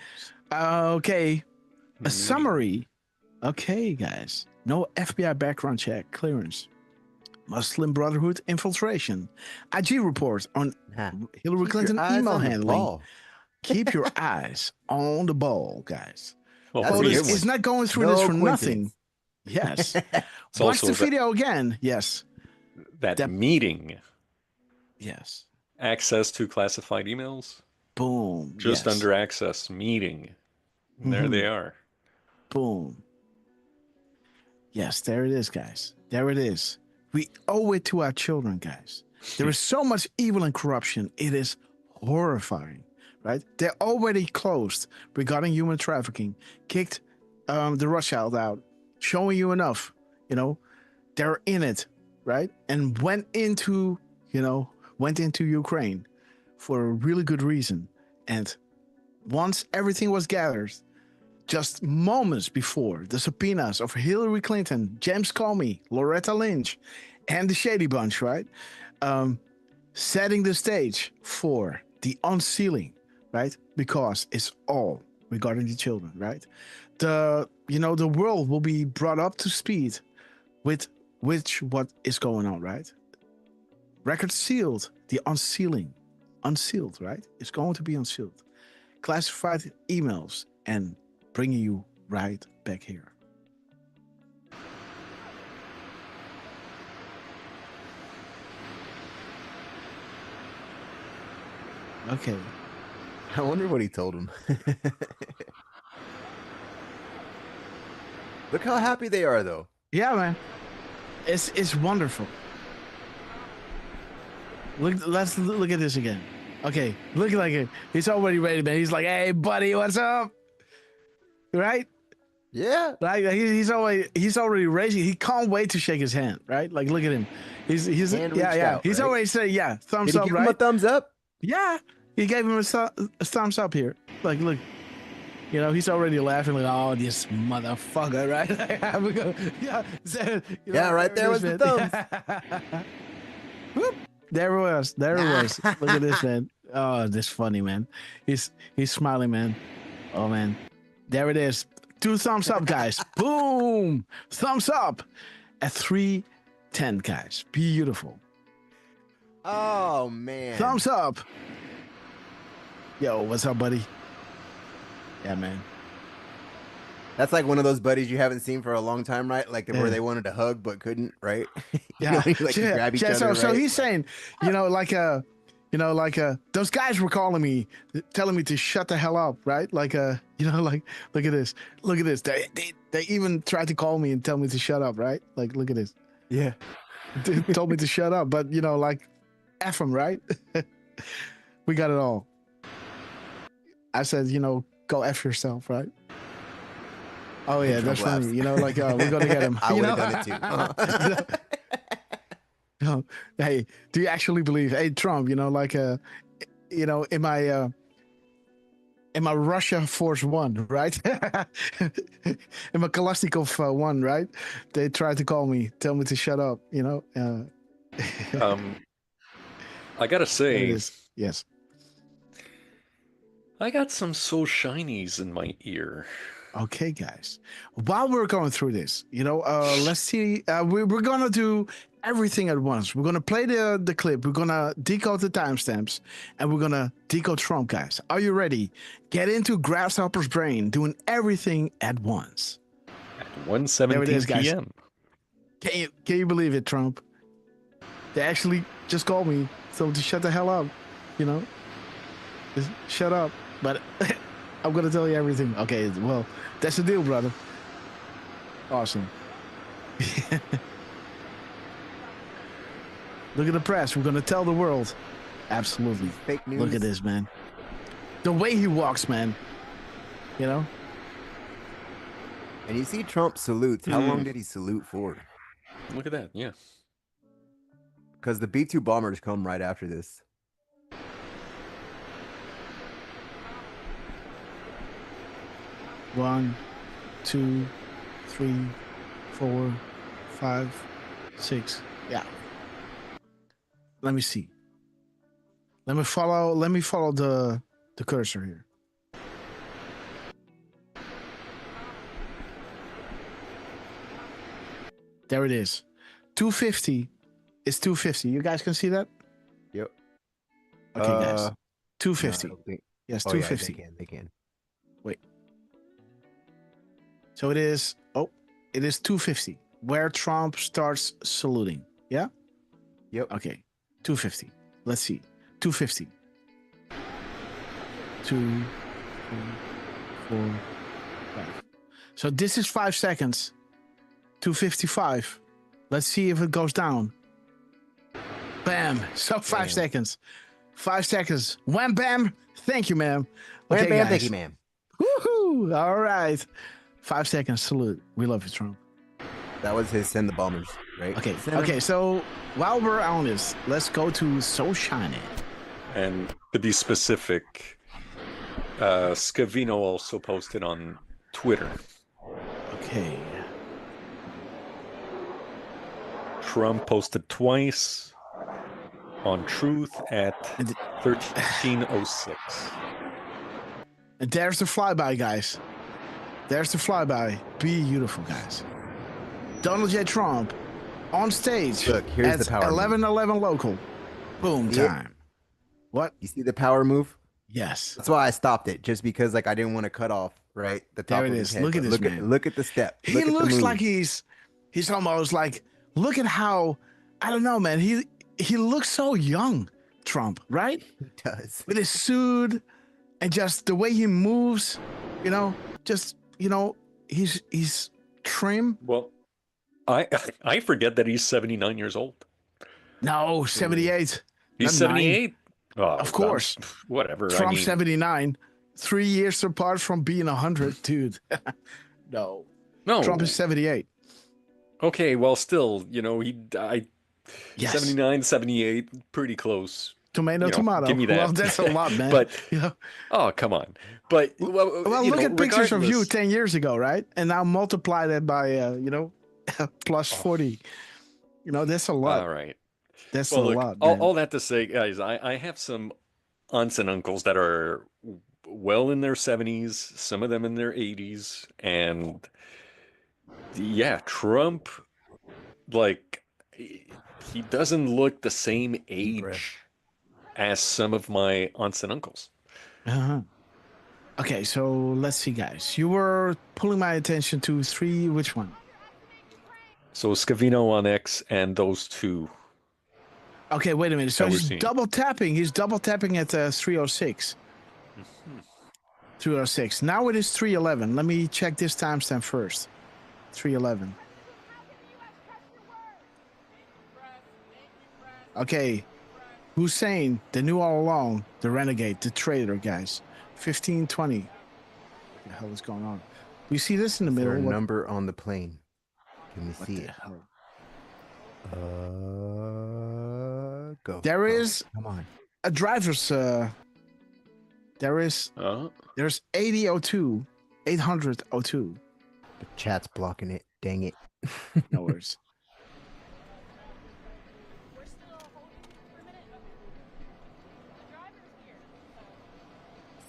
Okay. A summary. Okay, guys. No FBI background check clearance. Muslim Brotherhood infiltration. IG report on Hillary Clinton email handling. Keep your eyes on the ball, guys. Well, it's not going through this for nothing. Yes. Watch the video again. Yes. That meeting. Yes. Access to classified emails. Boom. Just under access meeting. There they are. Boom. Yes, there it is, guys. There it is. We owe it to our children, guys. There is so much evil and corruption. It is horrifying, right? They're already closed regarding human trafficking, kicked the Rothschild out, showing you enough, they're in it, right? And went into Ukraine for a really good reason. And once everything was gathered, just moments before the subpoenas of Hillary Clinton, James Comey, Loretta Lynch, and the Shady Bunch, right? Setting the stage for the unsealing, right? Because it's all regarding the children, right? The world will be brought up to speed with what is going on, right? Record sealed, the unsealed, right? It's going to be unsealed. Classified emails and bringing you right back here. Okay. I wonder what he told him. Look how happy they are, though. Yeah, man. It's wonderful. Let's look at this again. Okay, look like it. He's already ready, man. He's like, "Hey, buddy, what's up?" Right? Yeah. Like he's already raising. He can't wait to shake his hand. Right? Like, look at him. He's Hand yeah. reached out, He's right? already said yeah. Thumbs Did he up. give Right? him a thumbs up? Yeah. He gave him a thumbs up here. Like, look. You know, he's already laughing like, "Oh, this motherfucker!" Right? Yeah. Yeah, right there was the thumbs. Whoop. There it was. There it was. Look at this, man. Oh, this funny, man. He's smiling, man. Oh, man. There it is. 2 thumbs up, guys. Boom. Thumbs up at 310, guys. Beautiful. Oh, man. Thumbs up. Yo, what's up, buddy? Yeah, man. That's like one of those buddies you haven't seen for a long time, right? Like where they wanted to hug but couldn't, right? Yeah. You grab each other, So right? he's saying, those guys were calling me, telling me to shut the hell up, right? Look at this. Look at this. They even tried to call me and tell me to shut up, right? Like, look at this. Yeah. They told me to shut up, but F them, right? We got it all. I said, go F yourself, right? Oh yeah, that's funny. We're gonna get him. I would have done it too. No, hey, do you actually believe? Hey, Trump, in my Russia Force One, right? In my Kalashnikov one, right? They tried to call me, tell me to shut up. I gotta say, yes. I got some so shinies in my ear. Okay, guys. While we're going through this, let's see. We're gonna do everything at once. We're gonna play the clip. We're gonna decode the timestamps, and we're gonna decode Trump, guys. Are you ready? Get into Grasshopper's brain, doing everything at once. At 1:17 p.m. Can you believe it, Trump? They actually just called me, so to shut the hell up. Just shut up. But I'm gonna tell you everything. Okay, well, that's the deal, brother. Awesome. Look at the press. We're gonna tell the world. Absolutely. Fake news. Look at this, man. The way he walks, man. And you see Trump salutes. How long did he salute for? Look at that. Yeah. Because the B-2 bombers come right after this. One, 2, 3, 4, 5, 6. Yeah. Let me see. Let me follow the cursor here. There it is. 250 is 250. You guys can see that? Yep. Okay, guys. 250. No, yes, oh, 250. Yeah, they can. Wait. So it is 250 where Trump starts saluting. Yeah? Yep. Okay. 250. Let's see. 250. 2, 3, 4, 5. So this is 5 seconds. 255. Let's see if it goes down. Bam. So 5 seconds. 5 seconds. Wham bam. Thank you, ma'am. Wham Okay, bam, guys. thank you, ma'am. Woohoo. All right. 5 seconds. Salute. We love you, Trump. That was his send the bombers, right? Okay. So while we're on this, let's go to So Shiny. And to be specific, Scavino also posted on Twitter. Okay. Trump posted twice on Truth at 13:06. And there's the flyby, guys. There's the flyby. Beautiful, guys. Donald J. Trump on stage. Look, here's at the power 11:11 local. Boom time. What? You see the power move? Yes. That's why I stopped it, just because I didn't want to cut off the top There of it his is. head. Look at this, man. Look at the step. He Look at the looks move. like he's almost like, look at how, I don't know, man. He looks so young, Trump, right? He does. With his suit and just the way he moves, he's trim. Well, I forget that he's 79 years old. No, 78. He's 78. Oh, of course. Whatever. Trump I mean, 79. 3 years apart from being 100, dude. No. Trump is 78. Okay, well, still, he died. Yes. 79, 78, pretty close. Tomato. Give me that. Well, that's a lot, man. But oh, come on. But well, look at pictures of you 10 years ago, right? And now multiply that by plus 40. That's a lot. All right. That's a lot. All that to say, guys, I have some aunts and uncles that are well in their 70s, some of them in their 80s, and yeah, Trump, he doesn't look the same age as some of my aunts and uncles. Okay, so let's see, guys. You were pulling my attention to 3. Which one? So Scavino on X and those 2. Okay, wait a minute. So he's double tapping. He's double tapping at 306. 306. Now it is 311. Let me check this timestamp first. 311. Okay. Hussein, the knew all along, the renegade, the traitor, guys. 1520. What the hell is going on? We see this in the middle. Is there a number on the plane? Can we see it? Hell? Go. There is Come on. a driver's. There's 8002, 80002. The chat's blocking it. Dang it. No worries.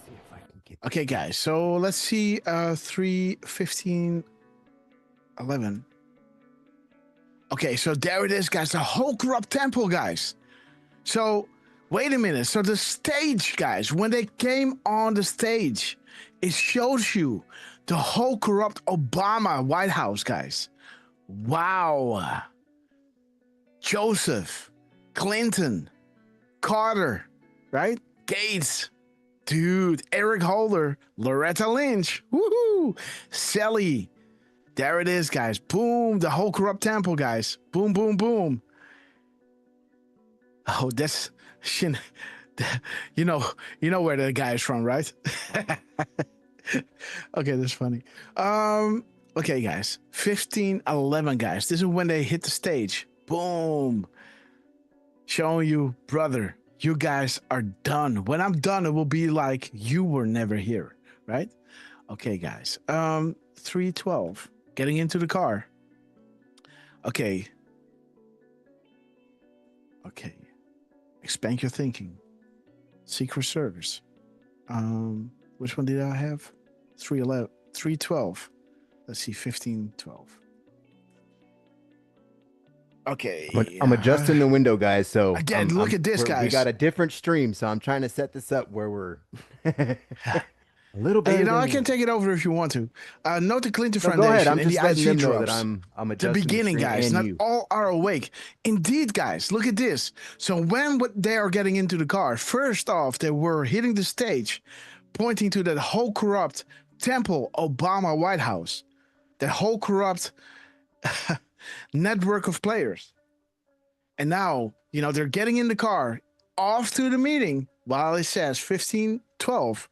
See if I can get. Okay, guys. So let's see. 3:15, 11. Okay, so there it is, guys. The whole corrupt temple, guys. So wait a minute. So the stage, guys, when they came on the stage, it shows you the whole corrupt Obama White House, guys. Wow. Joseph, Clinton, Carter, right? Gates, dude, Eric Holder, Loretta Lynch, woohoo, Sally. There it is, guys. Boom, the whole corrupt temple, guys. Boom, boom, boom. Oh, that's shit. You know where the guy is from, right? Okay, that's funny. Okay, guys. 15:11, guys. This is when they hit the stage. Boom. Showing you, brother, you guys are done. When I'm done, it will be like you were never here, right? Okay, guys. 3:12. Getting into the car. Okay. Okay. Expand your thinking. Secret Service. Which one did I have? 3:11. 3:12. Let's see, 15:12. Okay. I'm adjusting the window, guys. So again, look at this, guys. We got a different stream, so I'm trying to set this up where we're a little bit. I can take it over if you want to. Note the Clinton Go Foundation ahead. I'm and just the letting them IG know drops. that I'm The adjusting beginning, the guys. Not you. all are awake. Indeed, guys. Look at this. So when they are getting into the car, first off, they were hitting the stage, pointing to that whole corrupt temple Obama White House, that whole corrupt network of players. And now, they're getting in the car, off to the meeting, while it says 15:12,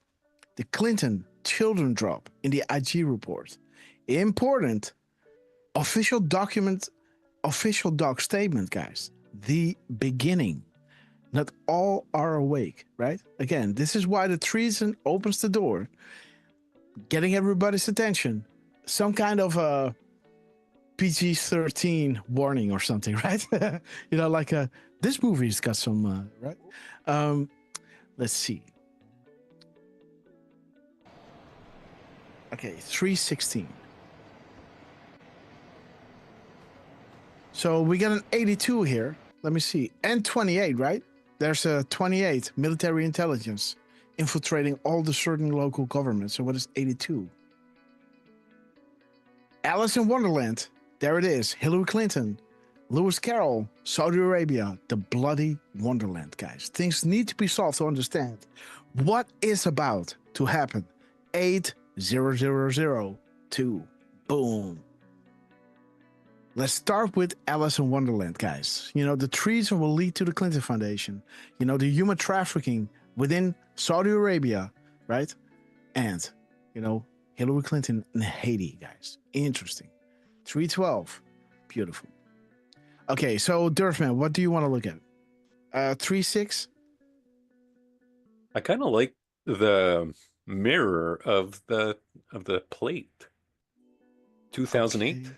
the Clinton children drop in the IG report. Important official doc statement, guys. The beginning. Not all are awake, right? Again, this is why the treason opens the door, getting everybody's attention. Some kind of a PG-13 warning or something, right? This movie's got some, right? Let's see. Okay, 3:16. So we got an 82 here. Let me see. And 28, right? There's a 28, military intelligence, infiltrating all the certain local governments. So what is 82? Alice in Wonderland. There it is. Hillary Clinton. Lewis Carroll. Saudi Arabia. The bloody Wonderland, guys. Things need to be solved to understand what is about to happen. 80002. Boom. Let's start with Alice in Wonderland, guys. You know, the treason will lead to the Clinton Foundation. You know, the human trafficking within Saudi Arabia, right? And, you know, Hillary Clinton in Haiti, guys. Interesting. 312. Beautiful. Okay, so Durfman, what do you want to look at? 3-6? I kind of like the mirror of the plate. 2008. Okay.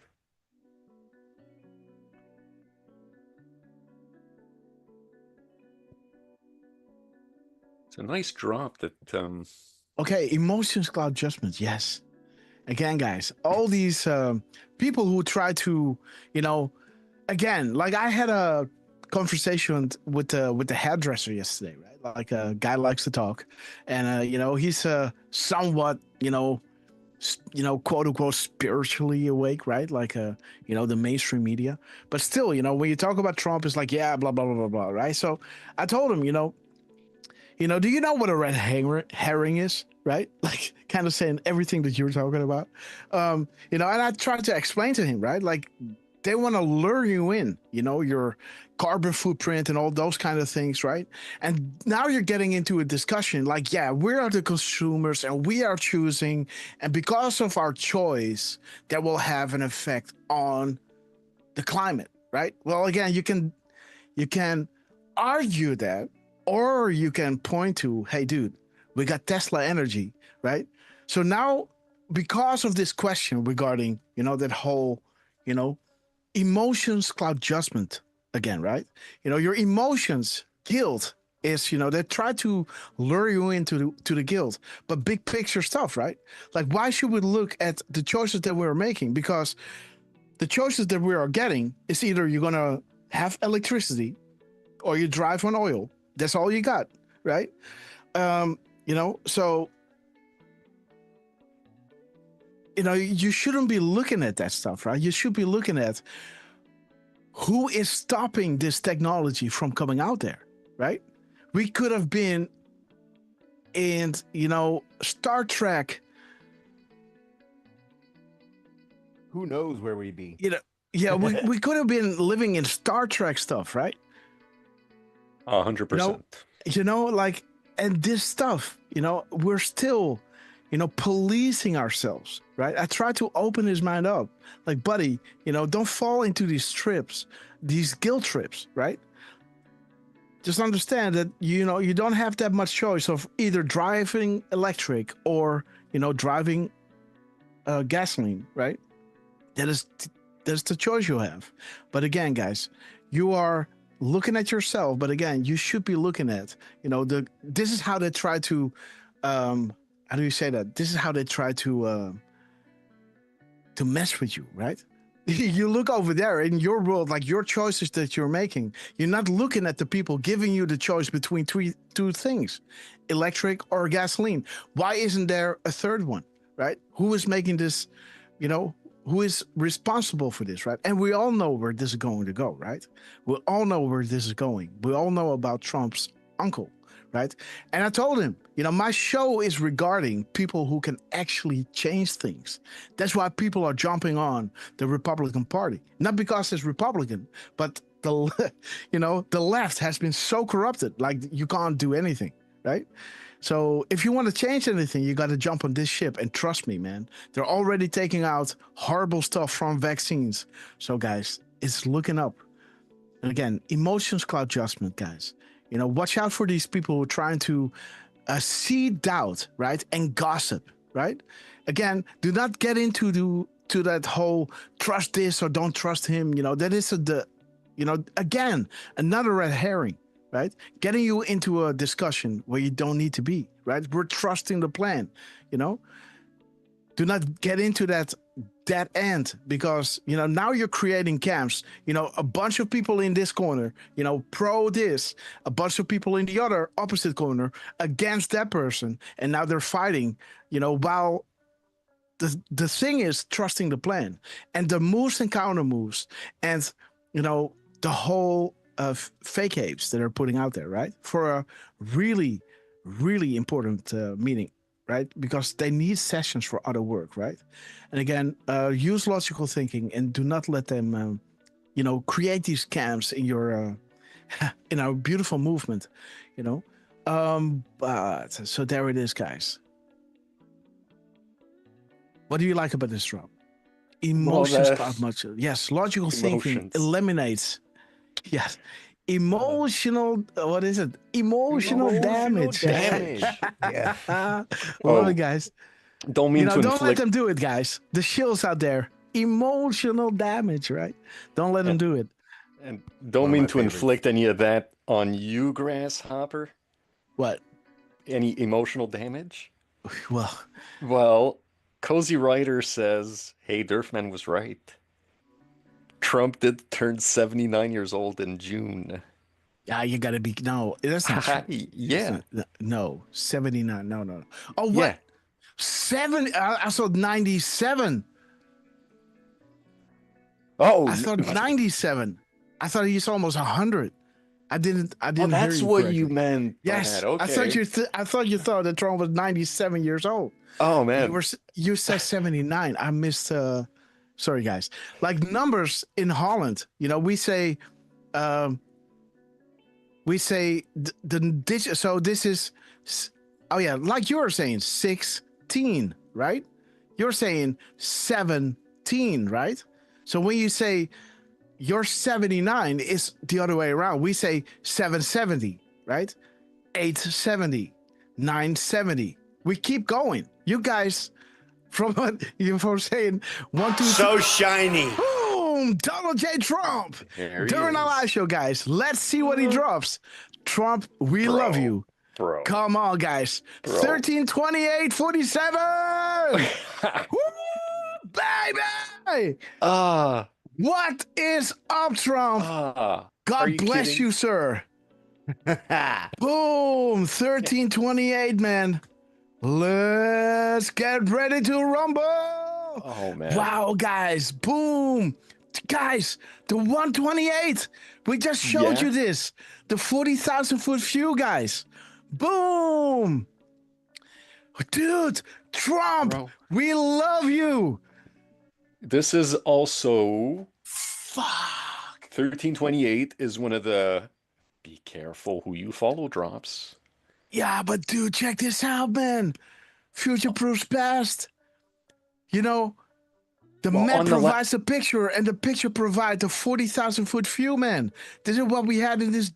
It's a nice drop that Okay, emotions cloud judgment, yes. Again, guys, all these people who try to, you know, again, like I had a conversation with the hairdresser yesterday, right? Like a guy likes to talk, and you know, he's somewhat, you know, quote unquote spiritually awake, right? Like you know, the mainstream media, but still, you know, when you talk about Trump, it's like, yeah, blah blah blah blah blah, right? So I told him, you know, do you know what a red herring is, right? Like kind of saying everything that you're talking about, you know, and I tried to explain to him, right? Like they want to lure you in, you know, your carbon footprint and all those kind of things, right? And now you're getting into a discussion like, yeah, we are the consumers and we are choosing, and because of our choice, that will have an effect on the climate, right? Well, again, you can argue that, or you can point to, hey, dude, we got Tesla energy, right? So now, because of this question regarding, you know, that whole, you know, emotions cloud judgment again, right? You know, your emotions, guilt is, you know, they try to lure you into the guilt, but big picture stuff, right? Like, why should we look at the choices that we're making? Because the choices that we are getting is either you're going to have electricity or you drive on oil. That's all you got, right? You know, so, you know, you shouldn't be looking at that stuff, right? You should be looking at who is stopping this technology from coming out there, right? We could have been in, you know, Star Trek. Who knows where we'd be? You know, yeah, we could have been living in Star Trek stuff, right? 100%. You know, like, and this stuff, you know, we're still, you know, policing ourselves, right? I try to open his mind up. Like, buddy, you know, don't fall into these trips, these guilt trips, right? Just understand that, you know, you don't have that much choice of either driving electric or, you know, driving gasoline, right? That's the choice you have. But again, guys, you are looking at yourself, but again, you should be looking at, you know, this is how they try to, how do you say that? This is how they try to mess with you, right? You look over there in your world, like your choices that you're making, you're not looking at the people giving you the choice between two things, electric or gasoline. Why isn't there a third one, right? Who is making this, you know, who is responsible for this, right? And we all know where this is going to go, right? We all know where this is going. We all know about Trump's uncle, right? And I told him, you know, my show is regarding people who can actually change things. That's why people are jumping on the Republican Party. Not because it's Republican, but you know, the left has been so corrupted, like you can't do anything, right? So if you want to change anything, you got to jump on this ship. And trust me, man, they're already taking out horrible stuff from vaccines. So, guys, it's looking up. And again, emotions cloud judgment, guys. You know, watch out for these people who are trying to seed doubt, right? And gossip, right? Again, do not get into that whole trust this or don't trust him. You know, that is again, another red herring. Right? Getting you into a discussion where you don't need to be, right? We're trusting the plan, you know? Do not get into that dead end because, you know, now you're creating camps, you know, a bunch of people in this corner, you know, pro this, a bunch of people in the other opposite corner against that person. And now they're fighting, you know, while the thing is trusting the plan and the moves and counter moves and, you know, the whole of fake apes that are putting out there, right? For a really, really important meeting, right? Because they need sessions for other work, right? And again, use logical thinking and do not let them, create these camps in your, in our beautiful movement, But so there it is, guys. What do you like about this drop? Emotions about much. Yes, logical thinking eliminates. Yes. Emotional, what is it? Emotional damage. Yeah. Love it, guys. Don't mean to don't inflict. let them do it, guys. The shills out there. Emotional damage, right? Don't let them do it. And don't mean to inflict any of that on you, Grasshopper. What? Any emotional damage? Well, Cozy Writer says, hey, Durfman was right. Trump did turn 79 years old in June. Yeah, you gotta be, no, that's not true. Yeah. No, 79, no. Oh, what? Yeah. 70, I saw 97. Oh. I thought 97. I thought he's almost 100. I didn't hear that's you what correctly. you meant. Yes, okay. I thought you thought that Trump was 97 years old. Oh man, you said 79. I missed. Sorry, guys. Like numbers in Holland, we say, the digit. So this is, oh yeah, like you're saying 16, right? You're saying 17, right? So when you say your 79 is the other way around. We say 770, right? 870, 970. We keep going. You guys, from saying 1, 2, so shiny. Boom! Donald J. Trump. During our live show, guys. Let's see what he drops. Trump, we love you. Bro. Come on, guys. 13, 28, 47. Woo! Baby! What is up, Trump? God bless you, sir. Boom! 1328, man. Let's get ready to rumble. Oh, man. Wow, guys. Boom. Guys, the 128. We just showed you this. The 40,000 foot view, guys. Boom. Dude, Trump, we love you. This is also... Fuck. 1328 is one of the be careful who you follow drops. Yeah, but dude, check this out, man. Future proofs past. The map provides a picture, and the picture provides a 40,000 foot view, man. This is what we had in this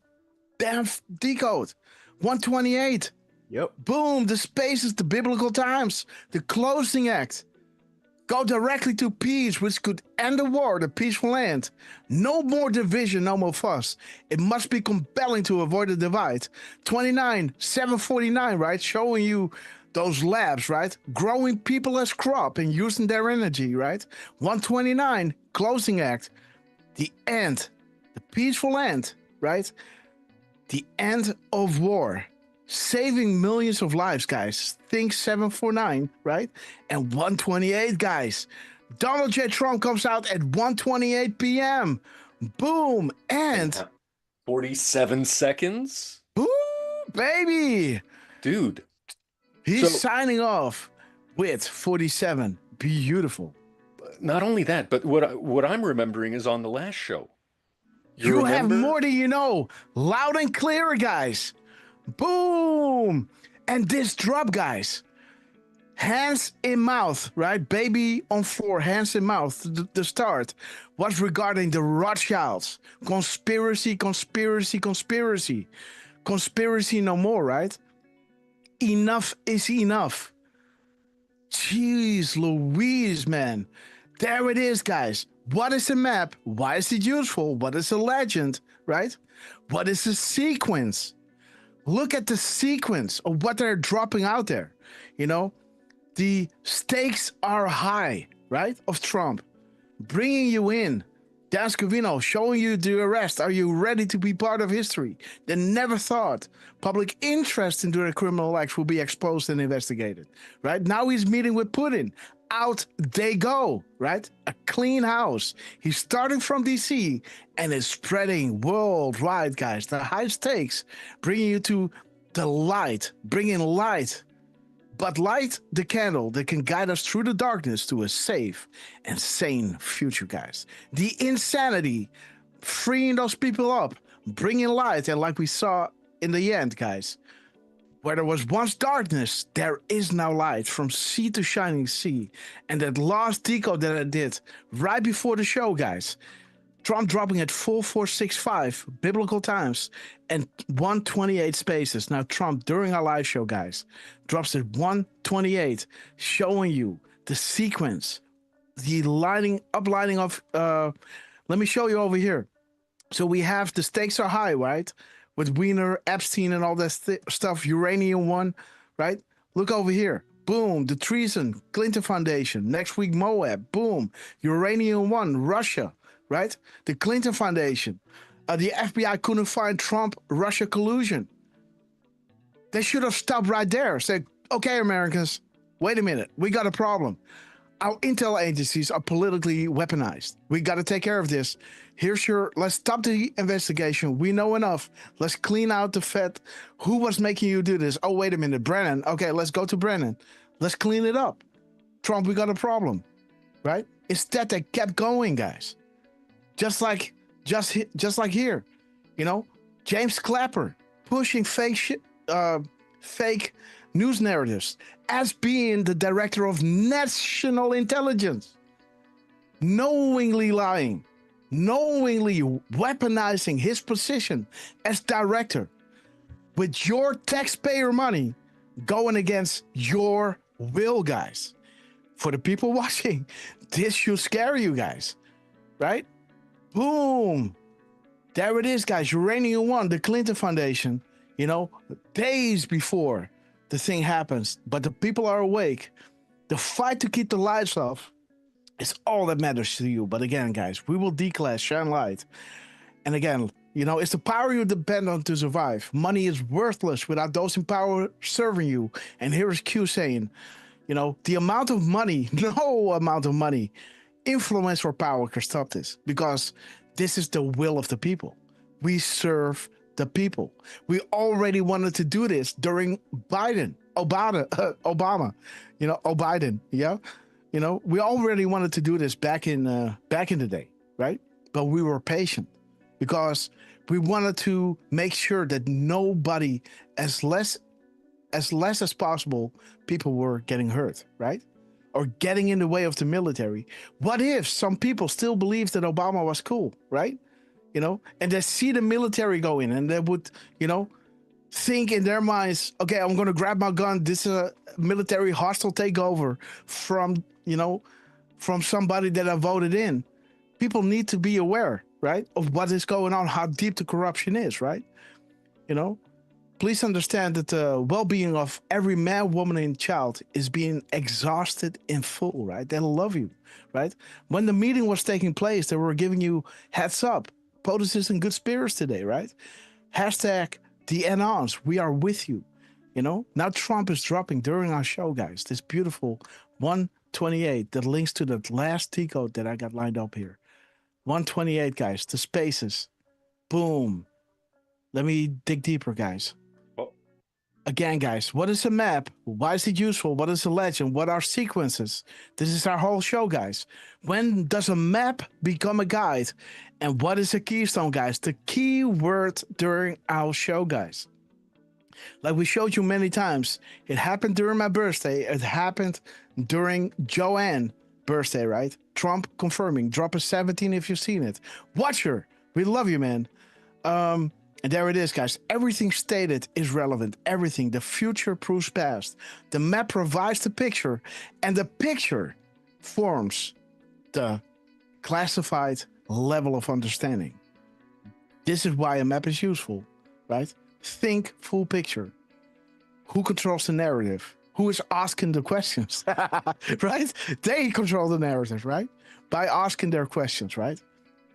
damn decode. 128. Yep. Boom, the spaces, the biblical times, the closing act. Go directly to peace, which could end the war, the peaceful end. No more division, no more fuss. It must be compelling to avoid the divide. 29, 749, right? Showing you those labs, right? Growing people as crop and using their energy, right? 129, closing act. The end, the peaceful end, right? The end of war. Saving millions of lives, guys. Think 749, right? And 128, guys. Donald J. Trump comes out at 1:28 p.m. Boom. And 47 seconds? Ooh, baby. Dude. He's signing off with 47. Beautiful. Not only that, but what I'm remembering is on the last show. You have more than you know. Loud and clear, guys. Boom! And this drop, guys. Hands in mouth, right? Baby on floor, hands in mouth. The start was regarding the Rothschilds. Conspiracy. Conspiracy no more, right? Enough is enough. Jeez Louise, man. There it is, guys. What is a map? Why is it useful? What is a legend, right? What is a sequence? Look at the sequence of what they're dropping out there. The stakes are high, right? Of Trump. Bringing you in. Dan Scavino showing you the arrest. Are you ready to be part of history? They never thought public interest into their criminal acts will be exposed and investigated, right? Now he's meeting with Putin. Out they go, right? A clean house. He's starting from DC and is spreading worldwide, guys. The high stakes, bringing you to the light, bringing light but light the candle that can guide us through the darkness to a safe and sane future, guys. The insanity, freeing those people up, bringing light, and like we saw in the end, guys, where there was once darkness, there is now light, from sea to shining sea. And that last decode that I did right before the show, guys, Trump dropping at 4465 biblical times and 128 spaces. Now Trump, during our live show, guys, drops at 128, showing you the sequence, the uplining of, let me show you over here. So we have the stakes are high, right? With Wiener, Epstein, and all that stuff, Uranium One, right? Look over here. Boom, the treason, Clinton Foundation. Next week, Moab. Boom, Uranium One, Russia, right? The Clinton Foundation. The FBI couldn't find Trump, Russia collusion. They should have stopped right there. Said, okay, Americans, wait a minute. We got a problem. Our intel agencies are politically weaponized. We got to take care of this. Let's stop the investigation. We know enough. Let's clean out the Fed. Who was making you do this? Oh, wait a minute, Brennan. Okay, let's go to Brennan. Let's clean it up. Trump, we got a problem, right? Instead, they kept going, guys. Just like here, James Clapper pushing fake news narratives as being the director of national intelligence, knowingly lying, knowingly weaponizing his position as director with your taxpayer money going against your will, guys. For the people watching, this should scare you guys, right? Boom. There it is, guys. Uranium One, the Clinton Foundation, days before the thing happens, but the people are awake. The fight to keep the lights off is all that matters to you. But again, guys, we will declass, shine light. And again, it's the power you depend on to survive. Money is worthless without those in power serving you. And here is Q saying, the amount of money, no amount of money, influence or power can stop this, because this is the will of the people. We serve the people. We already wanted to do this during Obama, Biden, yeah. We already wanted to do this back in the day, right? But we were patient because we wanted to make sure that nobody, as less as possible, people were getting hurt, right? Or getting in the way of the military. What if some people still believe that Obama was cool, right? And they see the military go in and they would, think in their minds, okay, I'm going to grab my gun. This is a military hostile takeover from somebody that I voted in. People need to be aware, right, of what is going on, how deep the corruption is, right? Please understand that the well-being of every man, woman, and child is being exhausted in full, right? They love you, right? When the meeting was taking place, they were giving you heads up. POTUS is in good spirits today, right? Hashtag the Anons, we are with you. Now Trump is dropping during our show, guys. This beautiful 128 that links to that last decode that I got lined up here. 128, guys, the spaces. Boom. Let me dig deeper, guys. Again, guys, what is a map? Why is it useful? What is a legend? What are sequences? This is our whole show, guys. When does a map become a guide? And what is a keystone, guys? The key word during our show, guys. Like we showed you many times, it happened during my birthday. It happened during Joanne's birthday, right? Trump confirming. Drop a 17 if you've seen it. Watch her. We love you, man. And there it is, guys. Everything stated is relevant. Everything. The future proves past. The map provides the picture, and the picture forms the classified level of understanding. This is why a map is useful, right? Think full picture. Who controls the narrative? Who is asking the questions, right? They control the narrative, right? By asking their questions, right?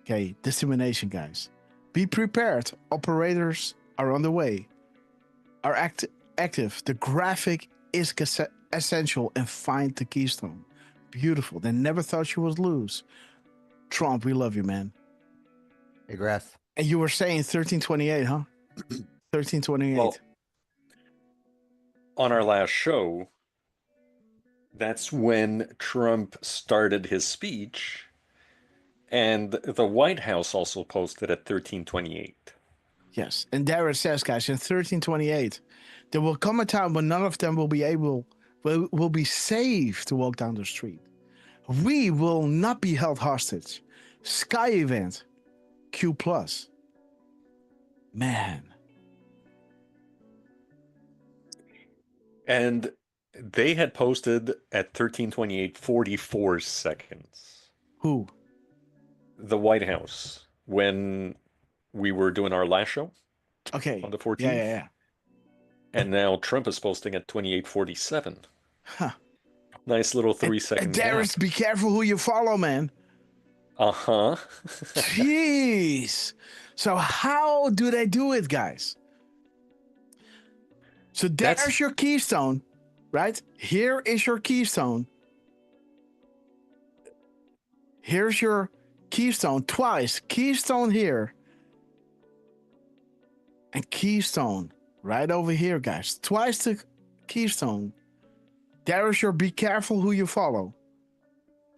Okay, dissemination, guys. Be prepared. Operators are on the way. Are active. The graphic is essential, and find the keystone. Beautiful. They never thought you would lose. Trump, we love you, man. Hey, Grass. And you were saying 1328, huh? 1328. Well, on our last show, That's when Trump started his speech, and the White House also posted at 1328. Yes, and there it says, guys, in 1328, there will come a time when none of them will be safe to walk down the street. We will not be held hostage. Sky event, Q+. Man. And they had posted at 1328 44 seconds. Who? The White House, when we were doing our last show. Okay. On the 14th. Yeah. And now Trump is posting at 28:47. Huh. Nice little 3-second gap. Darius, be careful who you follow, man. Uh-huh. Jeez. So how do they do it, guys? So there's your keystone, right? Here is your keystone. Here's your keystone twice. Keystone here. And keystone right over here, guys. Twice the keystone. There's your be careful who you follow.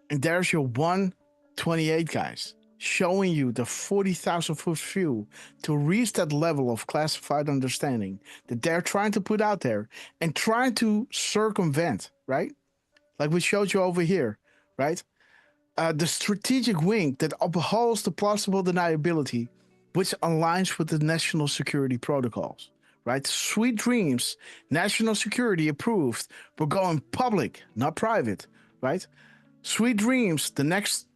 And there's your 128, guys. Showing you the 40,000 foot view to reach that level of classified understanding that they're trying to put out there and trying to circumvent, right? Like we showed you over here, right? The strategic wing that upholds the plausible deniability, which aligns with the national security protocols, right? Sweet dreams, national security approved. We're going public, not private, right? Sweet dreams, the next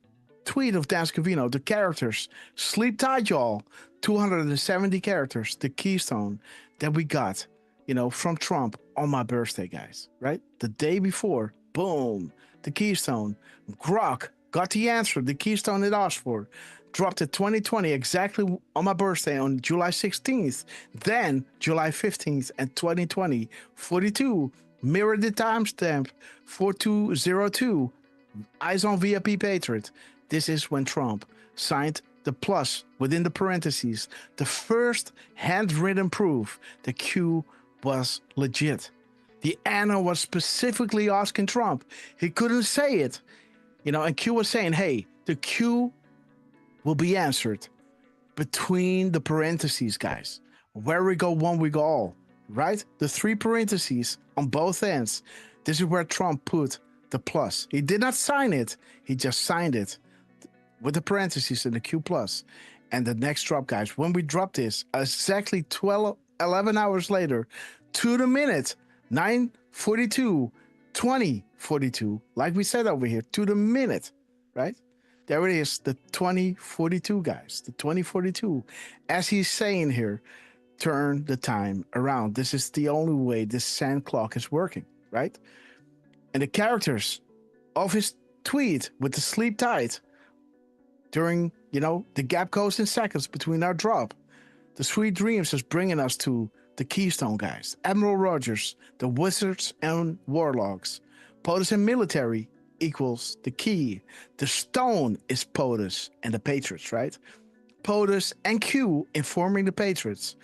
tweet of Dan Scavino, the characters, sleep tight, y'all, 270 characters, the keystone that we got, from Trump on my birthday, guys, right? The day before, boom, the keystone. Grok got the answer, the keystone it asked for. Dropped it 2020 exactly on my birthday on July 16th. Then July 15th and 2020, 42, mirrored the timestamp 4202. Eyes on VIP Patriot. This is when Trump signed the plus within the parentheses, the first handwritten proof the Q was legit. The Anna was specifically asking Trump. He couldn't say it, and Q was saying, hey, the Q will be answered between the parentheses, guys. Where we go one, we go all, right? The three parentheses on both ends. This is where Trump put the plus. He did not sign it. He just signed it with the parentheses and the Q+. And the next drop, guys, when we drop this, exactly 11 hours later, to the minute, 9:42, 20:42, like we said over here, to the minute, right? There it is, the 20:42, guys, the 20:42. As he's saying here, turn the time around. This is the only way this sand clock is working, right? And the characters of his tweet with the sleep tight during, the gap goes in seconds between our drop. The sweet dreams is bringing us to the keystone, guys. Admiral Rogers, the wizards and warlocks. POTUS and military equals the key. The stone is POTUS and the patriots, right? POTUS and Q informing the patriots,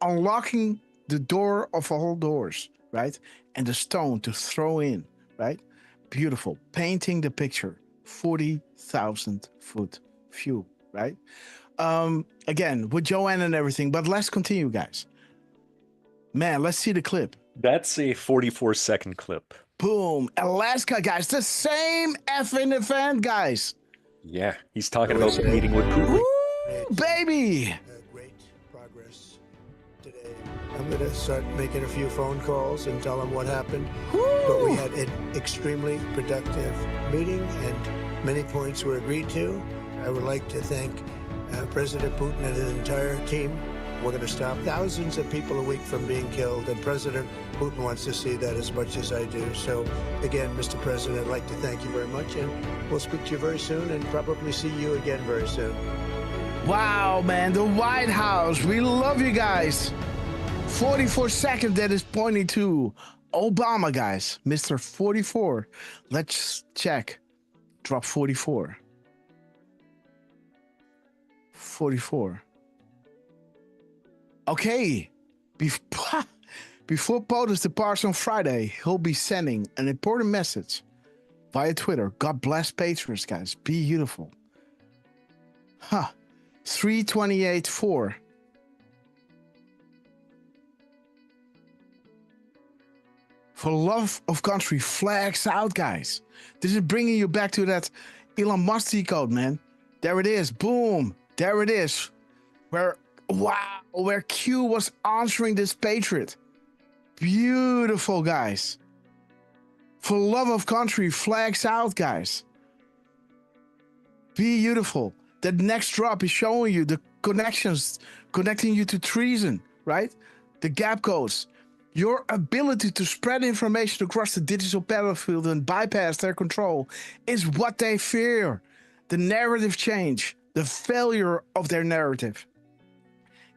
unlocking the door of all doors, right? And the stone to throw in, right? Beautiful. Painting the picture. 40,000 foot view, right? Again, with Joanne and everything, but let's continue, guys. Man, let's see the clip. That's a 44-second clip. Boom. Alaska, guys. The same effing event, guys. Yeah, he's talking about the meeting with Putin. Woo, baby. Great progress today. I'm going to start making a few phone calls and tell them what happened. Woo. But we had an extremely productive meeting and many points were agreed to. I would like to thank President Putin and his entire team. We're going to stop thousands of people a week from being killed, and President Putin wants to see that as much as I do. So, again, Mr. President, I'd like to thank you very much, and we'll speak to you very soon and probably see you again very soon. Wow, man, the White House. We love you guys. 44 seconds that is pointing to Obama, guys. Mr. 44. Let's check. Drop 44. 44. Okay. Before Before POTUS departs on Friday, he'll be sending an important message via Twitter. God bless Patriots, guys. Be beautiful. 328-4. For love of country, flags out, guys. This is bringing you back to that Elon Musk decode, man. There it is. Boom. There it is. Where Q was answering this patriot. Beautiful, guys. For love of country, flags out, guys. Beautiful. The next drop is showing you the connections, connecting you to treason, right? The gap codes. Your ability to spread information across the digital battlefield and bypass their control is what they fear. The narrative change, the failure of their narrative.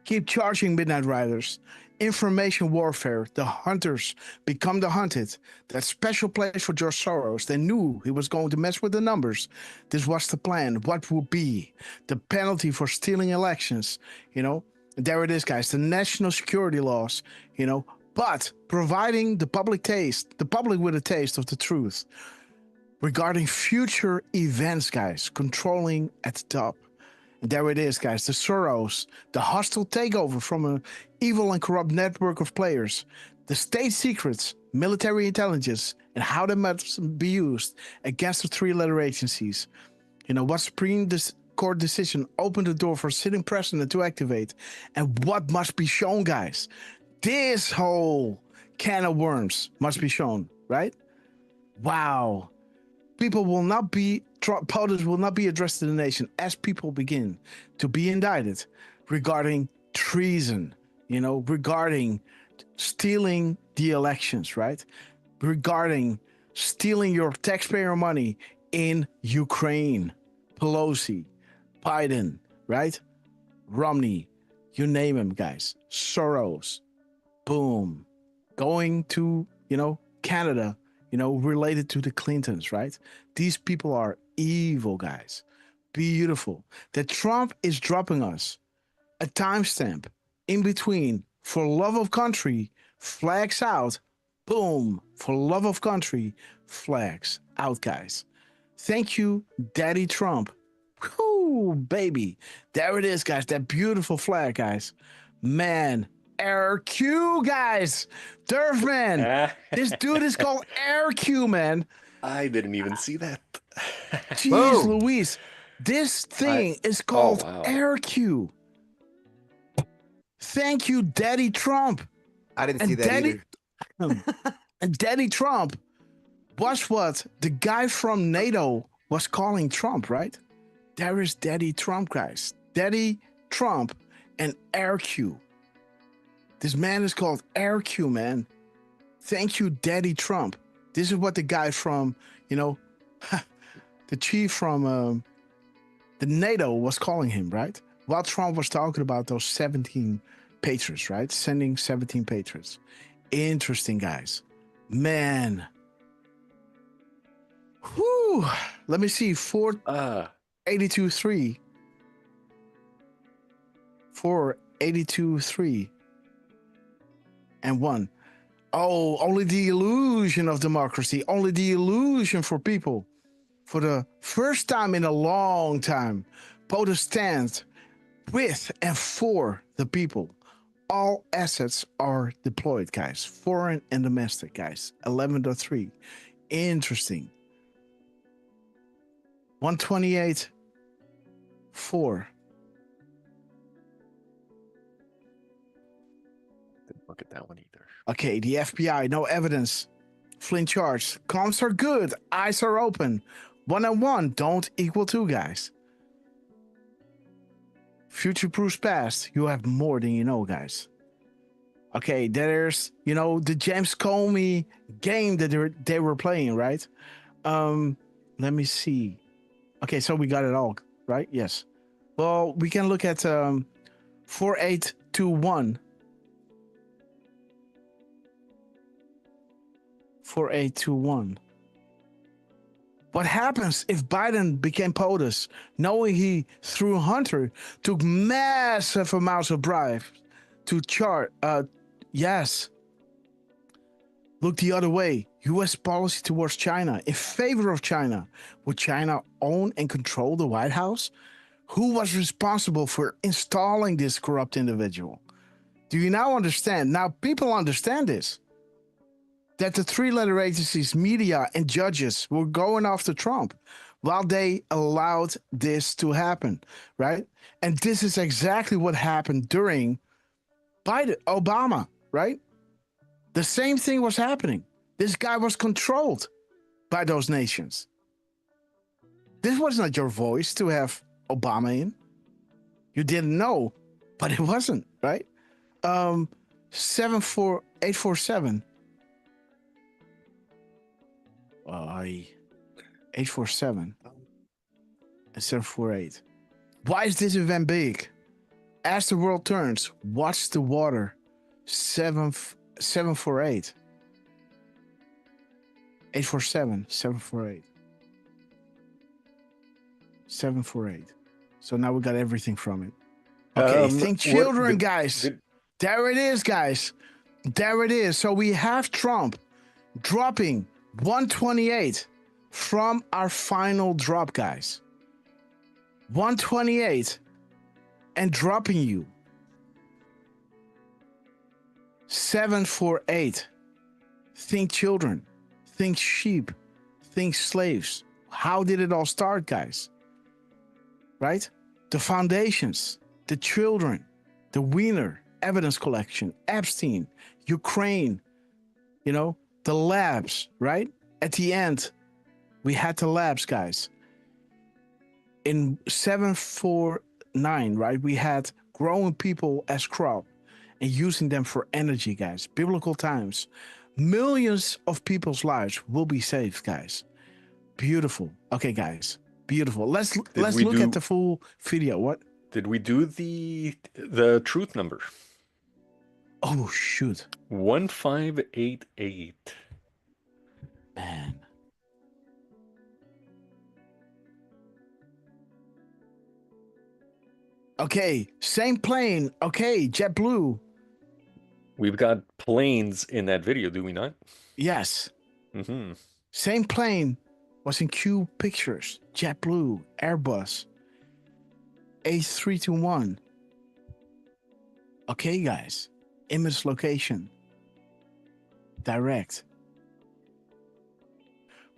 Keep charging, Midnight Riders. Information warfare, the hunters become the hunted. That special place for George Soros. They knew he was going to mess with the numbers. This was the plan. What would be the penalty for stealing elections? You know, there it is, guys. The national security laws, you know, but providing the public with a taste of the truth regarding future events, guys, controlling at the top. And there it is, guys, the Soros, the hostile takeover from an evil and corrupt network of players, the state secrets, military intelligence, and how they must be used against the three-letter agencies. You know, what Supreme Court decision opened the door for sitting president to activate, and what must be shown, guys. This whole can of worms must be shown, right? Wow. POTUS will not be addressed to the nation as people begin to be indicted regarding treason, you know, regarding stealing the elections, right? Regarding stealing your taxpayer money in Ukraine, Pelosi, Biden, right? Romney, you name him, guys. Soros, boom. Going to, you know, Canada, you know, related to the Clintons, right? These people are evil, guys. Beautiful. That Trump is dropping us a timestamp in between for love of country, flags out, boom. For love of country, flags out, guys. Thank you, Daddy Trump. Whoo, baby. There it is, guys. That beautiful flag, guys. Man. RQ, guys. Durfman. This dude is called RQ, man. I didn't even see that. Jeez Louise. This thing is called RQ. Thank you, Daddy Trump. I didn't see that either. And Daddy Trump was what the guy from NATO was calling Trump, right? There is Daddy Trump, guys. Daddy Trump and RQ. This man is called RQ, man. Thank you, Daddy Trump. This is what the guy from, you know, the chief from the NATO was calling him, right? While Trump was talking about those 17 patriots, right? Sending 17 patriots. Interesting, guys. Man. Whew. Let me see. 482.3. 482.3. And 1. Oh, only the illusion of democracy, only the illusion for people. For the first time in a long time, POTUS stands with and for the people. All assets are deployed, guys. Foreign and domestic, guys. 11.3. Interesting. 128.4. Look at that one either. Okay, the FBI, no evidence. Flynn charged. Comms are good. Eyes are open. 1 and 1 don't equal 2, guys. Future proofs past. You have more than you know, guys. Okay, there's, you know, the James Comey game that they were playing, right? Let me see. Okay, so we got it all, right? Yes. Well, we can look at 4821. 4821. What happens if Biden became POTUS, knowing he, through Hunter, took massive amounts of bribes to chart? Yes. Look the other way. U.S. policy towards China in favor of China. Would China own and control the White House? Who was responsible for installing this corrupt individual? Do you now understand? Now people understand this. That the three-letter agencies, media, and judges were going after Trump while they allowed this to happen, right? And this is exactly what happened during Obama, right? The same thing was happening. This guy was controlled by those nations. This was not your voice to have Obama in. You didn't know, but it wasn't, right? 847. 847 and 748. Why is this event big? As the world turns, watch the water. 748. 847, 748. 748. So now we got everything from it. Okay, think children, guys. There it is, guys. There it is. So we have Trump dropping 128 from our final drop, guys. 128 and dropping you 748. Think children, think sheep, think slaves. How did it all start, guys? Right? The foundations, the children, the Wiener, evidence collection, Epstein, Ukraine, you know, the labs, right? At the end, we had the labs, guys. In 749, right, we had growing people as crop and using them for energy, guys. Biblical times. Millions of people's lives will be saved, guys. Beautiful. Okay, guys. Beautiful. Let's look at the full video. What? Did we do the truth number? Oh, shoot. 1588. Man. Okay, same plane. Okay, JetBlue. We've got planes in that video, do we not? Yes. Mm-hmm. Same plane was in Q Pictures. JetBlue, Airbus, A321. Okay, guys. Image location. Direct.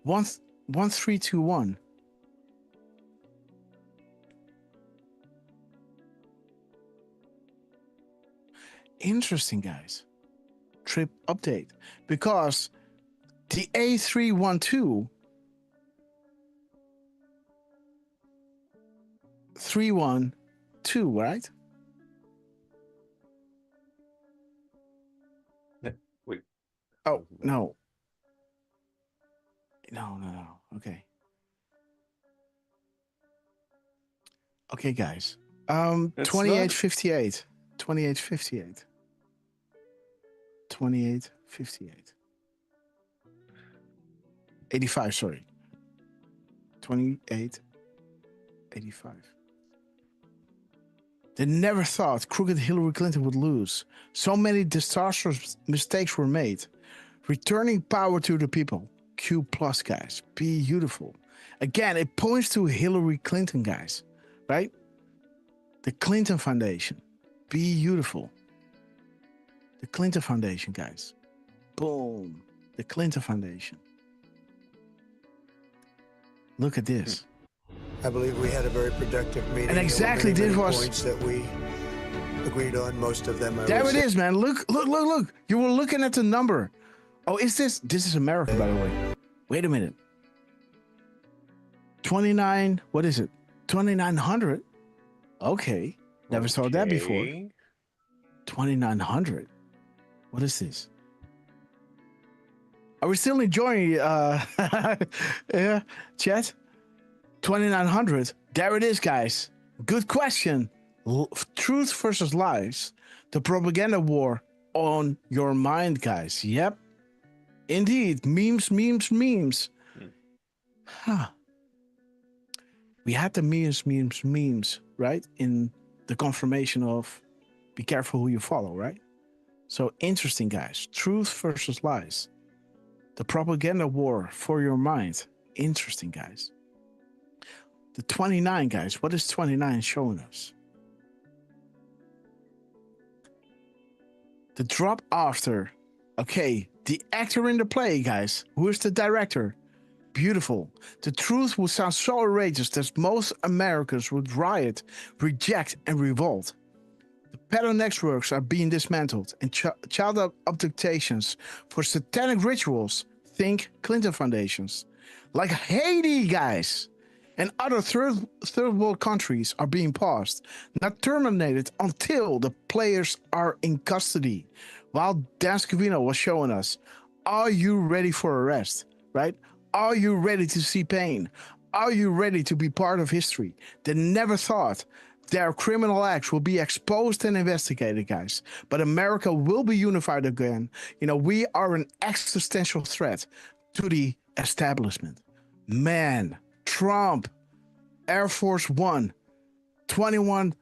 1321. Interesting, guys. Trip update. Because the A312 312, right? Wait. Oh, no. No. Okay. Okay, guys. 2858. 2858. 2858. 85, sorry. 2885. They never thought crooked Hillary Clinton would lose. So many disastrous mistakes were made. Returning power to the people. Q plus, guys. Beautiful. Again, it points to Hillary Clinton, guys. Right? The Clinton Foundation. Beautiful. The Clinton Foundation, guys. Boom. The Clinton Foundation. Look at this. I believe we had a very productive meeting. And exactly this was points that we agreed on. Most of them. There it is, man. Look. You were looking at the number. Oh, this is America, by the way. Wait a minute. 29, what is it? 2,900. Okay. Never saw that before. 2,900. What is this? Are we still enjoying yeah, chat? 2,900. There it is, guys. Good question. Truth versus lies. The propaganda war on your mind, guys. Yep. Indeed. Memes. Huh. We had the memes, right? In the confirmation of be careful who you follow, right? So interesting, guys. Truth versus lies. The propaganda war for your mind. Interesting, guys. The 29, guys. What is 29 showing us? The drop after. Okay, the actor in the play, guys. Who is the director? Beautiful. The truth would sound so outrageous that most Americans would riot, reject, and revolt. The pedo networks are being dismantled, and child abductions for satanic rituals, think Clinton foundations, like Haiti, guys, and other third world countries are being paused, not terminated until the players are in custody. While Dan Scavino was showing us, are you ready for arrest, right? Are you ready to see pain? Are you ready to be part of history? They never thought their criminal acts will be exposed and investigated, guys. But America will be unified again. You know, we are an existential threat to the establishment. Man, Trump, Air Force One, 21.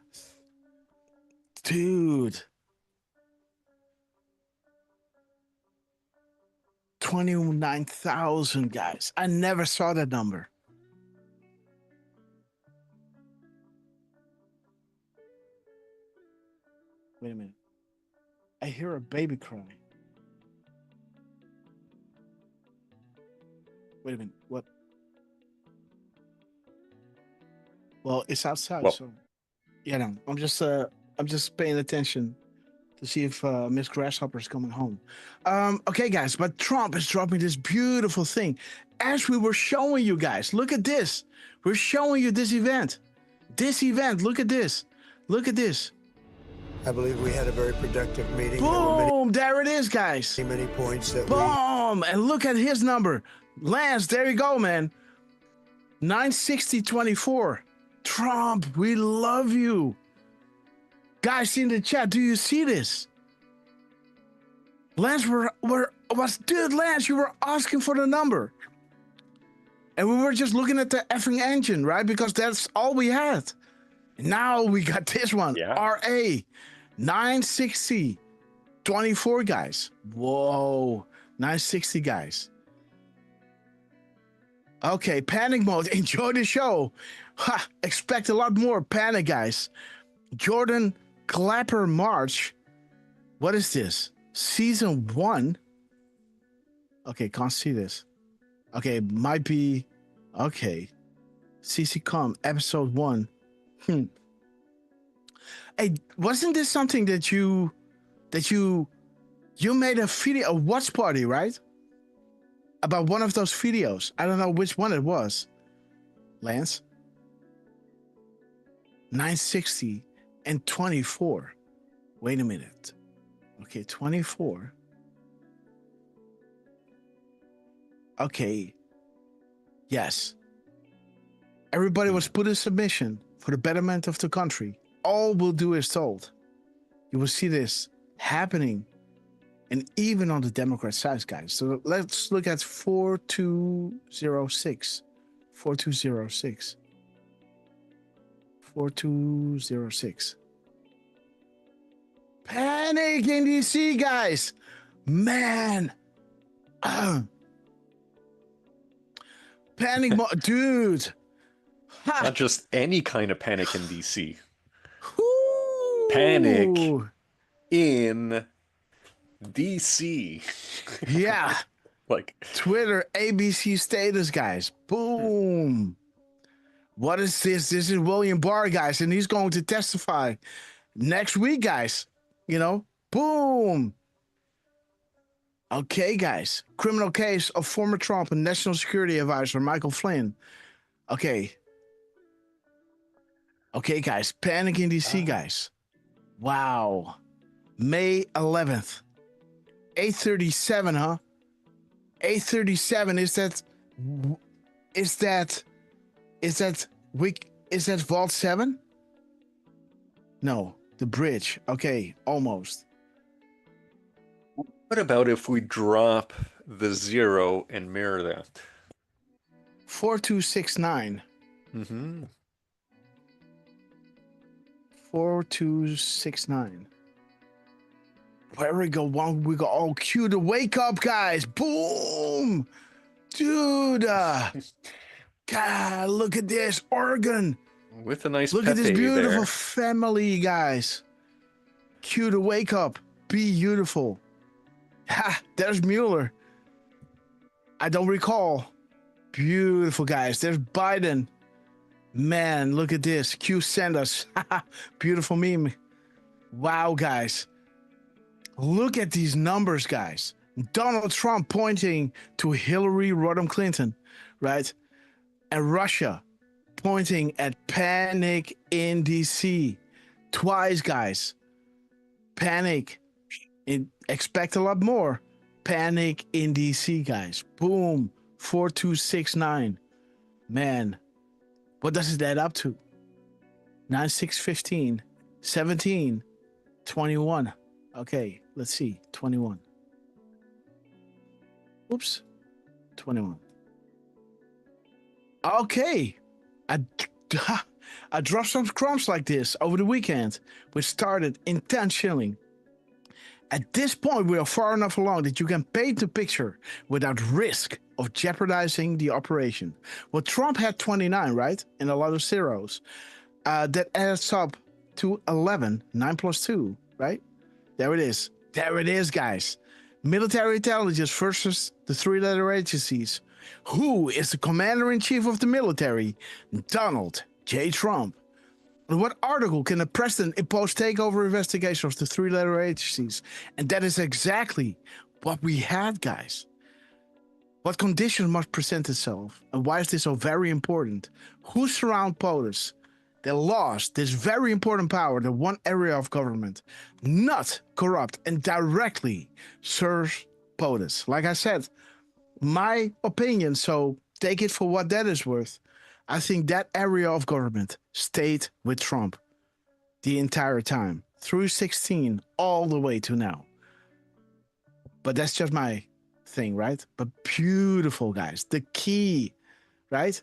Dude. 29,000, guys. I never saw that number. Wait a minute. I hear a baby cry. Wait a minute. What? Well, it's outside, so yeah. No, I'm just paying attention to see if Miss Grasshopper is coming home. Okay, guys, but Trump is dropping this beautiful thing. As we were showing you guys, look at this. We're showing you this event. This event, look at this. Look at this. I believe we had a very productive meeting. Boom, there it is, guys. Many points that boom, and look at his number. Lance, there you go, man. 960-24. Trump, we love you. Guys in the chat, do you see this? Lance, dude, Lance, you were asking for the number. And we were just looking at the effing engine, right? Because that's all we had. Now we got this one, RA 960-24, guys. Whoa, 960, guys. Okay, panic mode. Enjoy the show. Ha, expect a lot more panic, guys. Jordan Clapper March. What is this? Season 1? Okay, can't see this. Okay, might be. Okay. CC.com, episode 1. Hey, wasn't this something that you made a video, a watch party, right? About one of those videos. I don't know which one it was. Lance? 960 and 24. Wait a minute. Okay, 24. Okay. Yes. Everybody was put in submission for the betterment of the country. All we'll do is told. You will see this happening, and even on the Democrat side, guys. So let's look at 4206. 4206. 4206. Panic in DC, guys. Man. Panic mode, dude. Ha. Not just any kind of panic in DC. Panic in DC. Yeah. Like Twitter, ABC status, guys. Boom. What is this? This is William Barr, guys, and he's going to testify next week, guys. You know, boom. Okay, guys. Criminal case of former Trump and National Security Advisor Michael Flynn. Okay. Okay, guys. Panic in DC, guys. Wow. May 11th. 8:37, huh? 8:37. Is that Vault 7? No, the bridge. Okay, almost. What about if we drop the 0 and mirror that? 4269. 4269. Where we go? We go. Oh, cue the wake up, guys. Boom. Dude. God, look at this. Oregon. With a nice Look at this Pepe beautiful there. family, guys. Cue the wake up. Beautiful. Ha, there's Mueller. I don't recall. Beautiful, guys. There's Biden. Man, look at this. Q Sanders. Beautiful meme. Wow, guys. Look at these numbers, guys. Donald Trump pointing to Hillary Rodham Clinton, right? And Russia pointing at panic in DC. Twice, guys. Panic. Expect a lot more. Panic in DC, guys. Boom. 4269. Man. What does it add up to? 9, 6, 15, 17, 21. Okay, let's see. 21. Oops. 21. Okay. I dropped some crumbs like this over the weekend, which started in 10 shilling. At this point, we are far enough along that you can paint the picture without risk of jeopardizing the operation. Well, Trump had 29, right? And a lot of zeros. That adds up to 11, 9 plus 2, right? There it is. There it is, guys. Military intelligence versus the three-letter agencies. Who is the commander-in-chief of the military? Donald J. Trump. And what article can the president impose takeover investigation of the three-letter agencies? And that is exactly what we had, guys. What condition must present itself? And why is this so very important? Who surround POTUS? They lost this very important power, the one area of government, not corrupt and directly serves POTUS. Like I said, my opinion, so take it for what that is worth. I think that area of government stayed with Trump the entire time, through 16, all the way to now. But that's just my thing, right? But beautiful, guys. The key, right?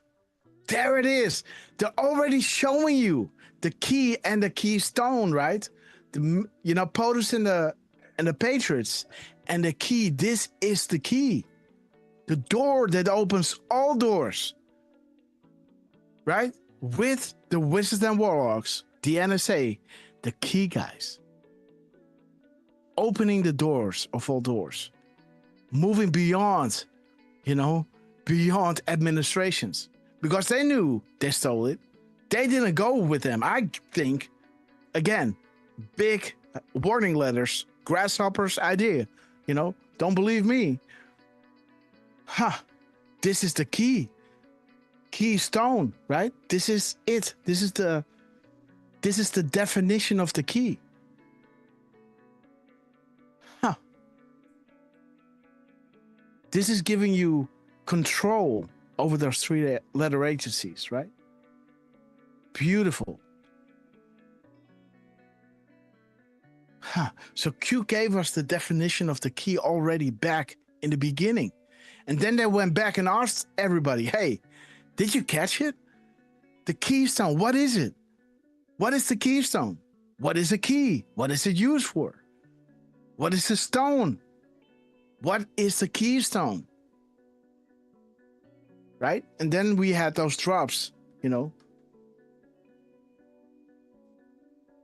There it is. They're already showing you the key and the keystone, right? POTUS and the Patriots and the key. This is the key. The door that opens all doors. Right? With the Wizards and Warlocks, the NSA, the key guys. Opening the doors of all doors. Moving beyond, beyond administrations. Because they knew they stole it. They didn't go with them. I think, again, big warning letters, Grasshopper's idea. Don't believe me. This is the key. Keystone, right? This is it. This is the definition of the key. This is giving you control over those three-letter agencies, right? Beautiful. So Q gave us the definition of the key already back in the beginning. And then they went back and asked everybody, hey, did you catch it? The keystone, what is it? What is the keystone? What is a key? What is it used for? What is the stone? What is the keystone? Right? And then we had those drops,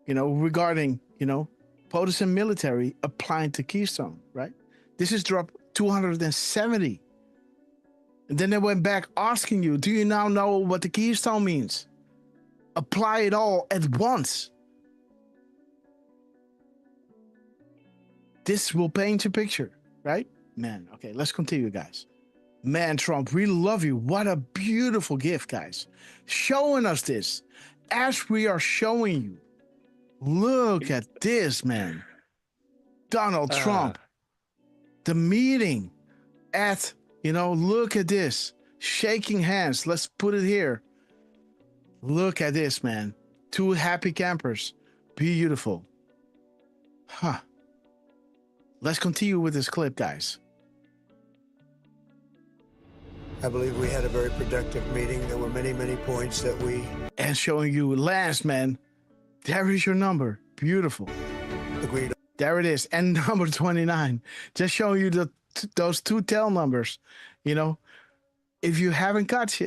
regarding, POTUS and military applying to keystone, right? This is drop 270. And then they went back asking you, do you now know what the keystone means? Apply it all at once. This will paint a picture, right? Man, okay, let's continue, guys. Man, Trump, we love you. What a beautiful gift, guys. Showing us this as we are showing you. Look at this, man. Donald Trump. The meeting at, look at this. Shaking hands. Let's put it here. Look at this, man. Two happy campers. Beautiful. Let's continue with this clip, guys. I believe we had a very productive meeting. There were many, many points that we... And showing you last, man. There is your number. Beautiful. Agreed. There it is. And number 29. Just showing you those two tail numbers. You know, if you haven't catched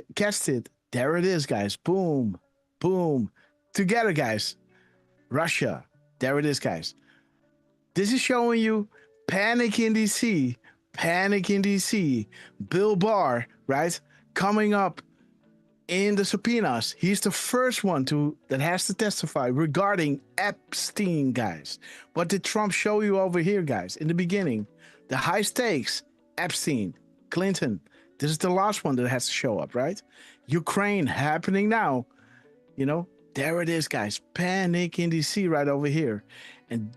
it, there it is, guys. Boom. Boom. Together, guys. Russia. There it is, guys. This is showing you panic in DC. Panic in DC. Bill Barr, right? Coming up in the subpoenas. He's the first one that has to testify regarding Epstein, guys. What did Trump show you over here, guys? In the beginning, the high stakes, Epstein, Clinton. This is the last one that has to show up, right? Ukraine happening now. You know, there it is, guys. Panic in DC right over here. And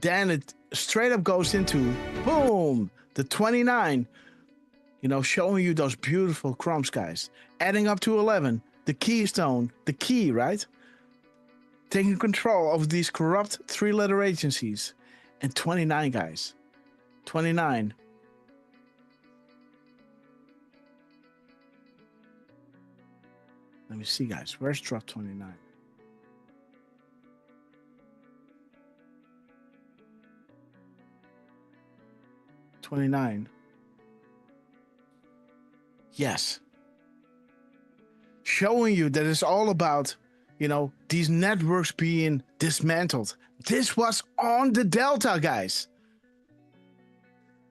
then it straight up goes into, boom, the 29, you know, showing you those beautiful crumbs, guys. Adding up to 11, the keystone, the key, right? Taking control of these corrupt three-letter agencies. And 29, guys. 29. Let me see, guys. Where's drop 29? Yes. Showing you that it's all about, you know, these networks being dismantled. This was on the Delta, guys.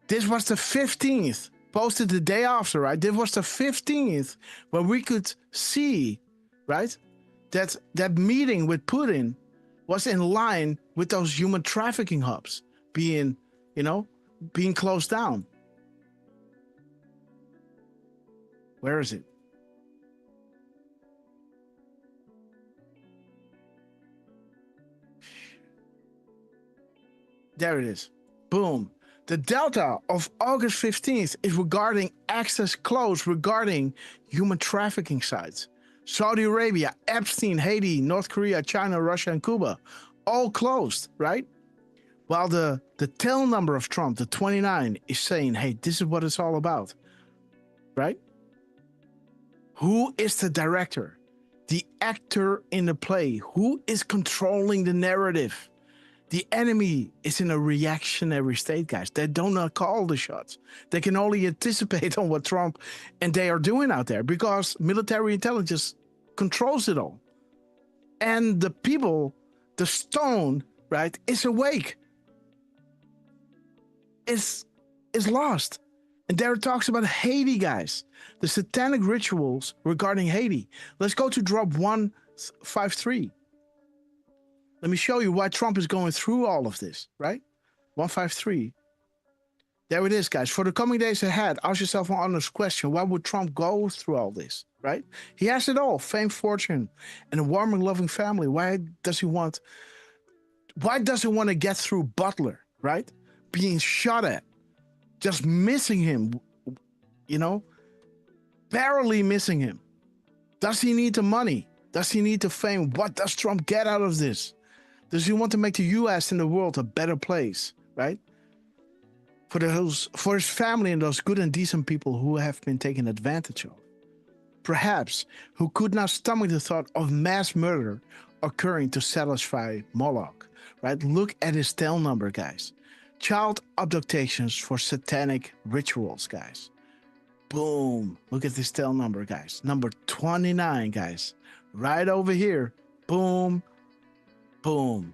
This was the 15th. Posted the day after, right? This was the 15th where we could see, right? That meeting with Putin was in line with those human trafficking hubs being, you know, being closed down. Where is it? There it is. Boom. The Delta of August 15th is regarding access closed regarding human trafficking sites. Saudi Arabia, Epstein, Haiti, North Korea, China, Russia, and Cuba, all closed, right? While the tail number of Trump, the 29, is saying, hey, this is what it's all about, right? Who is the director? The actor in the play? Who is controlling the narrative? The enemy is in a reactionary state, guys. They do not call the shots. They can only anticipate on what Trump and they are doing out there because military intelligence controls it all. And the people, the stone, right, is awake. Is lost. And there it talks about Haiti, guys. The satanic rituals regarding Haiti. Let's go to drop 153. Let me show you why Trump is going through all of this, right? 153. There it is, guys. For the coming days ahead, ask yourself an honest question. Why would Trump go through all this, right? He has it all, fame, fortune, and a warm and loving family. Why does he want to get through Butler, right? Being shot at, just missing him, you know, barely missing him. Does he need the money? Does he need the fame? What does Trump get out of this? Does he want to make the U.S. and the world a better place, right? For his family and those good and decent people who have been taken advantage of. Perhaps who could not stomach the thought of mass murder occurring to satisfy Moloch, right? Look at his tail number, guys. Child abductions for satanic rituals, guys. Boom. Look at this tail number, guys. Number 29, guys. Right over here. Boom. Boom.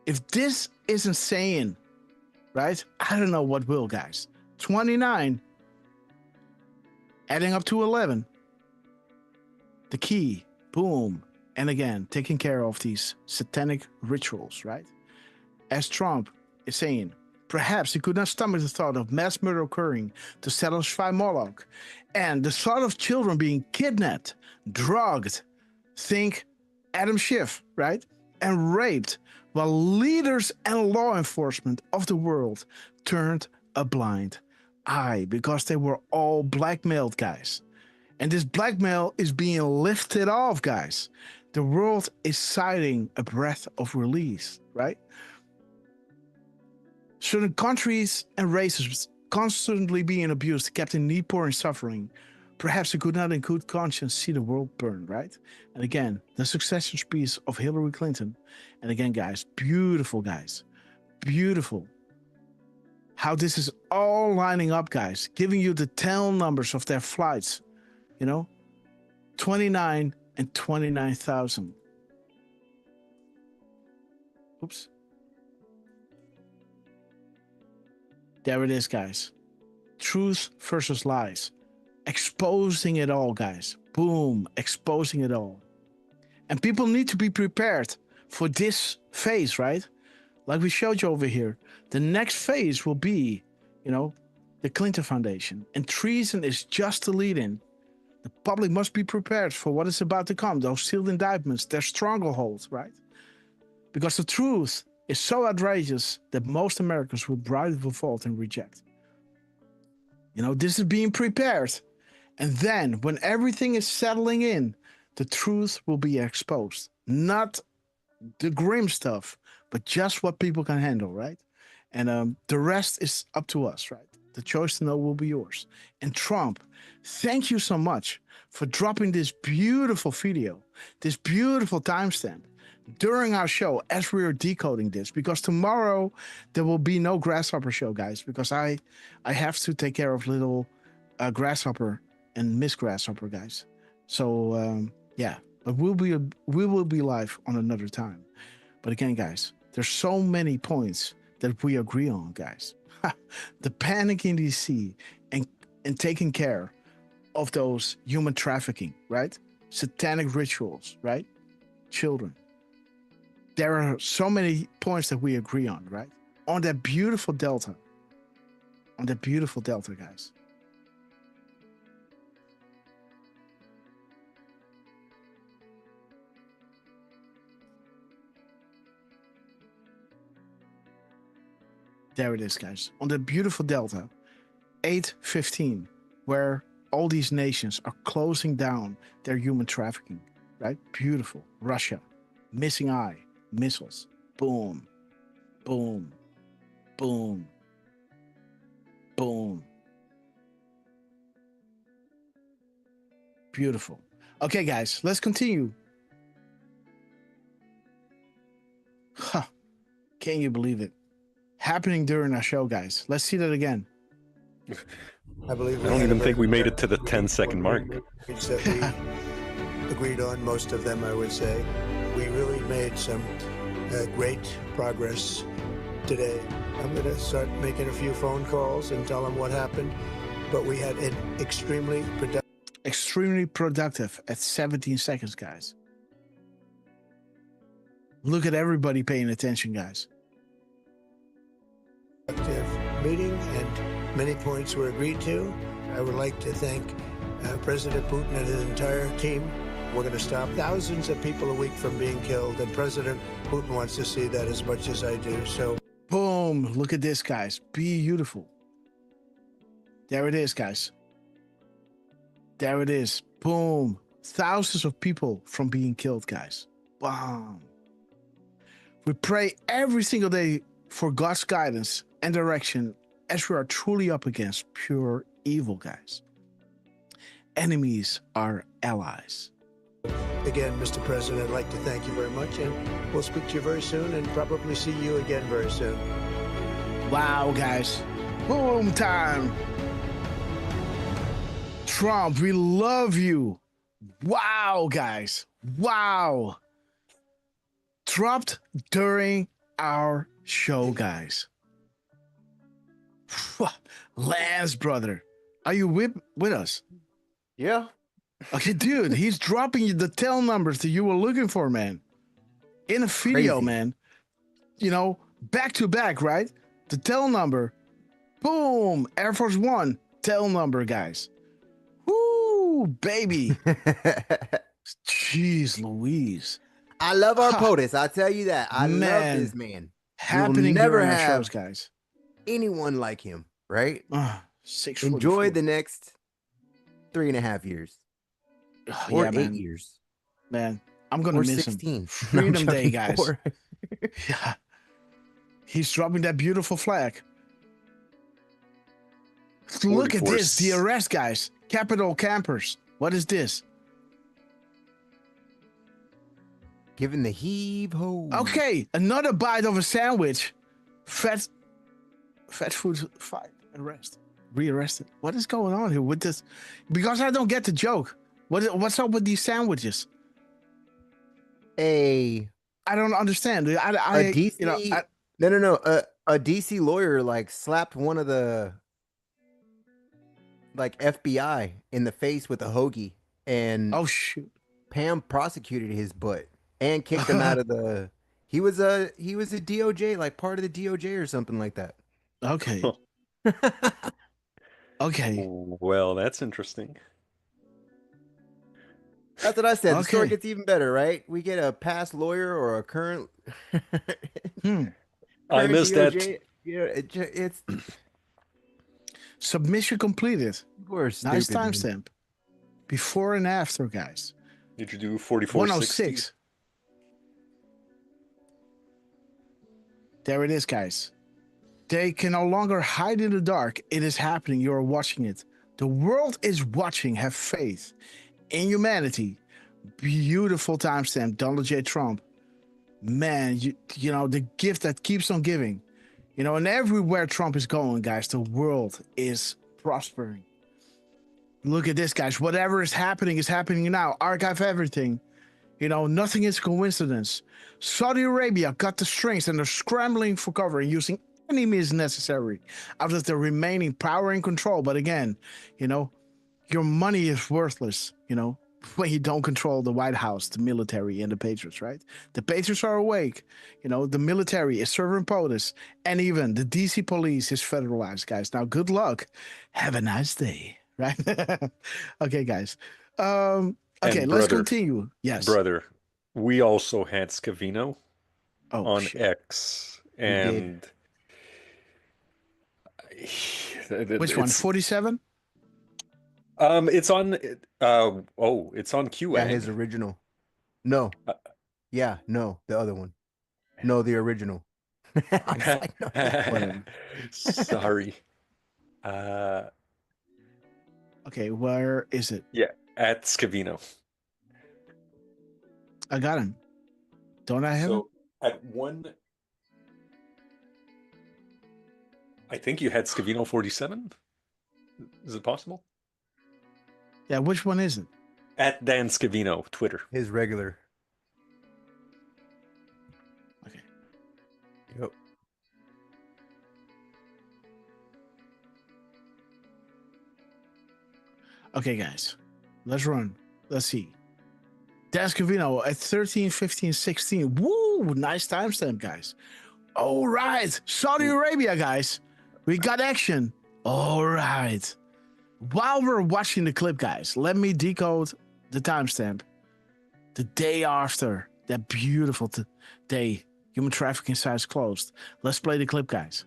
If this isn't saying, right? I don't know what will, guys. 29. Adding up to 11. The key. Boom. And again, taking care of these satanic rituals, right? As Trump is saying, perhaps he could not stomach the thought of mass murder occurring to satisfy Moloch. And the thought of children being kidnapped, drugged, think Adam Schiff, right? And raped, while leaders and law enforcement of the world turned a blind eye because they were all blackmailed, guys. And this blackmail is being lifted off, guys. The world is sighing a breath of release, right? Certain countries and races constantly being abused, kept in need, poor, and suffering. Perhaps they could not in good conscience see the world burn, right? And again, the successor speech of Hillary Clinton. And again, guys, beautiful guys. beautiful how this is all lining up, guys, giving you the tail numbers of their flights, 29 and 29,000. Oops. There it is, guys. Truth versus lies. Exposing it all, guys. Boom. Exposing it all. And people need to be prepared for this phase, right? Like we showed you over here. The next phase will be, the Clinton Foundation. And treason is just the lead-in. The public must be prepared for what is about to come. Those sealed indictments, their strangleholds, right? Because the truth is so outrageous that most Americans would brightly revolt and reject. This is being prepared. And then when everything is settling in, the truth will be exposed. Not the grim stuff, but just what people can handle, right? And the rest is up to us, right? The choice to know will be yours. And Trump, thank you so much for dropping this beautiful video, this beautiful timestamp during our show as we are decoding this, because tomorrow there will be no Grasshopper show, guys, because I have to take care of little Grasshopper and Miss Grasshopper, guys. So yeah, but we will be live on another time. But again, guys, there's so many points that we agree on, guys. The panic in DC and taking care of those human trafficking, right? Satanic rituals, right? Children. There are so many points that we agree on, right? On that beautiful Delta. On that beautiful Delta, guys. There it is, guys. On the beautiful Delta, 8/15, where all these nations are closing down their human trafficking, right? Beautiful. Russia, missing eye, missiles, boom, boom, boom, boom. Beautiful. Okay, guys, let's continue. Huh. Can you believe it? Happening during our show, guys. Let's see that again. I don't even think we made it to the 10-second mark. That we agreed on, most of them, I would say. We really made some great progress today. I'm going to start making a few phone calls and tell them what happened. But we had an extremely productive at 17 seconds, guys. Look at everybody paying attention, guys. Meeting, and many points were agreed to. I would like to thank President Putin and his entire team. We're going to stop thousands of people a week from being killed, and President Putin wants to see that as much as I do. So, boom! Look at this, guys. Beautiful. There it is, guys. There it is. Boom! Thousands of people from being killed, guys. Wow. We pray every single day for God's guidance and direction as we are truly up against pure evil, guys. Enemies are allies. Again, Mr. President, I'd like to thank you very much, and we'll speak to you very soon and probably see you again very soon. Wow, guys. Boom time. Trump, we love you. Wow, guys. Wow. Dropped during our show, guys. Lance, brother, are you with us? Yeah. Okay, dude, he's dropping you the tail numbers that you were looking for, man. In a video, crazy, man. Back to back, right? The tail number. Boom. Air Force One tail number, guys. Woo, baby. Jeez Louise. I love our POTUS. I'll tell you that. I love this man. Happening never have shows, guys. Anyone like him, right? 6 Enjoy the next 3.5 years. Or yeah, 8 years. Man, I'm going to miss 16. him. Freedom Day, guys. Yeah. He's dropping that beautiful flag. Look at this. The arrest, guys. Capitol campers. What is this? Giving the heave-ho. Okay, another bite of a sandwich Fat food fight arrest. Rearrested. What is going on here with this? Because I don't get the joke. What's up with these sandwiches? I don't understand. A DC lawyer like slapped one of the like FBI in the face with a hoagie, and oh shoot, Pam prosecuted his butt and kicked him out of the. He was a DOJ, like part of the DOJ or something like that. Okay. Okay. Well, that's interesting. That's what I said. The story gets even better, right? We get a past lawyer or a current. I missed DOJ. that. Yeah, it's submission completed. Nice stupid, timestamp. Before and after, guys. Did you do 4460? 106. There it is, guys. They can no longer hide in the dark. It is happening. You're watching it. The world is watching. Have faith in humanity. Beautiful timestamp. Donald J. Trump. Man, you know, the gift that keeps on giving. You know, and everywhere Trump is going, guys, the world is prospering. Look at this, guys. Whatever is happening now. Archive everything. You know, nothing is coincidence. Saudi Arabia got the strings and they're scrambling for cover and using any means necessary out of the remaining power and control. But again, you know, your money is worthless, you know, when you don't control the White House, the military, and the Patriots, right? The Patriots are awake. You know, the military is serving POTUS, and even the DC police is federalized, guys. Now, good luck. Have a nice day, right? Okay, guys. Okay, let's continue. Yes. Brother, we also had Scavino on X. And which one? 47? It's on it's on QA. Yeah, his original. No. No, the other one. No, the original. I was like, no. Sorry. Okay, where is it? Yeah, at Scavino. I got him. Don't I have him? At one, I think you had Scavino 47. Is it possible? Yeah, which one is it? At Dan Scavino, Twitter. His regular. Okay. Yep. Okay, guys. Let's run. Let's see. Dan Scavino at 13, 15, 16. Woo! Nice timestamp, guys. All right. Saudi Arabia, guys. We got action. All right. While we're watching the clip, guys, let me decode the timestamp. The day after that beautiful day, human trafficking sites closed. Let's play the clip, guys.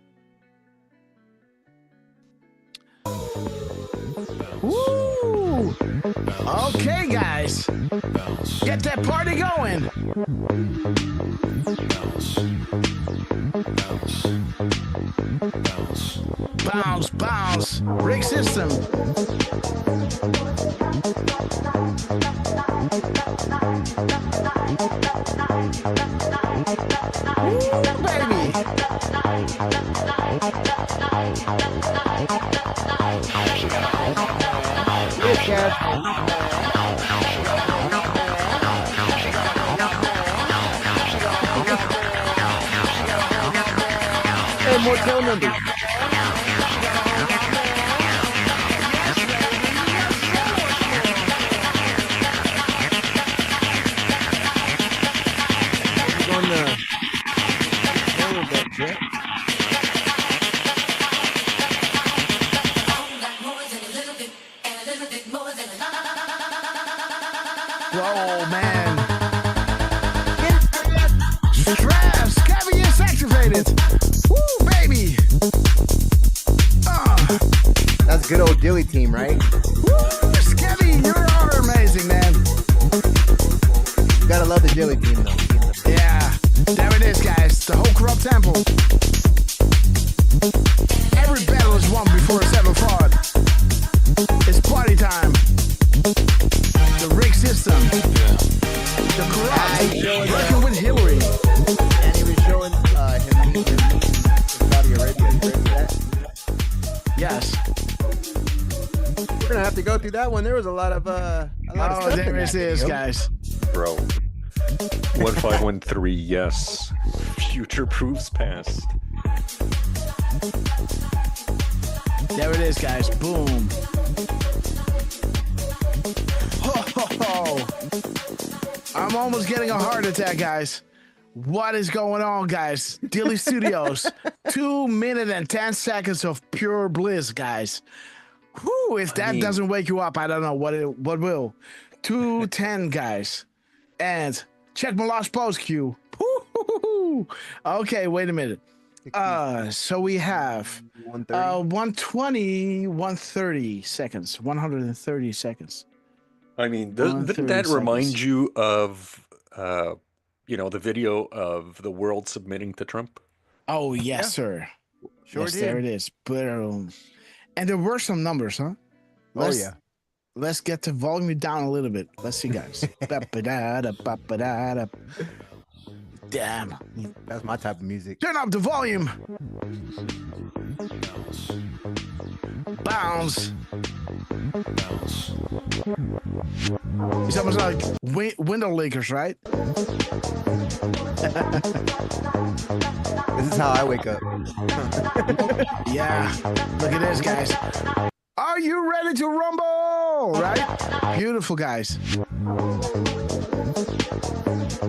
Woo! Okay, guys. Get that party going. Bounce, bounce. Rig system. Woo, baby. Hey, more tail numbers. Whoa, man. Straps, Scabby is activated. Woo, baby. That's good old Dilly team, right? Woo, Scabby, you are amazing, man. You gotta love the Dilly team, though. Yeah, there it is, guys. The whole corrupt temple. Every battle is won before it's ever fought. It's party time. The rig system. The corrupt. Working with Hillary. And he was showing him gonna have to go through that one. There was a lot of stuff there in it that is, video. guys. Bro. 1513, yes. Future proves past. There it is, guys. Boom. Ho, ho, ho. I'm almost getting a heart attack, guys. What is going on, guys? Dilly Studios. 2 minutes and 10 seconds of pure bliss, guys. Whew, if that doesn't wake you up, I don't know what will. 2:10, guys. And check my last post queue. Okay, wait a minute. So we have 120, 130 seconds, 130 seconds. I mean, didn't that remind you of, the video of the world submitting to Trump? Oh, yes, sir. Sure yes, did. There it is. Boom. And there were some numbers, huh? Let's get the volume down a little bit. Let's see, guys. Damn. That's my type of music. Turn up the volume. Bounce. It's almost like window lickers, right? This is how I wake up. Yeah. Look at this, guys. Are you ready to rumble? Right? Beautiful, guys.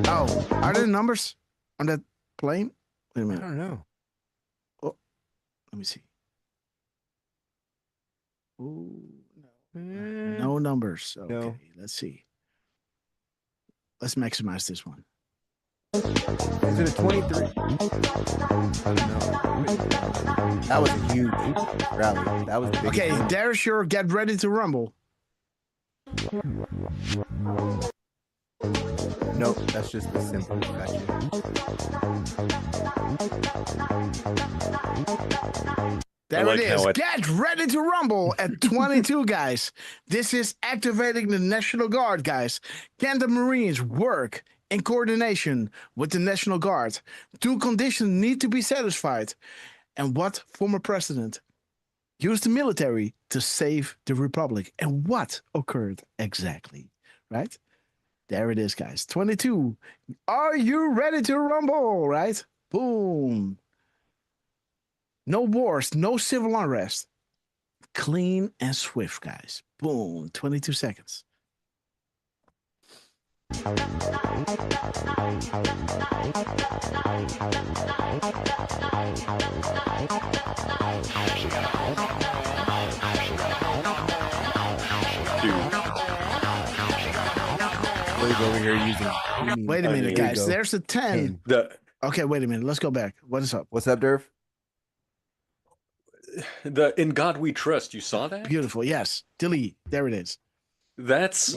Oh, are there numbers on that plane? Wait a minute. I don't know. Oh, let me see. Ooh, no. No numbers. Okay, No. Let's see. Let's maximize this one. Is it a 23? I don't know. That was a huge rally. That was the biggest Okay, one. there's your get ready to rumble. Nope, that's just the simple. Gotcha. There like it is. how it- Get ready to rumble at 22, guys. This is activating the National Guard, guys. Can the Marines work in coordination with the National Guard? Two conditions need to be satisfied. And what former president used the military to save the Republic? And what occurred exactly? Right? There it is, guys. 22. Are you ready to rumble? Right? Boom. No wars, no civil unrest. Clean and swift, guys. Boom. 22 seconds. Over here using. Wait a minute, There you guys. go. There's a 10. Okay, wait a minute. Let's go back. What is up? What's up, Durf? The In God We Trust, you saw that? Beautiful. Yes. Delete. There it is. That's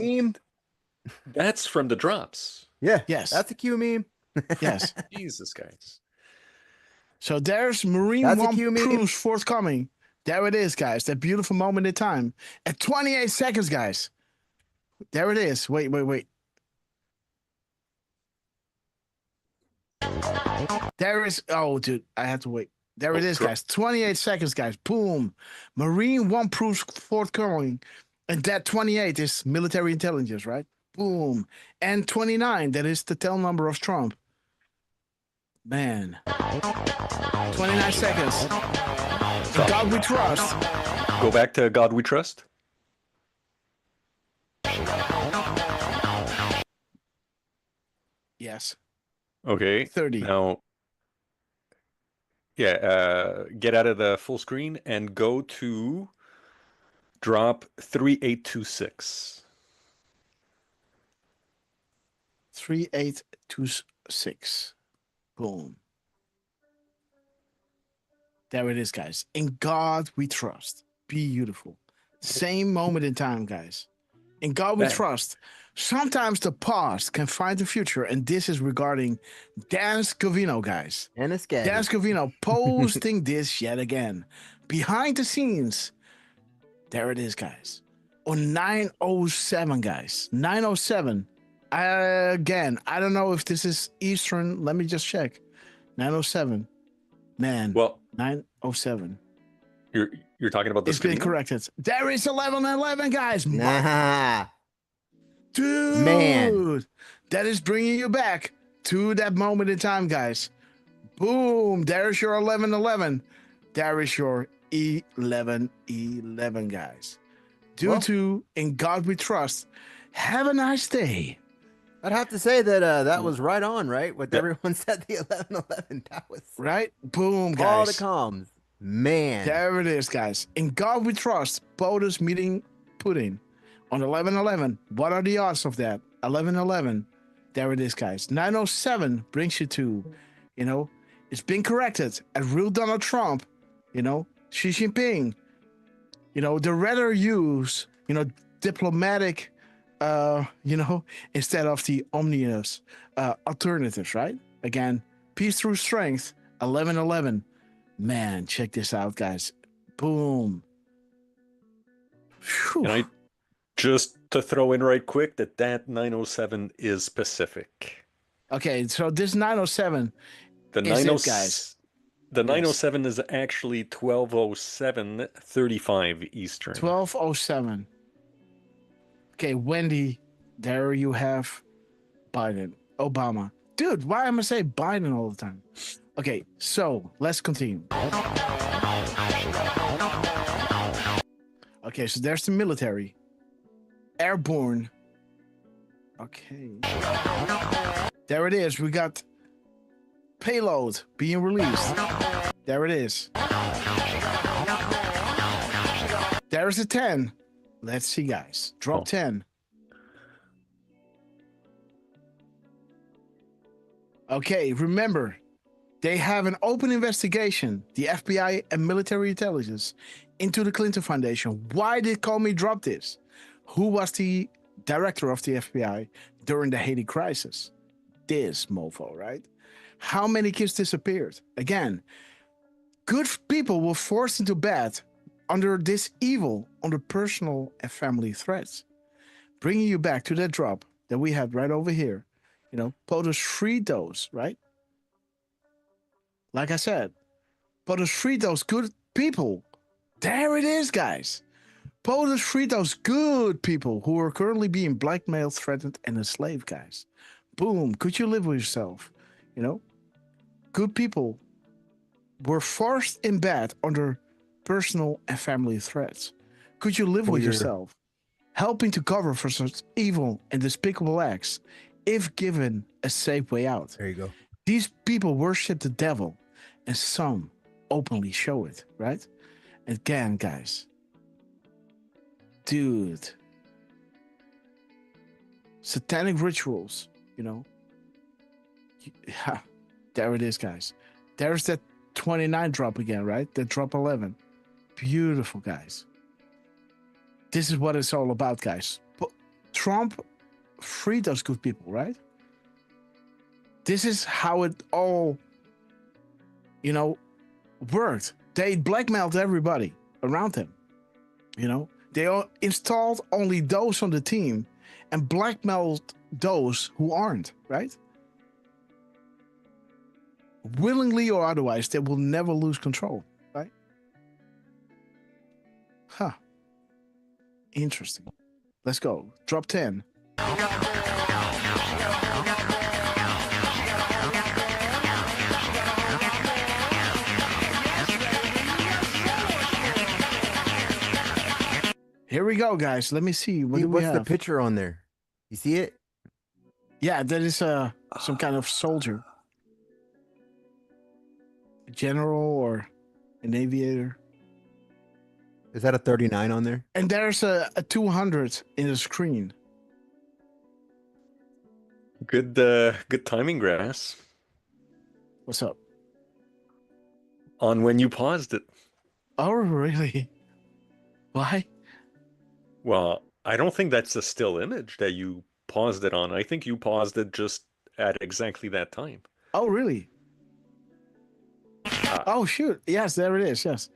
from the drops. Yeah. Yes. That's a Q meme. Yes. Jesus, guys. So there's Marine That's a One Q meme. proofs forthcoming. There it is, guys. That beautiful moment in time. At 28 seconds, guys. There it is. Wait. There is. Oh, dude. I have to wait. There it is, guys. 28 seconds, guys. Boom. Marine One proofs forthcoming. And that 28 is military intelligence, right? Boom. And 29, that is the tail number of Trump. Man. 29 seconds. In God we trust. Go back to God We Trust. Yes. Okay. 30. Now, get out of the full screen and go to drop 3826. 3826. Boom. There it is, guys. In God we trust. Beautiful. Same moment in time, guys. In God we trust. Sometimes the past can find the future, and this is regarding Dan Scavino, guys. And a scat. Dan Scavino posting this yet again. Behind the scenes. There it is, guys. On 9:07, guys. 9:07. Again, I don't know if this is Eastern. Let me just check. 9:07. Man. Well, 9:07. You're talking about the It's been Subpoena? corrected. There is 11-11, guys. Nah. Dude. Man. That is bringing you back to that moment in time, guys. Boom. There's your 11-11. There is your 11-11, guys. Due to In God We Trust. Have a nice day. I'd have to say that that was right on, right? What everyone said, the 11-11. That was right. Boom, guys. All the comms. Man. There it is, guys. In God We Trust. POTUS meeting Putin on 11-11. What are the odds of that? 11-11. There it is, guys. 907 brings you to, it's been corrected. At real Donald Trump, Xi Jinping, they rather use, diplomatic, instead of the ominous alternatives, right? Again, peace through strength, 11-11. Man, check this out, guys. Boom. Whew. And I just to throw in right quick that 907 is Pacific. Okay, so this 907 the is it, guys. The 907 is actually 12:07:35 Eastern. 12:07. Okay, Wendy, there you have Biden, Obama. Dude, why am I saying Biden all the time? Okay, so let's continue. Okay, so there's the military. Airborne. Okay. There it is. We got payload being released. There it is. There's a 10. Let's see, guys. Drop 10. Okay, remember, they have an open investigation, the FBI and military intelligence, into the Clinton Foundation. Why did Comey drop this? Who was the director of the FBI during the Haiti crisis? This mofo, right? How many kids disappeared? Again, good people were forced into bed under this evil, under personal and family threats. Bringing you back to that drop that we had right over here. POTUS freed those, right? Like I said, POTUS freed those good people. There it is, guys. POTUS freed those good people who are currently being blackmailed, threatened, and enslaved, guys. Boom. Could you live with yourself? Good people were forced in bed under personal and family threats. Could you live with yourself? Helping to cover for such evil and despicable acts, if given a safe way out. There you go. These people worship the devil, and some openly show it, right? Again, guys. Dude. Satanic rituals, Yeah, there it is, guys. There's that 29 drop again, right? That drop 11. Beautiful, guys. This is what it's all about, guys. But Trump freed those good people, right? This is how it all, worked. They blackmailed everybody around him. They all installed only those on the team and blackmailed those who aren't, right? Willingly or otherwise, they will never lose control, right? Huh. Interesting. Let's go. Drop 10. Here we go, guys. Let me see. What's the picture on there? You see it? Yeah, that is some kind of soldier. A general or an aviator. Is that a 39 on there? And there's a 200 in the screen. Good timing, Grass. What's up? On when you paused it. Oh, really? Why? Well, I don't think that's a still image that you paused it on. I think you paused it just at exactly that time. Oh, really? Oh, shoot. Yes, there it is. Yes.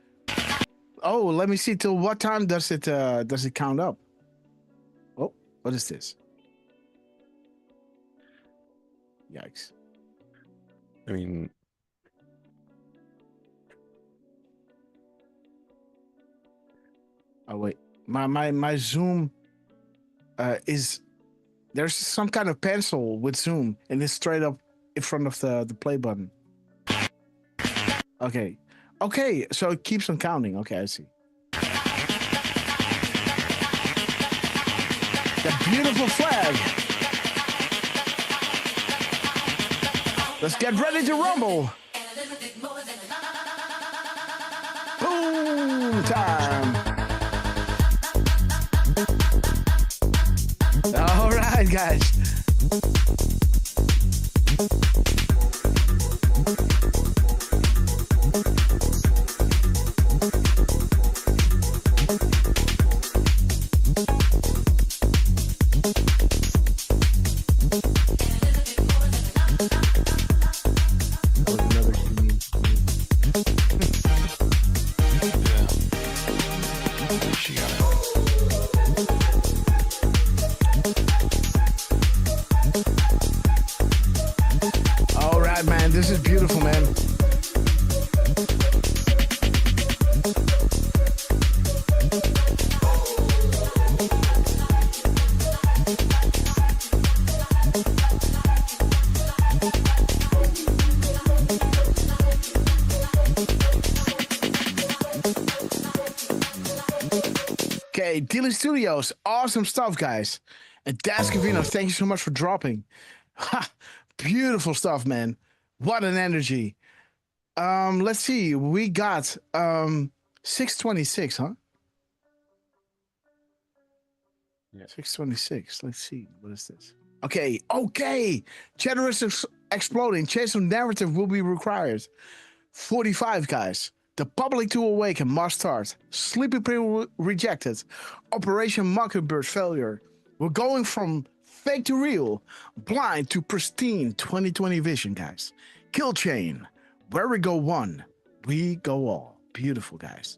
Oh, let me see. Till what time does it count up? Oh, what is this? Yikes. I mean, Oh wait, my Zoom is there's some kind of pencil with Zoom, and it's straight up in front of the play button. Okay, so it keeps on counting. Okay, I see. The beautiful flag. Let's get ready to rumble. Boom time. All right, guys. This is beautiful, man. Okay, Daily Studios, awesome stuff, guys. And Dascavino, thank you so much for dropping. Ha, beautiful stuff, man. What an energy. Let's see. We got 626, huh? Yeah. 626. Let's see. What is this? Okay. Generous exploding. Change of narrative will be required. 45, guys. The public to awaken must start. Sleepy Pill rejected. Operation Mockingbird failure. We're going from fake to real, blind to pristine 2020 vision, guys. Kill chain, where we go one, we go all. Beautiful, guys.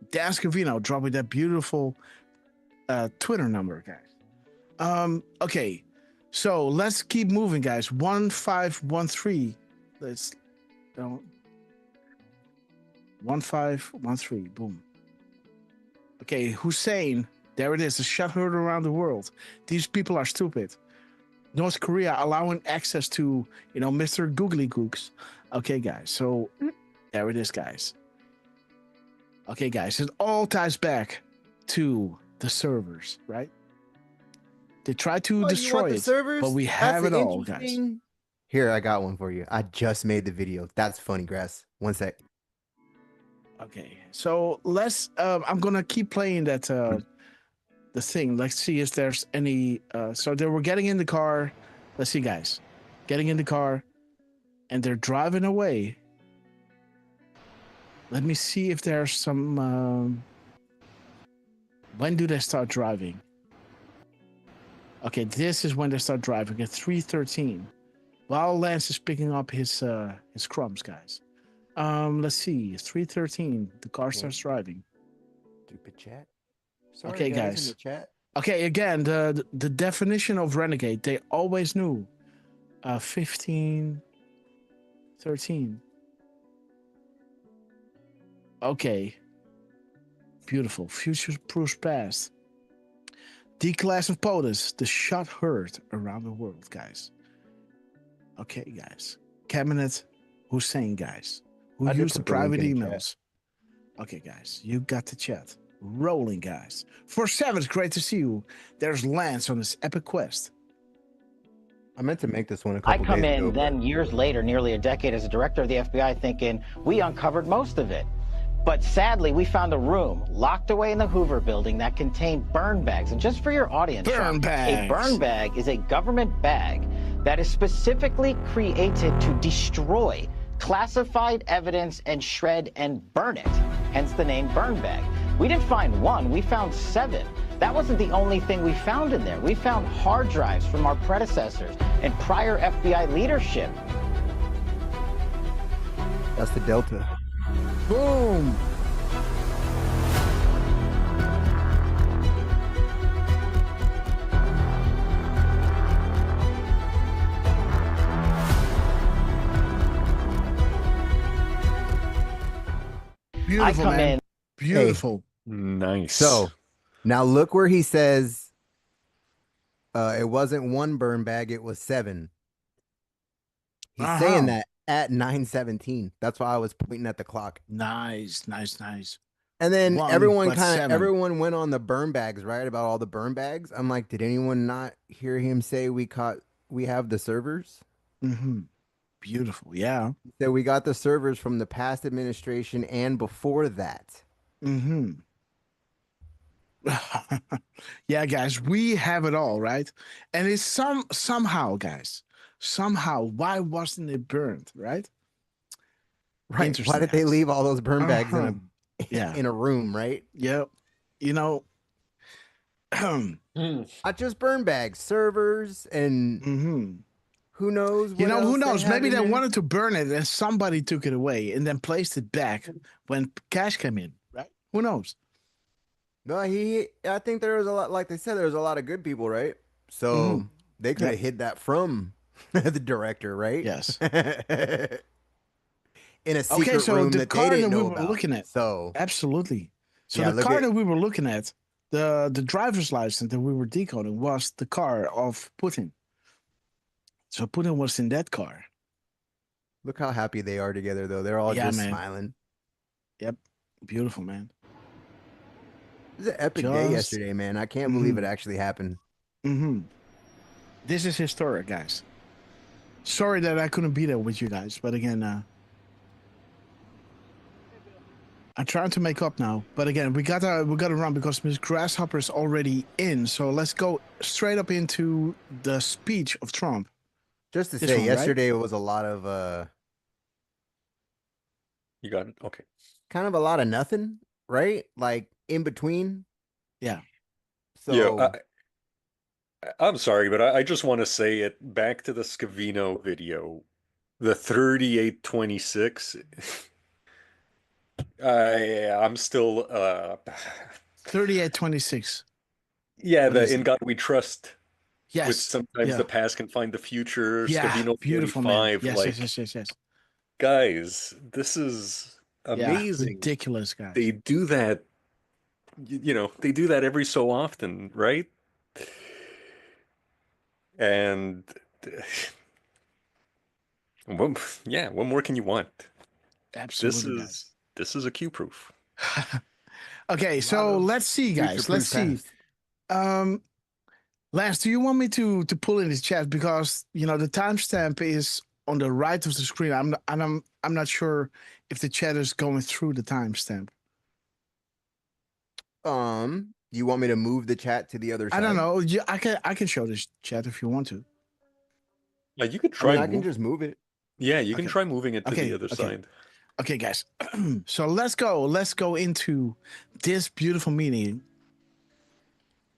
Dascavino dropping that beautiful Twitter number, guys. Okay, so let's keep moving, guys. 1513. Let's 1513. Boom. Okay, Hussein. There it is. A shot heard around the world. These people are stupid. North Korea allowing access to, Mr. Googly Gooks. Okay, guys. So there it is, guys. Okay, guys. It all ties back to the servers, right? They try to destroy it, servers? but we have it all, guys. Here, I got one for you. I just made the video. That's funny, Grass. One sec. Okay, so let's. I'm gonna keep playing that. The thing. Let's see if there's any. So they were getting in the car. Let's see, guys. Getting in the car, and they're driving away. Let me see if there's some. When do they start driving? Okay, this is when they start driving at 3:13. While Lance is picking up his crumbs, guys. Let's see. 3:13. The car starts driving. Stupid chat. Sorry, Okay, guys. In the chat. Okay, again, the definition of renegade, they always knew. 15, 13. Okay. Beautiful. Future proofs past. Declass of POTUS, the shot heard around the world, guys. Okay, guys. Cabinet Hussein, guys. Who used the private emails. Okay, guys. You got the chat. Rolling, guys. For Savage, great to see you. There's Lance on this epic quest. I meant to make this one a couple days ago. I come in then years later, nearly a decade as a director of the FBI, thinking we uncovered most of it. But sadly, we found a room locked away in the Hoover building that contained burn bags. And just for your audience, burn bags. A burn bag is a government bag that is specifically created to destroy classified evidence and shred and burn it. Hence the name burn bag. We didn't find one, we found 7. That wasn't the only thing we found in there. We found hard drives from our predecessors and prior FBI leadership. That's the Delta. Boom. Beautiful, man. Beautiful. Nice. So Now look where he says it wasn't one burn bag, it was 7. He's saying that at 9:17. That's why I was pointing at the clock. Nice, nice, nice. And then One, everyone but seven. everyone went on the burn bags, right? About all the burn bags. I'm like, did anyone not hear him say we have the servers? Mm-hmm. Beautiful, yeah. So we got the servers from the past administration and before that. Mm-hmm. Yeah, guys, we have it all, right? And it's somehow, guys, why wasn't it burned, right? Right. Why did they leave all those burn bags yeah. in a room, right? Yep. You know, not just burn bags, servers, and who knows? You know, who knows? Maybe they there? wanted to burn it and somebody took it away and then placed it back when cash came in, right? Who knows? No, I think there was a lot, like they said, there was a lot of good people, right? So they could have hid that from the director, right? Yes. In a secret room that they didn't know about. Looking at. So absolutely. So the car that we were looking at, the driver's license that we were decoding was the car of Putin. So Putin was in that car. Look how happy they are together, though. They're all just smiling. Yep. Beautiful, man. It was an epic day yesterday, man. I can't believe it actually happened. This is historic, guys. Sorry that I couldn't be there with you guys, but again, I'm trying to make up now. But again, we gotta run because Miss Grasshopper is already in. So let's go straight up into the speech of Trump. Just to say, yesterday it was a lot of You got it? Okay. kind of a lot of nothing, right? Like in between. Yeah. So yeah, I'm sorry, but I just want to say it back to the Scavino video, the 3826. I'm still 3826. Yeah, the In God We Trust. Yes. With sometimes the past can find the future. Yeah, Scavino beautiful, 45. man. Yes, yes. Guys, this is amazing. Yeah, ridiculous, guys. They do that, they do that every so often, right? And what more can you want? Absolutely. This is a Q proof. Okay, so let's see, guys. Let's see. Lance, do you want me to pull in this chat because the timestamp is on the right of the screen. I'm not sure if the chat is going through the timestamp. You want me to move the chat to the other side? I don't know. I can show this chat if you want to. Yeah, you could try. I can just move it. Yeah, you can try moving it to the other side. Okay, guys. So let's go into this beautiful meeting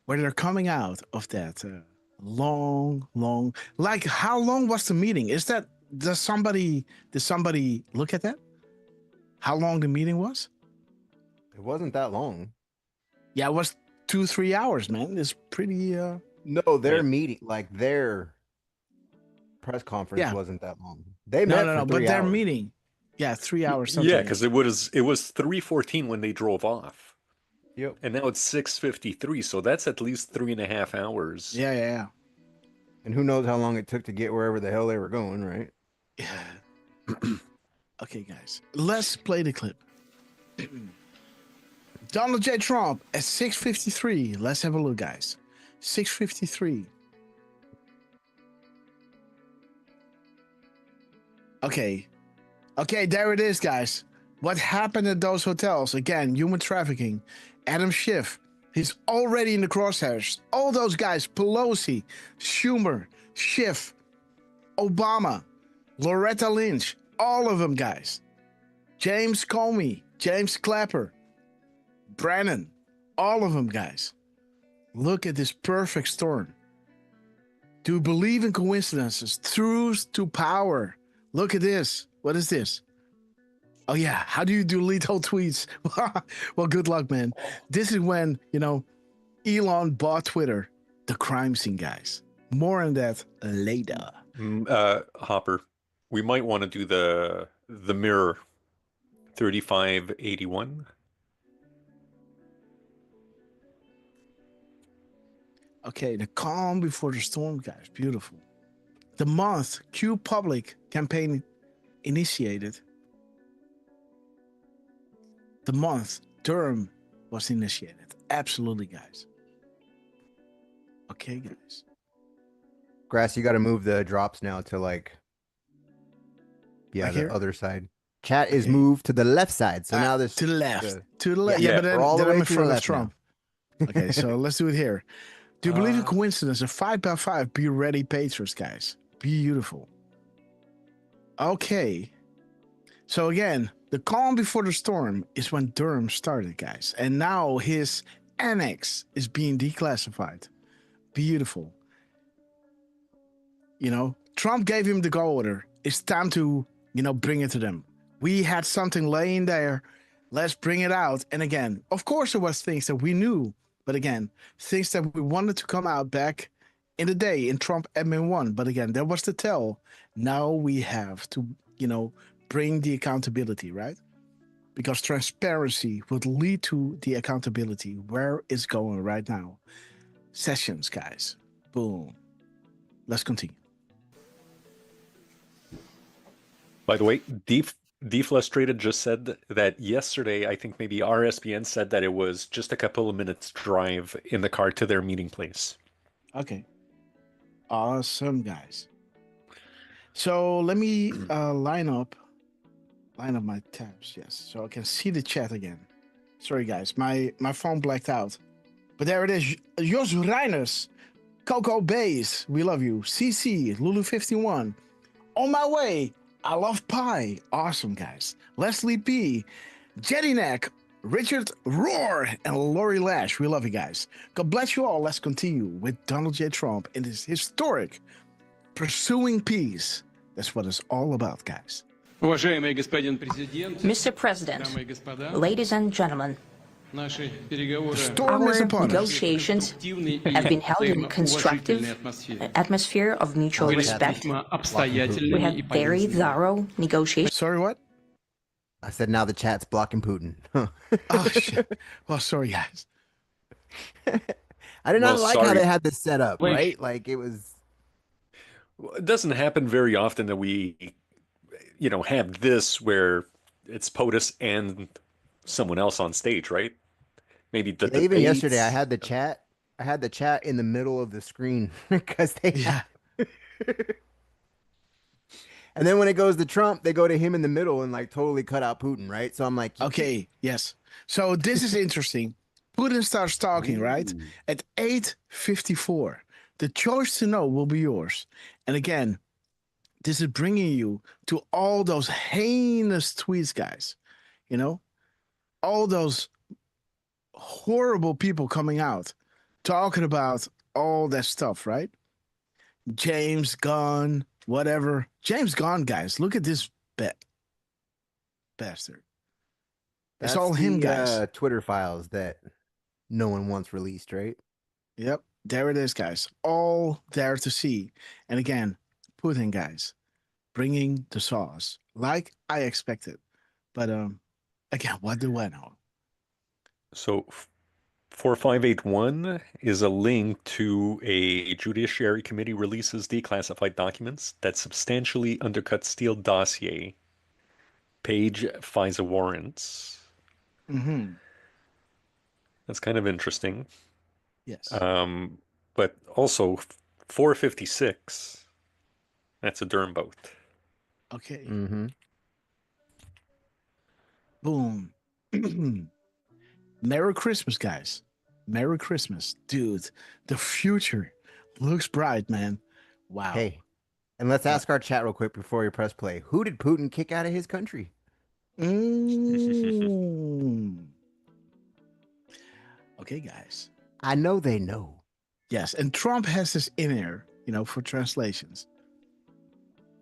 where they're coming out of that long. Like, how long was the meeting? Did somebody look at that? How long the meeting was? It wasn't that long. Yeah, it was 2-3 hours, man. It's pretty. No, their meeting, like their press conference, wasn't that long. They met for 3 but their hours. meeting, 3 hours. Something. Yeah, because it was 3:14 when they drove off. Yep. And now it's 6:53, so that's at least 3.5 hours. Yeah. And who knows how long it took to get wherever the hell they were going, right? Yeah. Okay, guys, let's play the clip. Donald J. Trump at 6:53. Let's have a look, guys. 6:53. Okay, there it is, guys. What happened at those hotels? Again, human trafficking. Adam Schiff, he's already in the crosshairs. All those guys, Pelosi, Schumer, Schiff, Obama, Loretta Lynch, all of them, guys. James Comey, James Clapper, Brennan, all of them, guys. Look at this perfect storm. Do you believe in coincidences? Truth to power. Look at this. What is this? Oh, yeah. How do you delete all tweets? Well, good luck, man. This is when, Elon bought Twitter. The crime scene, guys. More on that later. Hopper, we might want to do the mirror 3581. Okay, the calm before the storm, guys. Beautiful. The month Q Public campaign initiated. The month Durham was initiated. Absolutely, guys. Okay, guys. Grass, you got to move the drops now to like, yeah, Right the here? other side. Chat is moved to the left side. So now this to the left. To the left. Yeah, but we're then, all the then way I'm in to the front of left now. Trump. Okay, so let's do it here. Do you believe in coincidence? A 5x5. Be ready, Patriots, guys. Beautiful. Okay. So again, the calm before the storm is when Durham started, guys. And now his annex is being declassified. Beautiful. You know, Trump gave him the go order. It's time to, bring it to them. We had something laying there. Let's bring it out. And again, of course, there was things that we knew. But again, things that we wanted to come out back in the day in Trump admin 1. But again, there was the tell. Now we have to, bring the accountability, right? Because transparency would lead to the accountability. Where it's going right now. Sessions, guys. Boom. Let's continue. By the way, Deflustrated just said that yesterday, I think maybe RSBN said that it was just a couple of minutes drive in the car to their meeting place. Okay. Awesome, guys. So let me line up my tabs, yes, so I can see the chat again. Sorry, guys, my phone blacked out. But there it is. Jos Reiners, Coco Bays, we love you. CC, Lulu51, on my way. I love pie. Awesome, guys. Leslie P, Jetty Neck, Richard Roar, and Lori Lash. We love you guys. God bless you all. Let's continue with Donald J. Trump and his historic pursuing peace. That's what it's all about, guys. Mr. President, ladies and gentlemen, storm is our upon us. negotiations have been held in a constructive atmosphere of mutual respect. We had very thorough negotiations. Sorry, what? I said now the chat's blocking Putin. Oh, shit. Well, sorry, guys. I did not like how they had this set up, right? Like it was. It doesn't happen very often that we, have this where it's POTUS and someone else on stage, right? Maybe the even debates. yesterday I had the chat in the middle of the screen because they and then when it goes to Trump, they go to him in the middle and like totally cut out Putin, right? So I'm like, okay, yes. So this is interesting. Putin starts talking, right? At 8:54. The choice to know will be yours. And again, this is bringing you to all those heinous tweets, guys. All those horrible people coming out talking about all that stuff, right? James Gunn, whatever. James Gunn, guys, look at this bastard. It's all him, guys. Twitter files that no one wants released, right? Yep, there it is, guys. All there to see. And again, Putin, guys, bringing the sauce like I expected. But again, what do I know? So 4581 is a link to a Judiciary Committee releases declassified documents that substantially undercut Steele dossier. Page FISA warrants. Mm-hmm. That's kind of interesting. Yes. But also 456. That's a Durham boat. Okay. Mm-hmm. Boom. Merry Christmas, guys. Merry Christmas. Dude, the future looks bright, man. Wow. Hey, and let's ask our chat real quick before we press play. Who did Putin kick out of his country? Okay, guys. I know they know. Yes, and Trump has this in there, for translations.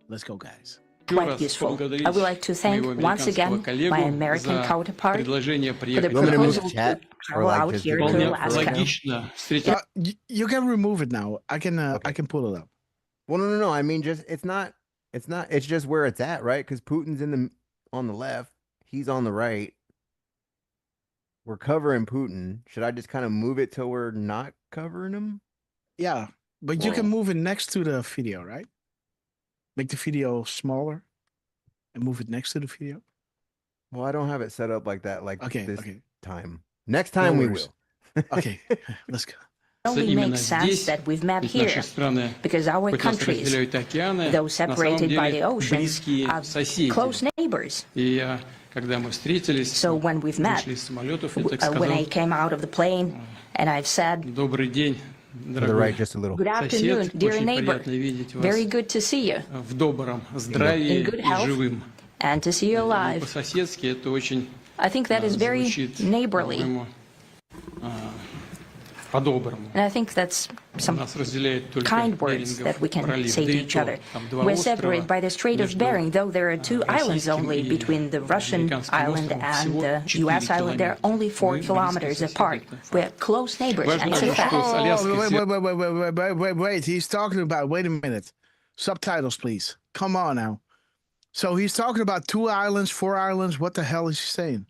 Let's go, guys. Quite useful. I would like to thank once again my American counterpart for the proposal to travel out here to Alaska. You can remove it now. I can pull it up. Well, no. I mean, it's just where it's at, right? Because Putin's on the left, he's on the right. We're covering Putin. Should I just kind of move it till we're not covering him? Yeah, but you can move it next to the video, right? Make the video smaller and move it next to the video. Well, I don't have it set up like that. Like this time. Next No time we worries. will. Okay, let's go. It only makes sense that we've met here because our countries, though separated by the oceans, are close neighbors. So when we've met, when I came out of the plane and I've said, To the right, just a little. good afternoon, dear neighbor, very good to see you, in good health, and to see you alive. I think that is very neighborly. And I think that's some kind words that we can say to each other. We're separated by the Strait of Bering, though there are 2 islands only between the Russian island and the U.S. island. They're only 4 kilometers apart. We're close neighbors, and it's a fact. Wait. He's talking about, wait a minute. Subtitles, please. Come on now. So he's talking about 2 islands, 4 islands. What the hell is he saying?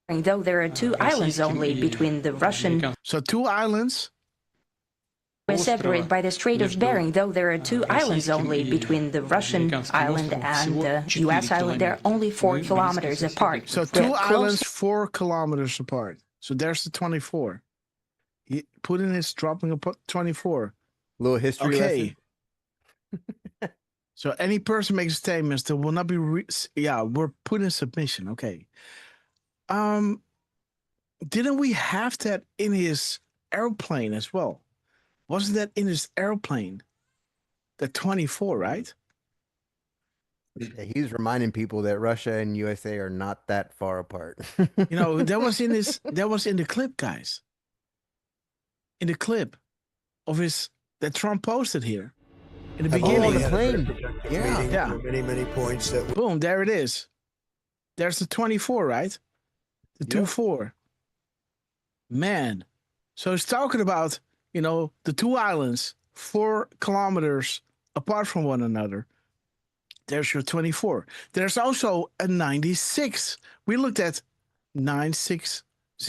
Though there are 2 islands only between the Russian... So 2 islands? We're separated by the Strait of Bering, though there are 2 islands only between the Russian island and the U.S. island. They're only 4 kilometers apart. So 2 islands, 4 kilometers apart. So there's the 24. Putin is dropping a 24. Little history lesson. So any person makes statements that will not be... we're put in submission. Okay. Didn't we have that in his airplane as well? Wasn't that in his airplane? The 24, right? He's reminding people that Russia and USA are not that far apart. That was in the clip, guys. In the clip of that Trump posted here. In the beginning. The plane. Yeah. Many points that boom, there it is. There's the 24, right? The 2-4. Man. So it's talking about, the 2 islands, 4 kilometers apart from one another. There's your 24. There's also a 96. We looked at 960,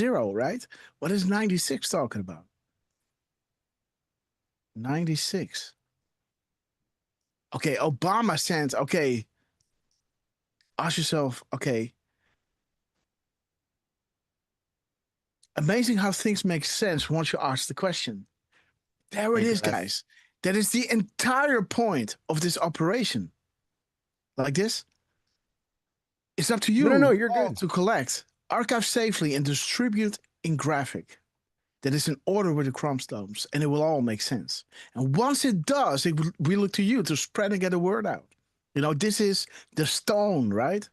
right? What is 96 talking about? 96. Okay, Obama sends, ask yourself, amazing how things make sense once you ask the question. There it is, guys. That is the entire point of this operation. Like this. It's up to you No, you're good. to collect, archive safely, and distribute in graphic. That is in order with the chromosomes, and it will all make sense. And once it does, we look to you to spread and get the word out. This is the stone, right?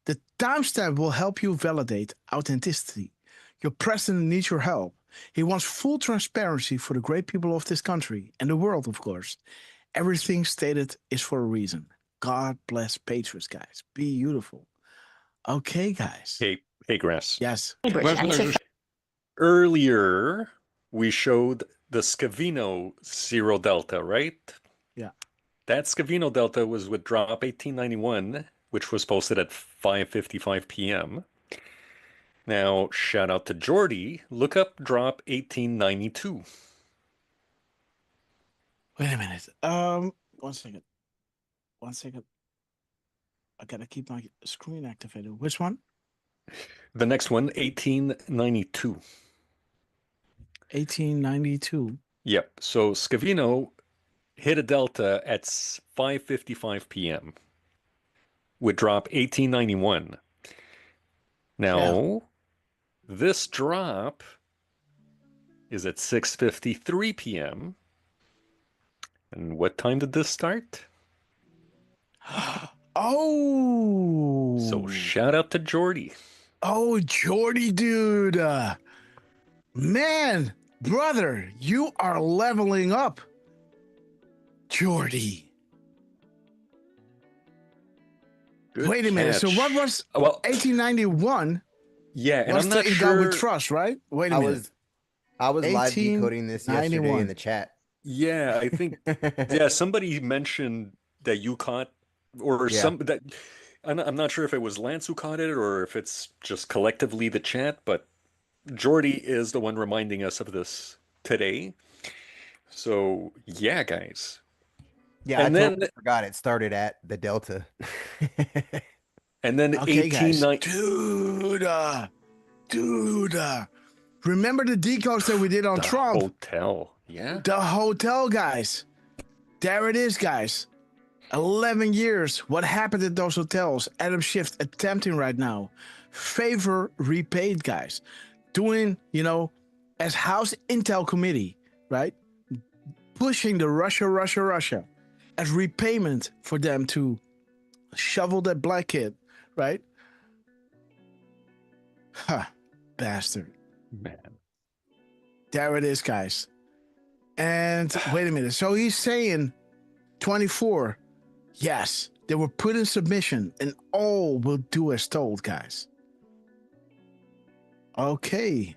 The timestamp will help you validate authenticity. Your president needs your help. He wants full transparency for the great people of this country and the world, of course. Everything stated is for a reason. God bless patriots, guys. Be beautiful. Okay, guys. Hey, Grass. Yes. Earlier, we showed the Scavino Zero Delta, right? Yeah. That Scavino Delta was with drop 1891, which was posted at 5:55 p.m. Now, shout out to Jordy. Look up drop 1892. Wait a minute. 1 second. I gotta keep my screen activated. Which one? The next one, 1892. 1892. Yep. So Scavino hit a delta at 5:55 p.m. with drop 1891. Now, this drop is at 6:53 p.m. And what time did this start? Oh! So shout out to Jordy. Oh, Jordy, dude. Man, brother, you are leveling up. Jordy. Good Wait a minute. catch. So what was 1891? Yeah, and was I'm not the sure. with trust, right? Wait a minute. I was live decoding this yesterday in the chat. Yeah, I think somebody mentioned that you caught that I'm not sure if it was Lance who caught it or if it's just collectively the chat, but Jordy is the one reminding us of this today. So yeah, guys. Yeah, and I then totally forgot it started at the Delta. And then okay, guys. 1890. Dude. Remember the decodes that we did on The Trump? hotel. Yeah. The hotel, guys. There it is, guys. 11 years. What happened at those hotels? Adam Schiff attempting right now. Favor repaid, guys. Doing, as House Intel Committee, right? Pushing the Russia as repayment for them to shovel that black kid, right? Ha, bastard. Man. There it is, guys. And wait a minute. So he's saying 24. Yes, they were put in submission and all will do as told, guys. Okay.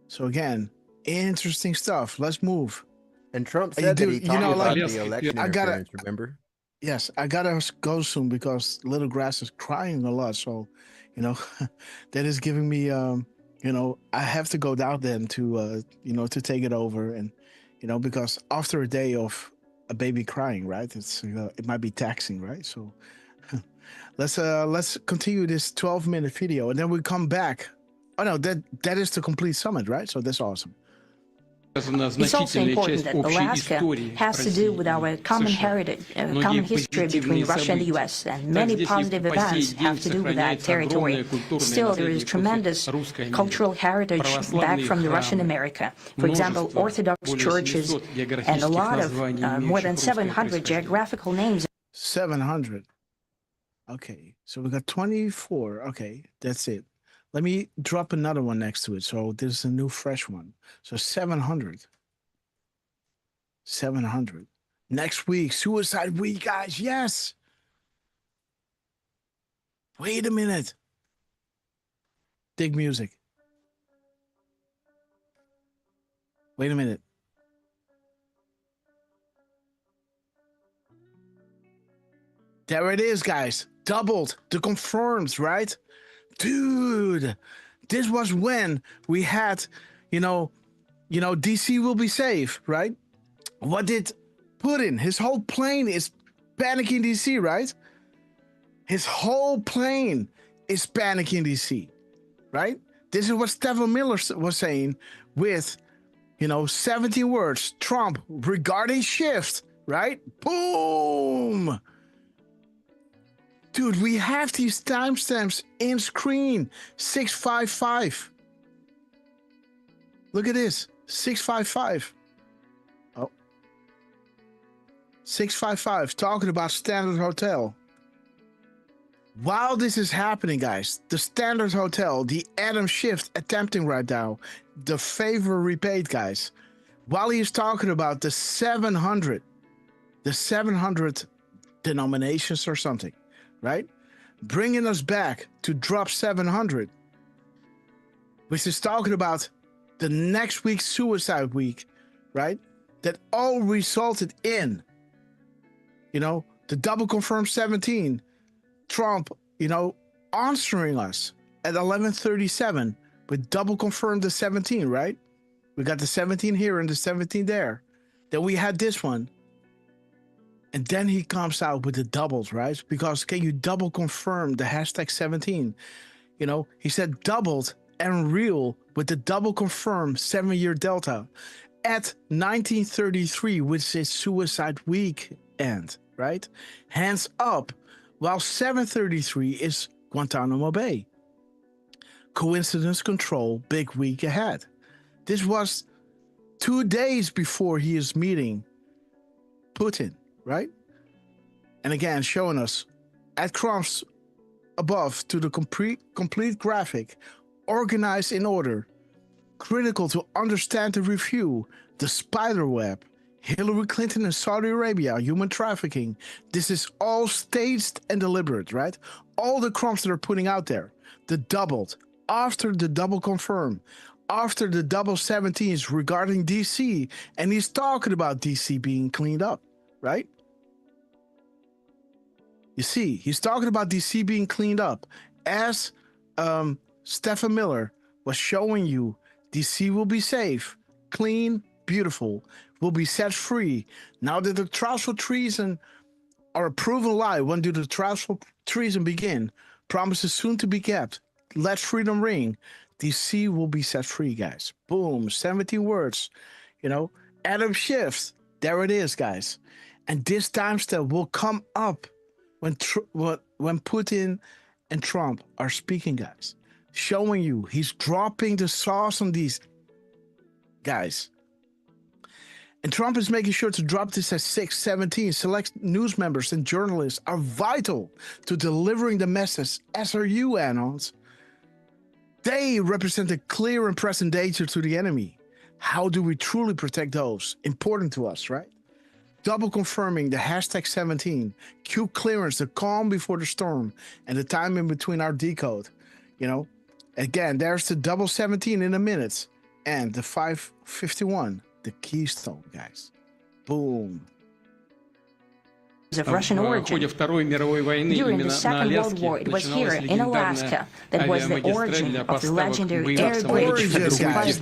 So again, interesting stuff. Let's move. And Trump said that he talked about the election interference, remember? Yes, I gotta go soon because little Grass is crying a lot. So, that is giving me, I have to go down then to, to take it over. And, because after a day of a baby crying, right? It's, it might be taxing, right? So let's continue this 12-minute video and then we come back. Oh no, that is the complete summit, right? So that's awesome. It's also important that Alaska has to do with our common heritage, common history between Russia and the U.S., and many positive events have to do with that territory. Still, there is tremendous cultural heritage back from the Russian America. For example, Orthodox churches and a lot of more than 700 geographical names. 700. Okay, so we got 24. Okay, that's it. Let me drop another one next to it. So this is a new fresh one. So 700. 700. Next week, Suicide Week, guys. Yes. Wait a minute. Dig music. Wait a minute. There it is, guys. Doubled. The confirmed, right? Dude, this was when we had, DC will be safe, right? What did Putin? His whole plane is panicking DC, right? His whole plane is panicking DC, right? This is what Stephen Miller was saying with, 17 words. Trump regarding shift, right? Boom. Dude, we have these timestamps in screen. 655. Look at this. 655. Oh. 655. Talking about Standard Hotel. While this is happening, guys, the Standard Hotel, the Adam Schiff attempting right now, the favor repaid, guys. While he's talking about the 700 denominations or something. Right? Bringing us back to drop 700, which is talking about the next week's Suicide Week, right? That all resulted in, the double confirmed 17, Trump, answering us at 11:37, but double confirmed the 17, right? We got the 17 here and the 17 there. Then we had this one. And then he comes out with the doubles, right? Because can you double confirm the hashtag 17? He said doubled and real with the double confirm 7-year delta at 1933, which is Suicide Week end, right? Hands up, while 733 is Guantanamo Bay. Coincidence control, big week ahead. This was 2 days before he is meeting Putin. Right? And again, showing us at crumbs above to the complete graphic, organized in order, critical to understand and review the spider web, Hillary Clinton and Saudi Arabia, human trafficking. This is all staged and deliberate, right? All the crumbs that are putting out there, the doubled, after the double confirm, after the double 17s regarding DC, and he's talking about DC being cleaned up. Right? You see, he's talking about DC being cleaned up. As Stephen Miller was showing you, DC will be safe, clean, beautiful, will be set free. Now that the trials for treason are a proven lie, when do the trials for treason begin? Promises soon to be kept. Let freedom ring. DC will be set free, guys. Boom, 17 words. You know, Adam Schiff, there it is, guys. And this timestamp will come up when Putin and Trump are speaking, guys. Showing you he's dropping the sauce on these guys. And Trump is making sure to drop this at 6:17. Select news members and journalists are vital to delivering the message. SRU anons. They represent a clear and present danger to the enemy. How do we truly protect those? Important to us, right? Double confirming the hashtag 17. Q clearance, the calm before the storm, and the time in between our decode. You know, again, there's the double 17 in a minute, and the 551, the keystone, guys. Boom. Of Russian origin. During the Second World War, it was here in Alaska that was the origin of the legendary air bridge.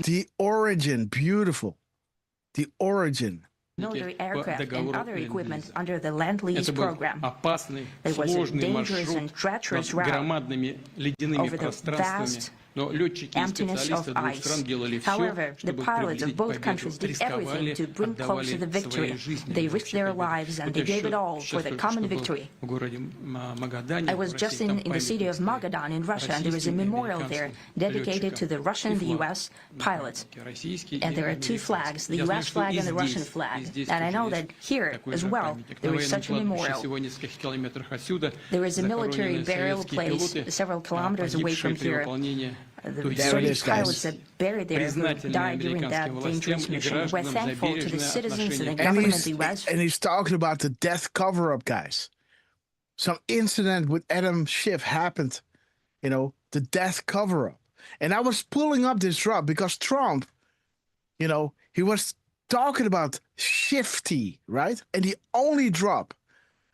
The origin, beautiful. The origin. Military aircraft and other equipment under the Land-Lease program. It was a dangerous and treacherous route over the vast emptiness of ice. However, the pilots of both countries did everything to bring closer the victory. They risked their lives and they gave it all for the common victory. I was just in the city of Magadan in Russia, and there is a memorial there dedicated to the Russian and the U.S. pilots. And there are two flags, the U.S. flag and the Russian flag. And I know that here as well there is such a memorial. There is a military burial place several kilometers away from here. The Soviet pilots that buried there who died during that dangerous mission. We're thankful to the citizens and the government of the U.S. And he's talking about the death cover-up, guys. Some incident with Adam Schiff happened, you know, the death cover-up. And I was pulling up this drop because Trump, you know, he was talking about Shifty, right? And the only drop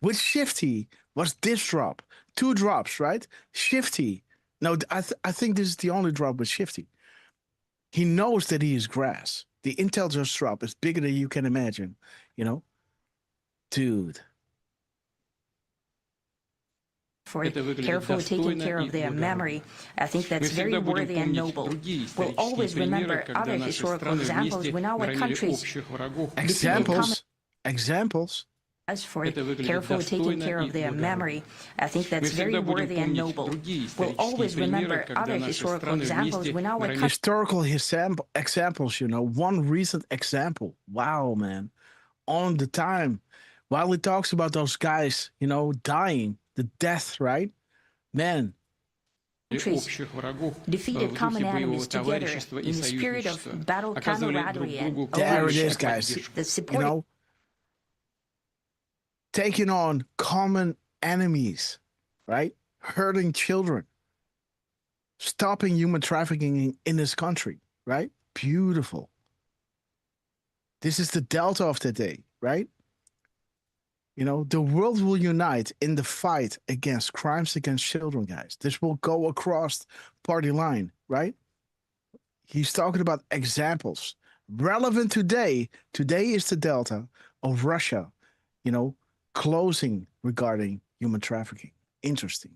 with Shifty was this drop. 2 drops, right? Shifty. No, I think this is the only drop with Shifty. He knows that he is grass. The intelligence drop is bigger than you can imagine, you know? Dude. For carefully taking care of their memory. I think that's very worthy and noble. We'll always remember other historical examples when our countries Examples. As for carefully taking care of their memory, I think that's very worthy and noble. We'll always remember other historical examples when our historical examples, you know, one recent example. Wow, man. On the time, while he talks about those guys, you know, dying, the death, right? Man. Defeated common enemies together in the spirit of battle camaraderie and there it is, guys. You know, taking on common enemies, right? Hurting children, stopping human trafficking in this country, right? Beautiful. This is the delta of the day, right? You know, the world will unite in the fight against crimes against children, guys. This will go across party line, right? He's talking about examples. Relevant today. Today is the delta of Russia, you know, closing regarding human trafficking. Interesting.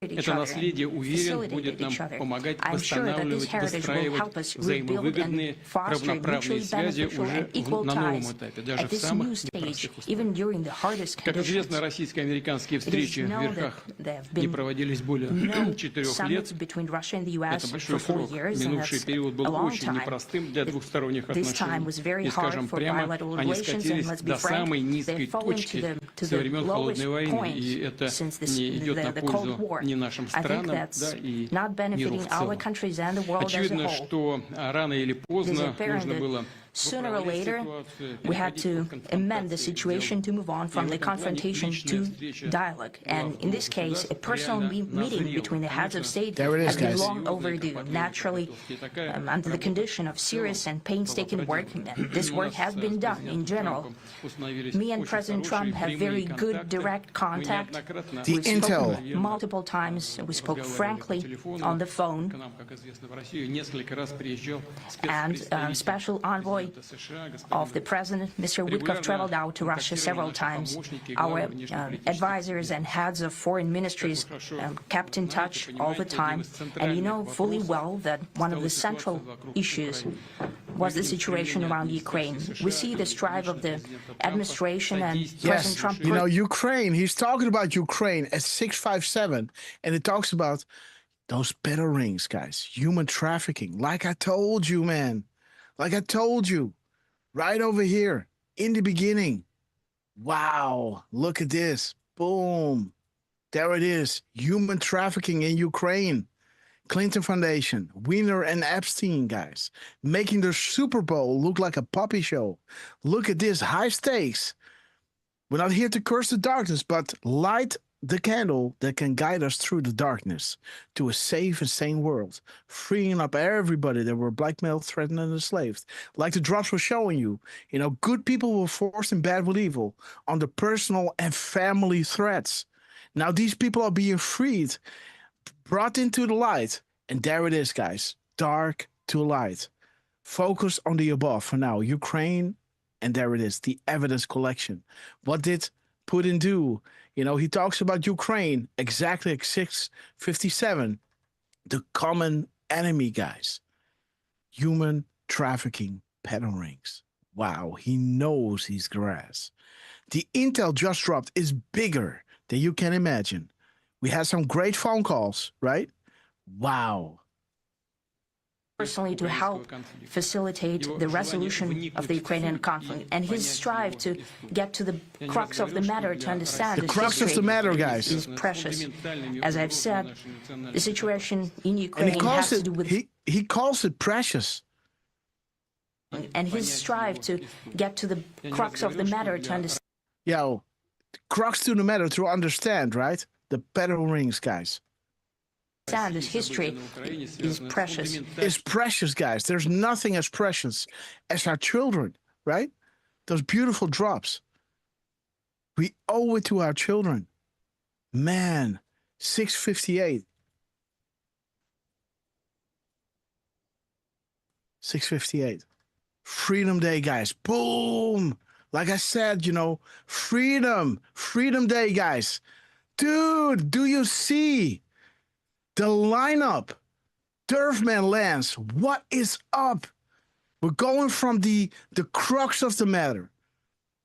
Это наследие уверен будет нам помогать восстанавливать и выстраивать взаимовыгодные равноправные связи уже на новом этапе, даже в самых непростых условиях. Как известно, российско-американские встречи в верхах не проводились более 4 лет. Это большой срок. Минувший период был очень непростым для двухсторонних отношений. И, скажем прямо, они скатились до самой низкой точки со времен Холодной войны. И это не идет на пользу ни нашим странам, да, и миру в целом. Очевидно, что рано или поздно нужно было Sooner or later, we had to amend the situation to move on from the confrontation to dialogue. And in this case, a personal meeting between the heads of state has been long overdue, naturally, under the condition of serious and painstaking work. And this work has been done in general. Me and President Trump have very good direct contact. We've spoken multiple times. We spoke frankly on the phone. And special envoy of the president, Mr. Witkoff, traveled out to Russia several times. Our advisors and heads of foreign ministries kept in touch all the time. And you know fully well that one of the central issues was the situation around Ukraine. We see the strive of the administration and President Trump. You know, Ukraine, he's talking about Ukraine at 657, and it talks about those pedal rings, guys, human trafficking. Like I told you, man, like I told you, right over here in the beginning. Wow, look at this. Boom. There it is. Human trafficking in Ukraine. Clinton Foundation, Wiener and Epstein, guys, making the Super Bowl look like a puppy show. Look at this, high stakes. We're not here to curse the darkness, but light the candle that can guide us through the darkness to a safe and sane world, freeing up everybody that were blackmailed, threatened, and enslaved. Like the drops were showing you, good people were forced in bad with evil under personal and family threats. Now these people are being freed, brought into the light, and there it is, guys. Dark to light. Focus on the above for now. Ukraine, and there it is, the evidence collection. What did Putin do? He talks about Ukraine exactly at 657. The common enemy, guys. Human trafficking pedal rings. Wow, he knows his grass. The intel just dropped is bigger than you can imagine. We had some great phone calls, right? Wow. Personally, to help facilitate the resolution of the Ukrainian conflict, and his strive to get to the crux of the matter, to understand the crux of the matter, guys, is precious. As I've said, the situation in Ukraine has to do with he calls it precious. And his strive to get to the crux of the matter, to understand. Crux to the matter, to understand, right? The pedal rings, guys. This history is precious. It's precious, guys. There's nothing as precious as our children, right? Those beautiful drops. We owe it to our children. Man, 658. 658. Freedom Day, guys. Boom. Like I said, freedom. Freedom Day, guys. Dude, do you see the lineup? Durfman lands. What is up? We're going from the crux of the matter,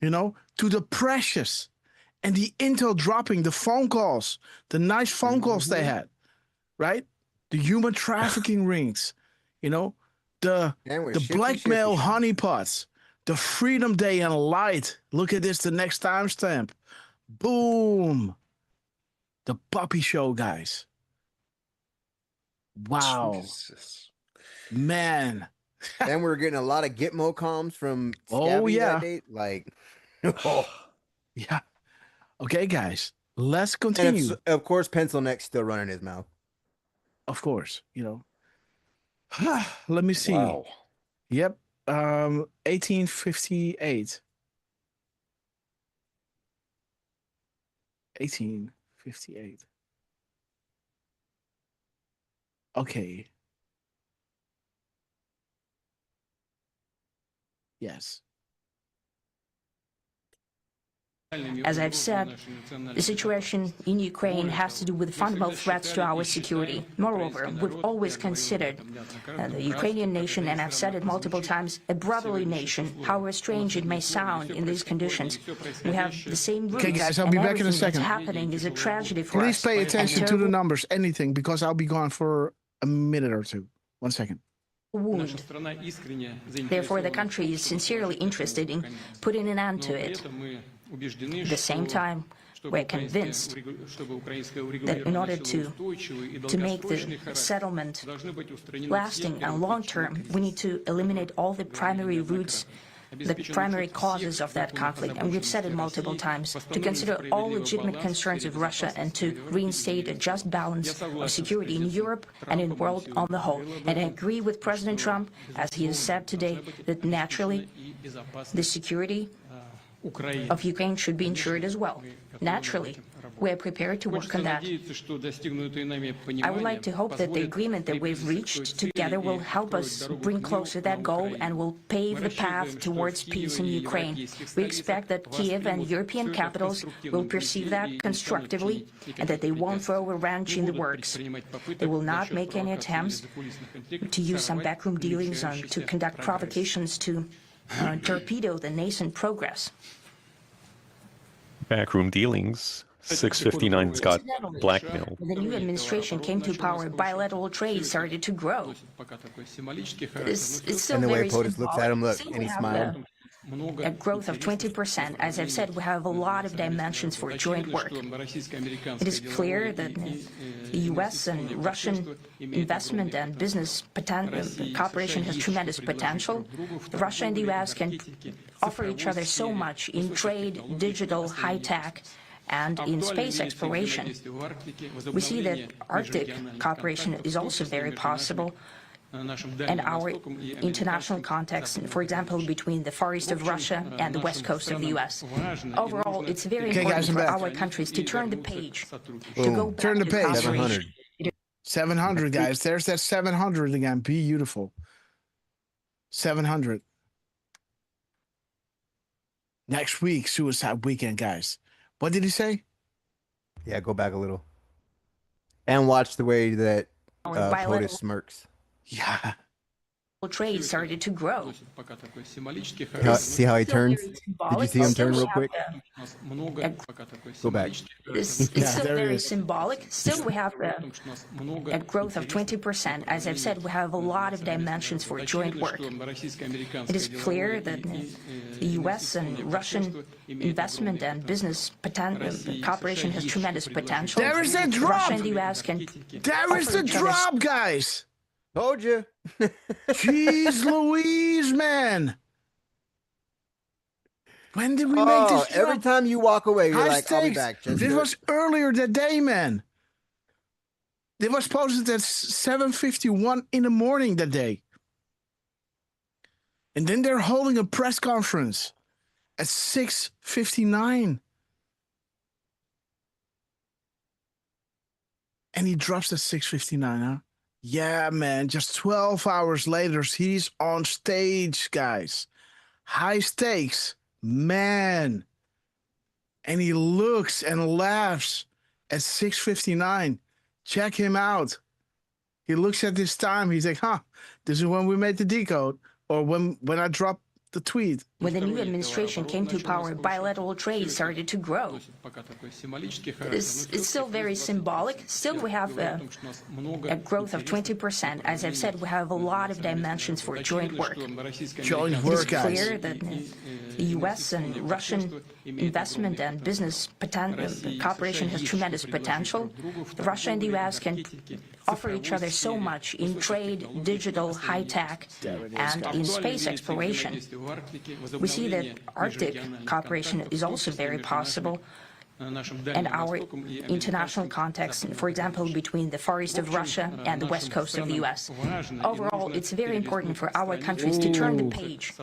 to the precious, and the intel dropping, the phone calls, the nice phone calls they had, right? The human trafficking rings, the blackmail honeypots, the Freedom Day and light. Look at this, the next timestamp. Boom. The puppy show, guys. Wow. Jesus. Man. And we're getting a lot of Gitmo comms from Scabby that date. Like, yeah. Okay, guys. Let's continue. And of course, Pencil Neck's still running his mouth. Of course, Let me see. Wow. Yep. 1858. 1858. Okay. Yes. As I've said, the situation in Ukraine has to do with fundamental threats to our security. Moreover, we've always considered the Ukrainian nation, and I've said it multiple times, a brotherly nation, however strange it may sound in these conditions. We have the same roots. Okay, guys, I'll be back in a second. What's happening is a tragedy for us. Please pay attention to the numbers, anything, because I'll be gone for a minute or two. 1 second. Wound. Therefore, the country is sincerely interested in putting an end to it. At the same time, we're convinced that in order to make the settlement lasting and long-term, we need to eliminate all the primary roots, the primary causes of that conflict, and we've said it multiple times, to consider all legitimate concerns of Russia and to reinstate a just balance of security in Europe and in the world on the whole. And I agree with President Trump, as he has said today, that naturally the security of Ukraine should be ensured as well. Naturally, we're prepared to work on that. I would like to hope that the agreement that we've reached together will help us bring closer that goal and will pave the path towards peace in Ukraine. We expect that Kiev and European capitals will perceive that constructively and that they won't throw a wrench in the works. They will not make any attempts to use some backroom dealings to conduct provocations to torpedo the nascent progress. Backroom dealings. 659's got blackmailed. When the new administration came to power, bilateral trade started to grow. It's still and the way very POTUS looks at him, look, symbolic. and he smiled. A growth of 20%. As I've said, we have a lot of dimensions for joint work. It is clear that the U.S. and Russian investment and business cooperation has tremendous potential. Russia and the U.S. can offer each other so much in trade, digital, high-tech, and in space exploration. We see that Arctic cooperation is also very possible, and our international context, for example, between the Far East of Russia and the West Coast of the U.S. Overall, it's very important for our countries to turn the page, to go back Turn the to page. cooperation. 700, guys. There's that 700 again. Beautiful. 700. Next week, Suicide Weekend, guys. What did he say? Yeah, go back a little. And watch the way that POTUS smirks. Yeah. Trade started to grow. See how he turns? Did you see him turn real quick? Go back. It's still very symbolic. Still, we have a growth of 20%. As I've said, we have a lot of dimensions for joint work. It is clear that the U.S. and Russian investment and business cooperation has tremendous potential. There is a drop! Russia and the U.S. can There is the drop, guys! Told you. Jeez Louise, man. When did we make this drop? Every time you walk away, you're High like, I'll be stakes. back. This was earlier that day, man. It was posted at 7:51 in the morning that day. And then they're holding a press conference at 6:59. And he drops at 6:59, huh? Yeah, man, just 12 hours later, he's on stage, guys. High stakes, man. And he looks and laughs at 6:59. Check him out. He looks at this time. He's like, this is when we made the decode, or when I dropped the tweet. When the new administration came to power, bilateral trade started to grow. It's still very symbolic. Still, we have a growth of 20%. As I've said, we have a lot of dimensions for joint work. Joint work, guys. It is clear that the U.S. and Russian investment and business cooperation has tremendous potential. Russia and the U.S. can offer each other so much in trade, digital, high-tech, and in space exploration. We see that Arctic cooperation is also very possible, and our international context, for example, between the Far East of Russia and the West Coast of the U.S. Overall, it's very important for our countries to turn the page,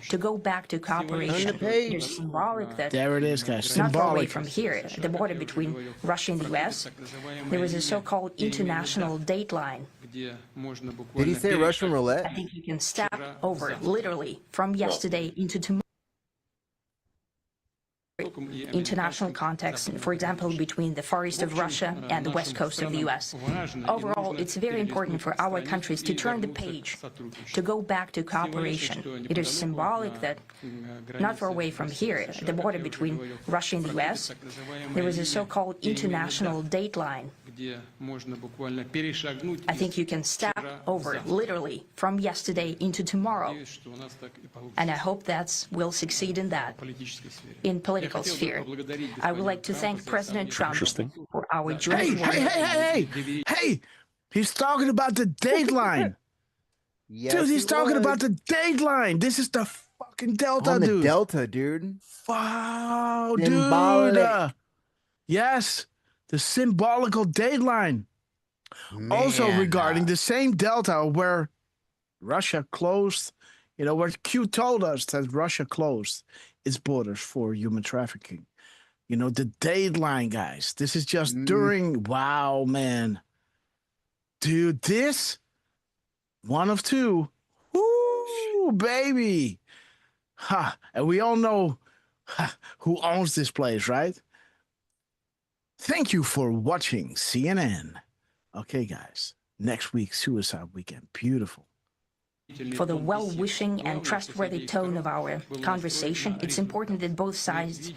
to go back to cooperation. It's symbolic that there it is, guys. Not far away Symbolic. from here, at the border between Russia and the U.S., there is a so-called international dateline. Did he say Russian roulette? I think you can step over, literally, from yesterday into tomorrow. International context, for example, between the Far East of Russia and the West Coast of the U.S. Overall, it's very important for our countries to turn the page, to go back to cooperation. It is symbolic that not far away from here, at the border between Russia and the U.S., there is a so-called international dateline. I think you can step over, literally, from yesterday into tomorrow. And I hope that we'll succeed in that, in political sphere. I would like to thank President Trump for our joint work. Hey! He's talking about the dateline. Yes, dude, he's talking about the dateline. This is the fucking Delta, on the dude. Delta, dude. Wow, Symbolic. dude. Yes, the symbolical dateline. Also regarding the same Delta where Russia closed, where Q told us that Russia closed its borders for human trafficking. The dateline, guys. This is just during, wow, man. Dude, this, one of two. Woo, baby. Ha, and we all know who owns this place, right? Thank you for watching CNN. Okay, guys. Next week, Suicide Weekend. Beautiful. For the well-wishing and trustworthy tone of our conversation, it's important that both sides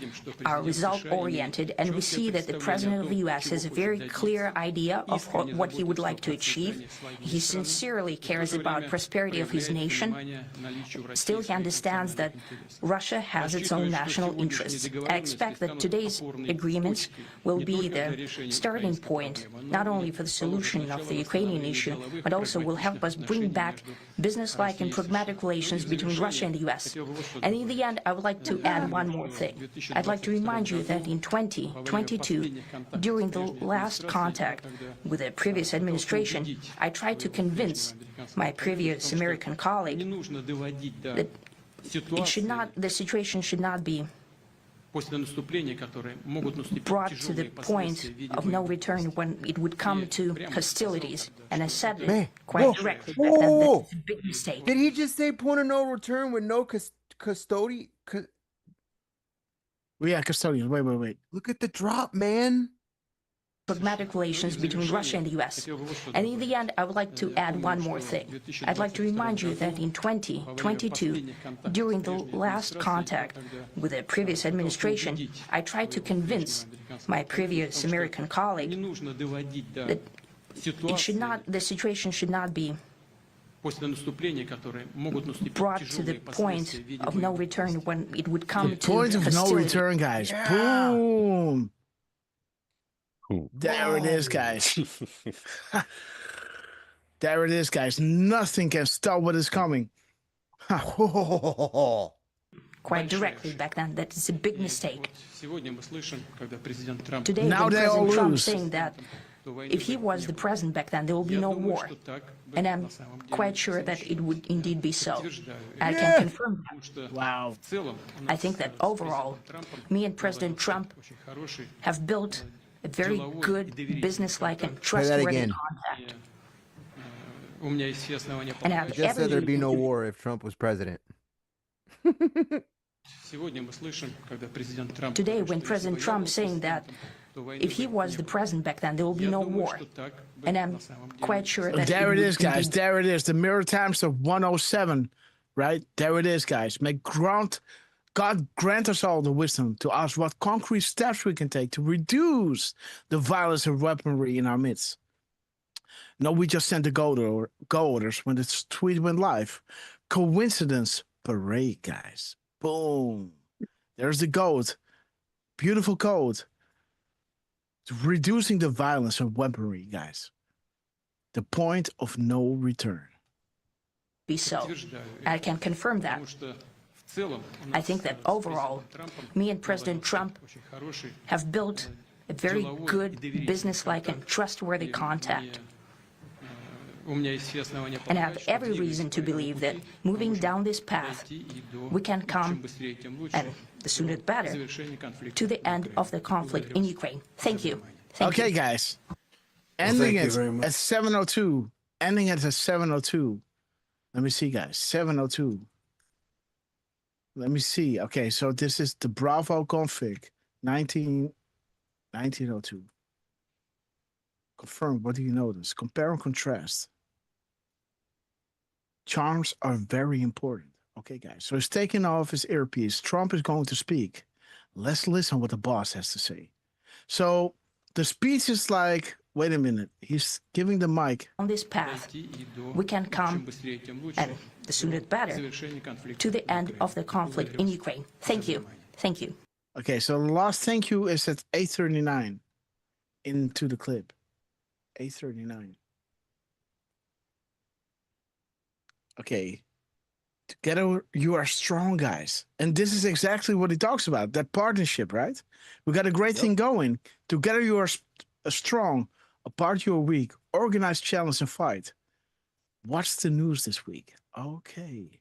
are result-oriented, and we see that the President of the U.S. has a very clear idea of what he would like to achieve. He sincerely cares about prosperity of his nation. Still, he understands that Russia has its own national interests. I expect that today's agreements will be the starting point, not only for the solution of the Ukrainian issue, but also will help us bring back business-like and pragmatic relations between Russia and the U.S. And in the end, I would like to add one more thing. I'd like to remind you that in 2022, during the last contact with the previous administration, I tried to convince my previous American colleague that the situation should not be brought to the point of no return when it would come to hostilities. And I said it quite directly back then that it's a big mistake. Did he just say point of no return with no custodian? Yeah, custodian. Wait. Look at the drop, man. Pragmatic relations between Russia and the U.S. And in the end, I would like to add one more thing. I'd like to remind you that in 2022, during the last contact with the previous administration, I tried to convince my previous American colleague that the situation should not be brought to the point of no return when it would come to point of hostility. no return, guys. Yeah. Boom. There it is, guys. There it is, guys. Nothing can stop what is coming. Quite directly back then that it's a big mistake. Today, now when they all President Trump lose. saying that if he was the president back then, there will be no war. And I'm quite sure that it would indeed be so. I can confirm that. Wow. I think that overall, me and President Trump have built a very good, business-like and trustworthy contact. And I have just said there'd be no war if Trump was president. Today, when President Trump saying that if he was the president back then, there will be no war. And I'm quite sure that... There it is, guys. There it is. The Mirror Times of 107, right? There it is, guys. May God grant us all the wisdom to ask what concrete steps we can take to reduce the violence and weaponry in our midst. No, we just sent the go orders when the tweet went live. Coincidence parade, guys. Boom. There's the code. Beautiful code. Reducing the violence and weaponry, guys. The point of no return. Be so. I can confirm that. I think that overall, me and President Trump have built a very good, business-like and trustworthy contact. And I have every reason to believe that moving down this path, we can come, and the sooner the better, to the end of the conflict in Ukraine. Thank you. Okay, guys. Ending it at 7:02. Ending it at 7:02. Let me see, guys. 7:02. Let me see. Okay, so this is the Bravo config 1902. Confirm. What do you notice? Compare and contrast. Charms are very important. Okay, guys. So he's taking off his earpiece. Trump is going to speak. Let's listen what the boss has to say. So the speech is like wait a minute. He's giving the mic. On this path, we can come, and the sooner the better, to the end of the conflict in Ukraine. Thank you. Thank you. Okay, so the last thank you is at 8:39 into the clip. 8:39. Okay. Together you are strong, guys. And this is exactly what he talks about, that partnership, right? We got a great thing going. Together you are strong, apart you are weak. Organize, challenge, and fight. What's the news this week? Okay.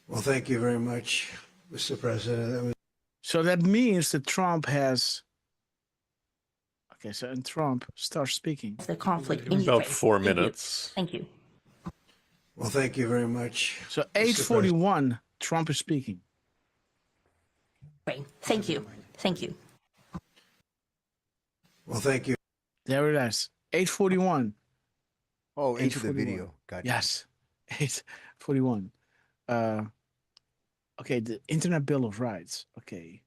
Well, thank you very much, Mr. President. So that means that Trump has... Okay, so and Trump starts speaking. The conflict in about Ukraine. 4 minutes. Thank you. Well, thank you very much. So 8:41, Trump is speaking. Thank you. Thank you. Well, thank you. There it is. 8:41. Oh, into the video. Gotcha. Yes. 8:41. Okay, the Internet Bill of Rights. Okay.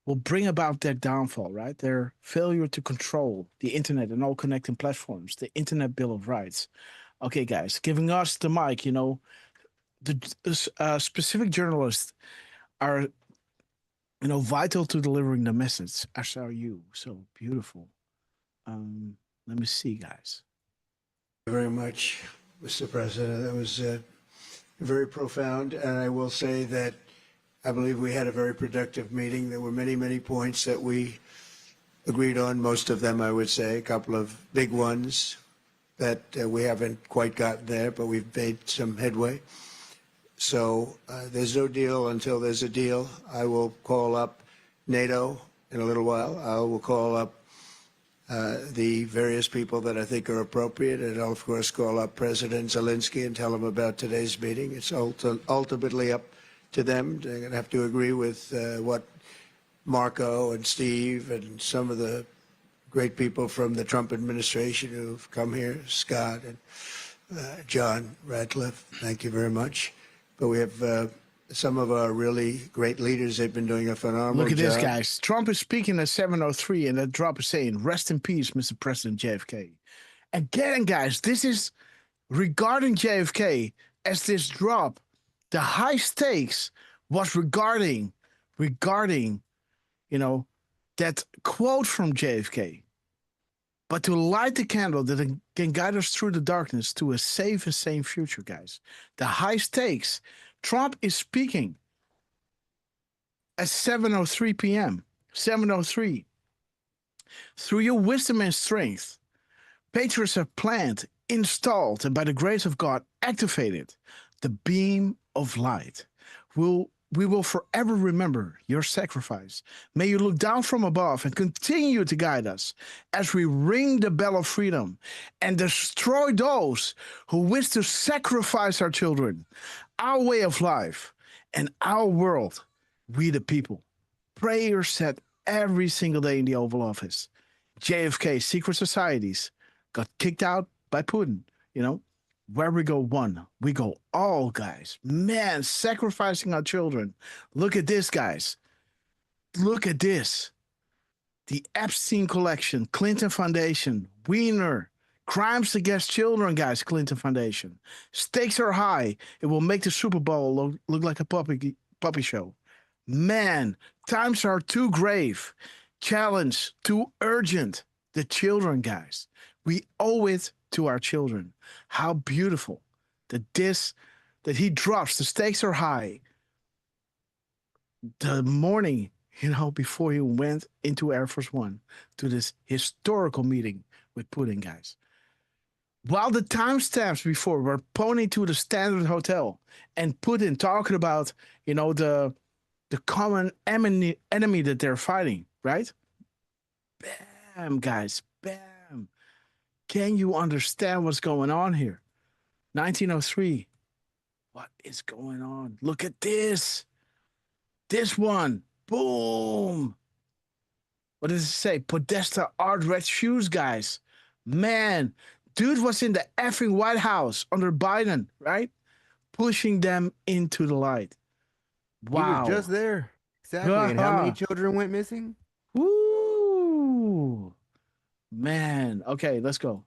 Will bring about their downfall, right? Their failure to control the internet and all connecting platforms. The Internet Bill of Rights. Okay, guys, giving us the mic, you know, the specific journalists are, you know, vital to delivering the message, as are you. So beautiful. Let me see, guys. Thank you very much, Mr. President. That was very profound. And I will say that I believe we had a very productive meeting. There were many, many points that we agreed on. Most of them, I would say, a couple of big ones that we haven't quite gotten there, but we've made some headway. So there's no deal until there's a deal. I will call up NATO in a little while. I will call up the various people that I think are appropriate, and I'll, of course, call up President Zelensky and tell him about today's meeting. It's ultimately up to them. They're going to have to agree with what Marco and Steve and some of the great people from the Trump administration who've come here, Scott and John Radcliffe, thank you very much. But we have some of our really great leaders. They've been doing a phenomenal job. Look at this, guys. Trump is speaking at 7:03, and that drop is saying, rest in peace, Mr. President JFK. Again, guys, this is regarding JFK as this drop. The high stakes was regarding, you know, that quote from JFK. But to light the candle that can guide us through the darkness to a safe and sane future, guys. The high stakes. Trump is speaking at 7:03 p.m. 7:03. Through your wisdom and strength, patriots have planned, installed, and by the grace of God, activated the beam of light. We will forever remember your sacrifice. May you look down from above and continue to guide us as we ring the bell of freedom and destroy those who wish to sacrifice our children, our way of life, and our world, we the people. Prayers said every single day in the Oval Office. JFK secret societies got kicked out by Putin, you know. Where we go one, we go all, guys. Man, sacrificing our children. Look at this, guys. Look at this. The Epstein Collection, Clinton Foundation, Wiener, Crimes Against Children, guys, Clinton Foundation. Stakes are high. It will make the Super Bowl look like a puppy show. Man, times are too grave. Challenge too urgent. The children, guys. We owe it to our children. How beautiful that he drops. The stakes are high. The morning, you know, before he went into Air Force One to this historical meeting with Putin, guys. While the timestamps before were pointing to the Standard Hotel and Putin talking about, you know, the common enemy that they're fighting, right? Bam, guys, bam. Can you understand what's going on here? 1903. What is going on? Look at this. This one. Boom. What does it say? Podesta art red shoes, guys. Man, dude was in the effing White House under Biden, right? Pushing them into the light. Wow. He was just there. Exactly. And how many children went missing? Woo. Man, okay, let's go.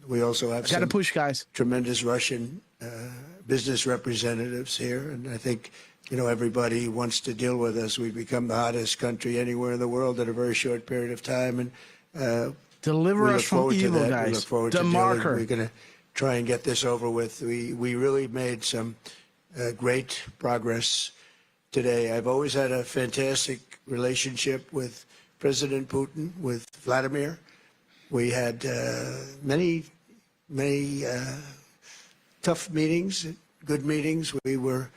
We also have got to push, guys. Tremendous Russian business representatives here, and I think everybody wants to deal with us. We've become the hottest country anywhere in the world in a very short period of time, and deliver us from evil, guys. We look forward to marker. We're going to try and get this over with. We really made some great progress today. I've always had a fantastic relationship with President Putin, with Vladimir. We had many tough meetings, good meetings. We were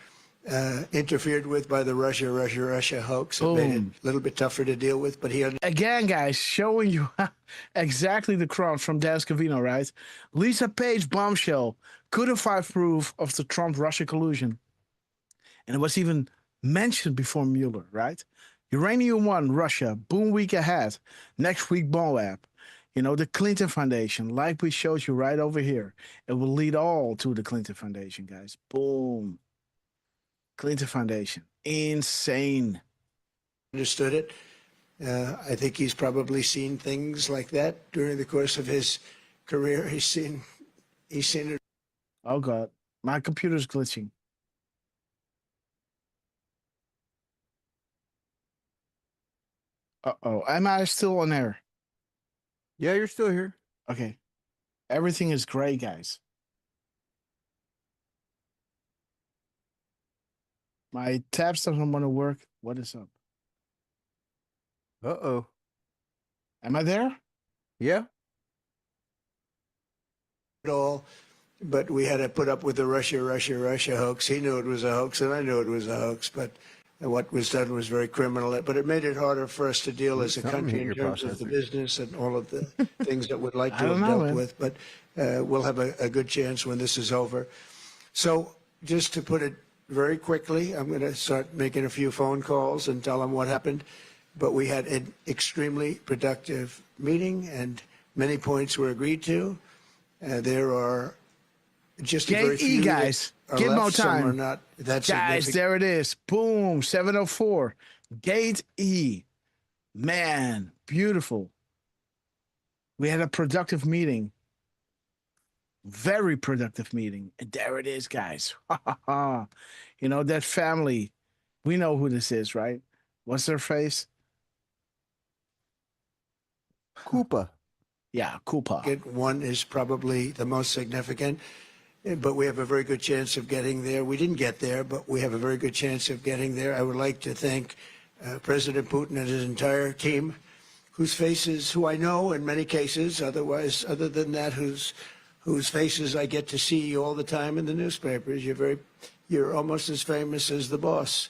interfered with by the Russia hoax. It made it a little bit tougher to deal with, but again, guys, showing you exactly the crowd from Dan Scavino, right? Lisa Page bombshell couldn't find proof of the Trump-Russia collusion. And it was even mentioned before Mueller, right? Uranium One, Russia, boom week ahead. Next week, Moab. The Clinton Foundation, like we showed you right over here. It will lead all to the Clinton Foundation, guys. Boom. Clinton Foundation. Insane. Understood it. I think he's probably seen things like that during the course of his career. He's seen it. Oh, God. My computer's glitching. Uh-oh. Am I still on air? Yeah, you're still here. Okay. Everything is great, guys. My tabs doesn't want to work. What is up? Uh-oh. Am I there? Yeah. All, but we had to put up with the Russia hoax. He knew it was a hoax, and I knew it was a hoax, but what was done was very criminal. But it made it harder for us to deal as a country in terms of the business and all of the things that we'd like to have dealt with. But we'll have a good chance when this is over. So just to put it very quickly, I'm going to start making a few phone calls and tell them what happened. But we had an extremely productive meeting, and many points were agreed to. There are just a very few guys. Give more time. Some are not that guys, there it is. Boom, 704. Gate E. Man, beautiful. We had a productive meeting. Very productive meeting. And there it is, guys. That family. We know who this is, right? What's their face? Koopa. Yeah, Koopa. One is probably the most significant, but we have a very good chance of getting there. We didn't get there, but we have a very good chance of getting there. I would like to thank President Putin and his entire team, whose faces, who I know in many cases, other than that, whose faces I get to see all the time in the newspapers. You're almost as famous as the boss,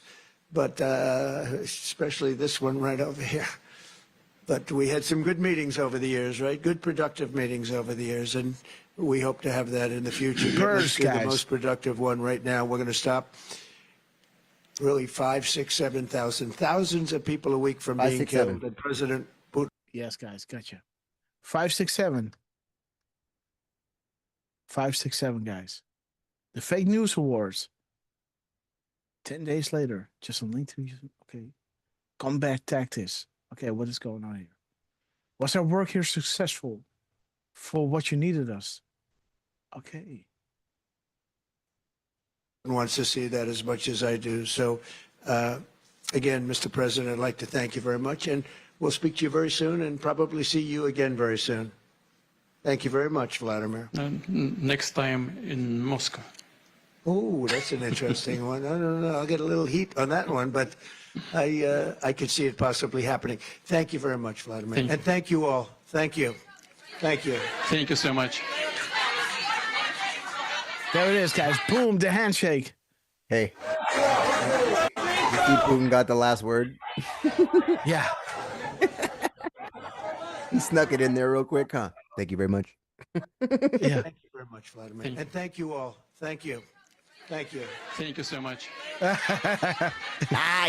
but especially this one right over here. But we had some good meetings over the years, right? Good, productive meetings over the years, and we hope to have that in the future. First, guys. The most productive one right now. We're going to stop really 5, 6, 7,000, thousands of people a week from being killed. And President Putin. Yes, guys, gotcha. 5, 6, 7. 5, 6, 7, guys. The fake news awards. 10 days later, just a link to okay. Combat tactics. Okay, what is going on here? Was our work here successful for what you needed us? Okay. Wants to see that as much as I do. So, again, Mr. President, I'd like to thank you very much, and we'll speak to you very soon and probably see you again very soon. Thank you very much, Vladimir. Next time in Moscow. Oh, that's an interesting one. I don't know. I'll get a little heat on that one, but I could see it possibly happening. Thank you very much, Vladimir. And thank you all. Thank you. Thank you. Thank you so much. There it is, guys. Boom, the handshake. Hey. You see Putin got the last word? Yeah. He snuck it in there real quick, huh? Thank you very much. Yeah. Thank you very much, Vladimir. And thank you all. Thank you. Thank you. Thank you so much.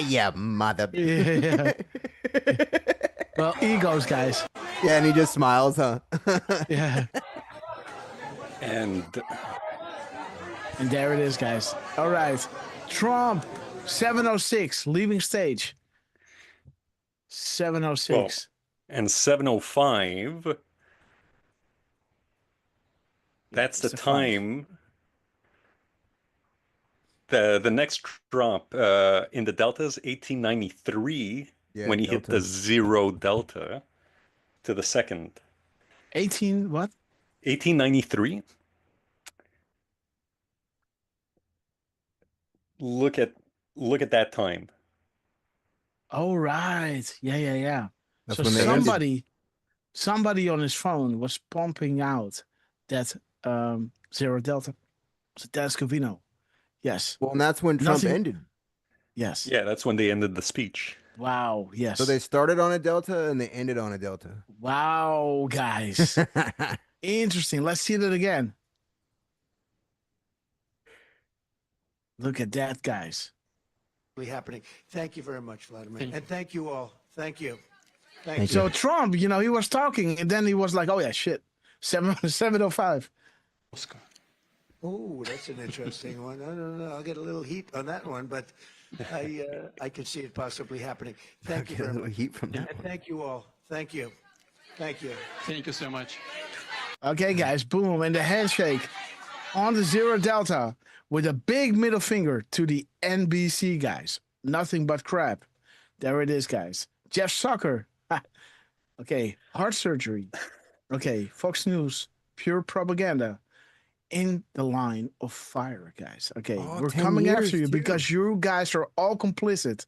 You mother. Yeah. Well, egos, guys. Yeah, and he just smiles, huh? Yeah. And there it is, guys. All right. Trump, 706, leaving stage. 706. And 7:05. That's the time. The next drop in the delta is 1893 when he hit the 0 delta to the second. 18 what? 1893. Look at that time. Oh right. Yeah. That's So when somebody on his phone was pumping out that 0 delta. So that's Covino. Yes. Well, and that's when Trump ended. Yes. Yeah, that's when they ended the speech. Wow. Yes. So they started on a delta and they ended on a delta. Wow, guys. Interesting. Let's see that again. Look at that, guys. Happening. Thank you very much, Vladimir. And thank you all. Thank you. Thank you. So Trump, he was talking and then he was like, oh yeah, shit. 7:05. Oscar. Oh, that's an interesting one. I don't know. I'll get a little heat on that one, but I can see it possibly happening. Thank you very much. Heat from that. And thank you all. Thank you. Thank you. Thank you so much. Okay, guys, boom, and the handshake on the 0 delta with a big middle finger to the NBC guys. Nothing but crap. There it is, guys. Jeff Zucker. Okay, heart surgery. Okay, Fox News, pure propaganda. In the line of fire, guys. Okay, we're coming after you because you guys are all complicit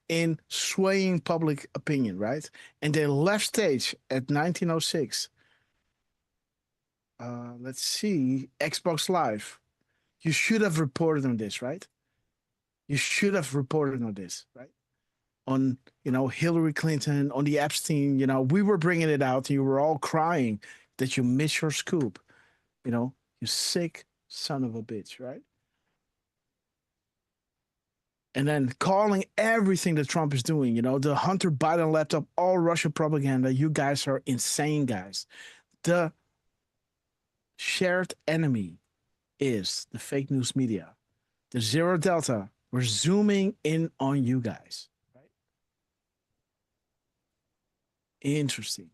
in swaying public opinion, right? And they left stage at 1906. Let's see, Xbox Live. You should have reported on this, right? You should have reported on this, right? On, Hillary Clinton, on the Epstein, we were bringing it out and you were all crying that you missed your scoop, you sick son of a bitch, right? And then calling everything that Trump is doing, the Hunter Biden laptop, all Russia propaganda. You guys are insane, guys. The shared enemy is the fake news media. The 0 delta, we're zooming in on you guys. Right? Interesting.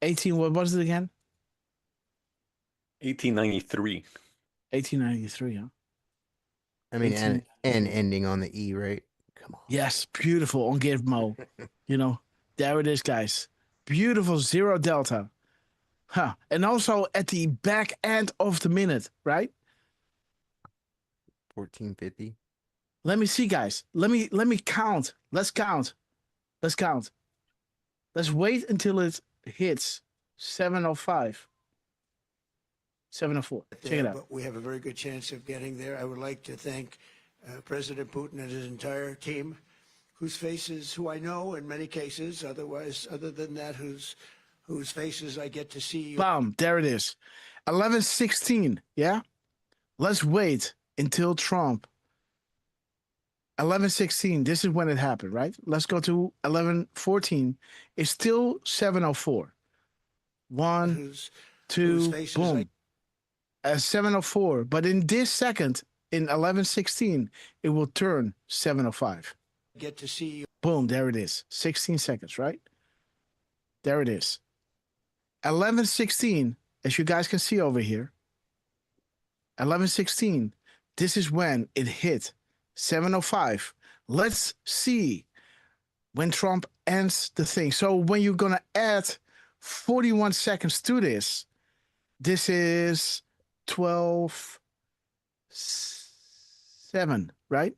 18, what was it again? 1893. 1893, huh? I mean, and ending on the E, right? Come on. Yes, beautiful on Gizmo. There it is, guys. Beautiful 0 delta. Huh. And also at the back end of the minute, right? 1450. Let me see, guys. Let me count. Let's count. Let's wait until it hits 7:05. 7:04. Check it out. But we have a very good chance of getting there. I would like to thank President Putin and his entire team, whose faces, who I know in many cases, other than that, whose faces I get to see. Bam, there it is. 11:16, yeah? Let's wait until Trump. 11:16, this is when it happened, right? Let's go to 11:14. It's still 7:04. 1, 2, boom. 7:04. But in this second, in 11:16, it will turn 7:05. Get to see you. Boom, there it is. 16 seconds, right? There it is. 11:16, as you guys can see over here. 11:16, this is when it hit 7:05. Let's see when Trump ends the thing. So when you're going to add 41 seconds to this, this is 12:07, right?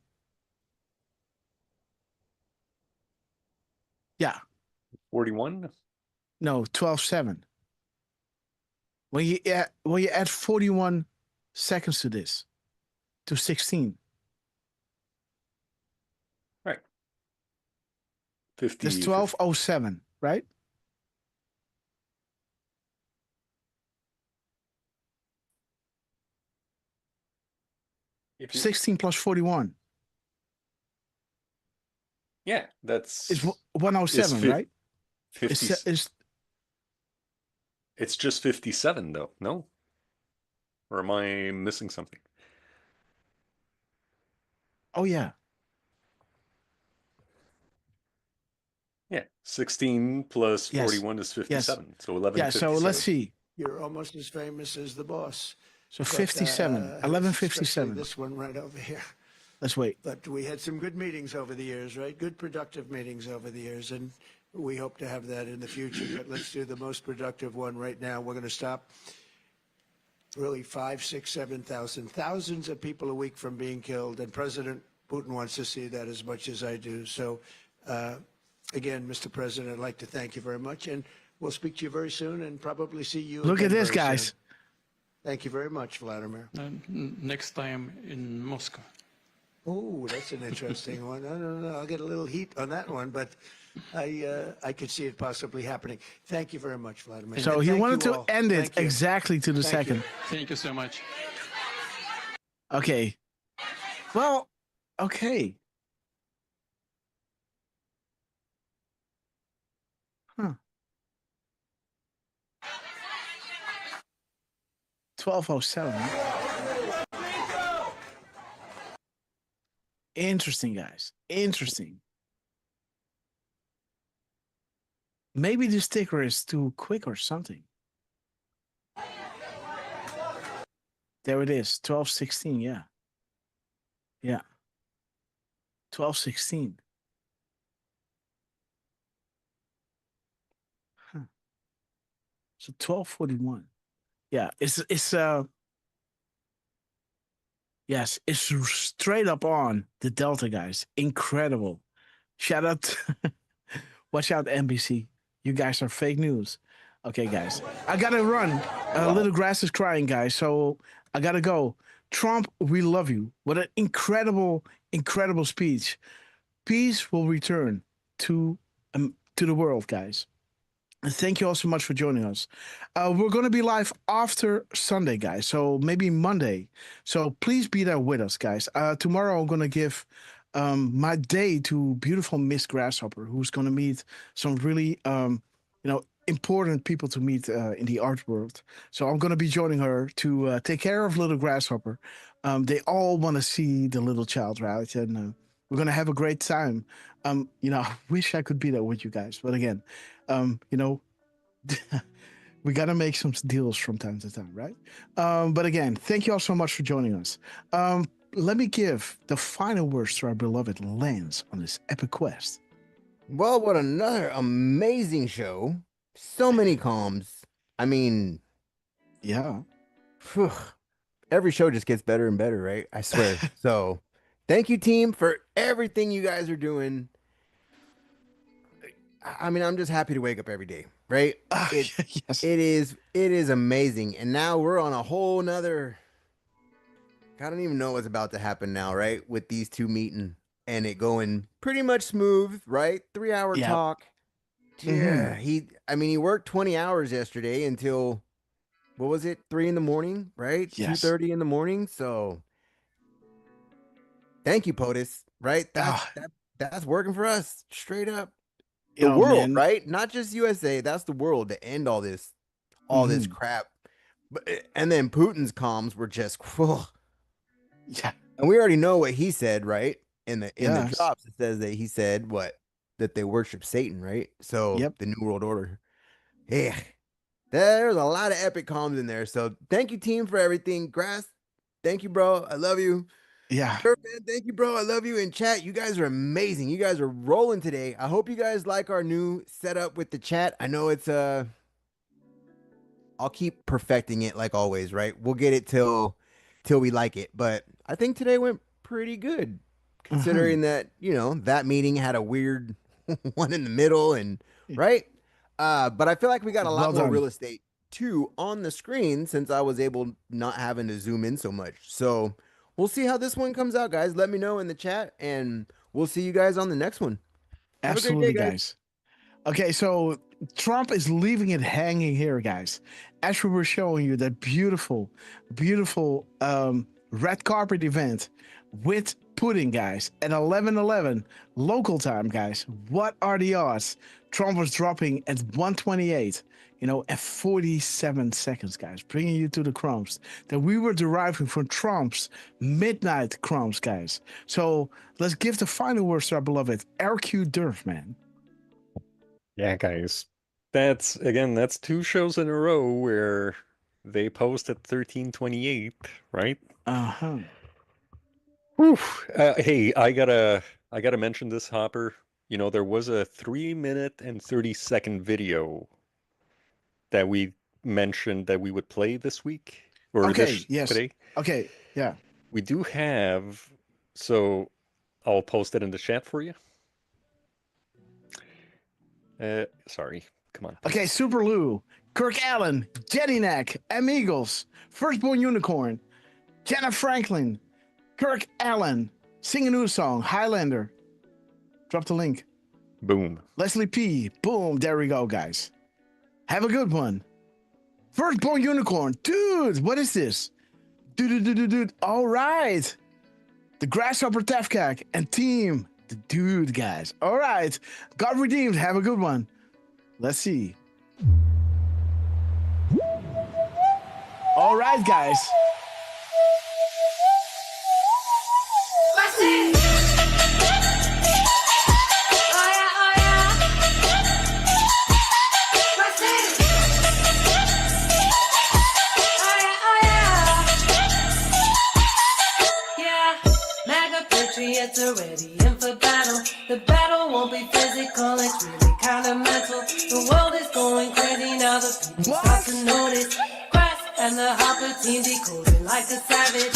Yeah. 41? No, 12:07. When you add 41 seconds to this, to 16. Right. 50. That's 12:07, right? If you, 16 plus 41. Yeah, that's... It's 107, right? 50, it's just 57, though, no? Or am I missing something? Oh, yeah. Yeah, 16 plus 41 is 57. Yes. So 11. Yeah. So let's see. You're almost as famous as the boss. So 57, 1157. This one right over here. Let's wait. But we had some good meetings over the years, right? Good productive meetings over the years, and we hope to have that in the future. But let's do the most productive one right now. We're going to stop really 5, 6, 7,000, thousands of people a week from being killed, and President Putin wants to see that as much as I do. So, again, Mr. President, I'd like to thank you very much, and we'll speak to you very soon and probably see you. Look at this, guys. Soon. Thank you very much, Vladimir. Next time in Moscow. Oh, that's an interesting one. I don't know. I'll get a little heat on that one, but I could see it possibly happening. Thank you very much, Vladimir. So he wanted to end it exactly to the second. Thank you so much. Okay. Well, okay. Huh. 12:07. Interesting, guys. Interesting. Maybe the sticker is too quick or something. There it is. 12:16. Yeah. Yeah. 12:16. Huh. So 12:41. Yeah, it's yes, it's straight up on the Delta, guys. Incredible. Shout out. Watch out, NBC. You guys are fake news. Okay, guys. I gotta run. Little grass is crying, guys. So I gotta go. Trump, we love you. What an incredible, incredible speech. Peace will return to the world, guys. And thank you all so much for joining us. We're going to be live after Sunday, guys. So maybe Monday. So please be there with us, guys. Tomorrow I'm going to give my day to beautiful Miss Grasshopper, who's going to meet some really, important people to meet in the art world. So I'm going to be joining her to take care of little Grasshopper. They all want to see the little child, right? And we're going to have a great time. I wish I could be there with you guys. But again, we got to make some deals from time to time, right? But again, thank you all so much for joining us. Let me give the final words to our beloved Lance on this epic quest. Well, what another amazing show. So many comms. I mean, yeah. Whew. Every show just gets better and better, right? I swear. So thank you, team, for everything you guys are doing. I mean, I'm just happy to wake up every day, right? Yes. It is amazing. And now we're on a whole nother, I don't even know what's about to happen now, right? With these two meeting and it going pretty much smooth, right? 3-hour talk. Yeah. He worked 20 hours yesterday until, what was it? 3 a.m, right? Yes. 2:30 in the morning. So thank you, POTUS, right? That's working for us straight up. The world, man. Right? Not just USA. That's the world to end all this crap. But and then Putin's comms were just, whew. Yeah. And we already know what he said, right? In the drops, it says that he said that they worship Satan, right? So the New World Order. Yeah. There's a lot of epic comms in there. So thank you, team, for everything. Grass, thank you, bro. I love you. Yeah. Thank you, bro. I love you. In chat, you guys are amazing. You guys are rolling today. I hope you guys like our new setup with the chat. I know it's I'll keep perfecting it like always, right? We'll get it till we like it. But I think today went pretty good, considering that, that meeting had a weird one in the middle and right. But I feel like we got a lot more real estate too on the screen since I was able not having to zoom in so much. So we'll see how this one comes out, guys. Let me know in the chat, and we'll see you guys on the next one. Absolutely, guys. Okay, so Trump is leaving it hanging here, guys. As we were showing you that beautiful, beautiful red carpet event with Putin, guys, at 11:11 local time, guys. What are the odds? Trump was dropping at 128. At 47 seconds, guys, bringing you to the crumbs that we were deriving from Trump's midnight crumbs, guys. So let's give the final words to our beloved RQ Durf, man. Yeah, guys. That's 2 shows in a row where they post at 1328, right? Uh-huh. Whew. Hey, I gotta mention this, Hopper. You know, there was a 3-minute and 30-second video that we mentioned that we would play this week or today. Okay, yeah. We do have, so I'll post it in the chat for you. Sorry, come on. Okay, Super Lou, Kirk Allen, Jetty Neck, M. Eagles, Firstborn Unicorn, Jenna Franklin, Kirk Allen, Sing a New Song, Highlander. Drop the link. Boom. Leslie P. Boom. There we go, guys. Have a good one. Firstborn Unicorn. Dude, what is this? Dude. All right. The Grasshopper Tefkak and team. The dude, guys. All right. God redeemed. Have a good one. Let's see. All right, guys. Patriots are ready in for battle. The battle won't be physical, it's really kind of mental. The world is going crazy now, the people start to notice. Grass and the Hopper team decoding like a savage.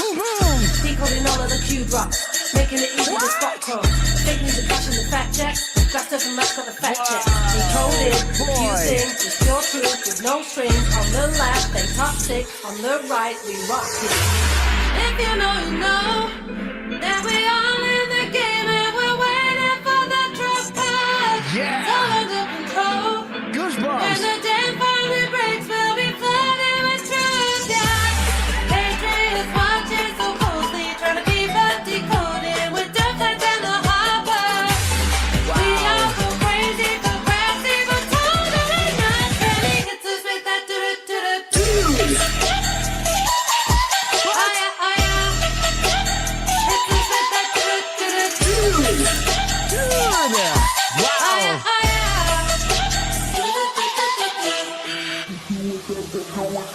Decoding all of the cue drops, making it easy to spot crows. Fake news, the cash and the fact checks. Got stuff and match, got the fact check. Decoded, confusing, just pure truth with no strings. On the left, they top 6. On the right, we rock it. If you know, you know. That we all in the game and we're waiting for the truck card. Yeah. It's all under control. Goosebumps. When the dam finally breaks, we'll be flooded with truth. Yeah. Patriots watching so closely, trying to keep us decoding with Decode and the Hopper. Wow. We all go crazy for grassy, but totally not ready. Hits us with that do-do-do-do-do.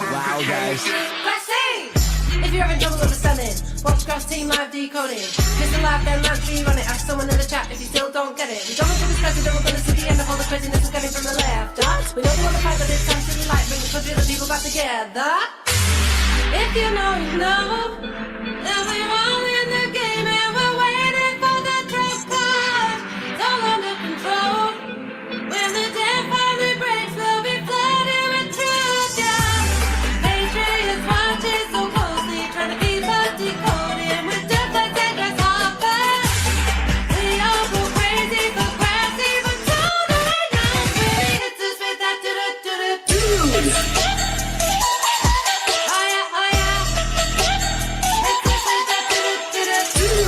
Wow, guys. If you're having trouble understanding, watch Grass Team live decoding. Listen live, then live stream on it. Ask someone in the chat if you still don't get it. We don't know this president, we're gonna see the end of all the craziness we're getting from the left. We know we want to fight, but it's time to the light. Bring the country and the people back together. If you know, you know. That we're all in the game and we're waiting for the truck card. It's all under control. When the dam finally breaks, we'll be flooded with truth, yeah. Patriots watching so closely, trying to keep us decoding with Decode and Grasshopper. We all go crazy for grassy, but totally not really. Hits us with that do-do-do-do-do. Oh yeah, oh yeah. Hits us with that do-do-do-do-do.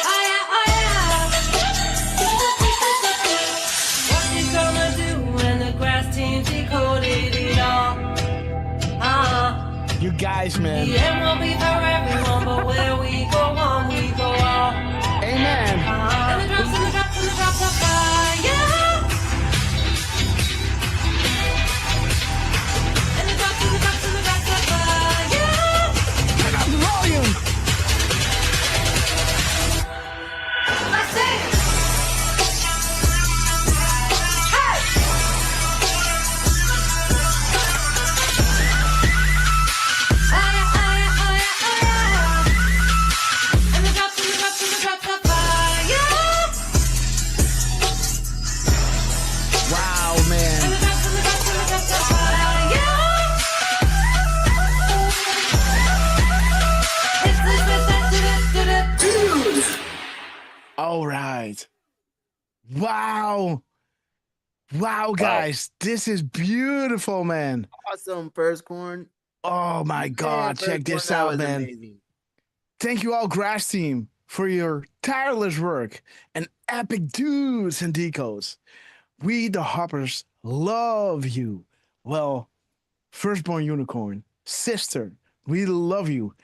Oh yeah, oh yeah. What you gonna do when the Grass team decoded it all? You guys, man. The end will be for everyone, but where we go on, we go all. Amen. And the drops and the drops and the drops of fire. And the drops and the drops and the drops of fire. Turn up the volume. I say, hey. Oh yeah, oh yeah, oh yeah, oh yeah. And the drops and the drops and the drops of fire. Wow, man. And the drops and the drops and the drops of fire. It's this with that do-do-do-do. All right. Wow. Wow, guys. This is beautiful, man. Awesome, First Corn. Oh, my God. Check this out, man. Amazing. Thank you all, Grass Team, for your tireless work and epic dudes and decodes. We, the Hoppers, love you. Well, Firstborn Unicorn, sister, we love you.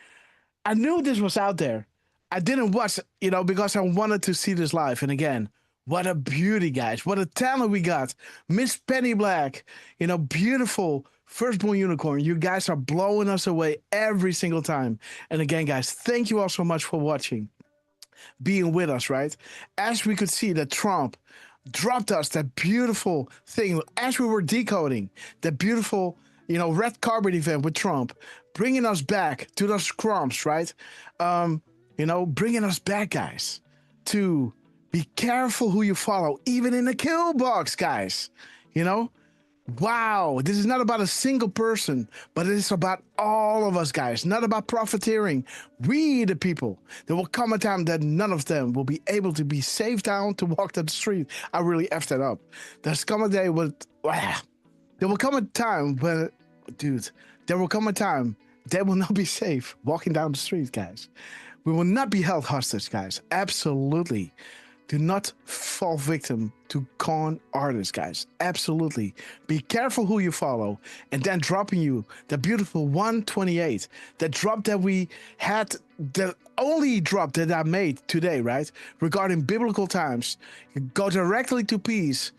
I knew this was out there. I didn't watch, because I wanted to see this live. And again, What a beauty, guys. What a talent we got. Miss Penny Black, you know, beautiful firstborn unicorn. You guys are blowing us away every single time. And again, guys, thank you all so much for watching, being with us, right? As we could see that Trump dropped us that beautiful thing as we were decoding, that beautiful, you know, red carpet event with Trump, bringing us back to those crumbs, right? You know, bringing us back, guys, to be careful who you follow, even in the kill box, guys. You know, wow, this is not about a single person, but it is about all of us, guys. Not about profiteering. We, the people. There will come a time that none of them will be able to be safe down to walk down the street. I really effed that up. There's come a day when, there will come a time when, dude, there will come a time they will not be safe walking down the street, guys. We will not be held hostage, guys. Absolutely. Do not fall victim to con artists, guys. Absolutely. Be careful who you follow. And then dropping you the beautiful 128. The drop that we had, the only drop that I made today, right? Regarding biblical times. Go directly to peace.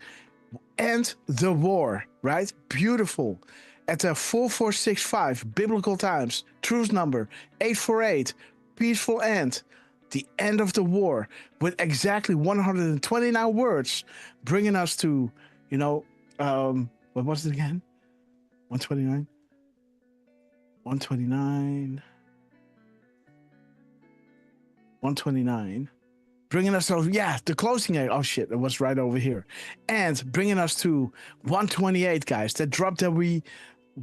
End the war, right? Beautiful. At the 4465 biblical times. Truth number 848. Peaceful end. The end of the war with exactly 129 words, bringing us to, you know, what was it again? 129? 129. 129. Bringing us to, yeah, the closing. Oh, shit, it was right over here. And bringing us to 128, guys. That drop that we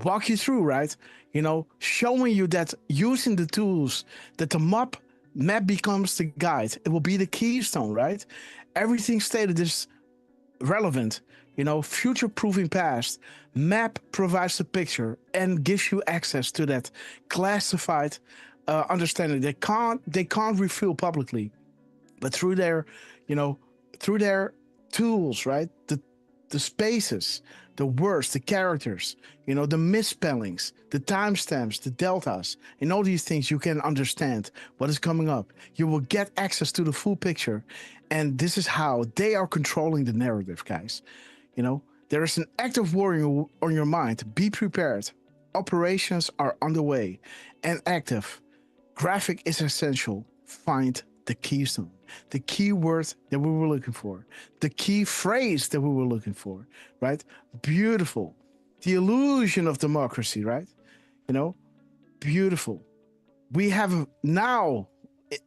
walk you through, right? You know, showing you that using the tools that the map becomes the guide. It will be the keystone, right? Everything stated is relevant. You know, future-proofing past. Map provides the picture and gives you access to that classified understanding. They can't reveal publicly, but through their, you know, through their tools, right? The spaces, the words, the characters, you know, the misspellings, the timestamps, the deltas, and all these things, you can understand what is coming up. You will get access to the full picture. And this is how they are controlling the narrative, guys. You know, there is an active war on your mind. Be prepared. Operations are underway and active. Graphic is essential. Find the keystone. The key word that we were looking for, the key phrase that we were looking for, right? Beautiful. The illusion of democracy, right? You know, beautiful. We have now,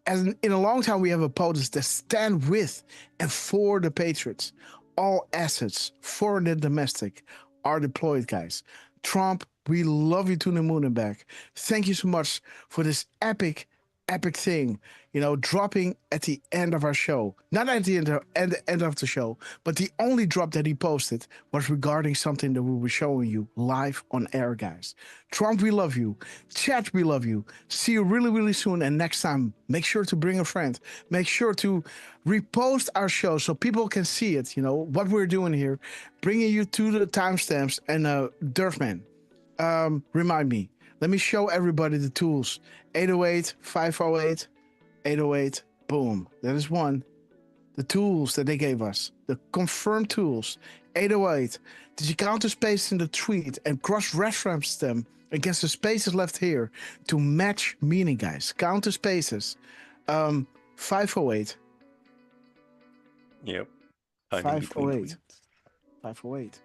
as in a long time, we have opponents that stand with and for the patriots. All assets, foreign and domestic, are deployed, guys. Trump, we love you to the moon and back. Thank you so much for this epic thing, you know, dropping at the end of our show. Not at the end of the show, but the only drop that he posted was regarding something that we were showing you live on air, guys. Trump, we love you. Chat, we love you. See you really, really soon. And next time, make sure to bring a friend. Make sure to repost our show so people can see it, you know, what we're doing here. Bringing you to the timestamps. And Durfman, remind me. Let me show everybody the tools. 808, 508, 808, boom. That is one. The tools that they gave us. The confirmed tools. 808. Did you count the space in the tweet and cross-reference them against the spaces left here to match meaning, guys? Count the spaces. 508. Yep. 508. 508.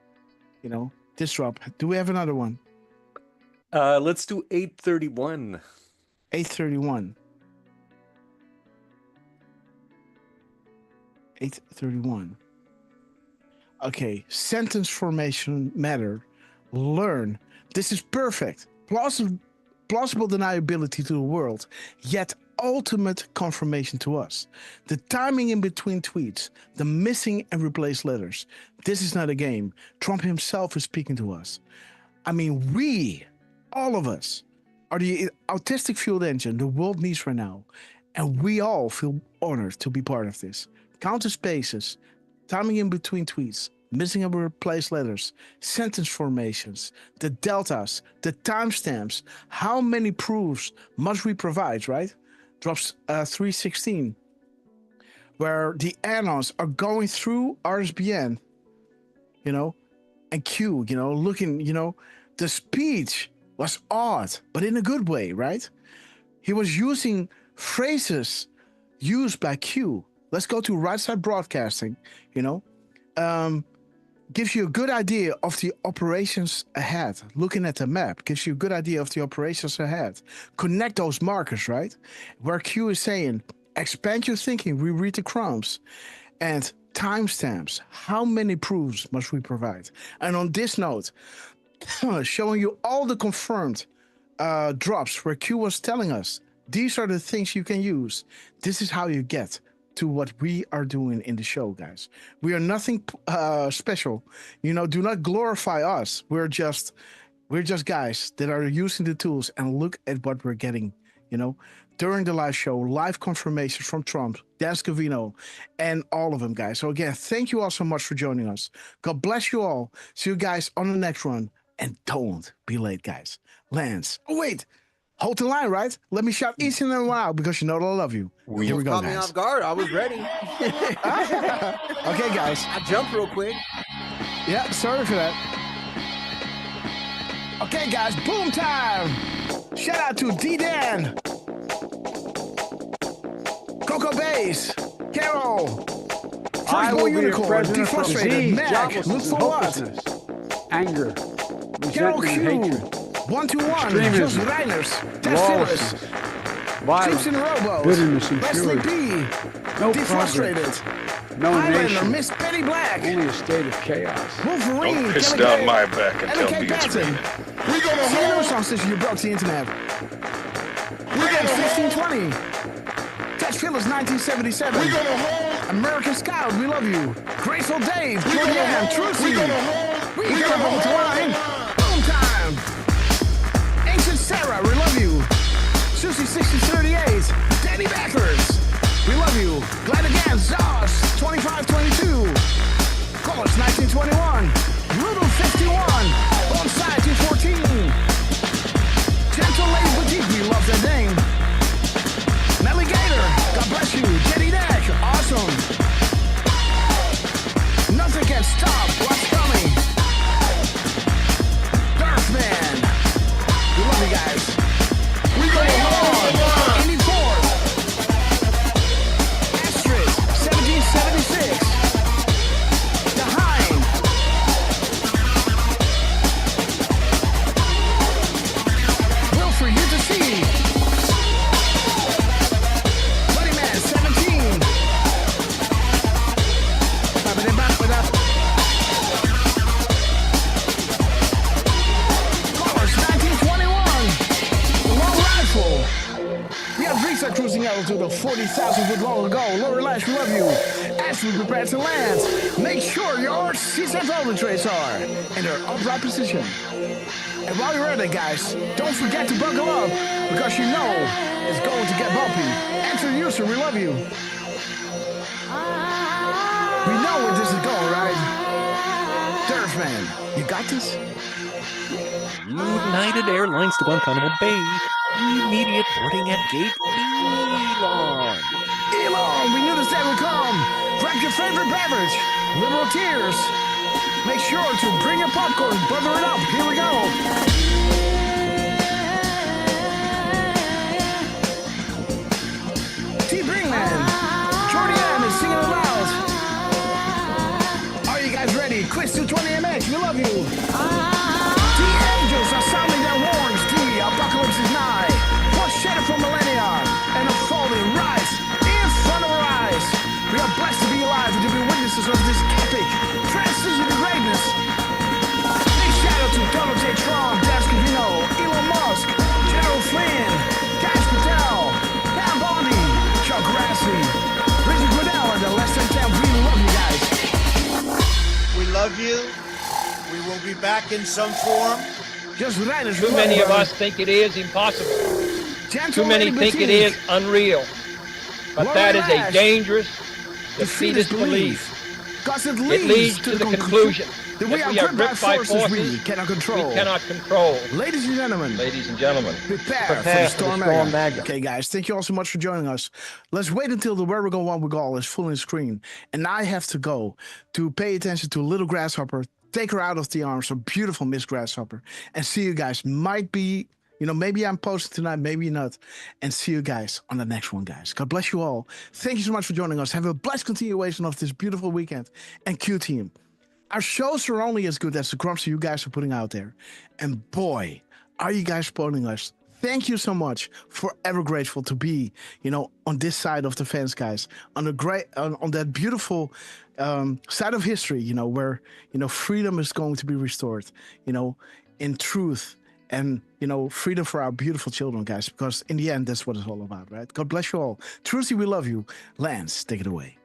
You know, this drop. Do we have another one? Let's do 831. 831. 831. Okay, sentence formation matter. Learn. This is perfect. Plausible deniability to the world, yet ultimate confirmation to us. The timing in between tweets, the missing and replaced letters. This is not a game. Trump himself is speaking to us. I mean, we, all of us, are the autistic fueled engine the world needs right now. And we all feel honored to be part of this. Counter spaces, timing in between tweets, missing and replaced letters, sentence formations, the deltas, the timestamps. How many proofs must we provide, right? Drops 316. where the anons are going through RSBN, and Q, looking, the speech was odd, but in a good way, right? He was using phrases used by Q. Let's go to Right Side Broadcasting, gives you a good idea of the operations ahead. Looking at the map gives you a good idea of the operations ahead. Connect those markers, right? Where Q is saying, expand your thinking, we read the crumbs. And timestamps, how many proofs must we provide? And on this note, showing you all the confirmed drops where Q was telling us, these are the things you can use. This is how you get to what we are doing in the show, guys. We are nothing special. Do not glorify us. We're just guys that are using the tools, and look at what we're getting, during the live show, live confirmations from Trump, Dan Scavino, and all of them, guys. So again, thank you all so much for joining us. God bless you all. See you guys on the next run. And don't be late, guys. Lance. Oh, wait. Hold the line, right? Let me shout each and every one out because you know that I love you. Here we go, Caught me guys. off guard. I was ready. Okay, guys. I jumped real quick. Yeah, sorry for that. Okay, guys. Boom time. Shout out to D-Dan, Coco Bass, Carol, Firstborn Unicorn, Defrustrated, Mac, Look for What? Anger, Carol resentment, Q, hatred, 121, Joseph Reiners, Tess Phyllis, violence, Simpson Robo, bitterness, and Leslie fury. B, No Defrustrated, no Highlander, nation, Miss Betty Black, only a state of chaos. Wolverine, Don't piss Kelly down Gray, my back and Ellen tell K. me it's Patton. raining. We gonna hold on since you broke the internet. We got 1520. Touch Phyllis 1977. We gonna hold. American Scout, we love you. Grateful Dave, Jordan, Trucy. We gonna hold the line. Boom time. Ancient Sarah, we love you. Susie 6038. Danny Backers, we love you. Glad again, Zosh 2522. College 1921. Rudolph 51. Bonsai 214. Gentle Lady Boutique, we love that name. Nelly Gator, God bless you. Jenny Nash, awesome. Nothing can stop what's coming. Darkman, we love you guys. We go on. 84th. Astrid, 1776. The Hind. For you to see. Bloody Man 17. Colors 1921. The Long Rifle. We have research cruising out to the 40,000 foot long ago. Lori Lash, we love you. As we prepare to land, make sure your seats and velvet trays are in their upright position. And while you're at it, guys, don't forget to buckle up, because you know it's going to get bumpy. Enter the user, we love you. We know where this is going, right? Durfman, you got this? United Airlines to Guantanamo Bay. Immediate boarding at gate Elon. Elon, we knew this day would come. Grab your favorite beverage, liberal tears. Make sure to bring your popcorn, butter it up. Here we go. T. Bringman, Jordy M is singing aloud. Are you guys ready? Quiz 220MX, we love you. The angels are sounding their horns. The apocalypse is nigh. What's shattered from millennia and unfolding right in front of our eyes. We are blessed to be alive and to be witnesses of this epic transition to greatness. Big shout out to Donald J. Trump, Dan Scavino, Elon Musk, General Flynn, Cash Patel, Pam Bondi, Chuck Grassley, Richard Goodell, and the Less Than 10. We love you guys. We love you. We will be back in some form. Just Reiners, Too many of us think it is impossible. Too many think it is unreal. But that is a dangerous, defeatist belief. Because it leads to the conclusion we are gripped by forces we cannot control. Ladies and gentlemen, prepare for the Storm Magna. Okay, guys, thank you all so much for joining us. Let's wait until the Where We Go, One We Go is full in screen. And I have to go to pay attention to little Grasshopper, take her out of the arms of beautiful Miss Grasshopper, and see you guys. Might be, maybe I'm posting tonight, maybe not. And see you guys on the next one, guys. God bless you all. Thank you so much for joining us. Have a blessed continuation of this beautiful weekend. And Q Team, our shows are only as good as the crumbs you guys are putting out there. And boy, are you guys supporting us. Thank you so much. Forever grateful to be, on this side of the fence, guys. On that beautiful side of history, where, freedom is going to be restored, in truth. And, freedom for our beautiful children, guys. Because in the end, that's what it's all about, right? God bless you all. Truly, we love you. Lance, take it away.